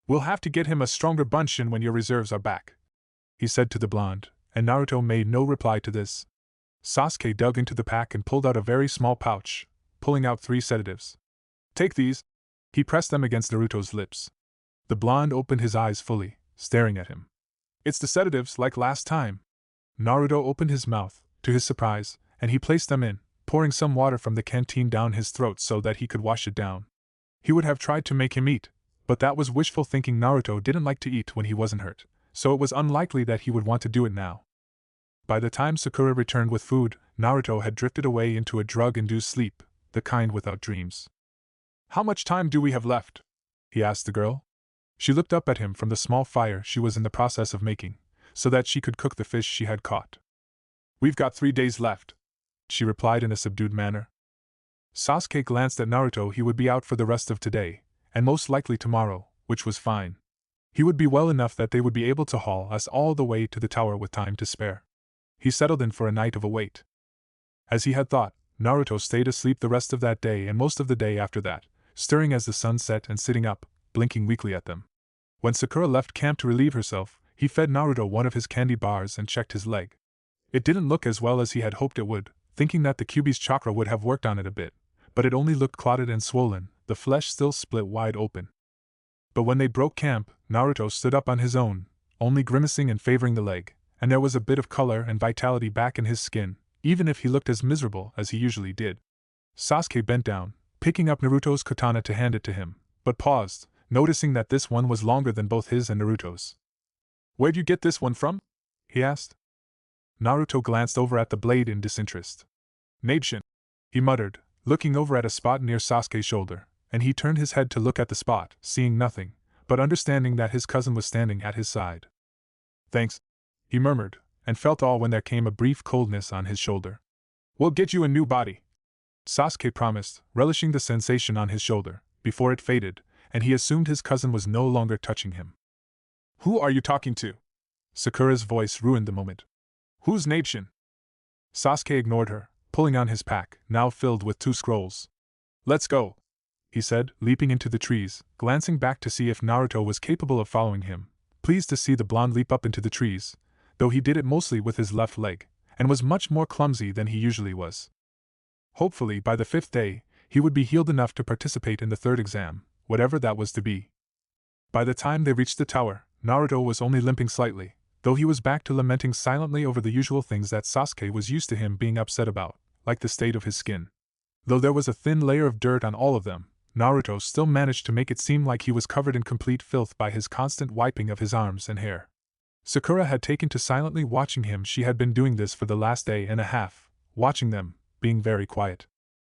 "We'll have to get him a stronger bunshin when your reserves are back," he said to the blonde, and Naruto made no reply to this. Sasuke dug into the pack and pulled out a very small pouch, pulling out 3 sedatives. "Take these." He pressed them against Naruto's lips. The blonde opened his eyes fully, staring at him. "It's the sedatives like last time." Naruto opened his mouth, to his surprise, and he placed them in, pouring some water from the canteen down his throat so that he could wash it down. He would have tried to make him eat, but that was wishful thinking. Naruto didn't like to eat when he wasn't hurt, so it was unlikely that he would want to do it now. By the time Sakura returned with food, Naruto had drifted away into a drug-induced sleep, the kind without dreams. "How much time do we have left?" he asked the girl. She looked up at him from the small fire she was in the process of making, so that she could cook the fish she had caught. "We've got 3 days left," she replied in a subdued manner. Sasuke glanced at Naruto. He would be out for the rest of today, and most likely tomorrow, which was fine. He would be well enough that they would be able to haul us all the way to the tower with time to spare. He settled in for a night of await. As he had thought, Naruto stayed asleep the rest of that day and most of the day after that, stirring as the sun set and sitting up, blinking weakly at them. When Sakura left camp to relieve herself, he fed Naruto one of his candy bars and checked his leg. It didn't look as well as he had hoped it would, thinking that the Kyuubi's chakra would have worked on it a bit, but it only looked clotted and swollen, the flesh still split wide open. But when they broke camp, Naruto stood up on his own, only grimacing and favoring the leg, and there was a bit of color and vitality back in his skin, even if he looked as miserable as he usually did. Sasuke bent down, picking up Naruto's katana to hand it to him, but paused, noticing that this one was longer than both his and Naruto's. "Where'd you get this one from?" he asked. Naruto glanced over at the blade in disinterest. "Nabeshin," he muttered, looking over at a spot near Sasuke's shoulder, and he turned his head to look at the spot, seeing nothing, but understanding that his cousin was standing at his side. "Thanks," he murmured, and felt all when there came a brief coldness on his shoulder. "We'll get you a new body," Sasuke promised, relishing the sensation on his shoulder, before it faded, and he assumed his cousin was no longer touching him. "Who are you talking to?" Sakura's voice ruined the moment. "Who's Nabeshin?" Sasuke ignored her, pulling on his pack, now filled with 2 scrolls. "Let's go," he said, leaping into the trees, glancing back to see if Naruto was capable of following him, pleased to see the blonde leap up into the trees, though he did it mostly with his left leg, and was much more clumsy than he usually was. Hopefully, by the 5th day, he would be healed enough to participate in the 3rd exam, whatever that was to be. By the time they reached the tower, Naruto was only limping slightly, though he was back to lamenting silently over the usual things that Sasuke was used to him being upset about, like the state of his skin. Though there was a thin layer of dirt on all of them, Naruto still managed to make it seem like he was covered in complete filth by his constant wiping of his arms and hair. Sakura had taken to silently watching him. She had been doing this for the last day and a half, watching them, being very quiet.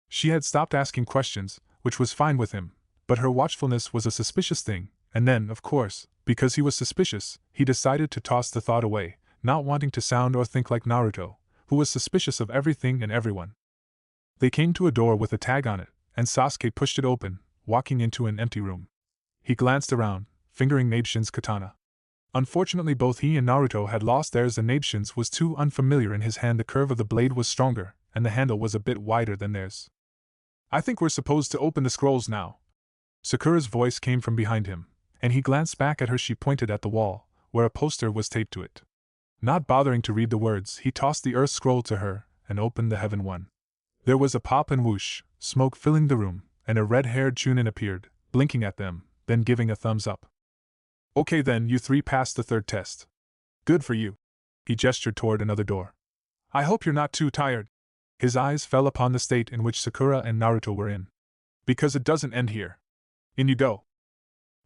She had stopped asking questions, which was fine with him, but her watchfulness was a suspicious thing, and then, of course, because he was suspicious, he decided to toss the thought away, not wanting to sound or think like Naruto, who was suspicious of everything and everyone. They came to a door with a tag on it, and Sasuke pushed it open, walking into an empty room. He glanced around, fingering Nabeshin's katana. Unfortunately, both he and Naruto had lost theirs, and Nabeshin's was too unfamiliar in his hand. The curve of the blade was stronger, and the handle was a bit wider than theirs. "I think we're supposed to open the scrolls now," Sakura's voice came from behind him, and he glanced back at her. She pointed at the wall, where a poster was taped to it. Not bothering to read the words, he tossed the earth scroll to her and opened the heaven one. There was a pop and whoosh, smoke filling the room, and a red-haired Chunin appeared, blinking at them, then giving a thumbs up. Okay then, you three passed the third test. Good for you. He gestured toward another door. I hope you're not too tired. His eyes fell upon the state in which Sakura and Naruto were in. Because it doesn't end here. In you go.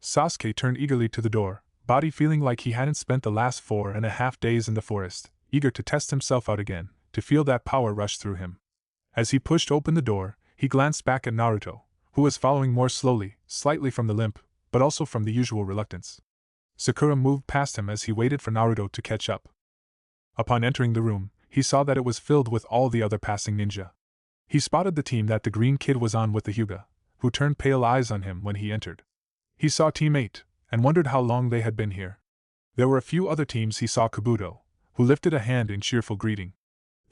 Sasuke turned eagerly to the door, body feeling like he hadn't spent the last 4.5 days in the forest, eager to test himself out again, to feel that power rush through him. As he pushed open the door, he glanced back at Naruto, who was following more slowly, slightly from the limp, but also from the usual reluctance. Sakura moved past him as he waited for Naruto to catch up. Upon entering the room, he saw that it was filled with all the other passing ninja. He spotted the team that the green kid was on with the Hyuga, who turned pale eyes on him when he entered. He saw Team 8, and wondered how long they had been here. There were a few other teams. He saw Kabuto, who lifted a hand in cheerful greeting.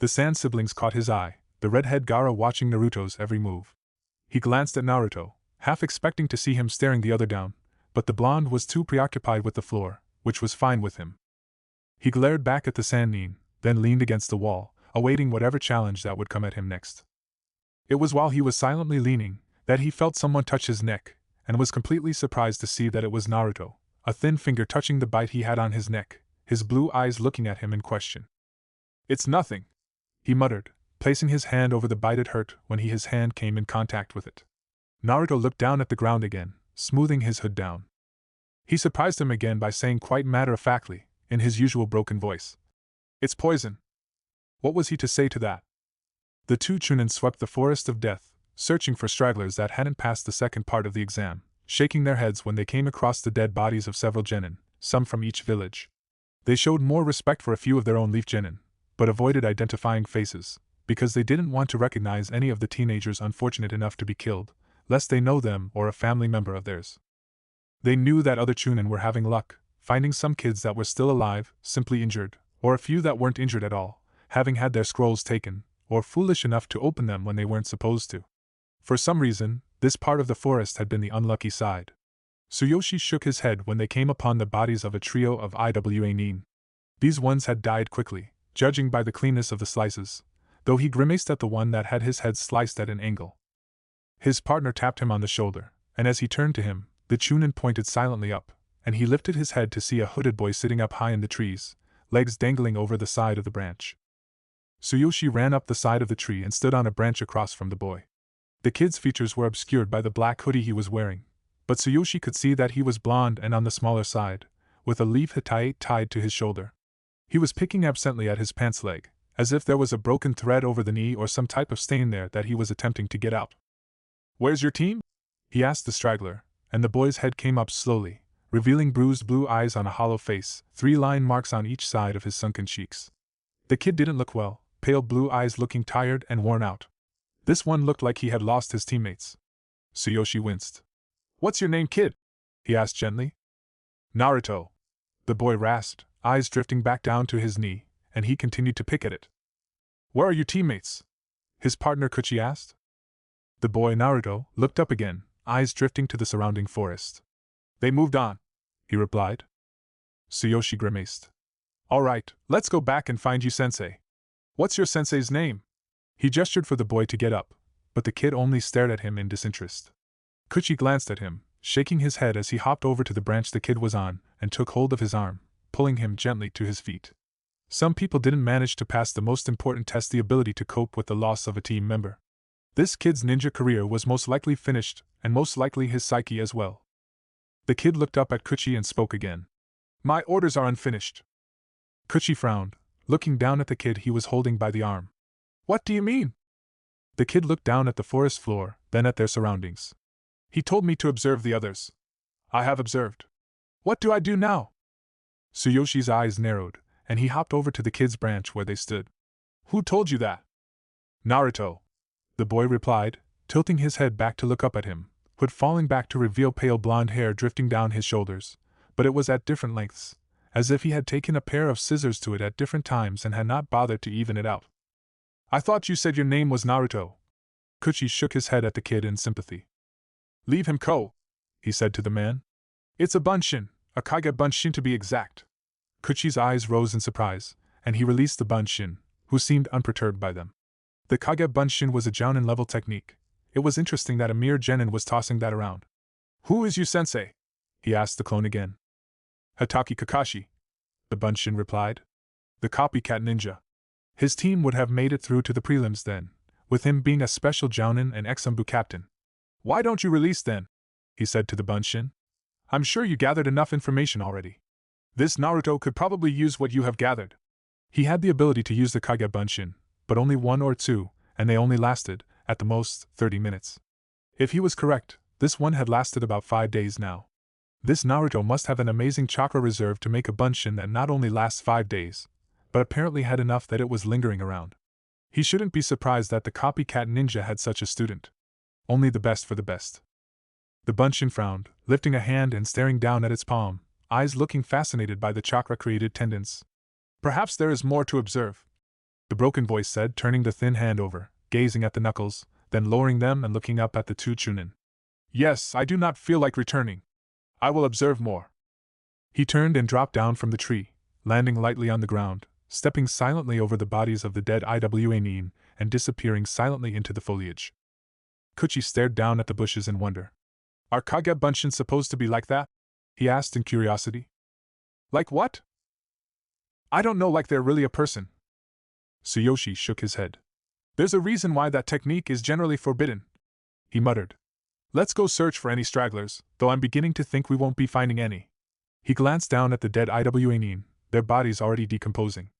The Sand siblings caught his eye, the redhead Gaara watching Naruto's every move. He glanced at Naruto, half expecting to see him staring the other down, but the blonde was too preoccupied with the floor, which was fine with him. He glared back at the Sannin, then leaned against the wall, awaiting whatever challenge that would come at him next. It was while he was silently leaning that he felt someone touch his neck, and was completely surprised to see that it was Naruto, a thin finger touching the bite he had on his neck, his blue eyes looking at him in question. It's nothing, he muttered, placing his hand over the bite. It hurt when his hand came in contact with it. Naruto looked down at the ground again, smoothing his hood down. He surprised him again by saying quite matter-of-factly, in his usual broken voice, "It's poison." What was he to say to that? The two Chunin swept the forest of death, searching for stragglers that hadn't passed the second part of the exam, shaking their heads when they came across the dead bodies of several genin, some from each village. They showed more respect for a few of their own leaf genin, but avoided identifying faces, because they didn't want to recognize any of the teenagers unfortunate enough to be killed, lest they know them or a family member of theirs. They knew that other Chunin were having luck, finding some kids that were still alive, simply injured, or a few that weren't injured at all, having had their scrolls taken, or foolish enough to open them when they weren't supposed to. For some reason, this part of the forest had been the unlucky side. Tsuyoshi shook his head when they came upon the bodies of a trio of IWA nin. These ones had died quickly, judging by the cleanness of the slices, though he grimaced at the one that had his head sliced at an angle. His partner tapped him on the shoulder, and as he turned to him, the Chunin pointed silently up, and he lifted his head to see a hooded boy sitting up high in the trees, legs dangling over the side of the branch. Tsuyoshi ran up the side of the tree and stood on a branch across from the boy. The kid's features were obscured by the black hoodie he was wearing, but Tsuyoshi could see that he was blond and on the smaller side, with a leaf hitai tied to his shoulder. He was picking absently at his pants leg, as if there was a broken thread over the knee or some type of stain there that he was attempting to get out. "Where's your team?" he asked the straggler, and the boy's head came up slowly, revealing bruised blue eyes on a hollow face, 3 line marks on each side of his sunken cheeks. The kid didn't look well, pale blue eyes looking tired and worn out. This one looked like he had lost his teammates. Tsuyoshi winced. "What's your name, kid?" he asked gently. "Naruto," the boy rasped, eyes drifting back down to his knee, and he continued to pick at it. "Where are your teammates?" his partner Kuchi asked. The boy Naruto looked up again, eyes drifting to the surrounding forest. "They moved on," he replied. Tsuyoshi grimaced. "All right, let's go back and find you sensei. What's your sensei's name?" He gestured for the boy to get up, but the kid only stared at him in disinterest. Kuchi glanced at him, shaking his head as he hopped over to the branch the kid was on and took hold of his arm, pulling him gently to his feet. Some people didn't manage to pass the most important test, the ability to cope with the loss of a team member. This kid's ninja career was most likely finished, and most likely his psyche as well. The kid looked up at Kuchi and spoke again. "My orders are unfinished." Kuchi frowned, looking down at the kid he was holding by the arm. "What do you mean?" The kid looked down at the forest floor, then at their surroundings. "He told me to observe the others. I have observed. What do I do now?" Tsuyoshi's eyes narrowed, and he hopped over to the kid's branch where they stood. "Who told you that?" "Naruto," the boy replied, tilting his head back to look up at him, hood falling back to reveal pale blonde hair drifting down his shoulders, but it was at different lengths, as if he had taken a pair of scissors to it at different times and had not bothered to even it out. "I thought you said your name was Naruto." Kuchi shook his head at the kid in sympathy. "Leave him, Ko," he said to the man. It's a bunshin, a kage bunshin to be exact. Kuchi's eyes rose in surprise, and he released the bunshin, who seemed unperturbed by them. The kage bunshin was a jounin-level technique. It was interesting that a mere genin was tossing that around. Who is you sensei? He asked the clone again. Hatake Kakashi, the bunshin replied. The copycat ninja. His team would have made it through to the prelims then, with him being a special jounin and exumbu captain. Why don't you release then? He said to the bunshin. I'm sure you gathered enough information already. This Naruto could probably use what you have gathered. He had the ability to use the kage bunshin, but only one or two, and they only lasted, at the most, 30 minutes. If he was correct, this one had lasted about 5 days now. This Naruto must have an amazing chakra reserve to make a bunshin that not only lasts 5 days, but apparently had enough that it was lingering around. He shouldn't be surprised that the copycat ninja had such a student. Only the best for the best. The bunshin frowned, lifting a hand and staring down at its palm, eyes looking fascinated by the chakra-created tendons. Perhaps there is more to observe, the broken voice said, turning the thin hand over, gazing at the knuckles, then lowering them and looking up at the two chunin. Yes, I do not feel like returning. I will observe more. He turned and dropped down from the tree, landing lightly on the ground, stepping silently over the bodies of the dead Iwa and disappearing silently into the foliage. Kuchi stared down at the bushes in wonder. Are kage bunshin supposed to be like that? He asked in curiosity. Like what? I don't know, like they're really a person. Tsuyoshi shook his head. There's a reason why that technique is generally forbidden, he muttered. Let's go search for any stragglers, though I'm beginning to think we won't be finding any. He glanced down at the dead Iwa, their bodies already decomposing.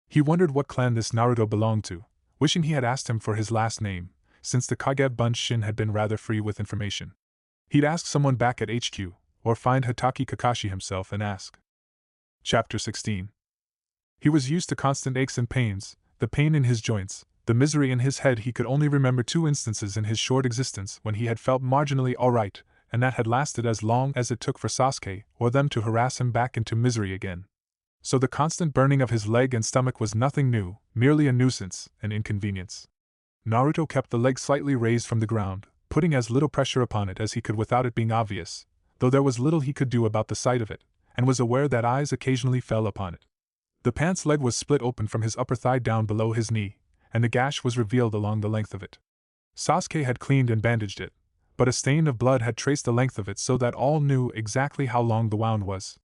He wondered what clan this Naruto belonged to, wishing he had asked him for his last name, since the kage bunshin had been rather free with information. He'd ask someone back at HQ, or find Hatake Kakashi himself and ask. Chapter 16. He was used to constant aches and pains, the pain in his joints, the misery in his head. He could only remember 2 instances in his short existence when he had felt marginally alright, and that had lasted as long as it took for Sasuke or them to harass him back into misery again. So the constant burning of his leg and stomach was nothing new, merely a nuisance, an inconvenience. Naruto kept the leg slightly raised from the ground, putting as little pressure upon it as he could without it being obvious, though there was little he could do about the sight of it, and was aware that eyes occasionally fell upon it. The pants leg was split open from his upper thigh down below his knee, and a gash was revealed along the length of it. Sasuke had cleaned and bandaged it, but a stain of blood had traced the length of it so that all knew exactly how long the wound was.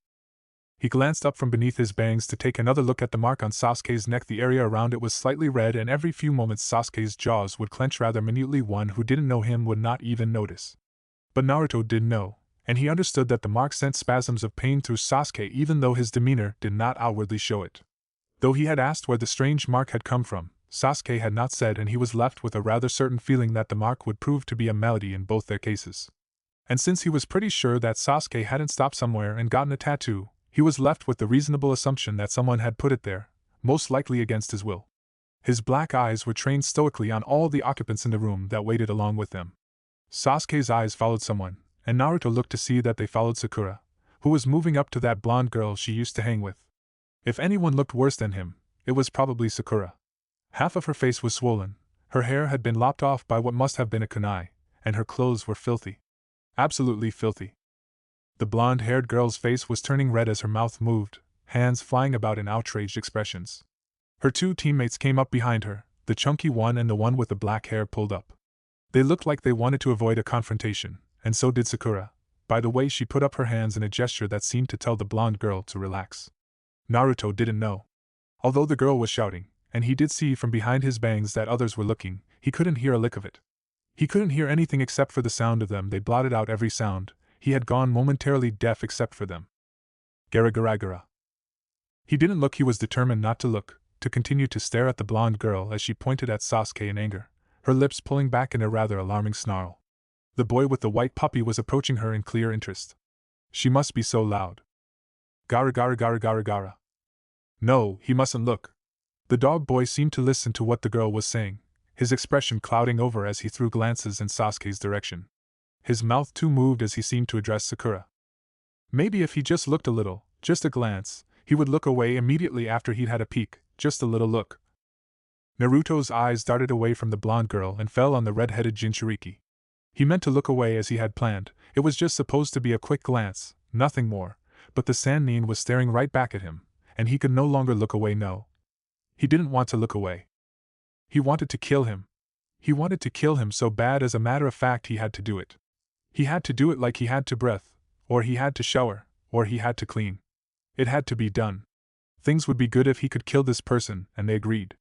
He glanced up from beneath his bangs to take another look at the mark on Sasuke's neck. The area around it was slightly red, and every few moments Sasuke's jaws would clench rather minutely. One who didn't know him would not even notice. But Naruto did know, and he understood that the mark sent spasms of pain through Sasuke even though his demeanor did not outwardly show it. Though he had asked where the strange mark had come from, Sasuke had not said, and he was left with a rather certain feeling that the mark would prove to be a malady in both their cases. And since he was pretty sure that Sasuke hadn't stopped somewhere and gotten a tattoo, he was left with the reasonable assumption that someone had put it there, most likely against his will. His black eyes were trained stoically on all the occupants in the room that waited along with them. Sasuke's eyes followed someone, and Naruto looked to see that they followed Sakura, who was moving up to that blonde girl she used to hang with. If anyone looked worse than him, it was probably Sakura. Half of her face was swollen, her hair had been lopped off by what must have been a kunai, and her clothes were filthy. Absolutely filthy. The blonde-haired girl's face was turning red as her mouth moved, hands flying about in outraged expressions. Her 2 teammates came up behind her, the chunky one and the one with the black hair pulled up. They looked like they wanted to avoid a confrontation, and so did Sakura, by the way she put up her hands in a gesture that seemed to tell the blonde girl to relax. Naruto didn't know. Although the girl was shouting, and he did see from behind his bangs that others were looking, he couldn't hear a lick of it. He couldn't hear anything except for the sound of them. They blotted out every sound. He had gone momentarily deaf except for them. Gara. He didn't look. He was determined not to look, to continue to stare at the blonde girl as she pointed at Sasuke in anger, her lips pulling back in a rather alarming snarl. The boy with the white puppy was approaching her in clear interest. She must be so loud. Gara. No, he mustn't look. The dog boy seemed to listen to what the girl was saying, his expression clouding over as he threw glances in Sasuke's direction. His mouth too moved as he seemed to address Sakura. Maybe if he just looked a little, just a glance, he would look away immediately after he'd had a peek, just a little look. Naruto's eyes darted away from the blonde girl and fell on the red-headed Jinchuriki. He meant to look away as he had planned. It was just supposed to be a quick glance, nothing more, but the Sannin was staring right back at him, and he could no longer look away. No. He didn't want to look away. He wanted to kill him. He wanted to kill him so bad, as a matter of fact he had to do it. He had to do it like he had to breath, or he had to shower, or he had to clean. It had to be done. Things would be good if he could kill this person, and they agreed.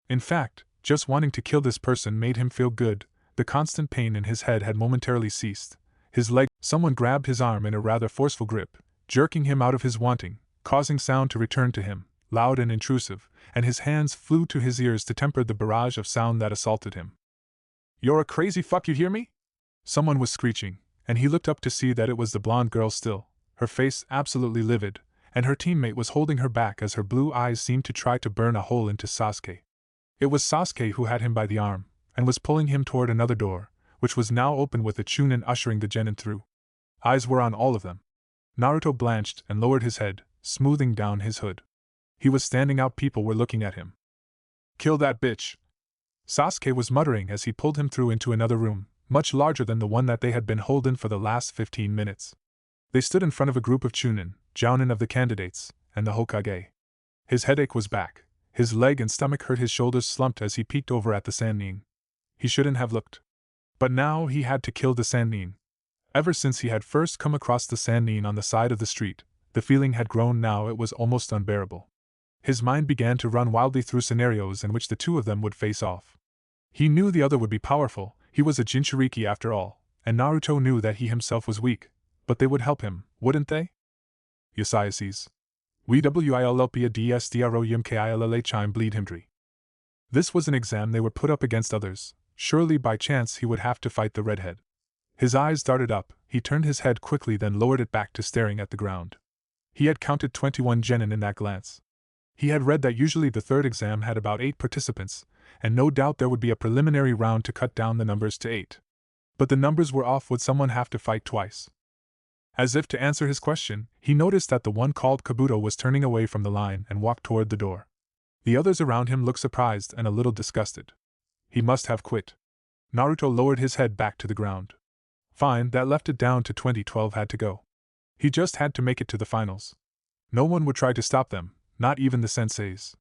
In fact, just wanting to kill this person made him feel good. The constant pain in his head had momentarily ceased. His leg, someone grabbed his arm in a rather forceful grip, jerking him out of his wanting, causing sound to return to him, loud and intrusive, and his hands flew to his ears to temper the barrage of sound that assaulted him. "You're a crazy fuck, you hear me?" Someone was screeching, and he looked up to see that it was the blonde girl still, her face absolutely livid, and her teammate was holding her back as her blue eyes seemed to try to burn a hole into Sasuke. It was Sasuke who had him by the arm, and was pulling him toward another door, which was now open with a Chunin ushering the genin through. Eyes were on all of them. Naruto blanched and lowered his head, smoothing down his hood. He was standing out. People were looking at him. "Kill that bitch!" Sasuke was muttering as he pulled him through into another room, much larger than the one that they had been holding for the last 15 minutes. They stood in front of a group of Chunin, Jounin of the candidates, and the Hokage. His headache was back, his leg and stomach hurt, his shoulders slumped as he peeked over at the Sannin. He shouldn't have looked. But now he had to kill the Sannin. Ever since he had first come across the Sannin on the side of the street, the feeling had grown. Now it was almost unbearable. His mind began to run wildly through scenarios in which the two of them would face off. He knew the other would be powerful. He was a Jinchuriki after all, and Naruto knew that he himself was weak, but they would help him, wouldn't they? Yasiases. WILLPADSDROYMKILLA chime bleed himdri. This was an exam. They were put up against others. Surely by chance he would have to fight the redhead. His eyes darted up, he turned his head quickly, then lowered it back to staring at the ground. He had counted 21 genin in that glance. He had read that usually the third exam had about 8 participants, and no doubt there would be a preliminary round to cut down the numbers to 8. But the numbers were off. Would someone have to fight twice? As if to answer his question, he noticed that the one called Kabuto was turning away from the line and walked toward the door. The others around him looked surprised and a little disgusted. He must have quit. Naruto lowered his head back to the ground. Fine, that left it down to 2012 had to go. He just had to make it to the finals. No one would try to stop them, not even the senseis.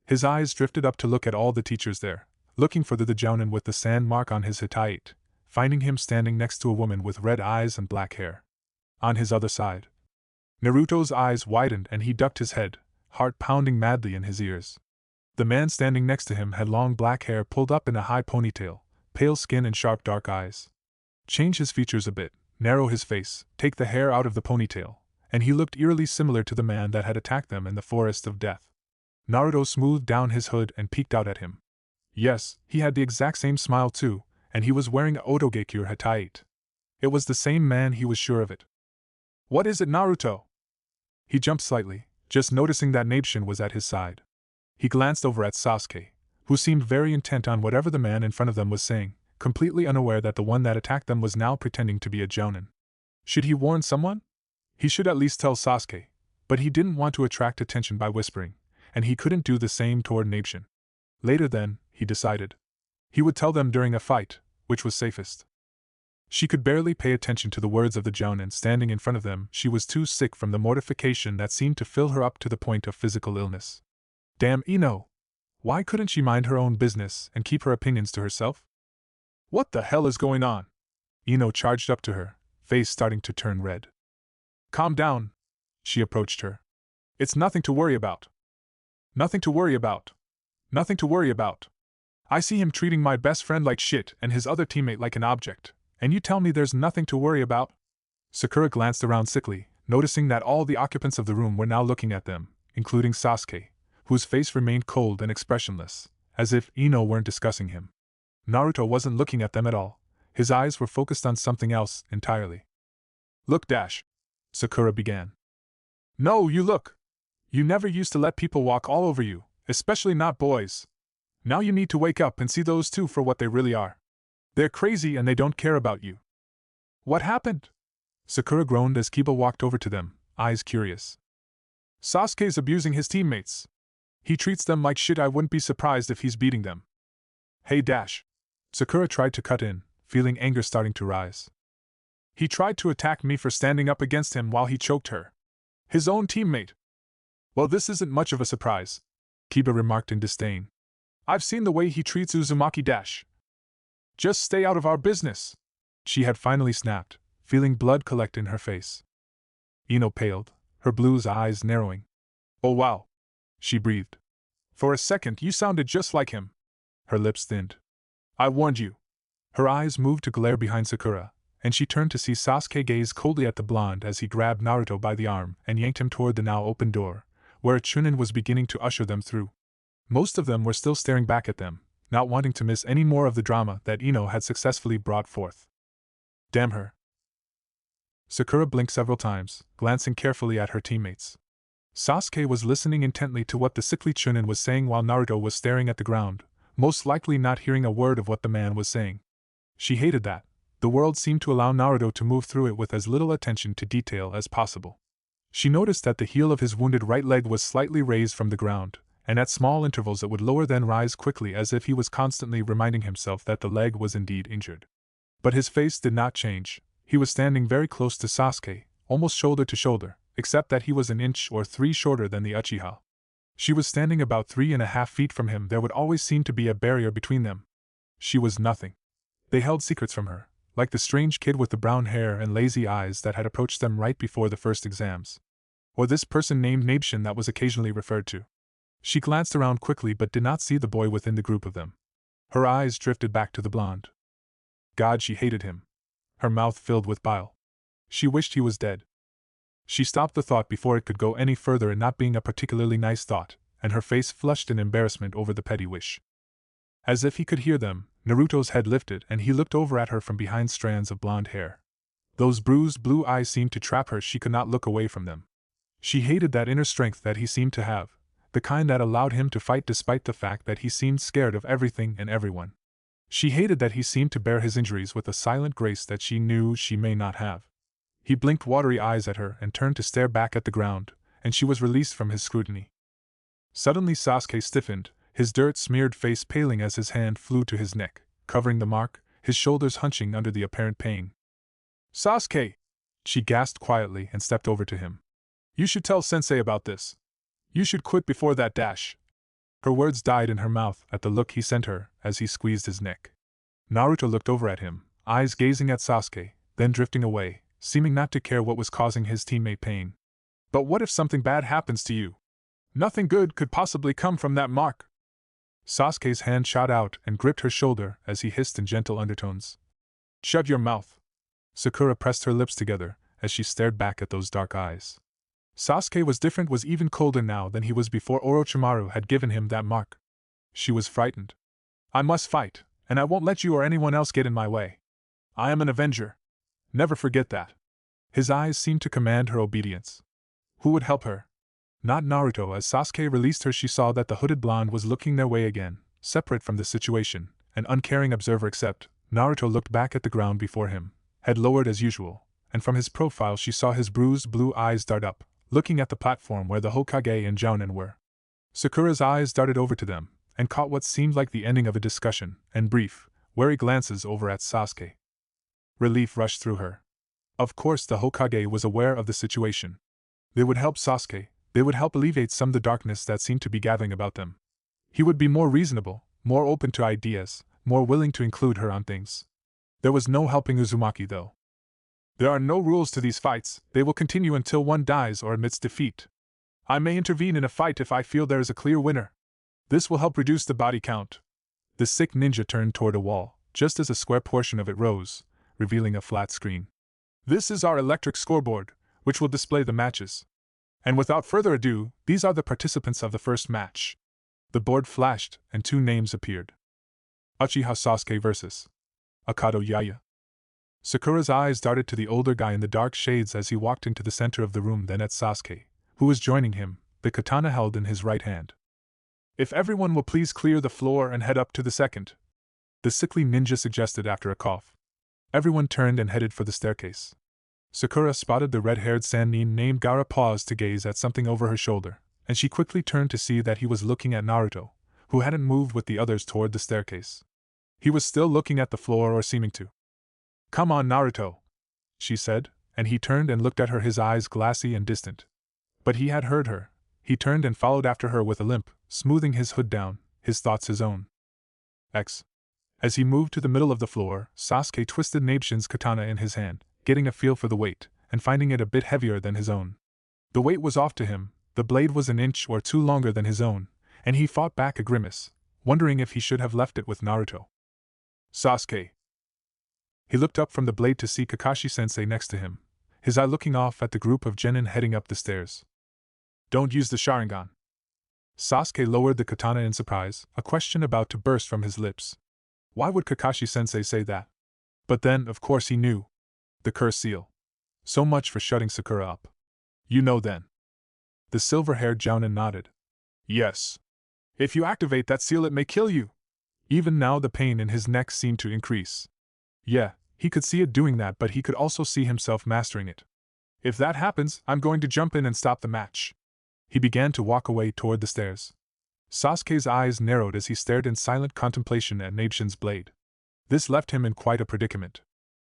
His eyes drifted up to look at all the teachers there, looking for the Jounin with the sand mark on his hitate, finding him standing next to a woman with red eyes and black hair. On his other side, Naruto's eyes widened and he ducked his head, heart pounding madly in his ears. The man standing next to him had long black hair pulled up in a high ponytail, pale skin and sharp dark eyes. Change his features a bit, narrow his face, take the hair out of the ponytail, and he looked eerily similar to the man that had attacked them in the Forest of Death. Naruto smoothed down his hood and peeked out at him. Yes, he had the exact same smile too, and he was wearing a Otogekure hitate. It was the same man, he was sure of it. "What is it, Naruto?" He jumped slightly, just noticing that Nabeshin was at his side. He glanced over at Sasuke, who seemed very intent on whatever the man in front of them was saying, completely unaware that the one that attacked them was now pretending to be a Jounin. Should he warn someone? He should at least tell Sasuke, but he didn't want to attract attention by whispering, and he couldn't do the same toward Nabeshin. Later then, he decided. He would tell them during a fight, which was safest. She could barely pay attention to the words of the Jounin standing in front of them. She was too sick from the mortification that seemed to fill her up to the point of physical illness. Damn Ino! Why couldn't she mind her own business and keep her opinions to herself? What the hell is going on? Ino charged up to her, face starting to turn red. Calm down. She approached her. It's nothing to worry about. Nothing to worry about. Nothing to worry about. I see him treating my best friend like shit and his other teammate like an object, and you tell me there's nothing to worry about? Sakura glanced around sickly, noticing that all the occupants of the room were now looking at them, including Sasuke, whose face remained cold and expressionless, as if Ino weren't discussing him. Naruto wasn't looking at them at all. His eyes were focused on something else entirely. Look, Dash. Sakura began. No, you look. You never used to let people walk all over you, especially not boys. Now you need to wake up and see those two for what they really are. They're crazy and they don't care about you. What happened? Sakura groaned as Kiba walked over to them, eyes curious. Sasuke's abusing his teammates. He treats them like shit. I wouldn't be surprised if he's beating them. Hey Dash. Sakura tried to cut in, feeling anger starting to rise. He tried to attack me for standing up against him while he choked her. His own teammate. Well, this isn't much of a surprise, Kiba remarked in disdain. I've seen the way he treats Uzumaki Dash. Just stay out of our business. She had finally snapped, feeling blood collect in her face. Ino paled, her blue eyes narrowing. Oh wow, she breathed. For a second you sounded just like him. Her lips thinned. I warned you. Her eyes moved to glare behind Sakura, and she turned to see Sasuke gaze coldly at the blonde as he grabbed Naruto by the arm and yanked him toward the now open door, where a Chunin was beginning to usher them through. Most of them were still staring back at them, not wanting to miss any more of the drama that Ino had successfully brought forth. Damn her. Sakura blinked several times, glancing carefully at her teammates. Sasuke was listening intently to what the sickly Chunin was saying while Naruto was staring at the ground, most likely not hearing a word of what the man was saying. She hated that. The world seemed to allow Naruto to move through it with as little attention to detail as possible. She noticed that the heel of his wounded right leg was slightly raised from the ground, and at small intervals it would lower then rise quickly as if he was constantly reminding himself that the leg was indeed injured. But his face did not change. He was standing very close to Sasuke, almost shoulder to shoulder, except that he was an inch or 3 shorter than the Uchiha. She was standing about 3.5 feet from him. There would always seem to be a barrier between them. She was nothing. They held secrets from her, like the strange kid with the brown hair and lazy eyes that had approached them right before the first exams. Or this person named Nabshin that was occasionally referred to. She glanced around quickly but did not see the boy within the group of them. Her eyes drifted back to the blonde. God, she hated him. Her mouth filled with bile. She wished he was dead. She stopped the thought before it could go any further, it not being a particularly nice thought, and her face flushed in embarrassment over the petty wish. As if he could hear them, Naruto's head lifted and he looked over at her from behind strands of blonde hair. Those bruised blue eyes seemed to trap her. She could not look away from them. She hated that inner strength that he seemed to have, the kind that allowed him to fight despite the fact that he seemed scared of everything and everyone. She hated that he seemed to bear his injuries with a silent grace that she knew she may not have. He blinked watery eyes at her and turned to stare back at the ground, and she was released from his scrutiny. Suddenly Sasuke stiffened, his dirt-smeared face paling as his hand flew to his neck, covering the mark, his shoulders hunching under the apparent pain. Sasuke! She gasped quietly and stepped over to him. You should tell Sensei about this. You should quit before that dash. Her words died in her mouth at the look he sent her as he squeezed his neck. Naruto looked over at him, eyes gazing at Sasuke, then drifting away, seeming not to care what was causing his teammate pain. But what if something bad happens to you? Nothing good could possibly come from that mark. Sasuke's hand shot out and gripped her shoulder as he hissed in gentle undertones. Shut your mouth. Sakura pressed her lips together as she stared back at those dark eyes. Sasuke was different, was even colder now than he was before Orochimaru had given him that mark. She was frightened. I must fight, and I won't let you or anyone else get in my way. I am an avenger. Never forget that. His eyes seemed to command her obedience. Who would help her? Not Naruto. As Sasuke released her, she saw that the hooded blonde was looking their way again, separate from the situation, an uncaring observer except Naruto looked back at the ground before him, head lowered as usual, and from his profile she saw his bruised blue eyes dart up, looking at the platform where the Hokage and Jounin were. Sakura's eyes darted over to them, and caught what seemed like the ending of a discussion, and brief, wary glances over at Sasuke. Relief rushed through her. Of course the Hokage was aware of the situation. They would help Sasuke, they would help alleviate some of the darkness that seemed to be gathering about them. He would be more reasonable, more open to ideas, more willing to include her on things. There was no helping Uzumaki though. There are no rules to these fights, they will continue until one dies or admits defeat. I may intervene in a fight if I feel there is a clear winner. This will help reduce the body count. The sick ninja turned toward a wall, just as a square portion of it rose, revealing a flat screen. This is our electric scoreboard, which will display the matches. And without further ado, these are the participants of the first match. The board flashed, and 2 names appeared. Uchiha Sasuke vs. Akado Yaya. Sakura's eyes darted to the older guy in the dark shades as he walked into the center of the room, then at Sasuke, who was joining him, the katana held in his right hand. If everyone will please clear the floor and head up to the second, the sickly ninja suggested after a cough. Everyone turned and headed for the staircase. Sakura spotted the red-haired Sannin named Gaara pause to gaze at something over her shoulder, and she quickly turned to see that he was looking at Naruto, who hadn't moved with the others toward the staircase. He was still looking at the floor or seeming to. Come on, Naruto, she said, and he turned and looked at her, his eyes glassy and distant. But he had heard her. He turned and followed after her with a limp, smoothing his hood down, his thoughts his own. As he moved to the middle of the floor, Sasuke twisted Nabeshin's katana in his hand, getting a feel for the weight, and finding it a bit heavier than his own. The weight was off to him, the blade was an inch or two longer than his own, and he fought back a grimace, wondering if he should have left it with Naruto. Sasuke. He looked up from the blade to see Kakashi-sensei next to him, his eye looking off at the group of genin heading up the stairs. Don't use the Sharingan. Sasuke lowered the katana in surprise, a question about to burst from his lips. Why would Kakashi-sensei say that? But then, of course he knew. The curse seal. So much for shutting Sakura up. You know then. The silver-haired Jounin nodded. Yes. If you activate that seal it may kill you. Even now the pain in his neck seemed to increase. Yeah, he could see it doing that, but he could also see himself mastering it. If that happens, I'm going to jump in and stop the match. He began to walk away toward the stairs. Sasuke's eyes narrowed as he stared in silent contemplation at Nabeshin's blade. This left him in quite a predicament.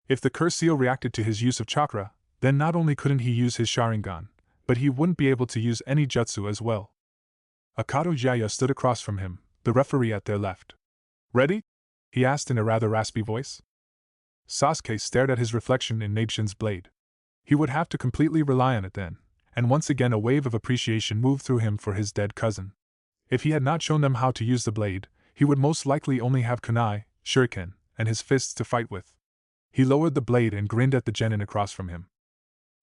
If the curse seal reacted to his use of chakra, then not only couldn't he use his Sharingan, but he wouldn't be able to use any jutsu as well. Akato Jaya stood across from him, the referee at their left. Ready? He asked in a rather raspy voice. Sasuke stared at his reflection in Nabeshin's blade. He would have to completely rely on it then, and once again a wave of appreciation moved through him for his dead cousin. If he had not shown them how to use the blade, he would most likely only have kunai, shuriken, and his fists to fight with. He lowered the blade and grinned at the genin across from him.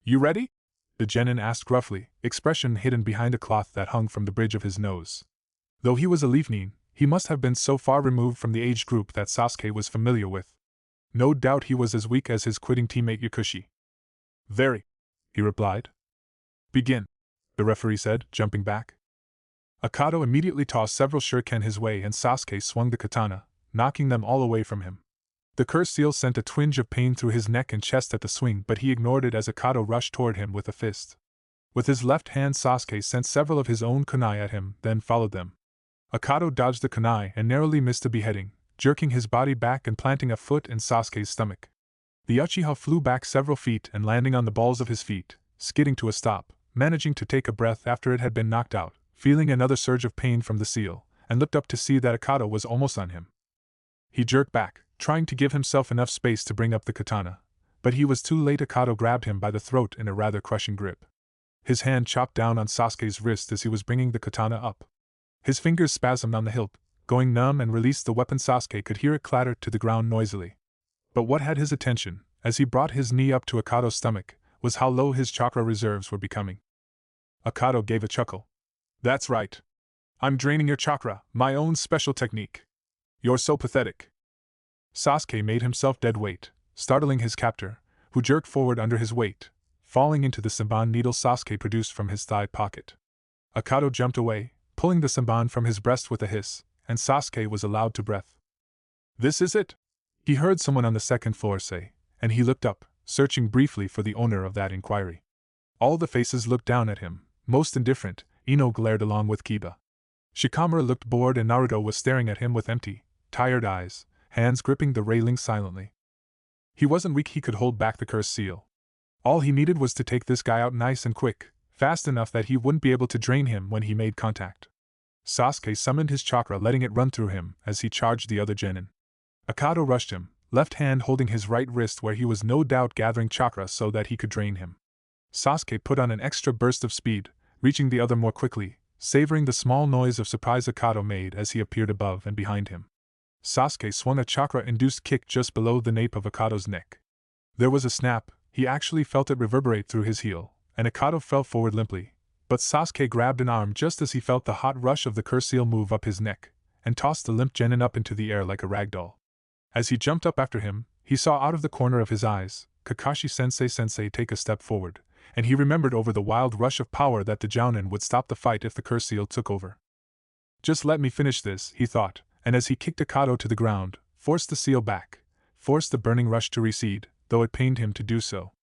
You ready? The genin asked gruffly, expression hidden behind a cloth that hung from the bridge of his nose. Though he was a leaf nin, he must have been so far removed from the age group that Sasuke was familiar with. No doubt he was as weak as his quitting teammate Yakushi. Very, he replied. Begin, the referee said, jumping back. Akato immediately tossed several shuriken his way and Sasuke swung the katana, knocking them all away from him. The curse seal sent a twinge of pain through his neck and chest at the swing, but he ignored it as Akato rushed toward him with a fist. With his left hand Sasuke sent several of his own kunai at him, then followed them. Akato dodged the kunai and narrowly missed a beheading, jerking his body back and planting a foot in Sasuke's stomach. The Uchiha flew back several feet and landing on the balls of his feet, skidding to a stop, managing to take a breath after it had been knocked out, feeling another surge of pain from the seal, and looked up to see that Akato was almost on him. He jerked back, trying to give himself enough space to bring up the katana, but he was too late. Akato grabbed him by the throat in a rather crushing grip. His hand chopped down on Sasuke's wrist as he was bringing the katana up. His fingers spasmed on the hilt, going numb, and released the weapon. Sasuke could hear it clatter to the ground noisily. But what had his attention, as he brought his knee up to Akato's stomach, was how low his chakra reserves were becoming. Akato gave a chuckle. That's right. I'm draining your chakra, my own special technique. You're so pathetic. Sasuke made himself dead weight, startling his captor, who jerked forward under his weight, falling into the senbon needle Sasuke produced from his thigh pocket. Akato jumped away, pulling the senbon from his breast with a hiss, and Sasuke was allowed to breath. This is it? He heard someone on the second floor say, and he looked up, searching briefly for the owner of that inquiry. All the faces looked down at him, most indifferent. Ino glared along with Kiba. Shikamaru looked bored and Naruto was staring at him with empty, tired eyes, hands gripping the railing silently. He wasn't weak, he could hold back the curse seal. All he needed was to take this guy out nice and quick, fast enough that he wouldn't be able to drain him when he made contact. Sasuke summoned his chakra, letting it run through him as he charged the other genin. Akato rushed him, left hand holding his right wrist where he was no doubt gathering chakra so that he could drain him. Sasuke put on an extra burst of speed, reaching the other more quickly, savoring the small noise of surprise Akato made as he appeared above and behind him. Sasuke swung a chakra-induced kick just below the nape of Akato's neck. There was a snap, he actually felt it reverberate through his heel, and Akato fell forward limply, but Sasuke grabbed an arm just as he felt the hot rush of the curse seal move up his neck, and tossed the limp genin up into the air like a rag doll. As he jumped up after him, he saw out of the corner of his eyes Kakashi-sensei take a step forward, and he remembered over the wild rush of power that the Jounin would stop the fight if the curse seal took over. Just let me finish this, he thought, and as he kicked Akato to the ground, forced the seal back, forced the burning rush to recede, though it pained him to do so.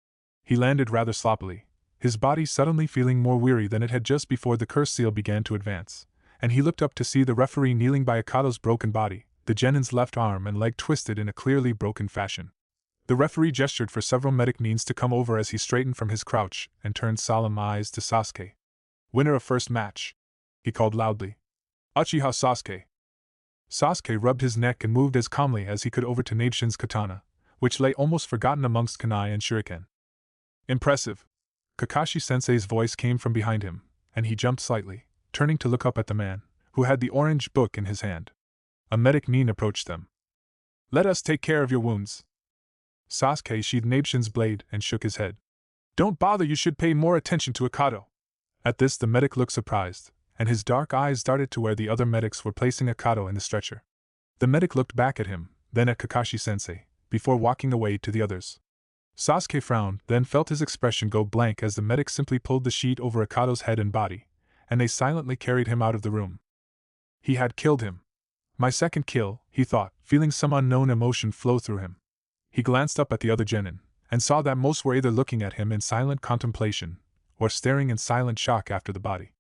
He landed rather sloppily, his body suddenly feeling more weary than it had just before the curse seal began to advance, and he looked up to see the referee kneeling by Akato's broken body, the genin's left arm and leg twisted in a clearly broken fashion. The referee gestured for several medic means to come over as he straightened from his crouch and turned solemn eyes to Sasuke. Winner of first match, he called loudly. Uchiha Sasuke. Sasuke rubbed his neck and moved as calmly as he could over to Nabeshin's katana, which lay almost forgotten amongst kunai and shuriken. Impressive. Kakashi-sensei's voice came from behind him, and he jumped slightly, turning to look up at the man, who had the orange book in his hand. A medic nin approached them. Let us take care of your wounds. Sasuke sheathed Nabeshin's blade and shook his head. Don't bother, you should pay more attention to Akato. At this the medic looked surprised, and his dark eyes darted to where the other medics were placing Akato in the stretcher. The medic looked back at him, then at Kakashi-sensei, before walking away to the others. Sasuke frowned, then felt his expression go blank as the medic simply pulled the sheet over Akato's head and body, and they silently carried him out of the room. He had killed him. My second kill, he thought, feeling some unknown emotion flow through him. He glanced up at the other genin, and saw that most were either looking at him in silent contemplation, or staring in silent shock after the body.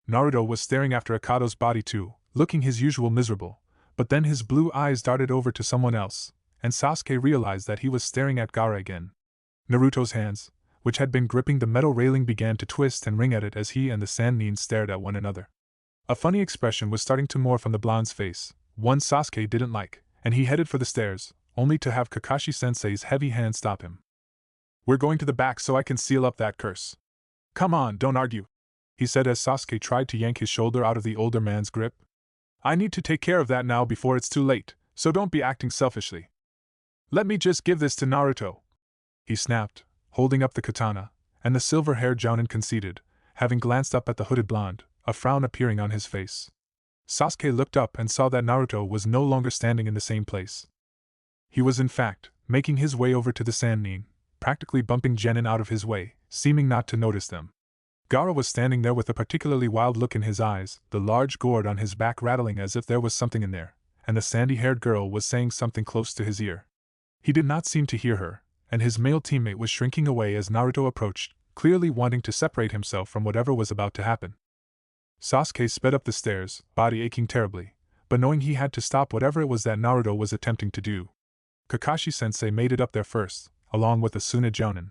Naruto was staring after Akato's body too, looking his usual miserable, but then his blue eyes darted over to someone else, and Sasuke realized that he was staring at Gaara again. Naruto's hands, which had been gripping the metal railing, began to twist and wring at it as he and the Sannin stared at one another. A funny expression was starting to morph on the blonde's face, one Sasuke didn't like, and he headed for the stairs, only to have Kakashi-sensei's heavy hand stop him. We're going to the back so I can seal up that curse. Come on, don't argue, he said as Sasuke tried to yank his shoulder out of the older man's grip. I need to take care of that now before it's too late, so don't be acting selfishly. Let me just give this to Naruto, he snapped, holding up the katana, and the silver-haired jounin conceded, having glanced up at the hooded blonde, a frown appearing on his face. Sasuke looked up and saw that Naruto was no longer standing in the same place. He was in fact making his way over to the Sannin, practically bumping genin out of his way, seeming not to notice them. Gaara was standing there with a particularly wild look in his eyes, the large gourd on his back rattling as if there was something in there, and the sandy-haired girl was saying something close to his ear. He did not seem to hear her, and his male teammate was shrinking away as Naruto approached, clearly wanting to separate himself from whatever was about to happen. Sasuke sped up the stairs, body aching terribly, but knowing he had to stop whatever it was that Naruto was attempting to do. Kakashi-sensei made it up there first, along with the Suna Jounin.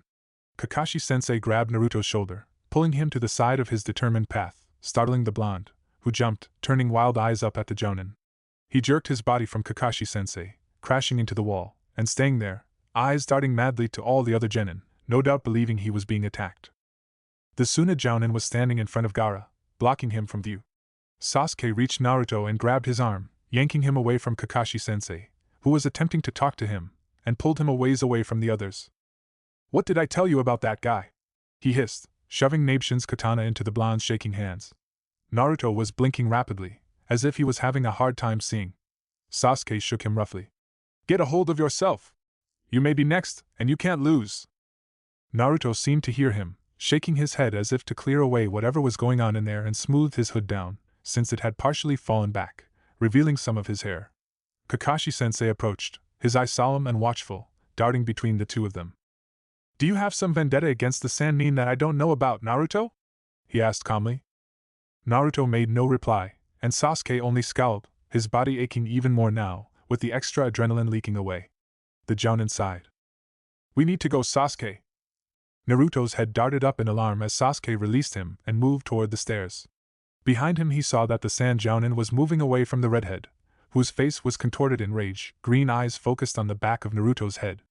Kakashi-sensei grabbed Naruto's shoulder, pulling him to the side of his determined path, startling the blonde, who jumped, turning wild eyes up at the Jounin. He jerked his body from Kakashi-sensei, crashing into the wall, and staying there, eyes darting madly to all the other genin, no doubt believing he was being attacked. The Suna Jounin was standing in front of Gaara, blocking him from view. Sasuke reached Naruto and grabbed his arm, yanking him away from Kakashi-sensei, who was attempting to talk to him, and pulled him a ways away from the others. What did I tell you about that guy? He hissed, shoving Nabeshin's katana into the blonde's shaking hands. Naruto was blinking rapidly, as if he was having a hard time seeing. Sasuke shook him roughly. Get a hold of yourself! You may be next, and you can't lose! Naruto seemed to hear him, shaking his head as if to clear away whatever was going on in there, and smoothed his hood down, since it had partially fallen back, revealing some of his hair. Kakashi-sensei approached, his eyes solemn and watchful, darting between the two of them. Do you have some vendetta against the Sannin that I don't know about, Naruto? He asked calmly. Naruto made no reply, and Sasuke only scowled, his body aching even more now, with the extra adrenaline leaking away. The Jounin sighed. We need to go, Sasuke. Naruto's head darted up in alarm as Sasuke released him and moved toward the stairs. Behind him he saw that the Sand Jounin was moving away from the redhead, whose face was contorted in rage, green eyes focused on the back of Naruto's head.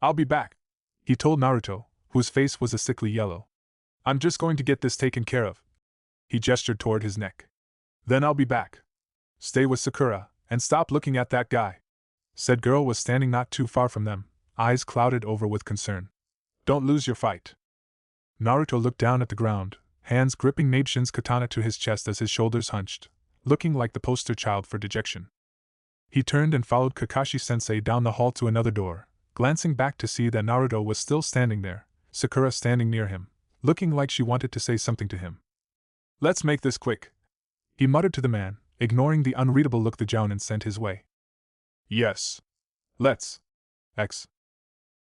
I'll be back, he told Naruto, whose face was a sickly yellow. I'm just going to get this taken care of. He gestured toward his neck. Then I'll be back. Stay with Sakura, and stop looking at that guy. Said girl was standing not too far from them, eyes clouded over with concern. Don't lose your fight. Naruto looked down at the ground, hands gripping Nabeshin's katana to his chest as his shoulders hunched, looking like the poster child for dejection. He turned and followed Kakashi-sensei down the hall to another door, glancing back to see that Naruto was still standing there, Sakura standing near him, looking like she wanted to say something to him. Let's make this quick, he muttered to the man, ignoring the unreadable look the Jounin sent his way. Yes. Let's. X.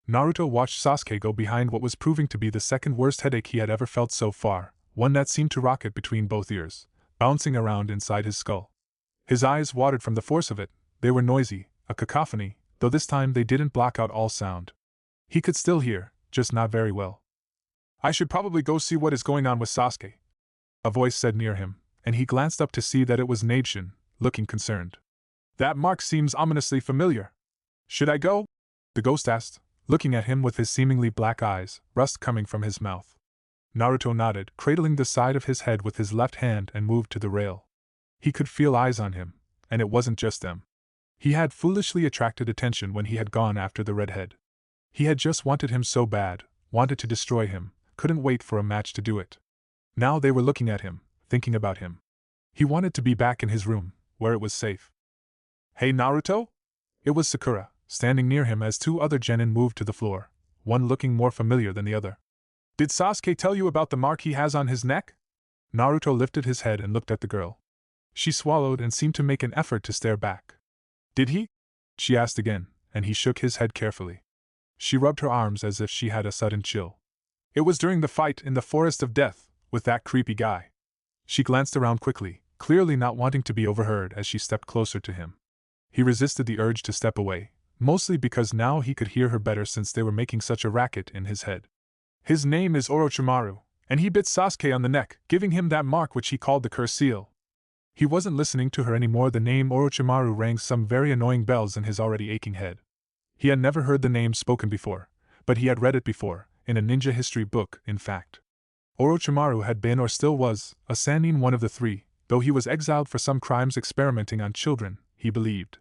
Naruto watched Sasuke go behind what was proving to be the second worst headache he had ever felt so far, one that seemed to rocket between both ears, bouncing around inside his skull. His eyes watered from the force of it. They were noisy, a cacophony, though this time they didn't block out all sound. He could still hear, just not very well. I should probably go see what is going on with Sasuke, a voice said near him, and he glanced up to see that it was Naijin, looking concerned. That mark seems ominously familiar. Should I go? The ghost asked, looking at him with his seemingly black eyes, rust coming from his mouth. Naruto nodded, cradling the side of his head with his left hand and moved to the rail. He could feel eyes on him, and it wasn't just them. He had foolishly attracted attention when he had gone after the redhead. He had just wanted him so bad, wanted to destroy him, couldn't wait for a match to do it. Now they were looking at him, thinking about him. He wanted to be back in his room, where it was safe. Hey Naruto? It was Sakura, standing near him as two other genin moved to the floor, one looking more familiar than the other. Did Sasuke tell you about the mark he has on his neck? Naruto lifted his head and looked at the girl. She swallowed and seemed to make an effort to stare back. Did he? She asked again, and he shook his head carefully. She rubbed her arms as if she had a sudden chill. It was during the fight in the Forest of Death, with that creepy guy. She glanced around quickly, clearly not wanting to be overheard as she stepped closer to him. He resisted the urge to step away, mostly because now he could hear her better since they were making such a racket in his head. His name is Orochimaru, and he bit Sasuke on the neck, giving him that mark which he called the curse seal. He wasn't listening to her anymore. The name Orochimaru rang some very annoying bells in his already aching head. He had never heard the name spoken before, but he had read it before, in a ninja history book, in fact. Orochimaru had been or still was, a Sannin, one of the three, though he was exiled for some crimes experimenting on children, he believed.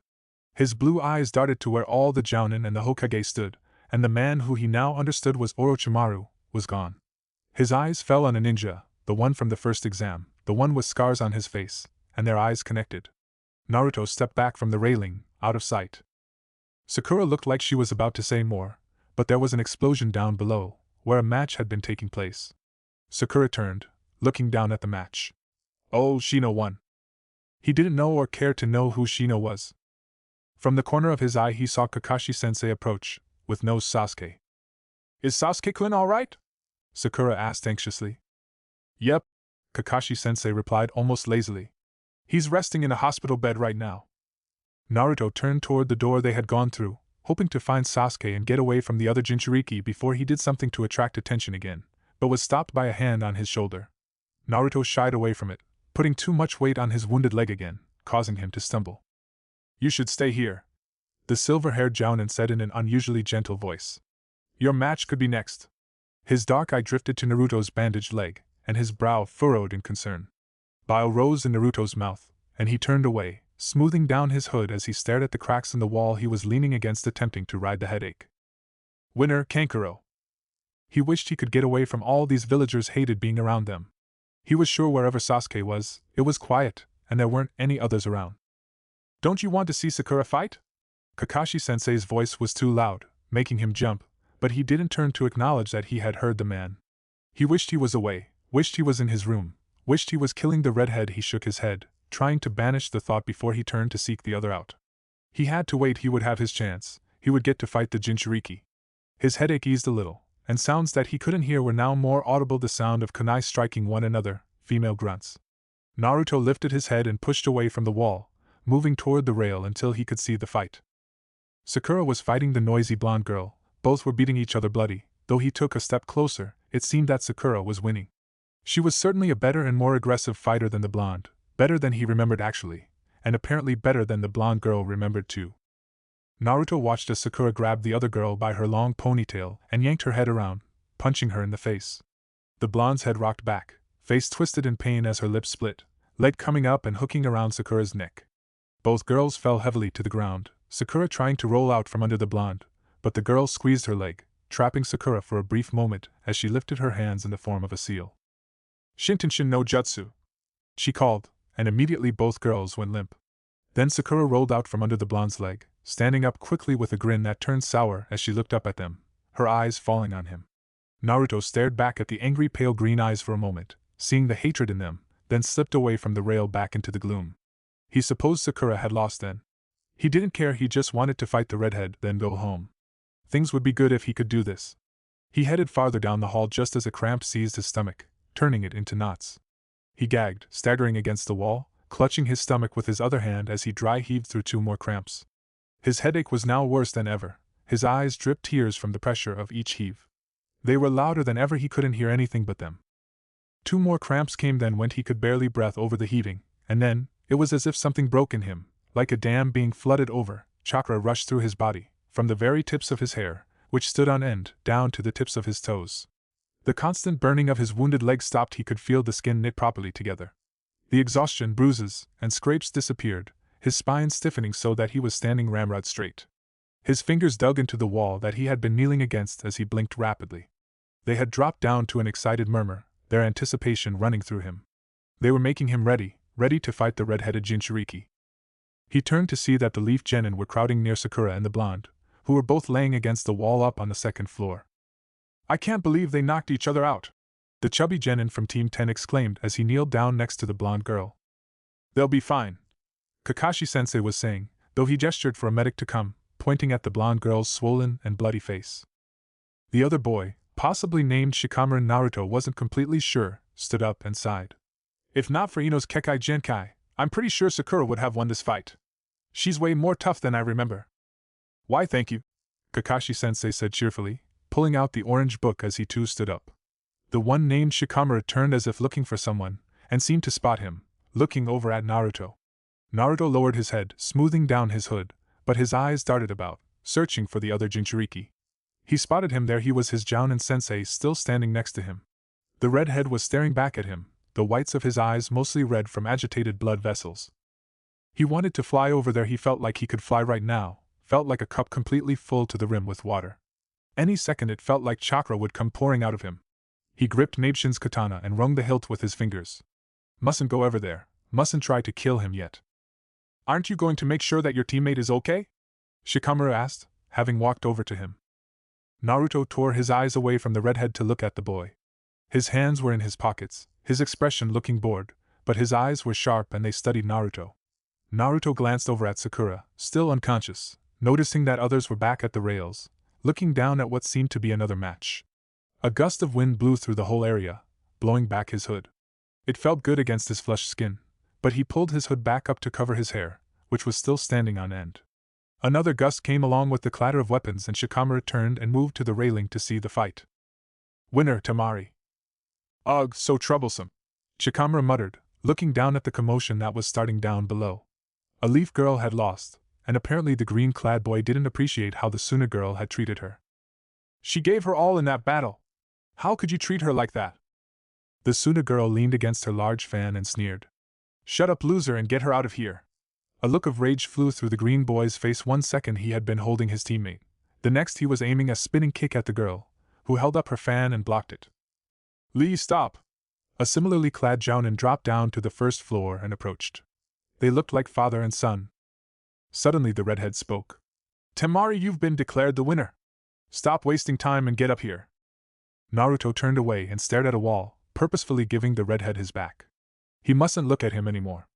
His blue eyes darted to where all the Jounin and the Hokage stood, and the man who he now understood was Orochimaru, was gone. His eyes fell on a ninja, the one from the first exam, the one with scars on his face, and their eyes connected. Naruto stepped back from the railing, out of sight. Sakura looked like she was about to say more, but there was an explosion down below, where a match had been taking place. Sakura turned, looking down at the match. Oh, Shino won. He didn't know or care to know who Shino was. From the corner of his eye he saw Kakashi-sensei approach, with no Sasuke. Is Sasuke-kun alright? Sakura asked anxiously. Yep, Kakashi-sensei replied almost lazily. He's resting in a hospital bed right now. Naruto turned toward the door they had gone through, hoping to find Sasuke and get away from the other Jinchuriki before he did something to attract attention again, but was stopped by a hand on his shoulder. Naruto shied away from it, putting too much weight on his wounded leg again, causing him to stumble. You should stay here, the silver-haired Jounin said in an unusually gentle voice. Your match could be next. His dark eye drifted to Naruto's bandaged leg, and his brow furrowed in concern. Bile rose in Naruto's mouth, and he turned away, smoothing down his hood as he stared at the cracks in the wall he was leaning against, attempting to ride the headache. Winner Kankuro. He wished he could get away from all these villagers hated being around them. He was sure wherever Sasuke was, it was quiet, and there weren't any others around. Don't you want to see Sakura fight? Kakashi-sensei's voice was too loud, making him jump, but he didn't turn to acknowledge that he had heard the man. He wished he was away, wished he was in his room, wished he was killing the redhead. He shook his head, trying to banish the thought before he turned to seek the other out. He had to wait. He would have his chance. He would get to fight the Jinchuriki. His headache eased a little, and sounds that he couldn't hear were now more audible, the sound of kunai striking one another, female grunts. Naruto lifted his head and pushed away from the wall, moving toward the rail until he could see the fight. Sakura was fighting the noisy blonde girl. Both were beating each other bloody. Though he took a step closer, it seemed that Sakura was winning. She was certainly a better and more aggressive fighter than the blonde, better than he remembered actually, and apparently better than the blonde girl remembered too. Naruto watched as Sakura grabbed the other girl by her long ponytail and yanked her head around, punching her in the face. The blonde's head rocked back, face twisted in pain as her lips split, leg coming up and hooking around Sakura's neck. Both girls fell heavily to the ground, Sakura trying to roll out from under the blonde, but the girl squeezed her leg, trapping Sakura for a brief moment as she lifted her hands in the form of a seal. Shintenshin no Jutsu, she called, and immediately both girls went limp. Then Sakura rolled out from under the blonde's leg, standing up quickly with a grin that turned sour as she looked up at them, her eyes falling on him. Naruto stared back at the angry pale green eyes for a moment, seeing the hatred in them, then slipped away from the rail back into the gloom. He supposed Sakura had lost then. He didn't care. He just wanted to fight the redhead, then go home. Things would be good if he could do this. He headed farther down the hall just as a cramp seized his stomach, turning it into knots. He gagged, staggering against the wall, clutching his stomach with his other hand as he dry heaved through two more cramps. His headache was now worse than ever, his eyes dripped tears from the pressure of each heave. They were louder than ever, he couldn't hear anything but them. 2 more cramps came, then went, he could barely breathe over the heaving, and then, it was as if something broke in him, like a dam being flooded over. Chakra rushed through his body, from the very tips of his hair, which stood on end, down to the tips of his toes. The constant burning of his wounded leg stopped, he could feel the skin knit properly together. The exhaustion, bruises, and scrapes disappeared, his spine stiffening so that he was standing ramrod straight. His fingers dug into the wall that he had been kneeling against as he blinked rapidly. They had dropped down to an excited murmur, their anticipation running through him. They were making him ready to fight the red-headed Jinchuriki. He turned to see that the leaf genin were crowding near Sakura and the blonde, who were both laying against the wall up on the 2nd floor. "I can't believe they knocked each other out," the chubby genin from Team 10 exclaimed as he kneeled down next to the blonde girl. "They'll be fine," Kakashi-sensei was saying, though he gestured for a medic to come, pointing at the blonde girl's swollen and bloody face. The other boy, possibly named Shikamaru Naruto, wasn't completely sure, stood up and sighed. "If not for Ino's Kekai Genkai, I'm pretty sure Sakura would have won this fight. She's way more tough than I remember." "Why, thank you," Kakashi-sensei said cheerfully, pulling out the orange book as he too stood up. The one named Shikamaru turned as if looking for someone, and seemed to spot him, looking over at Naruto. Naruto lowered his head, smoothing down his hood, but his eyes darted about, searching for the other Jinchuriki. He spotted him there. He was his Jounin sensei still standing next to him. The redhead was staring back at him, the whites of his eyes mostly red from agitated blood vessels. He wanted to fly over there. He felt like he could fly right now, felt like a cup completely full to the rim with water. Any second it felt like chakra would come pouring out of him. He gripped Nabeshin's katana and wrung the hilt with his fingers. "Mustn't go over there, mustn't try to kill him yet." "Aren't you going to make sure that your teammate is okay?" Shikamaru asked, having walked over to him. Naruto tore his eyes away from the redhead to look at the boy. His hands were in his pockets, his expression looking bored, but his eyes were sharp and they studied Naruto. Naruto glanced over at Sakura, still unconscious, noticing that others were back at the rails, looking down at what seemed to be another match. A gust of wind blew through the whole area, blowing back his hood. It felt good against his flushed skin, but he pulled his hood back up to cover his hair, which was still standing on end. Another gust came along with the clatter of weapons and Shikamaru turned and moved to the railing to see the fight. "Winner, Temari." "Ugh, so troublesome," Shikamaru muttered, looking down at the commotion that was starting down below. A leaf girl had lost, and apparently the green-clad boy didn't appreciate how the Suna girl had treated her. "She gave her all in that battle. How could you treat her like that?" The Suna girl leaned against her large fan and sneered. "Shut up, loser, and get her out of here." A look of rage flew through the green boy's face. 1 second he had been holding his teammate, the next he was aiming a spinning kick at the girl, who held up her fan and blocked it. "Lee, stop!" A similarly clad Jounin dropped down to the 1st floor and approached. They looked like father and son. Suddenly the redhead spoke. "Temari, you've been declared the winner. Stop wasting time and get up here." Naruto turned away and stared at a wall, purposefully giving the redhead his back. He mustn't look at him anymore.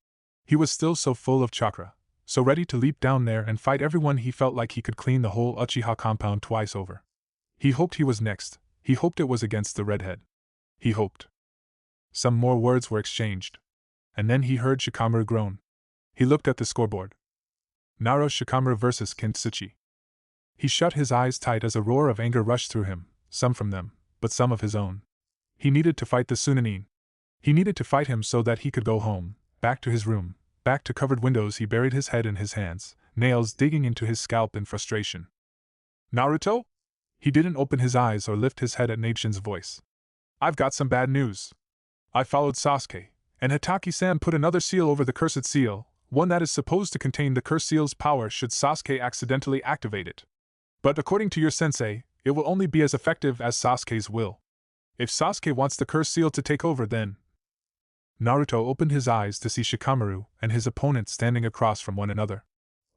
He was still so full of chakra, so ready to leap down there and fight everyone. He felt like he could clean the whole Uchiha compound twice over. He hoped he was next. He hoped it was against the redhead. He hoped. Some more words were exchanged. And then he heard Shikamaru groan. He looked at the scoreboard. Naruto Shikamaru vs. Kintsuchi. He shut his eyes tight as a roar of anger rushed through him, some from them, but some of his own. He needed to fight the Sunanin. He needed to fight him so that he could go home, back to his room, back to covered windows. He buried his head in his hands, nails digging into his scalp in frustration. "Naruto?" He didn't open his eyes or lift his head at Nabeshin's voice. "I've got some bad news. I followed Sasuke, and Hitaki-san put another seal over the cursed seal, one that is supposed to contain the cursed seal's power should Sasuke accidentally activate it. But according to your sensei, it will only be as effective as Sasuke's will. If Sasuke wants the cursed seal to take over, then..." Naruto opened his eyes to see Shikamaru and his opponent standing across from one another.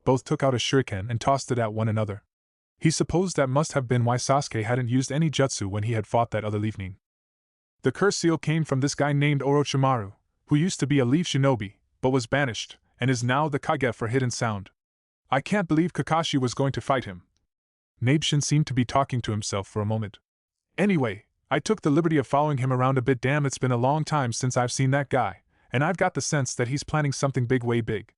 Both took out a shuriken and tossed it at one another. He supposed that must have been why Sasuke hadn't used any jutsu when he had fought that other evening. "The cursed seal came from this guy named Orochimaru, who used to be a leaf shinobi, but was banished, and is now the Kage for Hidden Sound. I can't believe Kakashi was going to fight him." Nabeshin seemed to be talking to himself for a moment. "Anyway, I took the liberty of following him around a bit. Damn, it's been a long time since I've seen that guy, and I've got the sense that he's planning something big, way big.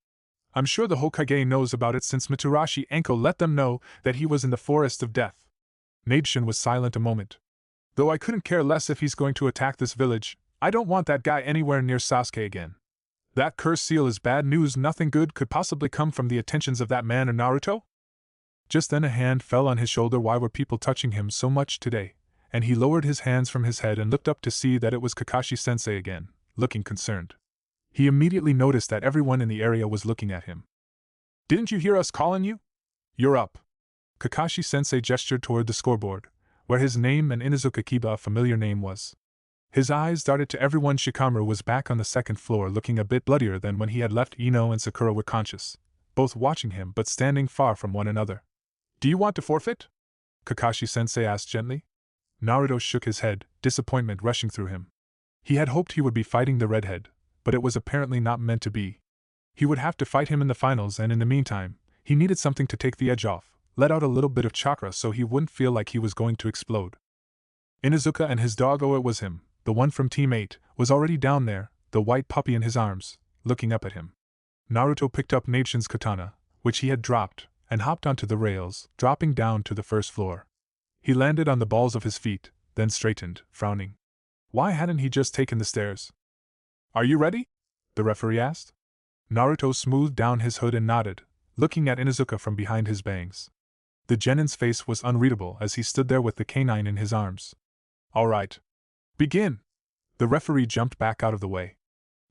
I'm sure the Hokage knows about it since Mitsubishi Enko let them know that he was in the forest of death. Nabeshin was silent a moment. Though I couldn't care less if he's going to attack this village, I don't want that guy anywhere near Sasuke again. That cursed seal is bad news. Nothing good could possibly come from the attentions of that man or Naruto? Just then a hand fell on his shoulder. Why were people touching him so much today? And he lowered his hands from his head and looked up to see that it was Kakashi-sensei again, looking concerned. He immediately noticed that everyone in the area was looking at him. Didn't you hear us calling you? You're up. Kakashi-sensei gestured toward the scoreboard, where his name and Inuzuka Kiba, a familiar name, was. His eyes darted to everyone. Shikamaru was back on the second floor, looking a bit bloodier than when he had left. Ino and Sakura were conscious, both watching him but standing far from one another. Do you want to forfeit? Kakashi-sensei asked gently. Naruto shook his head, disappointment rushing through him. He had hoped he would be fighting the redhead, but it was apparently not meant to be. He would have to fight him in the finals, and in the meantime, he needed something to take the edge off, let out a little bit of chakra so he wouldn't feel like he was going to explode. Inuzuka and his dog, oh it was him, the one from Team 8, was already down there, the white puppy in his arms, looking up at him. Naruto picked up Nabeshin's katana, which he had dropped, and hopped onto the rails, dropping down to the first floor. He landed on the balls of his feet, then straightened, frowning. Why hadn't he just taken the stairs? Are you ready? The referee asked. Naruto smoothed down his hood and nodded, looking at Inuzuka from behind his bangs. The genin's face was unreadable as he stood there with the canine in his arms. All right. Begin! The referee jumped back out of the way.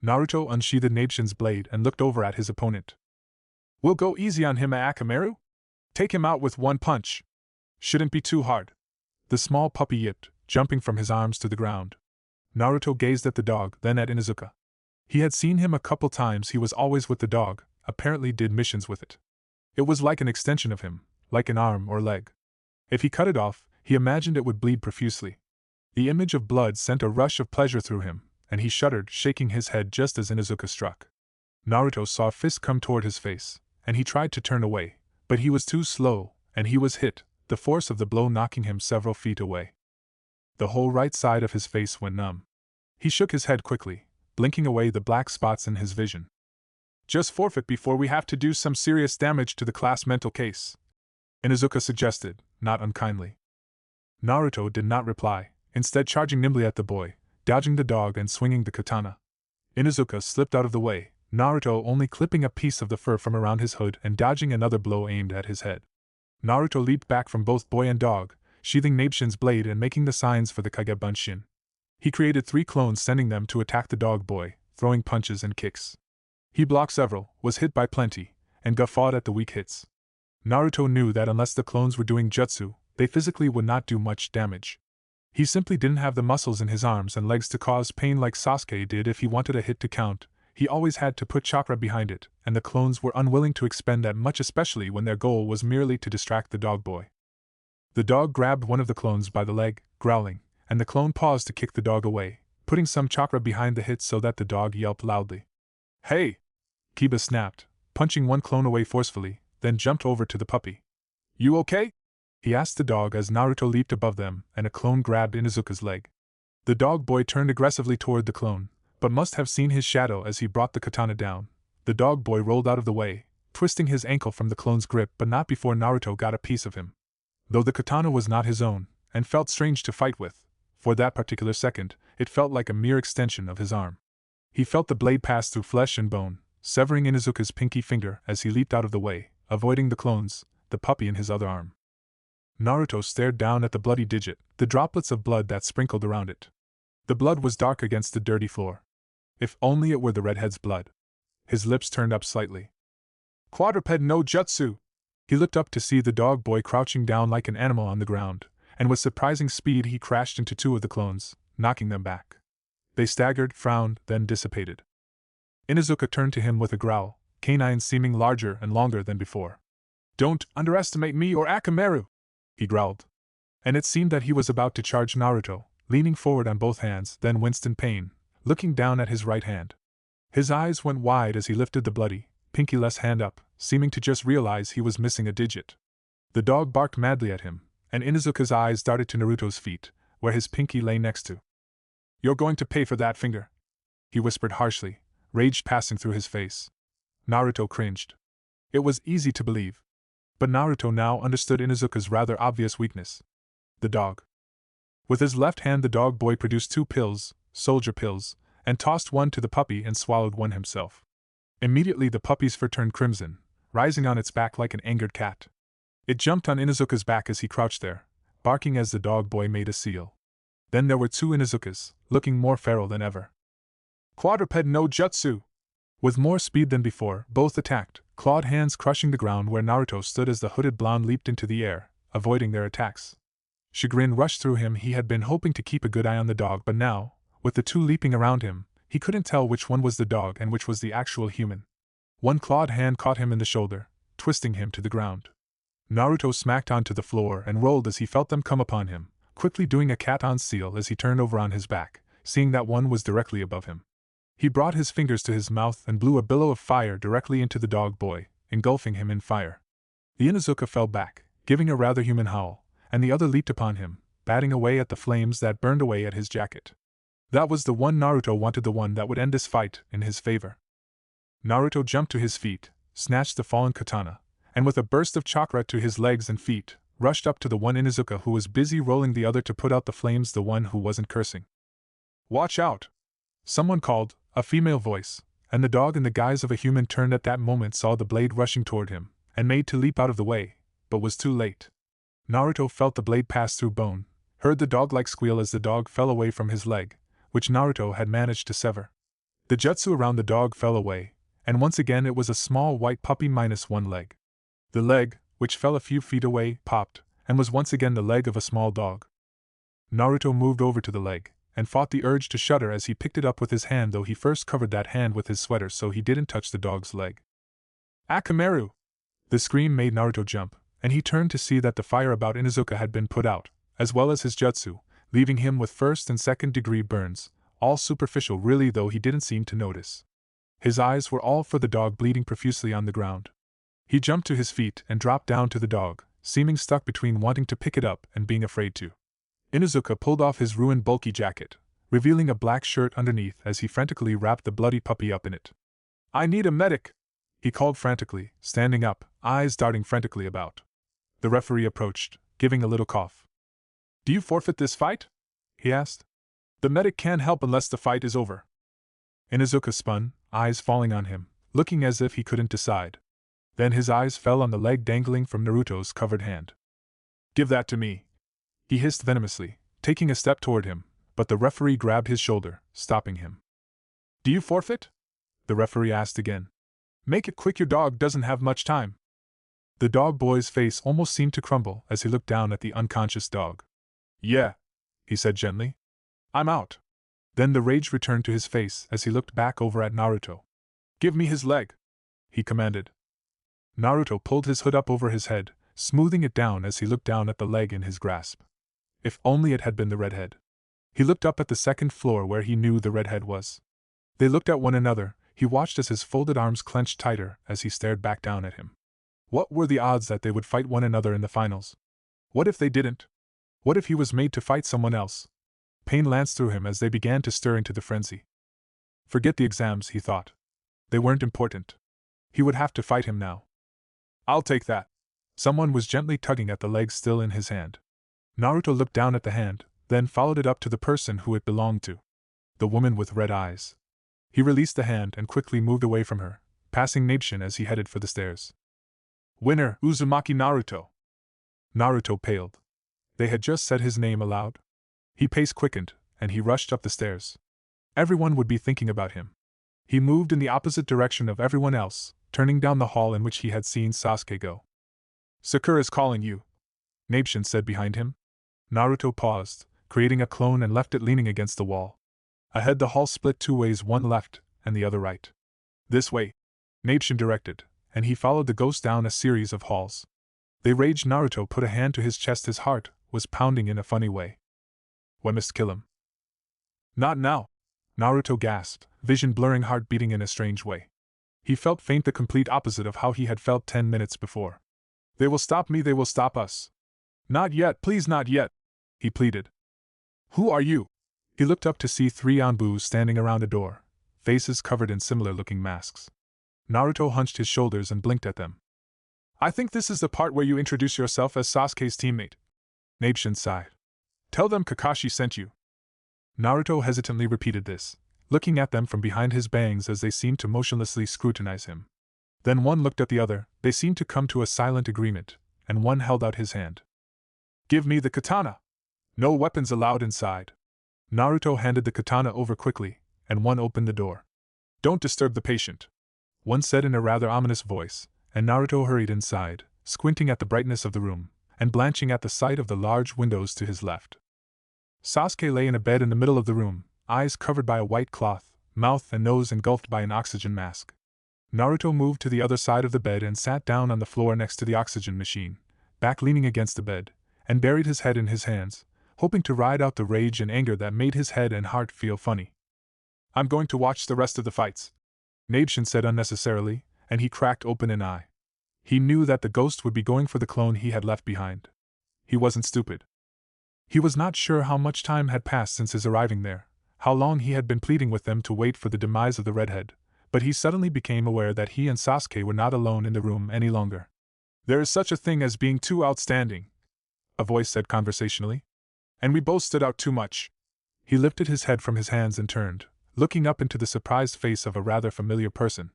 Naruto unsheathed Nabeshin's blade and looked over at his opponent. We'll go easy on him, Akamaru? Take him out with one punch. Shouldn't be too hard. The small puppy yipped, jumping from his arms to the ground. Naruto gazed at the dog, then at Inuzuka. He had seen him a couple times. He was always with the dog, apparently did missions with it. It was like an extension of him, like an arm or leg. If he cut it off, he imagined it would bleed profusely. The image of blood sent a rush of pleasure through him, and he shuddered, shaking his head just as Inuzuka struck. Naruto saw a fist come toward his face, and he tried to turn away, but he was too slow, and he was hit, the force of the blow knocking him several feet away. The whole right side of his face went numb. He shook his head quickly, blinking away the black spots in his vision. Just forfeit before we have to do some serious damage to the class mental case, Inuzuka suggested, not unkindly. Naruto did not reply, instead charging nimbly at the boy, dodging the dog and swinging the katana. Inuzuka slipped out of the way, Naruto only clipping a piece of the fur from around his hood and dodging another blow aimed at his head. Naruto leaped back from both boy and dog, sheathing Nabeshin's blade and making the signs for the Kage Bunshin. He created 3 clones, sending them to attack the dog boy, throwing punches and kicks. He blocked several, was hit by plenty, and guffawed at the weak hits. Naruto knew that unless the clones were doing jutsu, they physically would not do much damage. He simply didn't have the muscles in his arms and legs to cause pain like Sasuke did. If he wanted a hit to count, he always had to put chakra behind it, and the clones were unwilling to expend that much, especially when their goal was merely to distract the dog boy. The dog grabbed one of the clones by the leg, growling, and the clone paused to kick the dog away, putting some chakra behind the hit so that the dog yelped loudly. Hey! Kiba snapped, punching one clone away forcefully, then jumped over to the puppy. You okay? He asked the dog as Naruto leaped above them and a clone grabbed Inuzuka's leg. The dog boy turned aggressively toward the clone, but must have seen his shadow as he brought the katana down. The dog boy rolled out of the way, twisting his ankle from the clone's grip, but not before Naruto got a piece of him. Though the katana was not his own, and felt strange to fight with, for that particular second, it felt like a mere extension of his arm. He felt the blade pass through flesh and bone, severing Inuzuka's pinky finger as he leaped out of the way, avoiding the clones, the puppy in his other arm. Naruto stared down at the bloody digit, the droplets of blood that sprinkled around it. The blood was dark against the dirty floor. If only it were the redhead's blood. His lips turned up slightly. Quadruped no jutsu! He looked up to see the dog boy crouching down like an animal on the ground, and with surprising speed he crashed into 2 of the clones, knocking them back. They staggered, frowned, then dissipated. Inuzuka turned to him with a growl, canines seeming larger and longer than before. Don't underestimate me or Akamaru! He growled. And it seemed that he was about to charge Naruto, leaning forward on both hands, then winced in pain, looking down at his right hand. His eyes went wide as he lifted the bloody, pinky-less hand up, seeming to just realize he was missing a digit. The dog barked madly at him, and Inuzuka's eyes darted to Naruto's feet, where his pinky lay next to. You're going to pay for that finger, he whispered harshly, rage passing through his face. Naruto cringed. It was easy to believe. But Naruto now understood Inuzuka's rather obvious weakness. The dog. With his left hand the dog boy produced 2 pills, soldier pills, and tossed one to the puppy and swallowed one himself. Immediately the puppy's fur turned crimson, rising on its back like an angered cat. It jumped on Inuzuka's back as he crouched there, barking as the dog boy made a seal. Then there were 2 Inuzukas, looking more feral than ever. Quadruped no jutsu! With more speed than before, both attacked, clawed hands crushing the ground where Naruto stood as the hooded blonde leaped into the air, avoiding their attacks. Chagrin rushed through him. He had been hoping to keep a good eye on the dog, but now, with the 2 leaping around him, he couldn't tell which one was the dog and which was the actual human. One clawed hand caught him in the shoulder, twisting him to the ground. Naruto smacked onto the floor and rolled as he felt them come upon him, quickly doing a cat-on-seal as he turned over on his back, seeing that one was directly above him. He brought his fingers to his mouth and blew a billow of fire directly into the dog boy, engulfing him in fire. The Inuzuka fell back, giving a rather human howl, and the other leaped upon him, batting away at the flames that burned away at his jacket. That was the one Naruto wanted, the one that would end this fight in his favor. Naruto jumped to his feet, snatched the fallen katana, and with a burst of chakra to his legs and feet, rushed up to the one Inuzuka who was busy rolling the other to put out the flames, the one who wasn't cursing. "Watch out!" Someone called, a female voice, and the dog in the guise of a human turned at that moment, saw the blade rushing toward him, and made to leap out of the way, but was too late. Naruto felt the blade pass through bone, heard the dog-like squeal as the dog fell away from his leg, which Naruto had managed to sever. The jutsu around the dog fell away, and once again it was a small white puppy minus 1 leg. The leg, which fell a few feet away, popped, and was once again the leg of a small dog. Naruto moved over to the leg, and fought the urge to shudder as he picked it up with his hand, though he first covered that hand with his sweater so he didn't touch the dog's leg. "Akamaru!" The scream made Naruto jump, and he turned to see that the fire about Inuzuka had been put out, as well as his jutsu, leaving him with 1st and 2nd degree burns, all superficial really, though he didn't seem to notice. His eyes were all for the dog bleeding profusely on the ground. He jumped to his feet and dropped down to the dog, seeming stuck between wanting to pick it up and being afraid to. Inuzuka pulled off his ruined bulky jacket, revealing a black shirt underneath as he frantically wrapped the bloody puppy up in it. "I need a medic!" he called frantically, standing up, eyes darting frantically about. The referee approached, giving a little cough. "Do you forfeit this fight?" he asked. "The medic can't help unless the fight is over." Inuzuka spun, eyes falling on him, looking as if he couldn't decide. Then his eyes fell on the leg dangling from Naruto's covered hand. "Give that to me," he hissed venomously, taking a step toward him, but the referee grabbed his shoulder, stopping him. "Do you forfeit?" the referee asked again. "Make it quick, your dog doesn't have much time." The dog boy's face almost seemed to crumble as he looked down at the unconscious dog. "Yeah," he said gently. "I'm out." Then the rage returned to his face as he looked back over at Naruto. "Give me his leg," he commanded. Naruto pulled his hood up over his head, smoothing it down as he looked down at the leg in his grasp. If only it had been the redhead. He looked up at the 2nd floor where he knew the redhead was. They looked at one another. He watched as his folded arms clenched tighter as he stared back down at him. What were the odds that they would fight one another in the finals? What if they didn't? What if he was made to fight someone else? Pain lanced through him as they began to stir into the frenzy. Forget the exams, he thought. They weren't important. He would have to fight him now. "I'll take that." Someone was gently tugging at the leg still in his hand. Naruto looked down at the hand, then followed it up to the person who it belonged to. The woman with red eyes. He released the hand and quickly moved away from her, passing Nabeshin as he headed for the stairs. "Winner, Uzumaki Naruto." Naruto paled. They had just said his name aloud. He pace quickened, and he rushed up the stairs. Everyone would be thinking about him. He moved in the opposite direction of everyone else, turning down the hall in which he had seen Sasuke go. "Sakura's calling you," Nabeshin said behind him. Naruto paused, creating a clone and left it leaning against the wall. Ahead the hall split 2 ways, one left, and the other right. "This way," Nabeshin directed, and he followed the ghost down a series of halls. They raged. Naruto put a hand to his chest. His heart was pounding in a funny way. "We must kill him." "Not now," Naruto gasped, vision blurring, heart beating in a strange way. He felt faint, the complete opposite of how he had felt 10 minutes before. "They will stop me, they will stop us." "Not yet, please, not yet," he pleaded. "Who are you?" He looked up to see 3 Anbus standing around a door, faces covered in similar-looking masks. Naruto hunched his shoulders and blinked at them. I think this is the part where you introduce yourself as Sasuke's teammate. Nabeshin sighed. Tell them Kakashi sent you. Naruto hesitantly repeated this, looking at them from behind his bangs as they seemed to motionlessly scrutinize him. Then one looked at the other, they seemed to come to a silent agreement, and one held out his hand. Give me the katana! No weapons allowed inside. Naruto handed the katana over quickly, and one opened the door. Don't disturb the patient, one said in a rather ominous voice, and Naruto hurried inside, squinting at the brightness of the room, and blanching at the sight of the large windows to his left. Sasuke lay in a bed in the middle of the room, eyes covered by a white cloth, mouth and nose engulfed by an oxygen mask. Naruto moved to the other side of the bed and sat down on the floor next to the oxygen machine, back leaning against the bed, and buried his head in his hands, hoping to ride out the rage and anger that made his head and heart feel funny. I'm going to watch the rest of the fights, Nabeshin said unnecessarily, and he cracked open an eye. He knew that the ghost would be going for the clone he had left behind. He wasn't stupid. He was not sure how much time had passed since his arriving there, how long he had been pleading with them to wait for the demise of the redhead, but he suddenly became aware that he and Sasuke were not alone in the room any longer. There is such a thing as being too outstanding, a voice said conversationally. And we both stood out too much. He lifted his head from his hands and turned, looking up into the surprised face of a rather familiar person.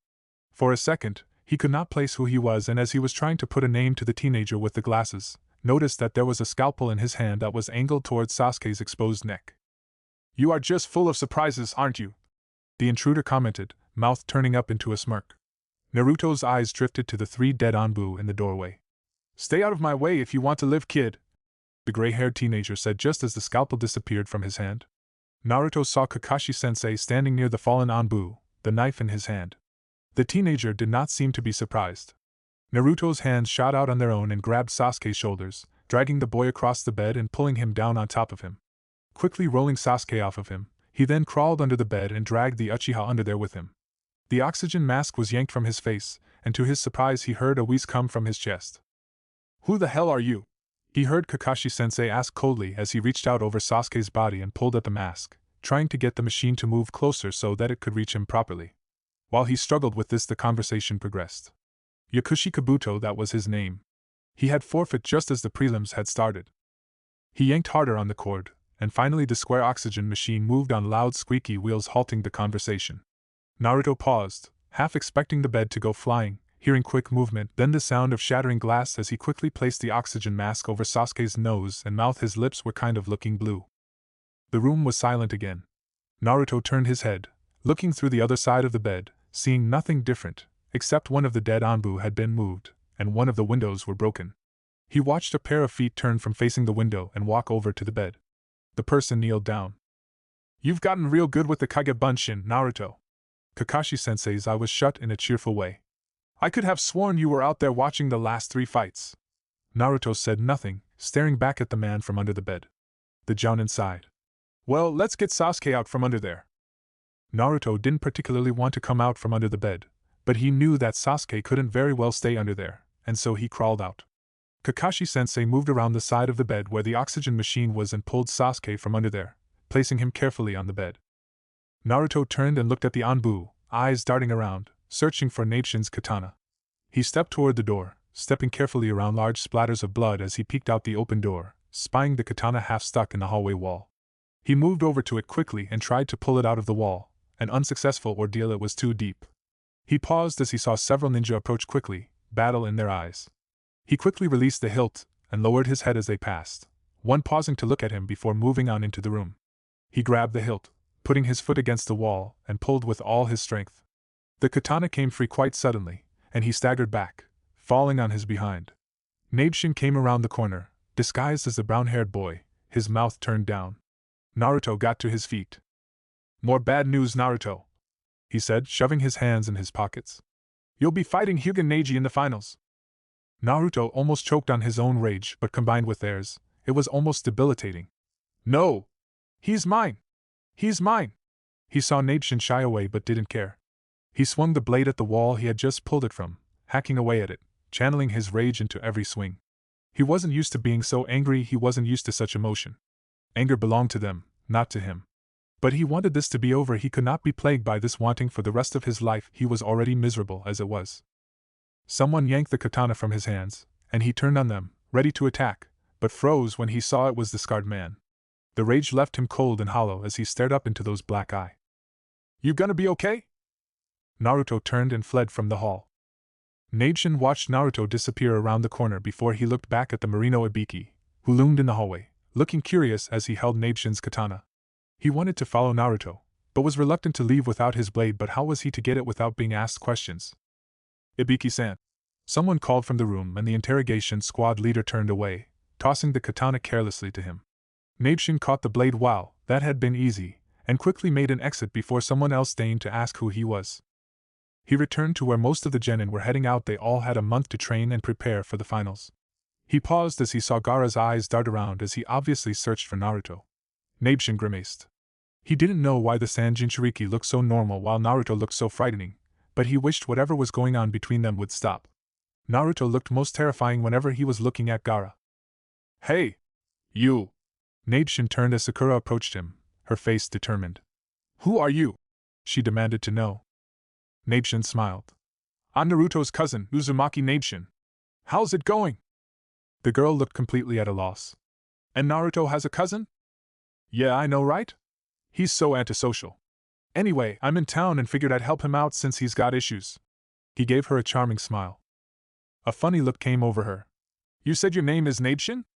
For a second, he could not place who he was, and as he was trying to put a name to the teenager with the glasses, noticed that there was a scalpel in his hand that was angled towards Sasuke's exposed neck. You are just full of surprises, aren't you? The intruder commented, mouth turning up into a smirk. Naruto's eyes drifted to the three dead Anbu in the doorway. Stay out of my way if you want to live, kid, the gray-haired teenager said just as the scalpel disappeared from his hand. Naruto saw Kakashi-sensei standing near the fallen Anbu, the knife in his hand. The teenager did not seem to be surprised. Naruto's hands shot out on their own and grabbed Sasuke's shoulders, dragging the boy across the bed and pulling him down on top of him. Quickly rolling Sasuke off of him, he then crawled under the bed and dragged the Uchiha under there with him. The oxygen mask was yanked from his face, and to his surprise he heard a wheeze come from his chest. Who the hell are you? He heard Kakashi-sensei ask coldly as he reached out over Sasuke's body and pulled at the mask, trying to get the machine to move closer so that it could reach him properly. While he struggled with this, the conversation progressed. Yakushi Kabuto, that was his name. He had forfeit just as the prelims had started. He yanked harder on the cord, and finally the square oxygen machine moved on loud squeaky wheels, halting the conversation. Naruto paused, half expecting the bed to go flying, hearing quick movement, then the sound of shattering glass as he quickly placed the oxygen mask over Sasuke's nose and mouth. His lips were kind of looking blue. The room was silent again. Naruto turned his head, looking through the other side of the bed, seeing nothing different, except one of the dead Anbu had been moved, and one of the windows were broken. He watched a pair of feet turn from facing the window and walk over to the bed. The person kneeled down. You've gotten real good with the Kage Bunshin, Naruto. Kakashi-sensei's eye was shut in a cheerful way. I could have sworn you were out there watching the last 3 fights. Naruto said nothing, staring back at the man from under the bed. The Jounin sighed. Well, let's get Sasuke out from under there. Naruto didn't particularly want to come out from under the bed, but he knew that Sasuke couldn't very well stay under there, and so he crawled out. Kakashi-sensei moved around the side of the bed where the oxygen machine was and pulled Sasuke from under there, placing him carefully on the bed. Naruto turned and looked at the Anbu, eyes darting around, searching for Nabeshin's katana. He stepped toward the door, stepping carefully around large splatters of blood as he peeked out the open door, spying the katana half stuck in the hallway wall. He moved over to it quickly and tried to pull it out of the wall, an unsuccessful ordeal. It was too deep. He paused as he saw several ninja approach quickly, battle in their eyes. He quickly released the hilt and lowered his head as they passed, one pausing to look at him before moving on into the room. He grabbed the hilt, putting his foot against the wall, and pulled with all his strength. The katana came free quite suddenly, and he staggered back, falling on his behind. Nabeshin came around the corner, disguised as the brown-haired boy, his mouth turned down. Naruto got to his feet. More bad news, Naruto, he said, shoving his hands in his pockets. You'll be fighting Hyuga Neji in the finals. Naruto almost choked on his own rage, but combined with theirs, it was almost debilitating. No! He's mine! He's mine! He saw Nabeshin shy away but didn't care. He swung the blade at the wall he had just pulled it from, hacking away at it, channeling his rage into every swing. He wasn't used to being so angry, he wasn't used to such emotion. Anger belonged to them, not to him. But he wanted this to be over. He could not be plagued by this wanting for the rest of his life. He was already miserable as it was. Someone yanked the katana from his hands, and he turned on them, ready to attack, but froze when he saw it was the scarred man. The rage left him cold and hollow as he stared up into those black eyes. "You gonna be okay?" Naruto turned and fled from the hall. Neijin watched Naruto disappear around the corner before he looked back at the Marino Ibiki, who loomed in the hallway, looking curious as he held Neijin's katana. He wanted to follow Naruto, but was reluctant to leave without his blade. But how was he to get it without being asked questions? "Ibiki-san." Someone called from the room, and the interrogation squad leader turned away, tossing the katana carelessly to him. Neijin caught the blade. Wow, that had been easy, and quickly made an exit before someone else deigned to ask who he was. He returned to where most of the genin were heading out. They all had a month to train and prepare for the finals. He paused as he saw Gaara's eyes dart around as he obviously searched for Naruto. Neijin grimaced. He didn't know why the Sand Jinchuriki looked so normal while Naruto looked so frightening, but he wished whatever was going on between them would stop. Naruto looked most terrifying whenever he was looking at Gaara. "Hey! You!" Neijin turned as Sakura approached him, her face determined. "Who are you?" she demanded to know. Neijin smiled. "I'm Naruto's cousin, Uzumaki Neijin. How's it going?" The girl looked completely at a loss. "And Naruto has a cousin?" "Yeah, I know, right? He's so antisocial. Anyway, I'm in town and figured I'd help him out since he's got issues." He gave her a charming smile. A funny look came over her. "You said your name is Neijin?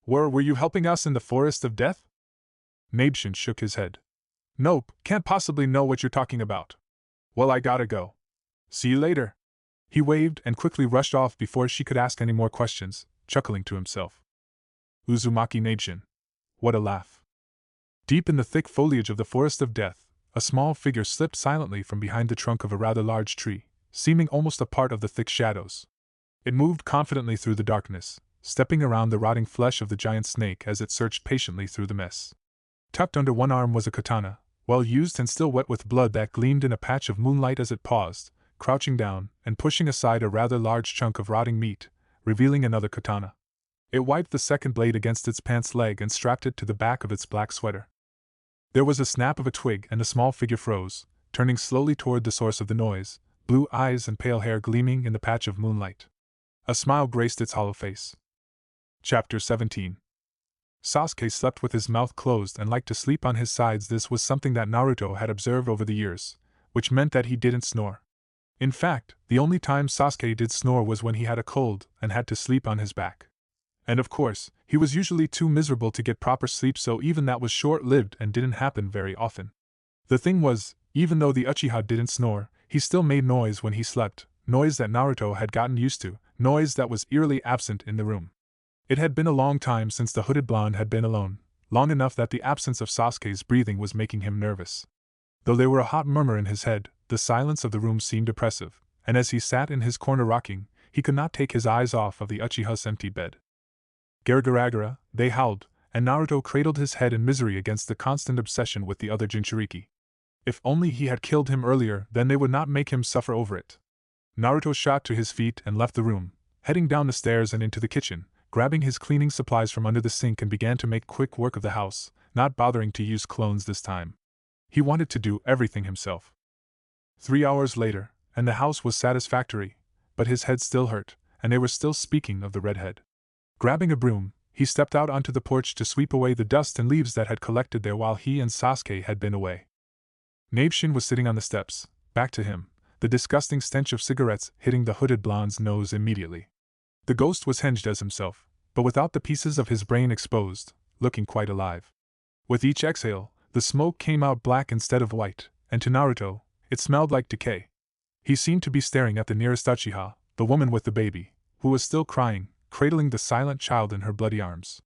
Were you helping us in the Forest of Death?" Neijin shook his head. "Nope, can't possibly know what you're talking about." "Well, I gotta go. See you later." He waved and quickly rushed off before she could ask any more questions, chuckling to himself. Uzumaki Neijin. What a laugh. Deep in the thick foliage of the Forest of Death, a small figure slipped silently from behind the trunk of a rather large tree, seeming almost a part of the thick shadows. It moved confidently through the darkness, stepping around the rotting flesh of the giant snake as it searched patiently through the mess. Tucked under one arm was a katana, well used and still wet with blood that gleamed in a patch of moonlight as it paused, crouching down and pushing aside a rather large chunk of rotting meat, revealing another katana. It wiped the second blade against its pants leg and strapped it to the back of its black sweater. There was a snap of a twig and the small figure froze, turning slowly toward the source of the noise, blue eyes and pale hair gleaming in the patch of moonlight. A smile graced its hollow face. Chapter 17. Sasuke slept with his mouth closed and liked to sleep on his sides. This was something that Naruto had observed over the years, which meant that he didn't snore. In fact, the only time Sasuke did snore was when he had a cold and had to sleep on his back. And of course, he was usually too miserable to get proper sleep, so even that was short-lived and didn't happen very often. The thing was, even though the Uchiha didn't snore, he still made noise when he slept, noise that Naruto had gotten used to, noise that was eerily absent in the room. It had been a long time since the hooded blonde had been alone, long enough that the absence of Sasuke's breathing was making him nervous. Though there were a hot murmur in his head, the silence of the room seemed oppressive, and as he sat in his corner rocking, he could not take his eyes off of the Uchiha's empty bed. Garagara, they howled, and Naruto cradled his head in misery against the constant obsession with the other Jinchuriki. If only he had killed him earlier, then they would not make him suffer over it. Naruto shot to his feet and left the room, heading down the stairs and into the kitchen, grabbing his cleaning supplies from under the sink and began to make quick work of the house, not bothering to use clones this time. He wanted to do everything himself. 3 hours later, and the house was satisfactory, but his head still hurt, and they were still speaking of the redhead. Grabbing a broom, he stepped out onto the porch to sweep away the dust and leaves that had collected there while he and Sasuke had been away. Neijin was sitting on the steps, back to him, the disgusting stench of cigarettes hitting the hooded blonde's nose immediately. The ghost was hinged as himself, but without the pieces of his brain exposed, looking quite alive. With each exhale, the smoke came out black instead of white, and to Naruto, it smelled like decay. He seemed to be staring at the nearest Uchiha, the woman with the baby, who was still crying, cradling the silent child in her bloody arms.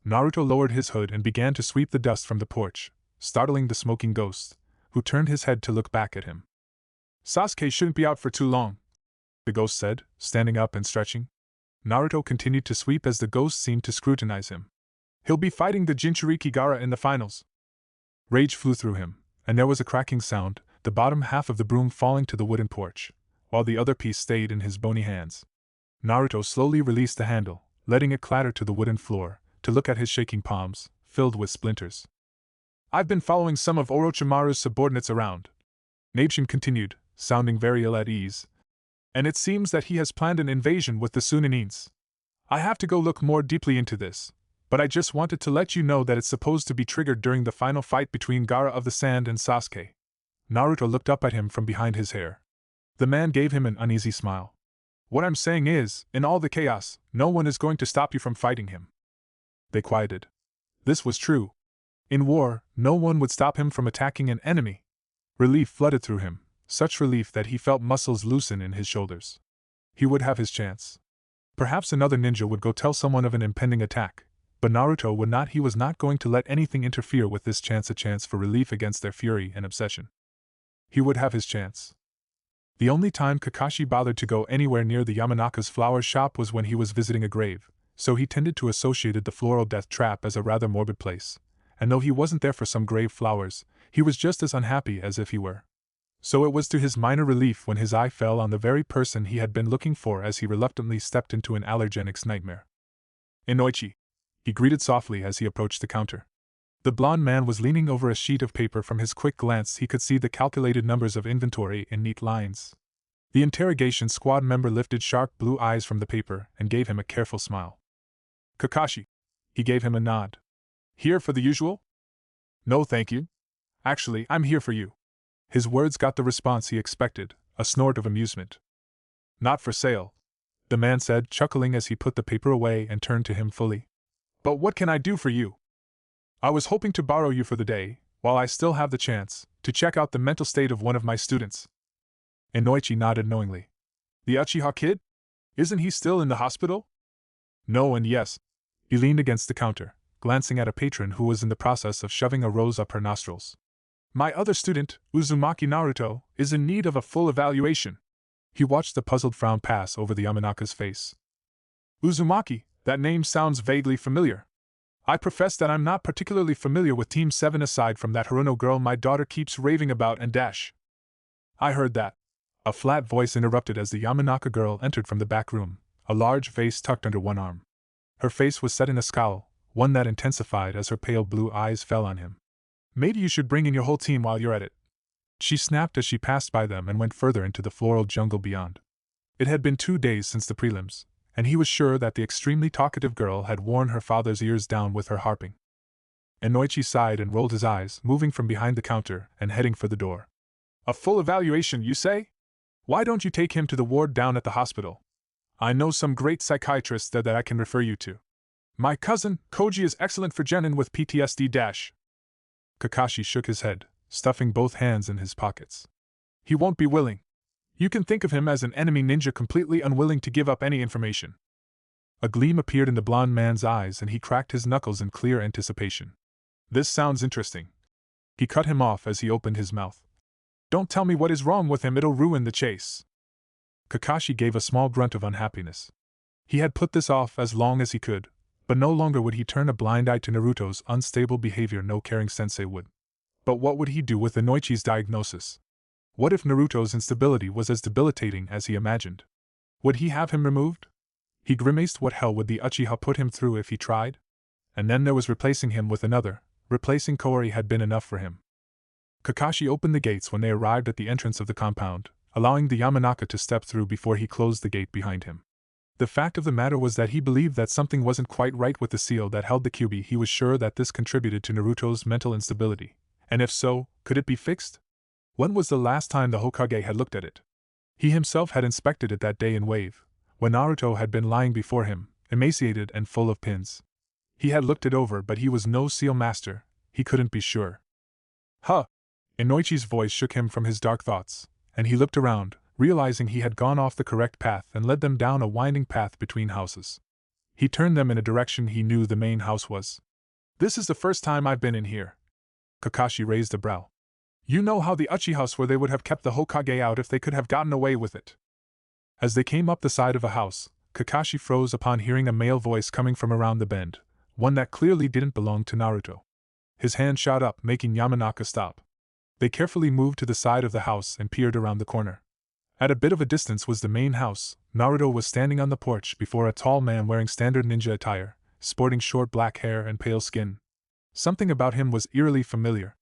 Naruto lowered his hood and began to sweep the dust from the porch, startling the smoking ghost, who turned his head to look back at him. "Sasuke shouldn't be out for too long," the ghost said, standing up and stretching. Naruto continued to sweep as the ghost seemed to scrutinize him. "He'll be fighting the Jinchuriki Gaara in the finals." Rage flew through him, and there was a cracking sound, the bottom half of the broom falling to the wooden porch, while the other piece stayed in his bony hands. Naruto slowly released the handle, letting it clatter to the wooden floor, to look at his shaking palms, filled with splinters. I've been following some of Orochimaru's subordinates around. Nabeshin continued, sounding very ill at ease. And it seems that he has planned an invasion with the Suninines. I have to go look more deeply into this, but I just wanted to let you know that it's supposed to be triggered during the final fight between Gaara of the Sand and Sasuke. Naruto looked up at him from behind his hair. The man gave him an uneasy smile. What I'm saying is, in all the chaos, no one is going to stop you from fighting him. They quieted. This was true. In war, no one would stop him from attacking an enemy. Relief flooded through him, such relief that he felt muscles loosen in his shoulders. He would have his chance. Perhaps another ninja would go tell someone of an impending attack, but Naruto would not. He was not going to let anything interfere with this chance, a chance for relief against their fury and obsession. He would have his chance. The only time Kakashi bothered to go anywhere near the Yamanaka's flower shop was when he was visiting a grave, so he tended to associate the floral death trap as a rather morbid place, and though he wasn't there for some grave flowers, he was just as unhappy as if he were. So it was to his minor relief when his eye fell on the very person he had been looking for as he reluctantly stepped into an allergenics nightmare. Inoichi, he greeted softly as he approached the counter. The blond man was leaning over a sheet of paper. From his quick glance he could see the calculated numbers of inventory in neat lines. The interrogation squad member lifted sharp blue eyes from the paper and gave him a careful smile. Kakashi. He gave him a nod. Here for the usual? No thank you. Actually, I'm here for you. His words got the response he expected, a snort of amusement. Not for sale, the man said, chuckling as he put the paper away and turned to him fully. But what can I do for you? I was hoping to borrow you for the day, while I still have the chance, to check out the mental state of one of my students. Inoichi nodded knowingly. The Uchiha kid? Isn't he still in the hospital? No and yes. He leaned against the counter, glancing at a patron who was in the process of shoving a rose up her nostrils. My other student, Uzumaki Naruto, is in need of a full evaluation. He watched the puzzled frown pass over the Yamanaka's face. Uzumaki, that name sounds vaguely familiar. I profess that I'm not particularly familiar with Team 7 aside from that Haruno girl my daughter keeps raving about and dash. I heard that. A flat voice interrupted as the Yamanaka girl entered from the back room, a large vase tucked under one arm. Her face was set in a scowl, one that intensified as her pale blue eyes fell on him. Maybe you should bring in your whole team while you're at it. She snapped as she passed by them and went further into the floral jungle beyond. It had been 2 days since the prelims, and he was sure that the extremely talkative girl had worn her father's ears down with her harping. Inoichi sighed and rolled his eyes, moving from behind the counter and heading for the door. A full evaluation, you say? Why don't you take him to the ward down at the hospital? I know some great psychiatrists there that I can refer you to. My cousin, Koji, is excellent for genin with PTSD. Kakashi shook his head, stuffing both hands in his pockets. He won't be willing. You can think of him as an enemy ninja completely unwilling to give up any information. A gleam appeared in the blond man's eyes and he cracked his knuckles in clear anticipation. This sounds interesting. He cut him off as he opened his mouth. Don't tell me what is wrong with him, it'll ruin the chase. Kakashi gave a small grunt of unhappiness. He had put this off as long as he could, but no longer would he turn a blind eye to Naruto's unstable behavior. No caring sensei would. But what would he do with Inoichi's diagnosis? What if Naruto's instability was as debilitating as he imagined? Would he have him removed? He grimaced. What hell would the Uchiha put him through if he tried? And then there was replacing him with another. Replacing Koori had been enough for him. Kakashi opened the gates when they arrived at the entrance of the compound, allowing the Yamanaka to step through before he closed the gate behind him. The fact of the matter was that he believed that something wasn't quite right with the seal that held the Kyuubi. He was sure that this contributed to Naruto's mental instability, and if so, could it be fixed? When was the last time the Hokage had looked at it? He himself had inspected it that day in Wave, when Naruto had been lying before him, emaciated and full of pins. He had looked it over, but he was no seal master, he couldn't be sure. Huh! Inoichi's voice shook him from his dark thoughts, and he looked around, realizing he had gone off the correct path and led them down a winding path between houses. He turned them in a direction he knew the main house was. This is the first time I've been in here. Kakashi raised a brow. You know how the Uchiha where they would have kept the Hokage out if they could have gotten away with it. As they came up the side of a house, Kakashi froze upon hearing a male voice coming from around the bend, one that clearly didn't belong to Naruto. His hand shot up, making Yamanaka stop. They carefully moved to the side of the house and peered around the corner. At a bit of a distance was the main house. Naruto was standing on the porch before a tall man wearing standard ninja attire, sporting short black hair and pale skin. Something about him was eerily familiar.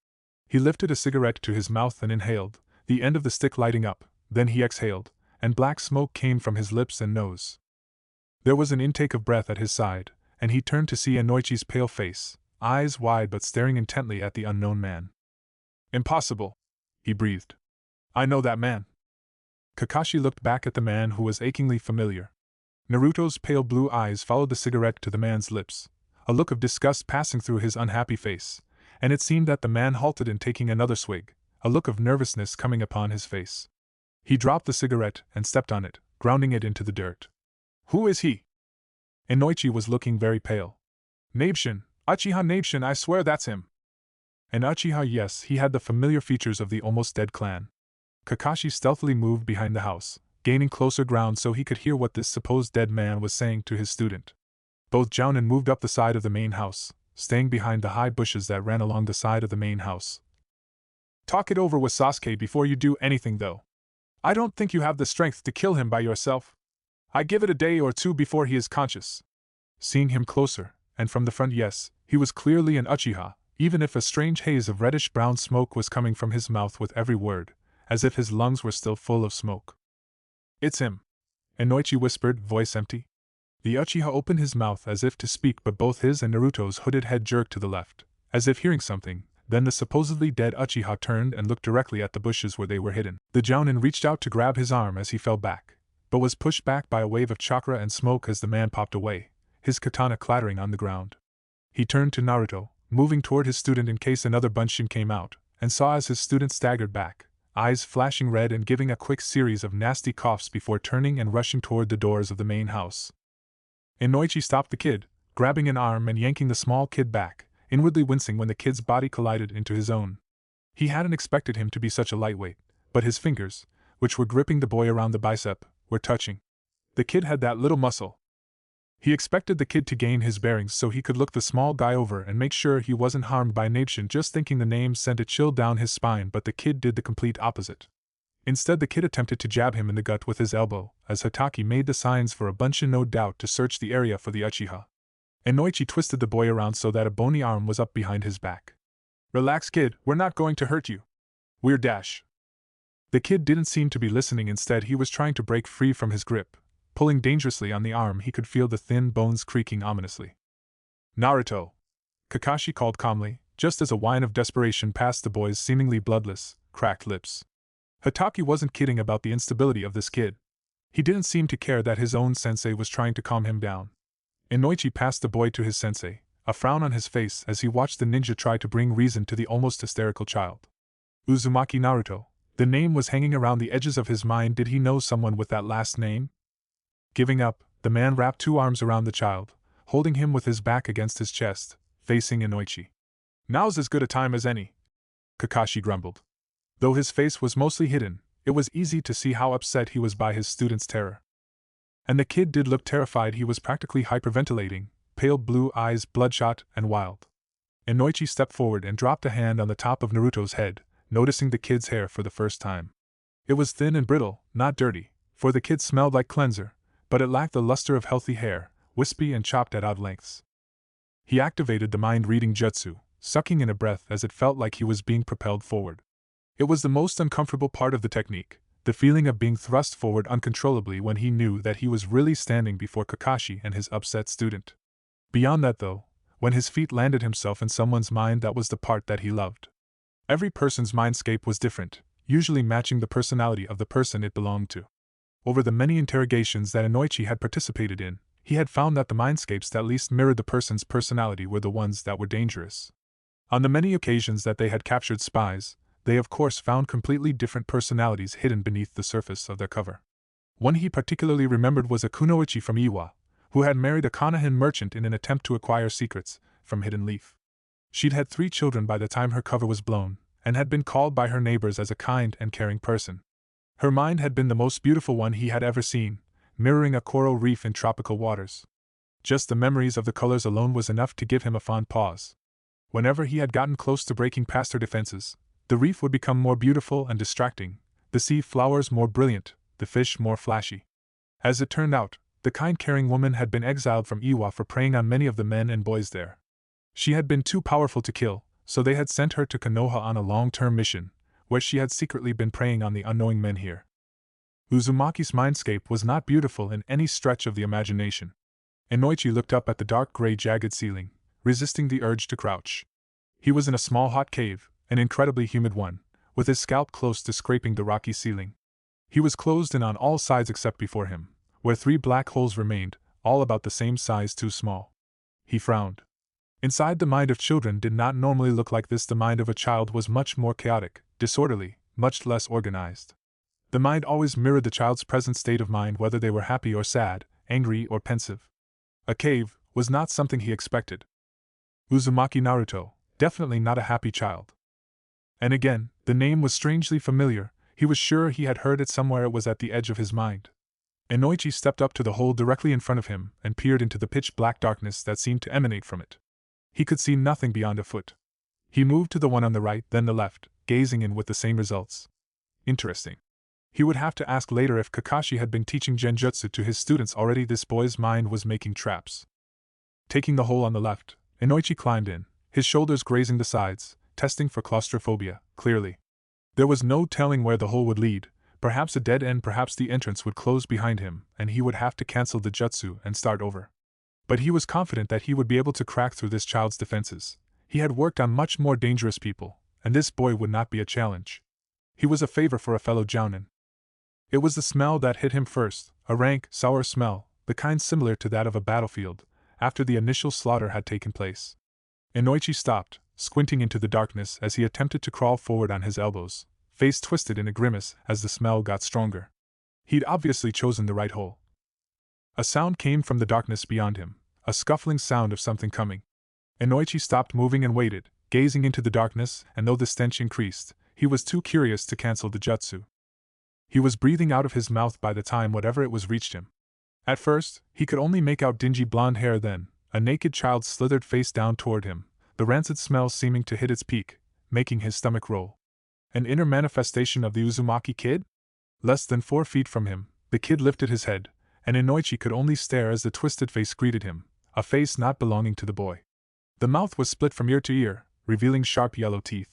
He lifted a cigarette to his mouth and inhaled, the end of the stick lighting up, then he exhaled, and black smoke came from his lips and nose. There was an intake of breath at his side, and he turned to see Inoichi's pale face, eyes wide but staring intently at the unknown man. Impossible, he breathed. I know that man. Kakashi looked back at the man who was achingly familiar. Naruto's pale blue eyes followed the cigarette to the man's lips, a look of disgust passing through his unhappy face, and it seemed that the man halted in taking another swig, a look of nervousness coming upon his face. He dropped the cigarette and stepped on it, grounding it into the dirt. Who is he? Inoichi was looking very pale. Nabeshin, Uchiha Nabeshin, I swear that's him. An Uchiha, yes, he had the familiar features of the almost dead clan. Kakashi stealthily moved behind the house, gaining closer ground so he could hear what this supposed dead man was saying to his student. Both Jounin moved up the side of the main house, staying behind the high bushes that ran along the side of the main house. Talk it over with Sasuke before you do anything, though. I don't think you have the strength to kill him by yourself. I give it a day or two before he is conscious. Seeing him closer, and from the front, yes, he was clearly an Uchiha, even if a strange haze of reddish-brown smoke was coming from his mouth with every word, as if his lungs were still full of smoke. It's him, Inoichi whispered, voice empty. The Uchiha opened his mouth as if to speak, but both his and Naruto's hooded head jerked to the left, as if hearing something. Then the supposedly dead Uchiha turned and looked directly at the bushes where they were hidden. The Jounin reached out to grab his arm as he fell back, but was pushed back by a wave of chakra and smoke as the man popped away, his katana clattering on the ground. He turned to Naruto, moving toward his student in case another bunshin came out, and saw as his student staggered back, eyes flashing red and giving a quick series of nasty coughs before turning and rushing toward the doors of the main house. Inoichi stopped the kid, grabbing an arm and yanking the small kid back, inwardly wincing when the kid's body collided into his own. He hadn't expected him to be such a lightweight, but his fingers, which were gripping the boy around the bicep, were touching. The kid had that little muscle. He expected the kid to gain his bearings so he could look the small guy over and make sure he wasn't harmed by Nabeshin. Just thinking the name sent a chill down his spine, but the kid did the complete opposite. Instead, the kid attempted to jab him in the gut with his elbow, as Hatake made the signs for a bunshin, no doubt to search the area for the Uchiha. Inoichi twisted the boy around so that a bony arm was up behind his back. Relax, kid, we're not going to hurt you. We're dash. The kid didn't seem to be listening. Instead, he was trying to break free from his grip. Pulling dangerously on the arm, he could feel the thin bones creaking ominously. Naruto, Kakashi called calmly, just as a whine of desperation passed the boy's seemingly bloodless, cracked lips. Hatake wasn't kidding about the instability of this kid. He didn't seem to care that his own sensei was trying to calm him down. Inoichi passed the boy to his sensei, a frown on his face as he watched the ninja try to bring reason to the almost hysterical child. Uzumaki Naruto, the name was hanging around the edges of his mind. Did he know someone with that last name? Giving up, the man wrapped two arms around the child, holding him with his back against his chest, facing Inoichi. Now's as good a time as any, Kakashi grumbled. Though his face was mostly hidden, it was easy to see how upset he was by his student's terror. And the kid did look terrified. He was practically hyperventilating, pale blue eyes bloodshot and wild. Inoichi stepped forward and dropped a hand on the top of Naruto's head, noticing the kid's hair for the first time. It was thin and brittle, not dirty, for the kid smelled like cleanser, but it lacked the luster of healthy hair, wispy and chopped at odd lengths. He activated the mind-reading jutsu, sucking in a breath as it felt like he was being propelled forward. It was the most uncomfortable part of the technique, the feeling of being thrust forward uncontrollably when he knew that he was really standing before Kakashi and his upset student. Beyond that, though, when his feet landed himself in someone's mind, that was the part that he loved. Every person's mindscape was different, usually matching the personality of the person it belonged to. Over the many interrogations that Inoichi had participated in, he had found that the mindscapes that least mirrored the person's personality were the ones that were dangerous. On the many occasions that they had captured spies, they of course found completely different personalities hidden beneath the surface of their cover. One he particularly remembered was a kunoichi from Iwa, who had married a Konohan merchant in an attempt to acquire secrets from Hidden Leaf. She'd had 3 children by the time her cover was blown, and had been called by her neighbors as a kind and caring person. Her mind had been the most beautiful one he had ever seen, mirroring a coral reef in tropical waters. Just the memories of the colors alone was enough to give him a fond pause. Whenever he had gotten close to breaking past her defenses, the reef would become more beautiful and distracting, the sea flowers more brilliant, the fish more flashy. As it turned out, the kind caring woman had been exiled from Iwa for preying on many of the men and boys there. She had been too powerful to kill, so they had sent her to Konoha on a long-term mission, where she had secretly been preying on the unknowing men here. Uzumaki's mindscape was not beautiful in any stretch of the imagination. Inoichi looked up at the dark gray jagged ceiling, resisting the urge to crouch. He was in a small hot cave, an incredibly humid one, with his scalp close to scraping the rocky ceiling. He was closed in on all sides except before him, where 3 black holes remained, all about the same size, too small. He frowned. Inside, the mind of children did not normally look like this. The mind of a child was much more chaotic, disorderly, much less organized. The mind always mirrored the child's present state of mind, whether they were happy or sad, angry or pensive. A cave was not something he expected. Uzumaki Naruto, definitely not a happy child. And again, the name was strangely familiar. He was sure he had heard it somewhere. It was at the edge of his mind. Inoichi stepped up to the hole directly in front of him and peered into the pitch-black darkness that seemed to emanate from it. He could see nothing beyond a foot. He moved to the one on the right, then the left, gazing in with the same results. Interesting. He would have to ask later if Kakashi had been teaching genjutsu to his students already. This boy's mind was making traps. Taking the hole on the left, Inoichi climbed in, his shoulders grazing the sides, testing for claustrophobia, clearly. There was no telling where the hole would lead, perhaps a dead end, perhaps the entrance would close behind him and he would have to cancel the jutsu and start over. But he was confident that he would be able to crack through this child's defenses. He had worked on much more dangerous people, and this boy would not be a challenge. He was a favor for a fellow jounin. It was the smell that hit him first, a rank, sour smell, the kind similar to that of a battlefield, after the initial slaughter had taken place. Inoichi stopped, squinting into the darkness as he attempted to crawl forward on his elbows, face twisted in a grimace as the smell got stronger. He'd obviously chosen the right hole. A sound came from the darkness beyond him, a scuffling sound of something coming. Inoichi stopped moving and waited, gazing into the darkness, and though the stench increased, he was too curious to cancel the jutsu. He was breathing out of his mouth by the time whatever it was reached him. At first, he could only make out dingy blonde hair, then a naked child slithered face down toward him, the rancid smell seeming to hit its peak, making his stomach roll. An inner manifestation of the Uzumaki kid? Less than 4 feet from him, the kid lifted his head, and Inoichi could only stare as the twisted face greeted him, a face not belonging to the boy. The mouth was split from ear to ear, revealing sharp yellow teeth.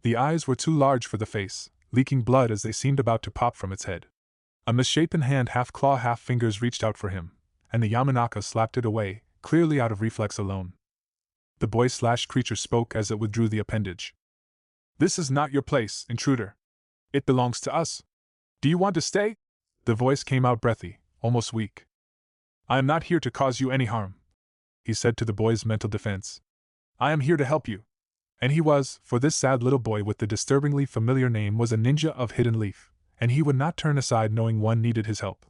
The eyes were too large for the face, leaking blood as they seemed about to pop from its head. A misshapen hand, half claw, half fingers, reached out for him, and the Yamanaka slapped it away, clearly out of reflex alone. The boy/creature spoke as it withdrew the appendage. "This is not your place, intruder. It belongs to us. Do you want to stay?" The voice came out breathy, almost weak. "I am not here to cause you any harm," he said to the boy's mental defense. "I am here to help you." And he was, for this sad little boy with the disturbingly familiar name was a ninja of Hidden Leaf, and he would not turn aside knowing one needed his help.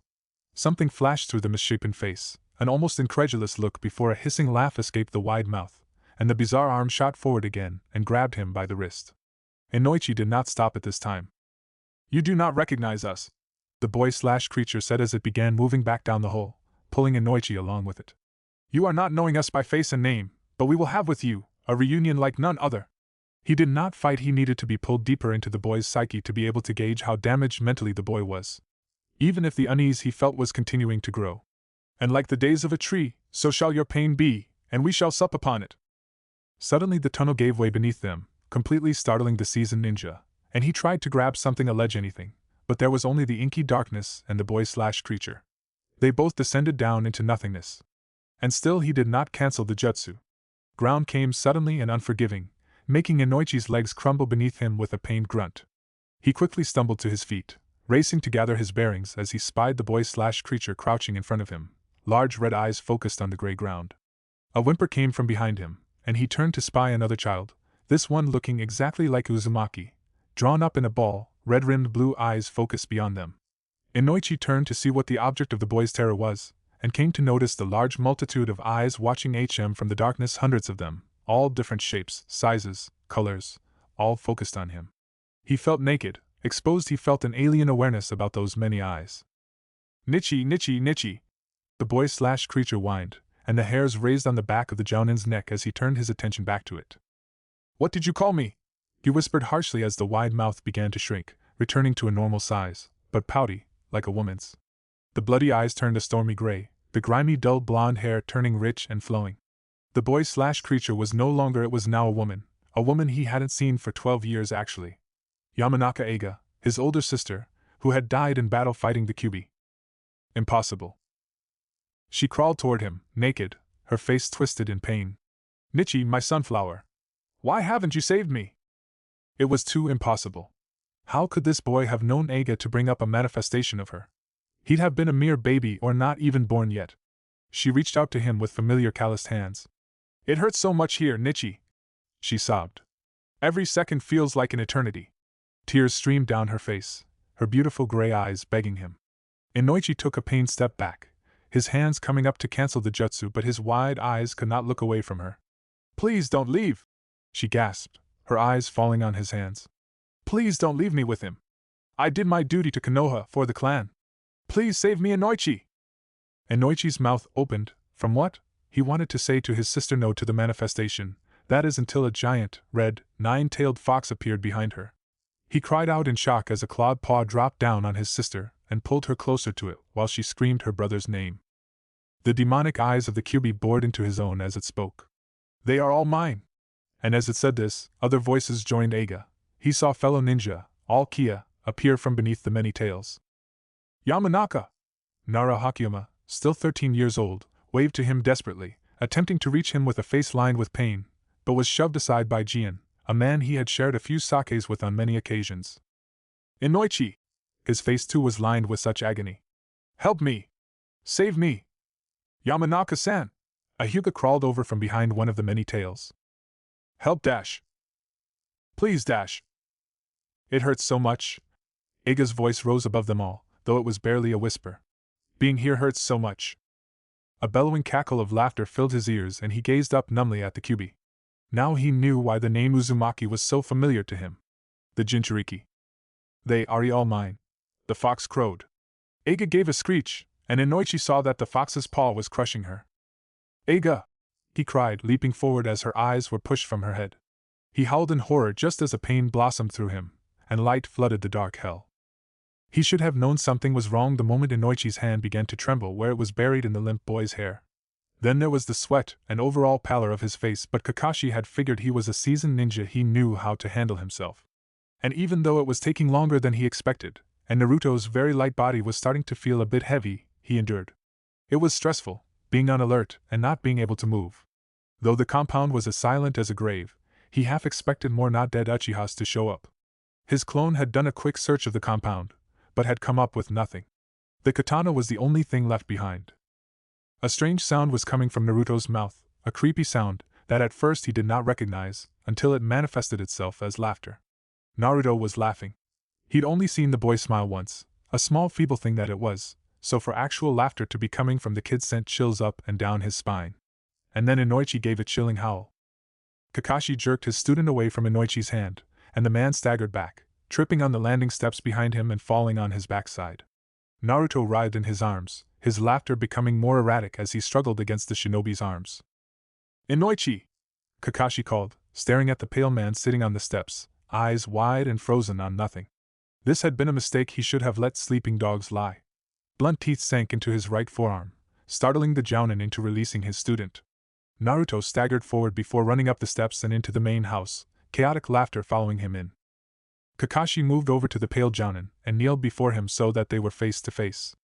Something flashed through the misshapen face, an almost incredulous look before a hissing laugh escaped the wide mouth, and the bizarre arm shot forward again and grabbed him by the wrist. Inoichi did not stop at this time. "You do not recognize us," the boy/creature said as it began moving back down the hole, pulling Inoichi along with it. "You are not knowing us by face and name, but we will have with you a reunion like none other." He did not fight. He needed to be pulled deeper into the boy's psyche to be able to gauge how damaged mentally the boy was. Even if the unease he felt was continuing to grow. "And like the days of a tree, so shall your pain be, and we shall sup upon it." Suddenly the tunnel gave way beneath them, completely startling the seasoned ninja, and he tried to grab something, allege anything, but there was only the inky darkness and the boy/creature. They both descended down into nothingness. And still he did not cancel the jutsu. Ground came suddenly and unforgiving, making Inoichi's legs crumble beneath him with a pained grunt. He quickly stumbled to his feet, racing to gather his bearings as he spied the boy/creature crouching in front of him, large red eyes focused on the gray ground. A whimper came from behind him, and he turned to spy another child, this one looking exactly like Uzumaki, drawn up in a ball, red-rimmed blue eyes focused beyond them. Inoichi turned to see what the object of the boy's terror was, and came to notice the large multitude of eyes watching him from the darkness, hundreds of them, all different shapes, sizes, colors, all focused on him. He felt naked, exposed. He felt an alien awareness about those many eyes. "Nichi, Nichi, Nichi!" the boy/creature whined, and the hairs raised on the back of the jounin's neck as he turned his attention back to it. "What did you call me?" he whispered harshly as the wide mouth began to shrink, returning to a normal size, but pouty, like a woman's. The bloody eyes turned a stormy gray, the grimy dull blonde hair turning rich and flowing. The boy/creature was no longer, it was now a woman he hadn't seen for 12 years actually. Yamanaka Eiga, his older sister, who had died in battle fighting the Kyuubi. Impossible. She crawled toward him, naked, her face twisted in pain. Nichi, my sunflower. Why haven't you saved me? It was too impossible. How could this boy have known Eiga to bring up a manifestation of her? He'd have been a mere baby or not even born yet. She reached out to him with familiar calloused hands. It hurts so much here, Nichi, she sobbed. Every second feels like an eternity. Tears streamed down her face, her beautiful gray eyes begging him. Inoichi took a pained step back, his hands coming up to cancel the jutsu, but his wide eyes could not look away from her. Please don't leave, she gasped, her eyes falling on his hands. Please don't leave me with him. I did my duty to Konoha for the clan. Please save me, Inoichi. Inoichi's mouth opened. From what? He wanted to say to his sister no to the manifestation, that is, until a giant, red, nine-tailed fox appeared behind her. He cried out in shock as a clawed paw dropped down on his sister and pulled her closer to it while she screamed her brother's name. The demonic eyes of the Kyuubi bored into his own as it spoke. They are all mine. And as it said this, other voices joined Eiga. He saw fellow ninja, all Kia, appear from beneath the many tails. Yamanaka! Nara Hakiyama, still 13 years old, waved to him desperately, attempting to reach him with a face lined with pain, but was shoved aside by Jian, a man he had shared a few sakes with on many occasions. Inoichi! His face too was lined with such agony. Help me! Save me! Yamanaka-san! A Hyuga crawled over from behind one of the many tails. Help dash! Please dash! It hurts so much. Eiga's voice rose above them all, though it was barely a whisper. Being here hurts so much. A bellowing cackle of laughter filled his ears and he gazed up numbly at the Kyuubi. Now he knew why the name Uzumaki was so familiar to him. The Jinchuriki. They are all mine. The fox crowed. Eiga gave a screech, and Inoichi saw that the fox's paw was crushing her. Eiga! He cried, leaping forward as her eyes were pushed from her head. He howled in horror just as a pain blossomed through him, and light flooded the dark hell. He should have known something was wrong the moment Inoichi's hand began to tremble where it was buried in the limp boy's hair. Then there was the sweat and overall pallor of his face, but Kakashi had figured he was a seasoned ninja, he knew how to handle himself. And even though it was taking longer than he expected, and Naruto's very light body was starting to feel a bit heavy, he endured. It was stressful, being on alert and not being able to move. Though the compound was as silent as a grave, he half expected more not dead Uchihas to show up. His clone had done a quick search of the compound, but had come up with nothing. The katana was the only thing left behind. A strange sound was coming from Naruto's mouth, a creepy sound that at first he did not recognize, until it manifested itself as laughter. Naruto was laughing. He'd only seen the boy smile once, a small feeble thing that it was, so for actual laughter to be coming from the kid sent chills up and down his spine. And then Inoichi gave a chilling howl. Kakashi jerked his student away from Inoichi's hand, and the man staggered back, tripping on the landing steps behind him and falling on his backside. Naruto writhed in his arms, his laughter becoming more erratic as he struggled against the shinobi's arms. Inoichi! Kakashi called, staring at the pale man sitting on the steps, eyes wide and frozen on nothing. This had been a mistake, he should have let sleeping dogs lie. Blunt teeth sank into his right forearm, startling the jounin into releasing his student. Naruto staggered forward before running up the steps and into the main house, chaotic laughter following him in. Kakashi moved over to the pale jounin and kneeled before him so that they were face to face.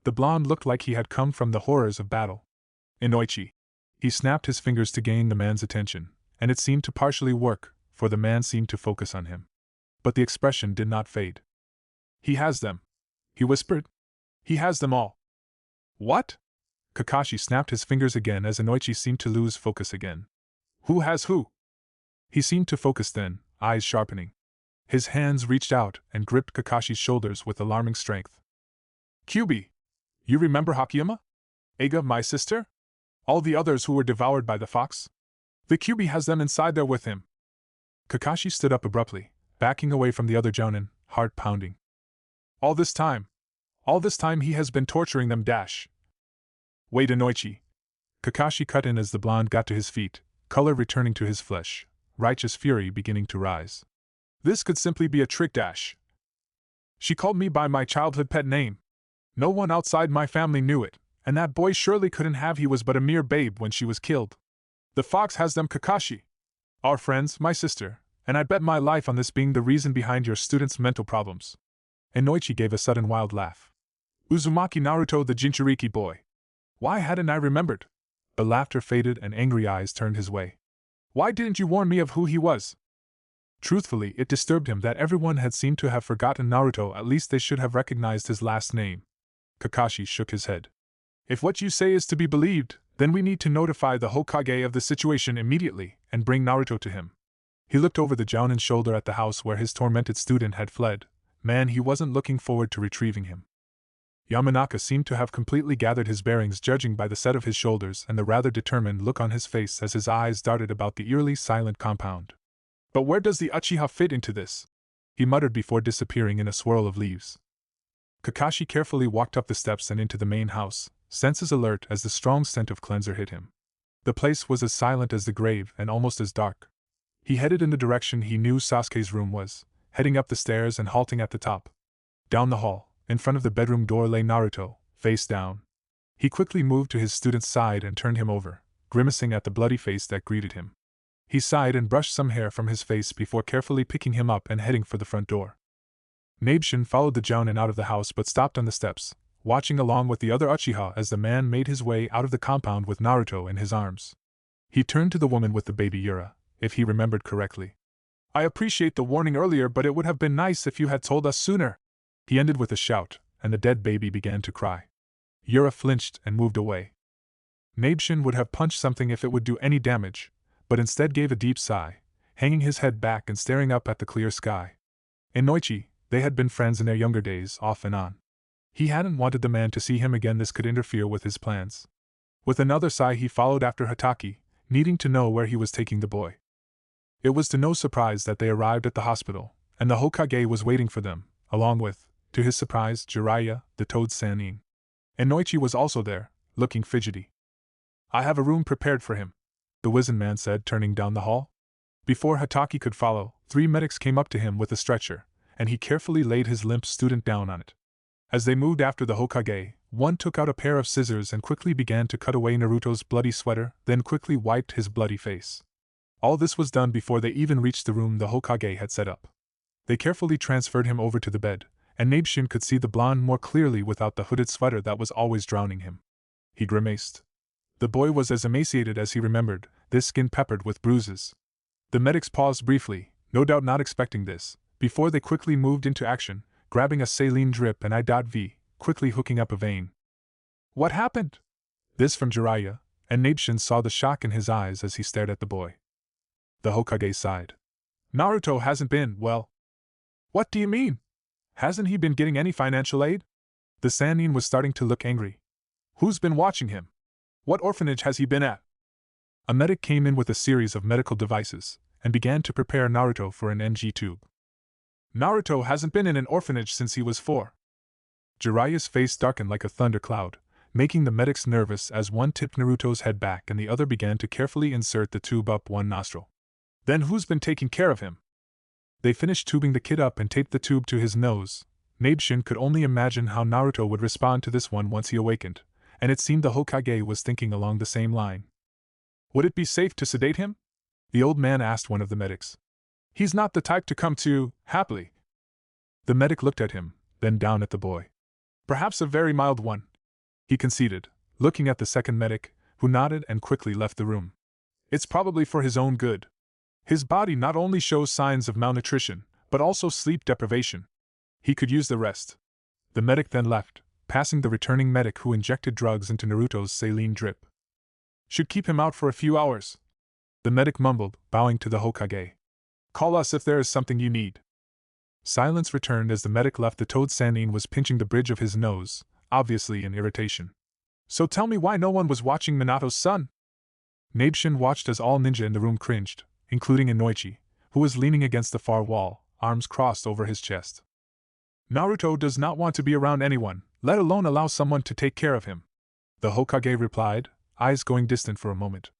The blonde looked like he had come from the horrors of battle. Inoichi. He snapped his fingers to gain the man's attention, and it seemed to partially work, for the man seemed to focus on him. But the expression did not fade. He has them, he whispered. He has them all. What? Kakashi snapped his fingers again as Inoichi seemed to lose focus again. Who has who? He seemed to focus then, eyes sharpening. His hands reached out and gripped Kakashi's shoulders with alarming strength. Kyuubi! You remember Hakiyama? Eiga, my sister? All the others who were devoured by the fox? The Kyuubi has them inside there with him. Kakashi stood up abruptly, backing away from the other jounin, heart pounding. All this time he has been torturing them. Wait, Inoichi. Kakashi cut in as the blonde got to his feet, color returning to his flesh, righteous fury beginning to rise. This could simply be a trick. She called me by my childhood pet name. No one outside my family knew it, and that boy surely couldn't have. He was but a mere babe when she was killed. The fox has them, Kakashi. Our friends, my sister, and I bet my life on this being the reason behind your student's mental problems. Inoichi gave a sudden wild laugh. Uzumaki Naruto, the Jinchuriki boy. Why hadn't I remembered? The laughter faded and angry eyes turned his way. Why didn't you warn me of who he was? Truthfully, it disturbed him that everyone had seemed to have forgotten Naruto. At least they should have recognized his last name. Kakashi shook his head. If what you say is to be believed, then we need to notify the Hokage of the situation immediately and bring Naruto to him. He looked over the Jounin's shoulder at the house where his tormented student had fled. Man, he wasn't looking forward to retrieving him. Yamanaka seemed to have completely gathered his bearings, judging by the set of his shoulders and the rather determined look on his face as his eyes darted about the eerily silent compound. But where does the Uchiha fit into this? He muttered before disappearing in a swirl of leaves. Kakashi carefully walked up the steps and into the main house, senses alert as the strong scent of cleanser hit him. The place was as silent as the grave and almost as dark. He headed in the direction he knew Sasuke's room was, heading up the stairs and halting at the top. Down the hall, in front of the bedroom door, lay Naruto, face down. He quickly moved to his student's side and turned him over, grimacing at the bloody face that greeted him. He sighed and brushed some hair from his face before carefully picking him up and heading for the front door. Nabeshin followed the Jounin out of the house but stopped on the steps, watching along with the other Uchiha as the man made his way out of the compound with Naruto in his arms. He turned to the woman with the baby Yura, if he remembered correctly. I appreciate the warning earlier, but it would have been nice if you had told us sooner. He ended with a shout, and the dead baby began to cry. Yura flinched and moved away. Nabeshin would have punched something if it would do any damage, but instead gave a deep sigh, hanging his head back and staring up at the clear sky. Inoichi, they had been friends in their younger days, off and on. He hadn't wanted the man to see him again. This could interfere with his plans. With another sigh, he followed after Hatake, needing to know where he was taking the boy. It was to no surprise that they arrived at the hospital, and the Hokage was waiting for them, along with, to his surprise, Jiraiya, the Toad Sannin. Inoichi was also there, looking fidgety. I have a room prepared for him, the wizened man said, turning down the hall. Before Hatake could follow, 3 medics came up to him with a stretcher, and he carefully laid his limp student down on it. As they moved after the Hokage, one took out a pair of scissors and quickly began to cut away Naruto's bloody sweater, then quickly wiped his bloody face. All this was done before they even reached the room the Hokage had set up. They carefully transferred him over to the bed, and Nabeshin could see the blonde more clearly without the hooded sweater that was always drowning him. He grimaced. The boy was as emaciated as he remembered, his skin peppered with bruises. The medics paused briefly, no doubt not expecting this, before they quickly moved into action, grabbing a saline drip and IV, quickly hooking up a vein. What happened? This from Jiraiya, and Nabeshin saw the shock in his eyes as he stared at the boy. The Hokage sighed. Naruto hasn't been, well. What do you mean? Hasn't he been getting any financial aid? The Sannin was starting to look angry. Who's been watching him? What orphanage has he been at? A medic came in with a series of medical devices, and began to prepare Naruto for an NG tube. Naruto hasn't been in an orphanage since he was 4. Jiraiya's face darkened like a thundercloud, making the medics nervous as one tipped Naruto's head back and the other began to carefully insert the tube up one nostril. Then who's been taking care of him? They finished tubing the kid up and taped the tube to his nose. Nabeshin could only imagine how Naruto would respond to this one once he awakened, and it seemed the Hokage was thinking along the same line. Would it be safe to sedate him? The old man asked one of the medics. He's not the type to come to, happily. The medic looked at him, then down at the boy. Perhaps a very mild one, he conceded, looking at the second medic, who nodded and quickly left the room. It's probably for his own good. His body not only shows signs of malnutrition, but also sleep deprivation. He could use the rest. The medic then left, passing the returning medic who injected drugs into Naruto's saline drip. Should keep him out for a few hours, the medic mumbled, bowing to the Hokage. Call us if there is something you need. Silence returned as the medic left. The Toad Sannin was pinching the bridge of his nose, obviously in irritation. So tell me why no one was watching Minato's son? Nabeshin watched as all ninja in the room cringed, including Inoichi, who was leaning against the far wall, arms crossed over his chest. Naruto does not want to be around anyone, let alone allow someone to take care of him, the Hokage replied, eyes going distant for a moment.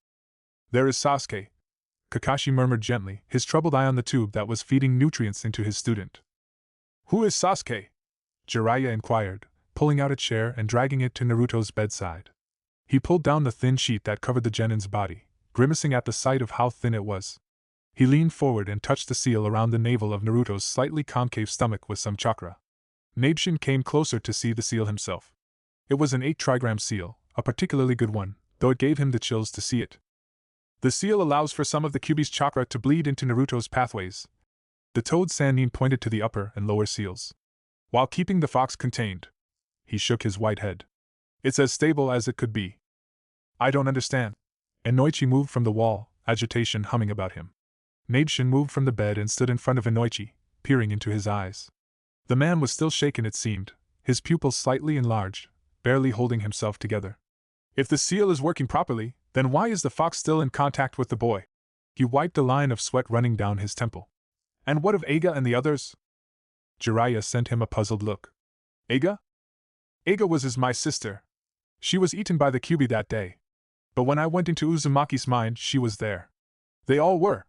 There is Sasuke, Kakashi murmured gently, his troubled eye on the tube that was feeding nutrients into his student. Who is Sasuke? Jiraiya inquired, pulling out a chair and dragging it to Naruto's bedside. He pulled down the thin sheet that covered the genin's body, grimacing at the sight of how thin it was. He leaned forward and touched the seal around the navel of Naruto's slightly concave stomach with some chakra. Nabeshin came closer to see the seal himself. It was an 8 trigram seal, a particularly good one, though it gave him the chills to see it. The seal allows for some of the Kyuubi's chakra to bleed into Naruto's pathways. The Toad Sannin pointed to the upper and lower seals, while keeping the fox contained. He shook his white head. It's as stable as it could be. I don't understand. Inoichi moved from the wall, agitation humming about him. Nabeshin moved from the bed and stood in front of Inoichi, peering into his eyes. The man was still shaken, it seemed, his pupils slightly enlarged, barely holding himself together. If the seal is working properly, then why is the fox still in contact with the boy? He wiped a line of sweat running down his temple. And what of Eiga and the others? Jiraiya sent him a puzzled look. Eiga? Eiga was my sister. She was eaten by the Kyuubi that day. But when I went into Uzumaki's mind, she was there. They all were.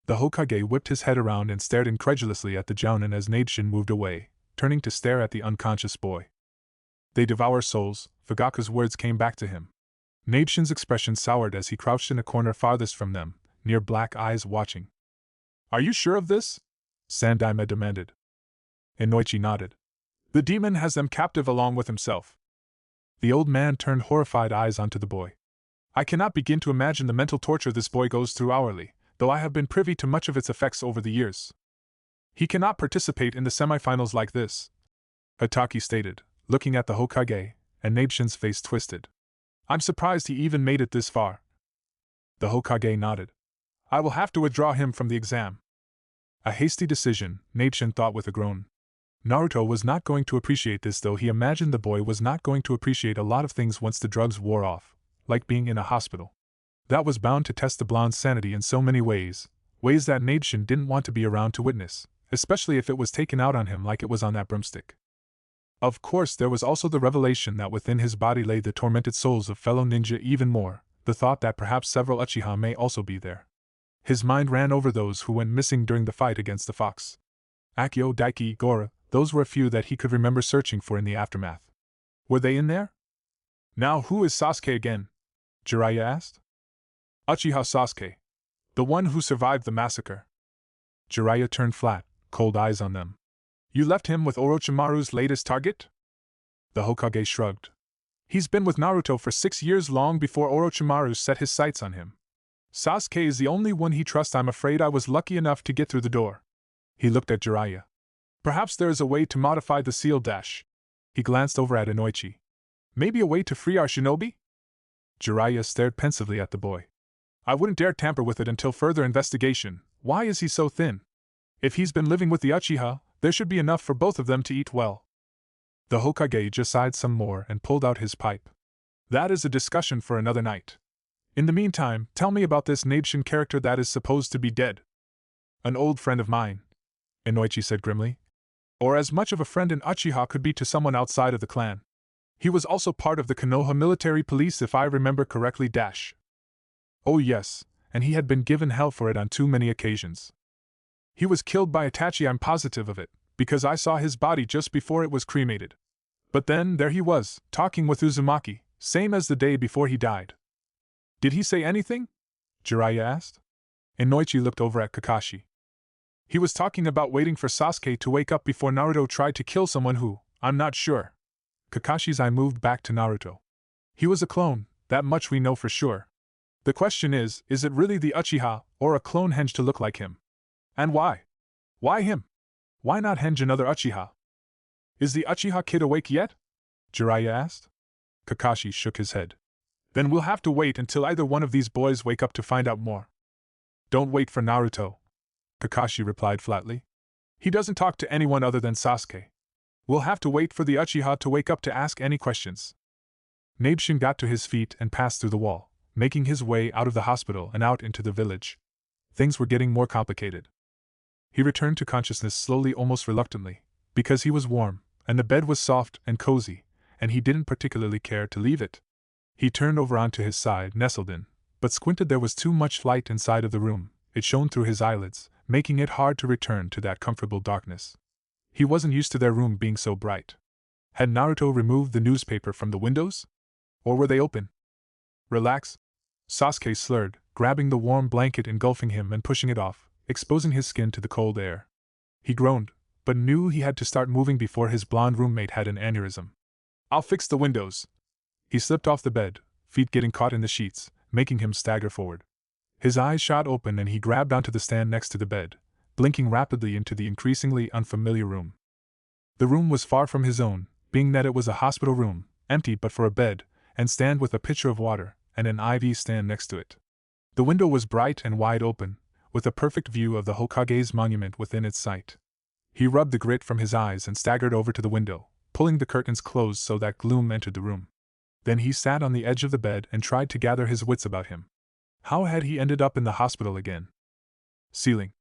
The Hokage whipped his head around and stared incredulously at the Jounin as Nabeshin moved away, turning to stare at the unconscious boy. They devour souls, Fugaku's words came back to him. Nabeshin's expression soured as he crouched in a corner farthest from them, near black eyes watching. Are you sure of this? Sandaime demanded. Inoichi nodded. The demon has them captive along with himself. The old man turned horrified eyes onto the boy. I cannot begin to imagine the mental torture this boy goes through hourly, though I have been privy to much of its effects over the years. He cannot participate in the semifinals like this, Hataki stated, looking at the Hokage, and Nabeshin's face twisted. I'm surprised he even made it this far. The Hokage nodded. I will have to withdraw him from the exam. A hasty decision, Nabeshin thought with a groan. Naruto was not going to appreciate this, though he imagined the boy was not going to appreciate a lot of things once the drugs wore off, like being in a hospital. That was bound to test the blonde's sanity in so many ways that Nabeshin didn't want to be around to witness, especially if it was taken out on him like it was on that broomstick. Of course, there was also the revelation that within his body lay the tormented souls of fellow ninja, even more, the thought that perhaps several Uchiha may also be there. His mind ran over those who went missing during the fight against the fox. Akio, Daiki, Gora, those were a few that he could remember searching for in the aftermath. Were they in there? Now who is Sasuke again? Jiraiya asked. Uchiha Sasuke. The one who survived the massacre. Jiraiya turned flat, cold eyes on them. You left him with Orochimaru's latest target? The Hokage shrugged. He's been with Naruto for 6 years, long before Orochimaru set his sights on him. Sasuke is the only one he trusts. I'm afraid I was lucky enough to get through the door. He looked at Jiraiya. Perhaps there is a way to modify the seal dash. He glanced over at Inoichi. Maybe a way to free our shinobi? Jiraiya stared pensively at the boy. I wouldn't dare tamper with it until further investigation. Why is he so thin? If he's been living with the Uchiha, there should be enough for both of them to eat well. The Hokage just sighed some more and pulled out his pipe. That is a discussion for another night. In the meantime, tell me about this Nabeshin character that is supposed to be dead. An old friend of mine, Inoichi said grimly. Or as much of a friend an Uchiha could be to someone outside of the clan. He was also part of the Konoha military police, if I remember correctly. Oh yes, and he had been given hell for it on too many occasions. He was killed by Itachi, I'm positive of it, because I saw his body just before it was cremated. But then, there he was, talking with Uzumaki, same as the day before he died. Did he say anything? Jiraiya asked. Inoichi looked over at Kakashi. He was talking about waiting for Sasuke to wake up before Naruto tried to kill someone who, I'm not sure. Kakashi's eye moved back to Naruto. He was a clone, that much we know for sure. The question is it really the Uchiha, or a clone henge to look like him? And why? Why him? Why not henge another Uchiha? Is the Uchiha kid awake yet? Jiraiya asked. Kakashi shook his head. Then we'll have to wait until either one of these boys wake up to find out more. Don't wait for Naruto, Kakashi replied flatly. He doesn't talk to anyone other than Sasuke. We'll have to wait for the Uchiha to wake up to ask any questions. Nabeshin got to his feet and passed through the wall, making his way out of the hospital and out into the village. Things were getting more complicated. He returned to consciousness slowly, almost reluctantly, because he was warm, and the bed was soft and cozy, and he didn't particularly care to leave it. He turned over onto his side, nestled in, but squinted. There was too much light inside of the room. It shone through his eyelids, making it hard to return to that comfortable darkness. He wasn't used to their room being so bright. Had Naruto removed the newspaper from the windows? Or were they open? Relax, Sasuke slurred, grabbing the warm blanket engulfing him and pushing it off, exposing his skin to the cold air. He groaned, but knew he had to start moving before his blonde roommate had an aneurysm. "I'll fix the windows." He slipped off the bed, feet getting caught in the sheets, making him stagger forward. His eyes shot open and he grabbed onto the stand next to the bed, blinking rapidly into the increasingly unfamiliar room. The room was far from his own, being that it was a hospital room, empty but for a bed, and stand with a pitcher of water, and an IV stand next to it. The window was bright and wide open, with a perfect view of the Hokage's monument within its sight. He rubbed the grit from his eyes and staggered over to the window, pulling the curtains closed so that gloom entered the room. Then he sat on the edge of the bed and tried to gather his wits about him. How had he ended up in the hospital again? Sealing.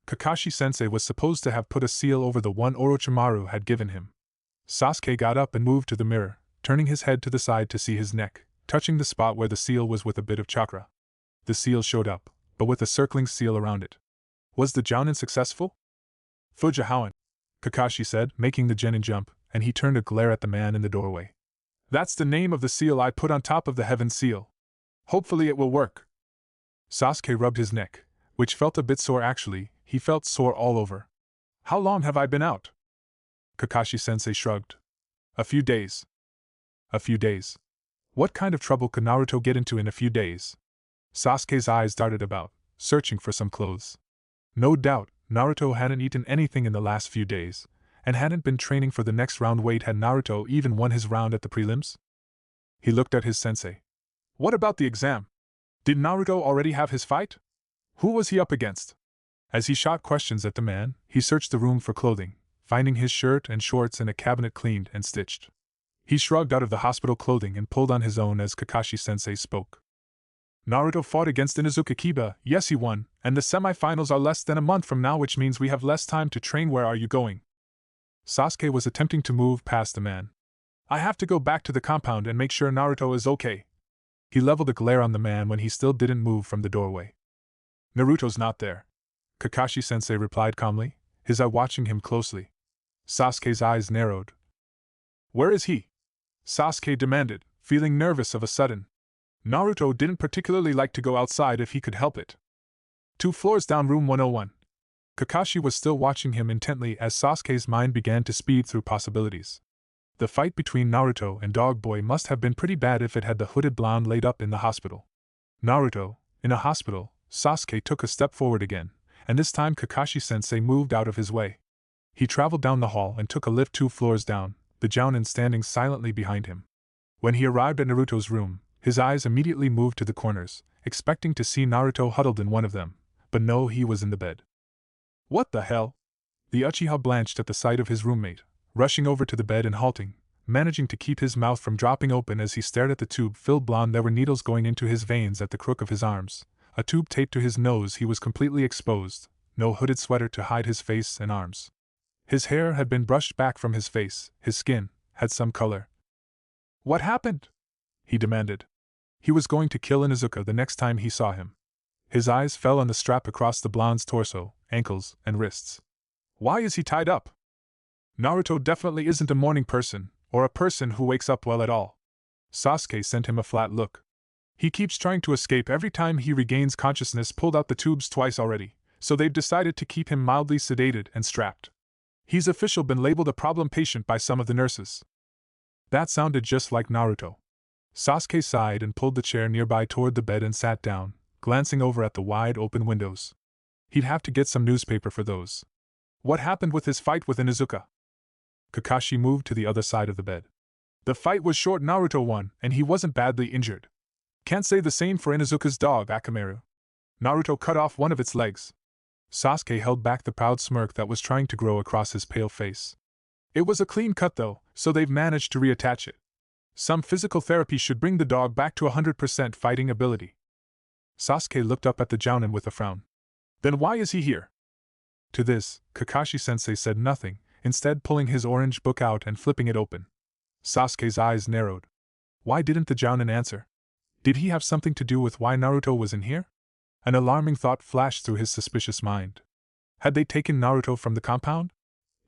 Kakashi-sensei was supposed to have put a seal over the one Orochimaru had given him. Sasuke got up and moved to the mirror, turning his head to the side to see his neck, touching the spot where the seal was with a bit of chakra. The seal showed up, but with a circling seal around it. Was the jounin successful? "Fujihowan," Kakashi said, making the genin jump, and he turned a glare at the man in the doorway. "That's the name of the seal I put on top of the heaven seal. Hopefully it will work." Sasuke rubbed his neck, which felt a bit sore actually. He felt sore all over. "How long have I been out?" Kakashi-sensei shrugged. "A few days." A few days. What kind of trouble could Naruto get into in a few days? Sasuke's eyes darted about, searching for some clothes. No doubt, Naruto hadn't eaten anything in the last few days, and hadn't been training for the next round. Wait, had Naruto even won his round at the prelims? He looked at his sensei. What about the exam? Did Naruto already have his fight? Who was he up against? As he shot questions at the man, he searched the room for clothing, finding his shirt and shorts in a cabinet cleaned and stitched. He shrugged out of the hospital clothing and pulled on his own as Kakashi-sensei spoke. Naruto fought against Inuzuka Kiba. Yes, he won, and the semi-finals are less than a month from now, which means we have less time to train. Where are you going? Sasuke was attempting to move past the man. I have to go back to the compound and make sure Naruto is okay. He leveled a glare on the man when he still didn't move from the doorway. Naruto's not there, Kakashi-sensei replied calmly, his eye watching him closely. Sasuke's eyes narrowed. Where is he? Sasuke demanded, feeling nervous of a sudden. Naruto didn't particularly like to go outside if he could help it. 2 floors down, room 101. Kakashi was still watching him intently as Sasuke's mind began to speed through possibilities. The fight between Naruto and Dog Boy must have been pretty bad if it had the hooded blonde laid up in the hospital. Naruto, in a hospital. Sasuke took a step forward again, and this time Kakashi-sensei moved out of his way. He traveled down the hall and took a lift 2 floors down, the jounin standing silently behind him. When he arrived at Naruto's room, his eyes immediately moved to the corners, expecting to see Naruto huddled in one of them, but no, he was in the bed. What the hell? The Uchiha blanched at the sight of his roommate, rushing over to the bed and halting, managing to keep his mouth from dropping open as he stared at the tube-filled blonde. There were needles going into his veins at the crook of his arms, a tube taped to his nose. He was completely exposed, no hooded sweater to hide his face and arms. His hair had been brushed back from his face, his skin had some color. What happened? He demanded. He was going to kill Inuzuka the next time he saw him. His eyes fell on the strap across the blonde's torso, ankles, and wrists. Why is he tied up? Naruto definitely isn't a morning person, or a person who wakes up well at all. Sasuke sent him a flat look. He keeps trying to escape every time he regains consciousness. Pulled out the tubes twice already, so they've decided to keep him mildly sedated and strapped. He's officially been labeled a problem patient by some of the nurses. That sounded just like Naruto. Sasuke sighed and pulled the chair nearby toward the bed and sat down, glancing over at the wide open windows. He'd have to get some newspaper for those. What happened with his fight with Inuzuka? Kakashi moved to the other side of the bed. The fight was short. Naruto won, and he wasn't badly injured. Can't say the same for Inuzuka's dog, Akamaru. Naruto cut off one of its legs. Sasuke held back the proud smirk that was trying to grow across his pale face. It was a clean cut though, so they've managed to reattach it. Some physical therapy should bring the dog back to 100% fighting ability. Sasuke looked up at the jounin with a frown. Then why is he here? To this, Kakashi-sensei said nothing, instead pulling his orange book out and flipping it open. Sasuke's eyes narrowed. Why didn't the jounin answer? Did he have something to do with why Naruto was in here? An alarming thought flashed through his suspicious mind. Had they taken Naruto from the compound?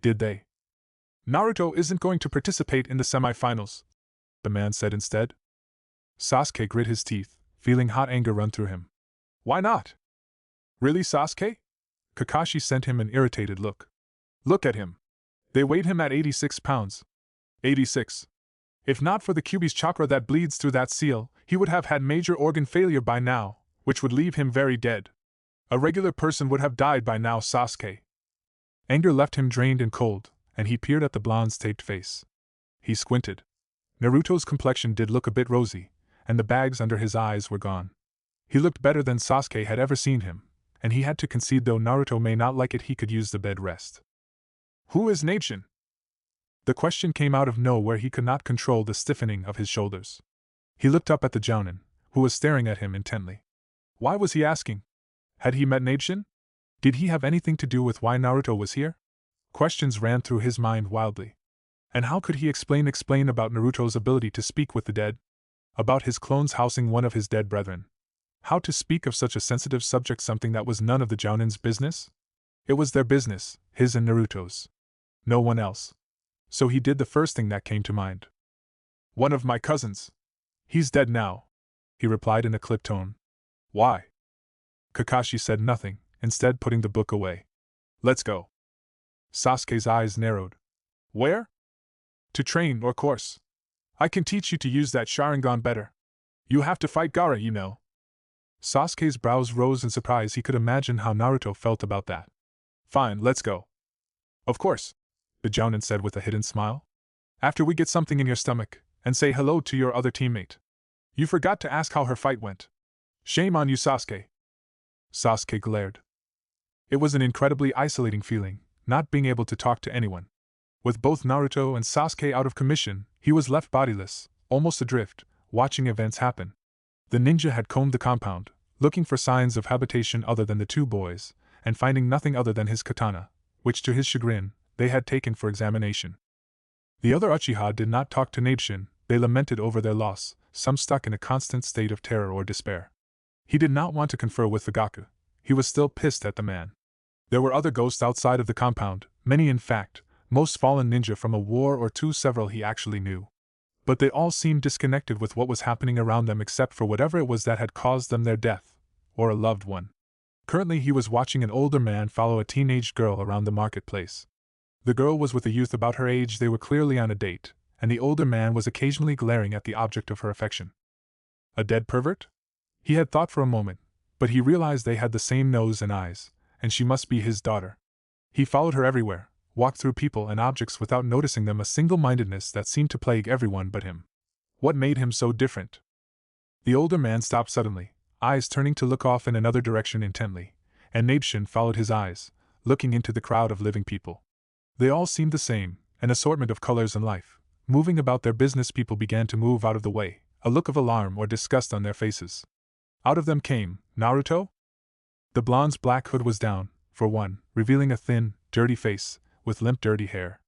Did they? Naruto isn't going to participate in the semi-finals, the man said instead. Sasuke grit his teeth, feeling hot anger run through him. Why not? Really, Sasuke? Kakashi sent him an irritated look. Look at him. They weighed him at 86 pounds. 86. If not for the Kyuubi's chakra that bleeds through that seal, he would have had major organ failure by now, which would leave him very dead. A regular person would have died by now, Sasuke. Anger left him drained and cold, and he peered at the blonde's taped face. He squinted. Naruto's complexion did look a bit rosy, and the bags under his eyes were gone. He looked better than Sasuke had ever seen him, and he had to concede though Naruto may not like it he could use the bed rest. Who is Naruto? The question came out of nowhere. He could not control the stiffening of his shoulders. He looked up at the Jounin, who was staring at him intently. Why was he asking? Had he met Naruto? Did he have anything to do with why Naruto was here? Questions ran through his mind wildly. And how could he explain about Naruto's ability to speak with the dead? About his clones housing one of his dead brethren? How to speak of such a sensitive subject, something that was none of the Jounin's business? It was their business, his and Naruto's. No one else. So he did the first thing that came to mind. One of my cousins. He's dead now, he replied in a clipped tone. Why? Kakashi said nothing, instead putting the book away. Let's go. Sasuke's eyes narrowed. Where? To train, of course. I can teach you to use that Sharingan better. You have to fight Gaara, you know. Sasuke's brows rose in surprise. He could imagine how Naruto felt about that. Fine, let's go. Of course, the Jounin said with a hidden smile. After we get something in your stomach, and say hello to your other teammate. You forgot to ask how her fight went. Shame on you, Sasuke. Sasuke glared. It was an incredibly isolating feeling, not being able to talk to anyone. With both Naruto and Sasuke out of commission, he was left bodiless, almost adrift, watching events happen. The ninja had combed the compound, looking for signs of habitation other than the two boys, and finding nothing other than his katana, which to his chagrin, they had taken for examination. The other Uchiha did not talk to Naruto. They lamented over their loss, some stuck in a constant state of terror or despair. He did not want to confer with Fugaku. He was still pissed at the man. There were other ghosts outside of the compound, many in fact, most fallen ninja from a war or two, several he actually knew. But they all seemed disconnected with what was happening around them except for whatever it was that had caused them their death, or a loved one. Currently he was watching an older man follow a teenage girl around the marketplace. The girl was with a youth about her age. They were clearly on a date, and the older man was occasionally glaring at the object of her affection. A dead pervert? He had thought for a moment, but he realized they had the same nose and eyes, and she must be his daughter. He followed her everywhere, walked through people and objects without noticing them, a single-mindedness that seemed to plague everyone but him. What made him so different? The older man stopped suddenly, eyes turning to look off in another direction intently, and Naruto followed his eyes, looking into the crowd of living people. They all seemed the same, an assortment of colors and life. Moving about their business, people began to move out of the way, a look of alarm or disgust on their faces. Out of them came Naruto? The blonde's black hood was down, for one, revealing a thin, dirty face, with limp dirty hair.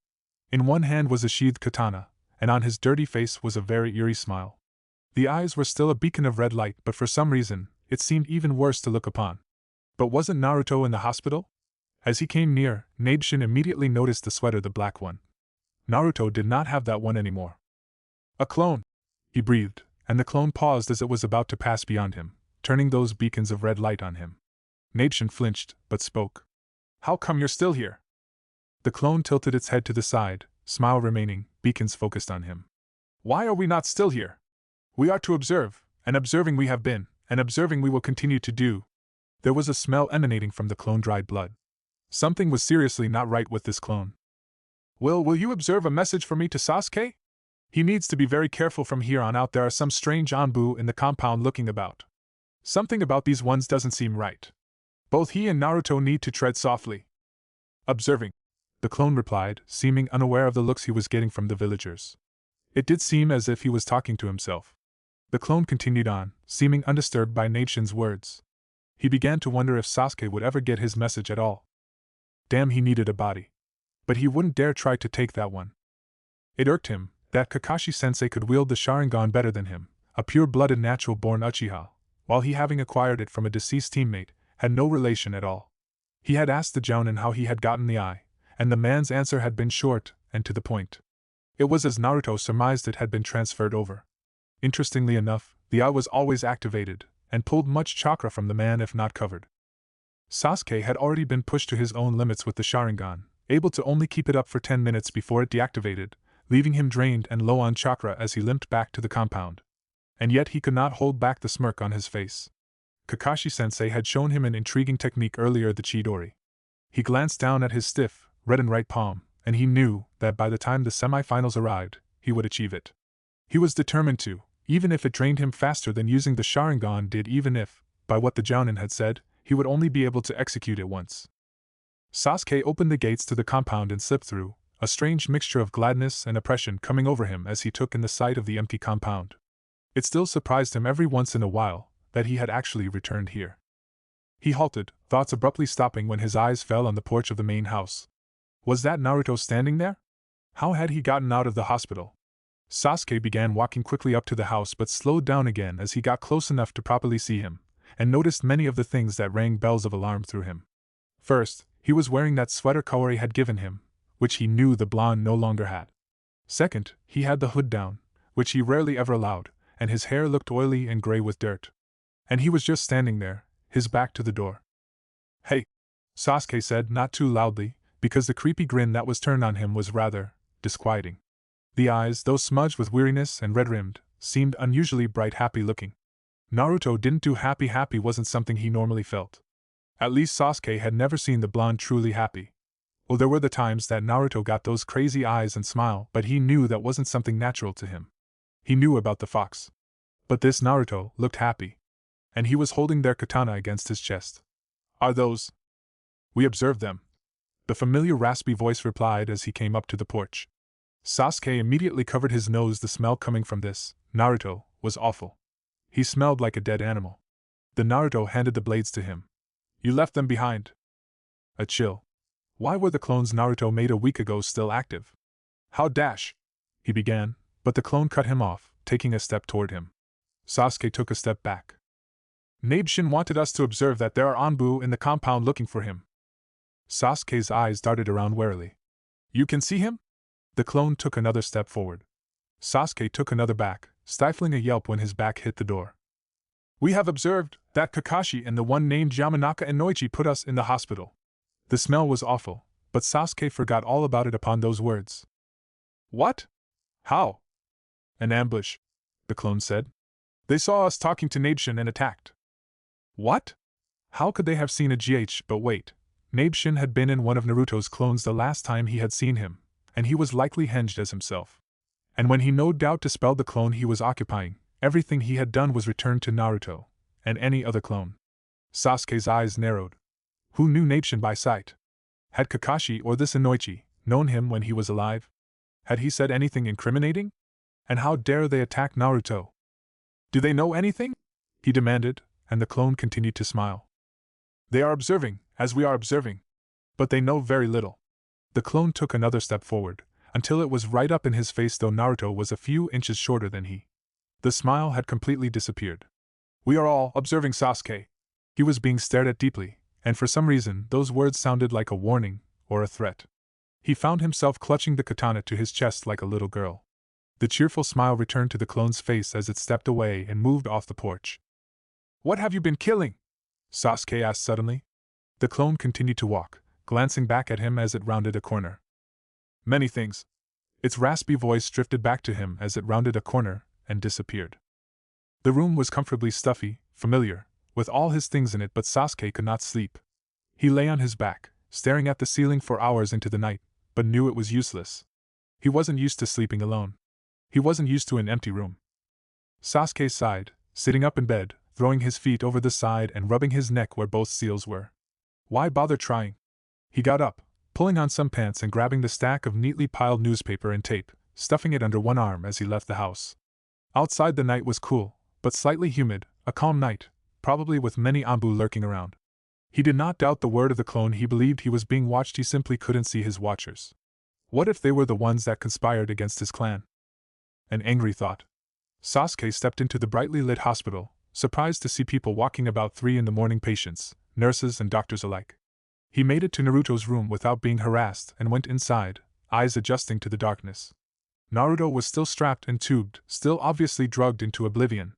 In one hand was a sheathed katana, and on his dirty face was a very eerie smile. The eyes were still a beacon of red light, but for some reason, it seemed even worse to look upon. But wasn't Naruto in the hospital? As he came near, Naruto immediately noticed the sweater, the black one. Naruto did not have that one anymore. A clone, he breathed, and the clone paused as it was about to pass beyond him, turning those beacons of red light on him. Naruto flinched, but spoke. How come you're still here? The clone tilted its head to the side, smile remaining, beacons focused on him. Why are we not still here? We are to observe, and observing we have been, and observing we will continue to do. There was a smell emanating from the clone, dried blood. Something was seriously not right with this clone. Will you observe a message for me to Sasuke? He needs to be very careful from here on out. There are some strange Anbu in the compound looking about. Something about these ones doesn't seem right. Both he and Naruto need to tread softly. Observing, the clone replied, seeming unaware of the looks he was getting from the villagers. It did seem as if he was talking to himself. The clone continued on, seeming undisturbed by Naruto's words. He began to wonder if Sasuke would ever get his message at all. Damn, he needed a body. But he wouldn't dare try to take that one. It irked him that Kakashi-sensei could wield the Sharingan better than him, a pure-blooded natural-born Uchiha, while he, having acquired it from a deceased teammate, had no relation at all. He had asked the Jounin how he had gotten the eye, and the man's answer had been short and to the point. It was as Naruto surmised, it had been transferred over. Interestingly enough, The eye was always activated, and pulled much chakra from the man if not covered. Sasuke had already been pushed to his own limits with the Sharingan, able to only keep it up for 10 minutes before it deactivated, leaving him drained and low on chakra as he limped back to the compound. And yet he could not hold back the smirk on his face. Kakashi-sensei had shown him an intriguing technique earlier, the Chidori. He glanced down at his stiff, reddened right palm, and he knew that by the time the semifinals arrived, he would achieve it. He was determined to, even if it drained him faster than using the Sharingan did, even if, by what the Jounin had said, he would only be able to execute it once. Sasuke opened the gates to the compound and slipped through, a strange mixture of gladness and oppression coming over him as he took in the sight of the empty compound. It still surprised him every once in a while that he had actually returned here. He halted, thoughts abruptly stopping when his eyes fell on the porch of the main house. Was that Naruto standing there? How had he gotten out of the hospital? Sasuke began walking quickly up to the house but slowed down again as he got close enough to properly see him, and noticed many of the things that rang bells of alarm through him. First, he was wearing that sweater Kaori had given him, which he knew the blonde no longer had. Second, he had the hood down, which he rarely ever allowed, and his hair looked oily and gray with dirt. And he was just standing there, his back to the door. "Hey," Sasuke said, not too loudly, because the creepy grin that was turned on him was rather disquieting. The eyes, though smudged with weariness and red-rimmed, seemed unusually bright, happy-looking. Naruto didn't do happy wasn't something he normally felt. At least Sasuke had never seen the blonde truly happy. Well, there were the times that Naruto got those crazy eyes and smile, but he knew that wasn't something natural to him. He knew about the fox. But this Naruto looked happy. And he was holding their katana against his chest. "Are those?" "We observed them," the familiar raspy voice replied as he came up to the porch. Sasuke immediately covered his nose. The smell coming from this Naruto was awful. He smelled like a dead animal. The Naruto handed the blades to him. "You left them behind." A chill. Why were the clones Naruto made a week ago still active? "How dash," he began, but the clone cut him off, taking a step toward him. Sasuke took a step back. "Nabe-shin wanted us to observe that there are Anbu in the compound looking for him." Sasuke's eyes darted around warily. "You can see him?" The clone took another step forward. Sasuke took another back, stifling a yelp when his back hit the door. "We have observed that Kakashi and the one named Yamanaka and Noichi put us in the hospital." The smell was awful, but Sasuke forgot all about it upon those words. "What? How?" "An ambush," the clone said. "They saw us talking to Nabe-shin and attacked." "What?" How could they have seen a GH? But wait, Nabe-shin had been in one of Naruto's clones the last time he had seen him, and he was likely henged as himself. And when he no doubt dispelled the clone he was occupying, everything he had done was returned to Naruto, and any other clone. Sasuke's eyes narrowed. Who knew Nabe-shin by sight? Had Kakashi or this Inoichi known him when he was alive? Had he said anything incriminating? And how dare they attack Naruto? "Do they know anything?" he demanded, and the clone continued to smile. "They are observing, as we are observing. But they know very little." The clone took another step forward, until it was right up in his face, though Naruto was a few inches shorter than he. The smile had completely disappeared. "We are all observing Sasuke." He was being stared at deeply, and for some reason those words sounded like a warning or a threat. He found himself clutching the katana to his chest like a little girl. The cheerful smile returned to the clone's face as it stepped away and moved off the porch. "What have you been killing?" Sasuke asked suddenly. The clone continued to walk, glancing back at him as it rounded a corner. "Many things." Its raspy voice drifted back to him as it rounded a corner and disappeared. The room was comfortably stuffy, familiar, with all his things in it, but Sasuke could not sleep. He lay on his back, staring at the ceiling for hours into the night, but knew it was useless. He wasn't used to sleeping alone. He wasn't used to an empty room. Sasuke sighed, sitting up in bed, throwing his feet over the side and rubbing his neck where both seals were. Why bother trying? He got up, pulling on some pants and grabbing the stack of neatly piled newspaper and tape, stuffing it under one arm as he left the house. Outside the night was cool, but slightly humid, a calm night, probably with many Anbu lurking around. He did not doubt the word of the clone. He believed he was being watched. He simply couldn't see his watchers. What if they were the ones that conspired against his clan? An angry thought. Sasuke stepped into the brightly lit hospital, surprised to see people walking about 3 a.m, patients, nurses and doctors alike. He made it to Naruto's room without being harassed and went inside, eyes adjusting to the darkness. Naruto was still strapped and tubed, still obviously drugged into oblivion.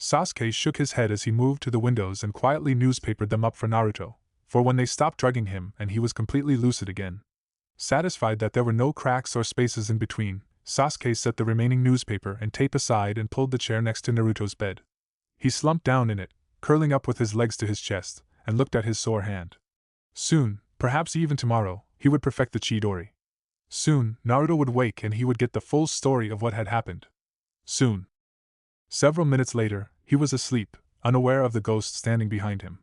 Sasuke shook his head as he moved to the windows and quietly newspapered them up for Naruto, for when they stopped drugging him and he was completely lucid again. Satisfied that there were no cracks or spaces in between, Sasuke set the remaining newspaper and tape aside and pulled the chair next to Naruto's bed. He slumped down in it, curling up with his legs to his chest, and looked at his sore hand. Soon, perhaps even tomorrow, he would perfect the Chidori. Soon, Naruto would wake and he would get the full story of what had happened. Soon. Several minutes later, he was asleep, unaware of the ghost standing behind him.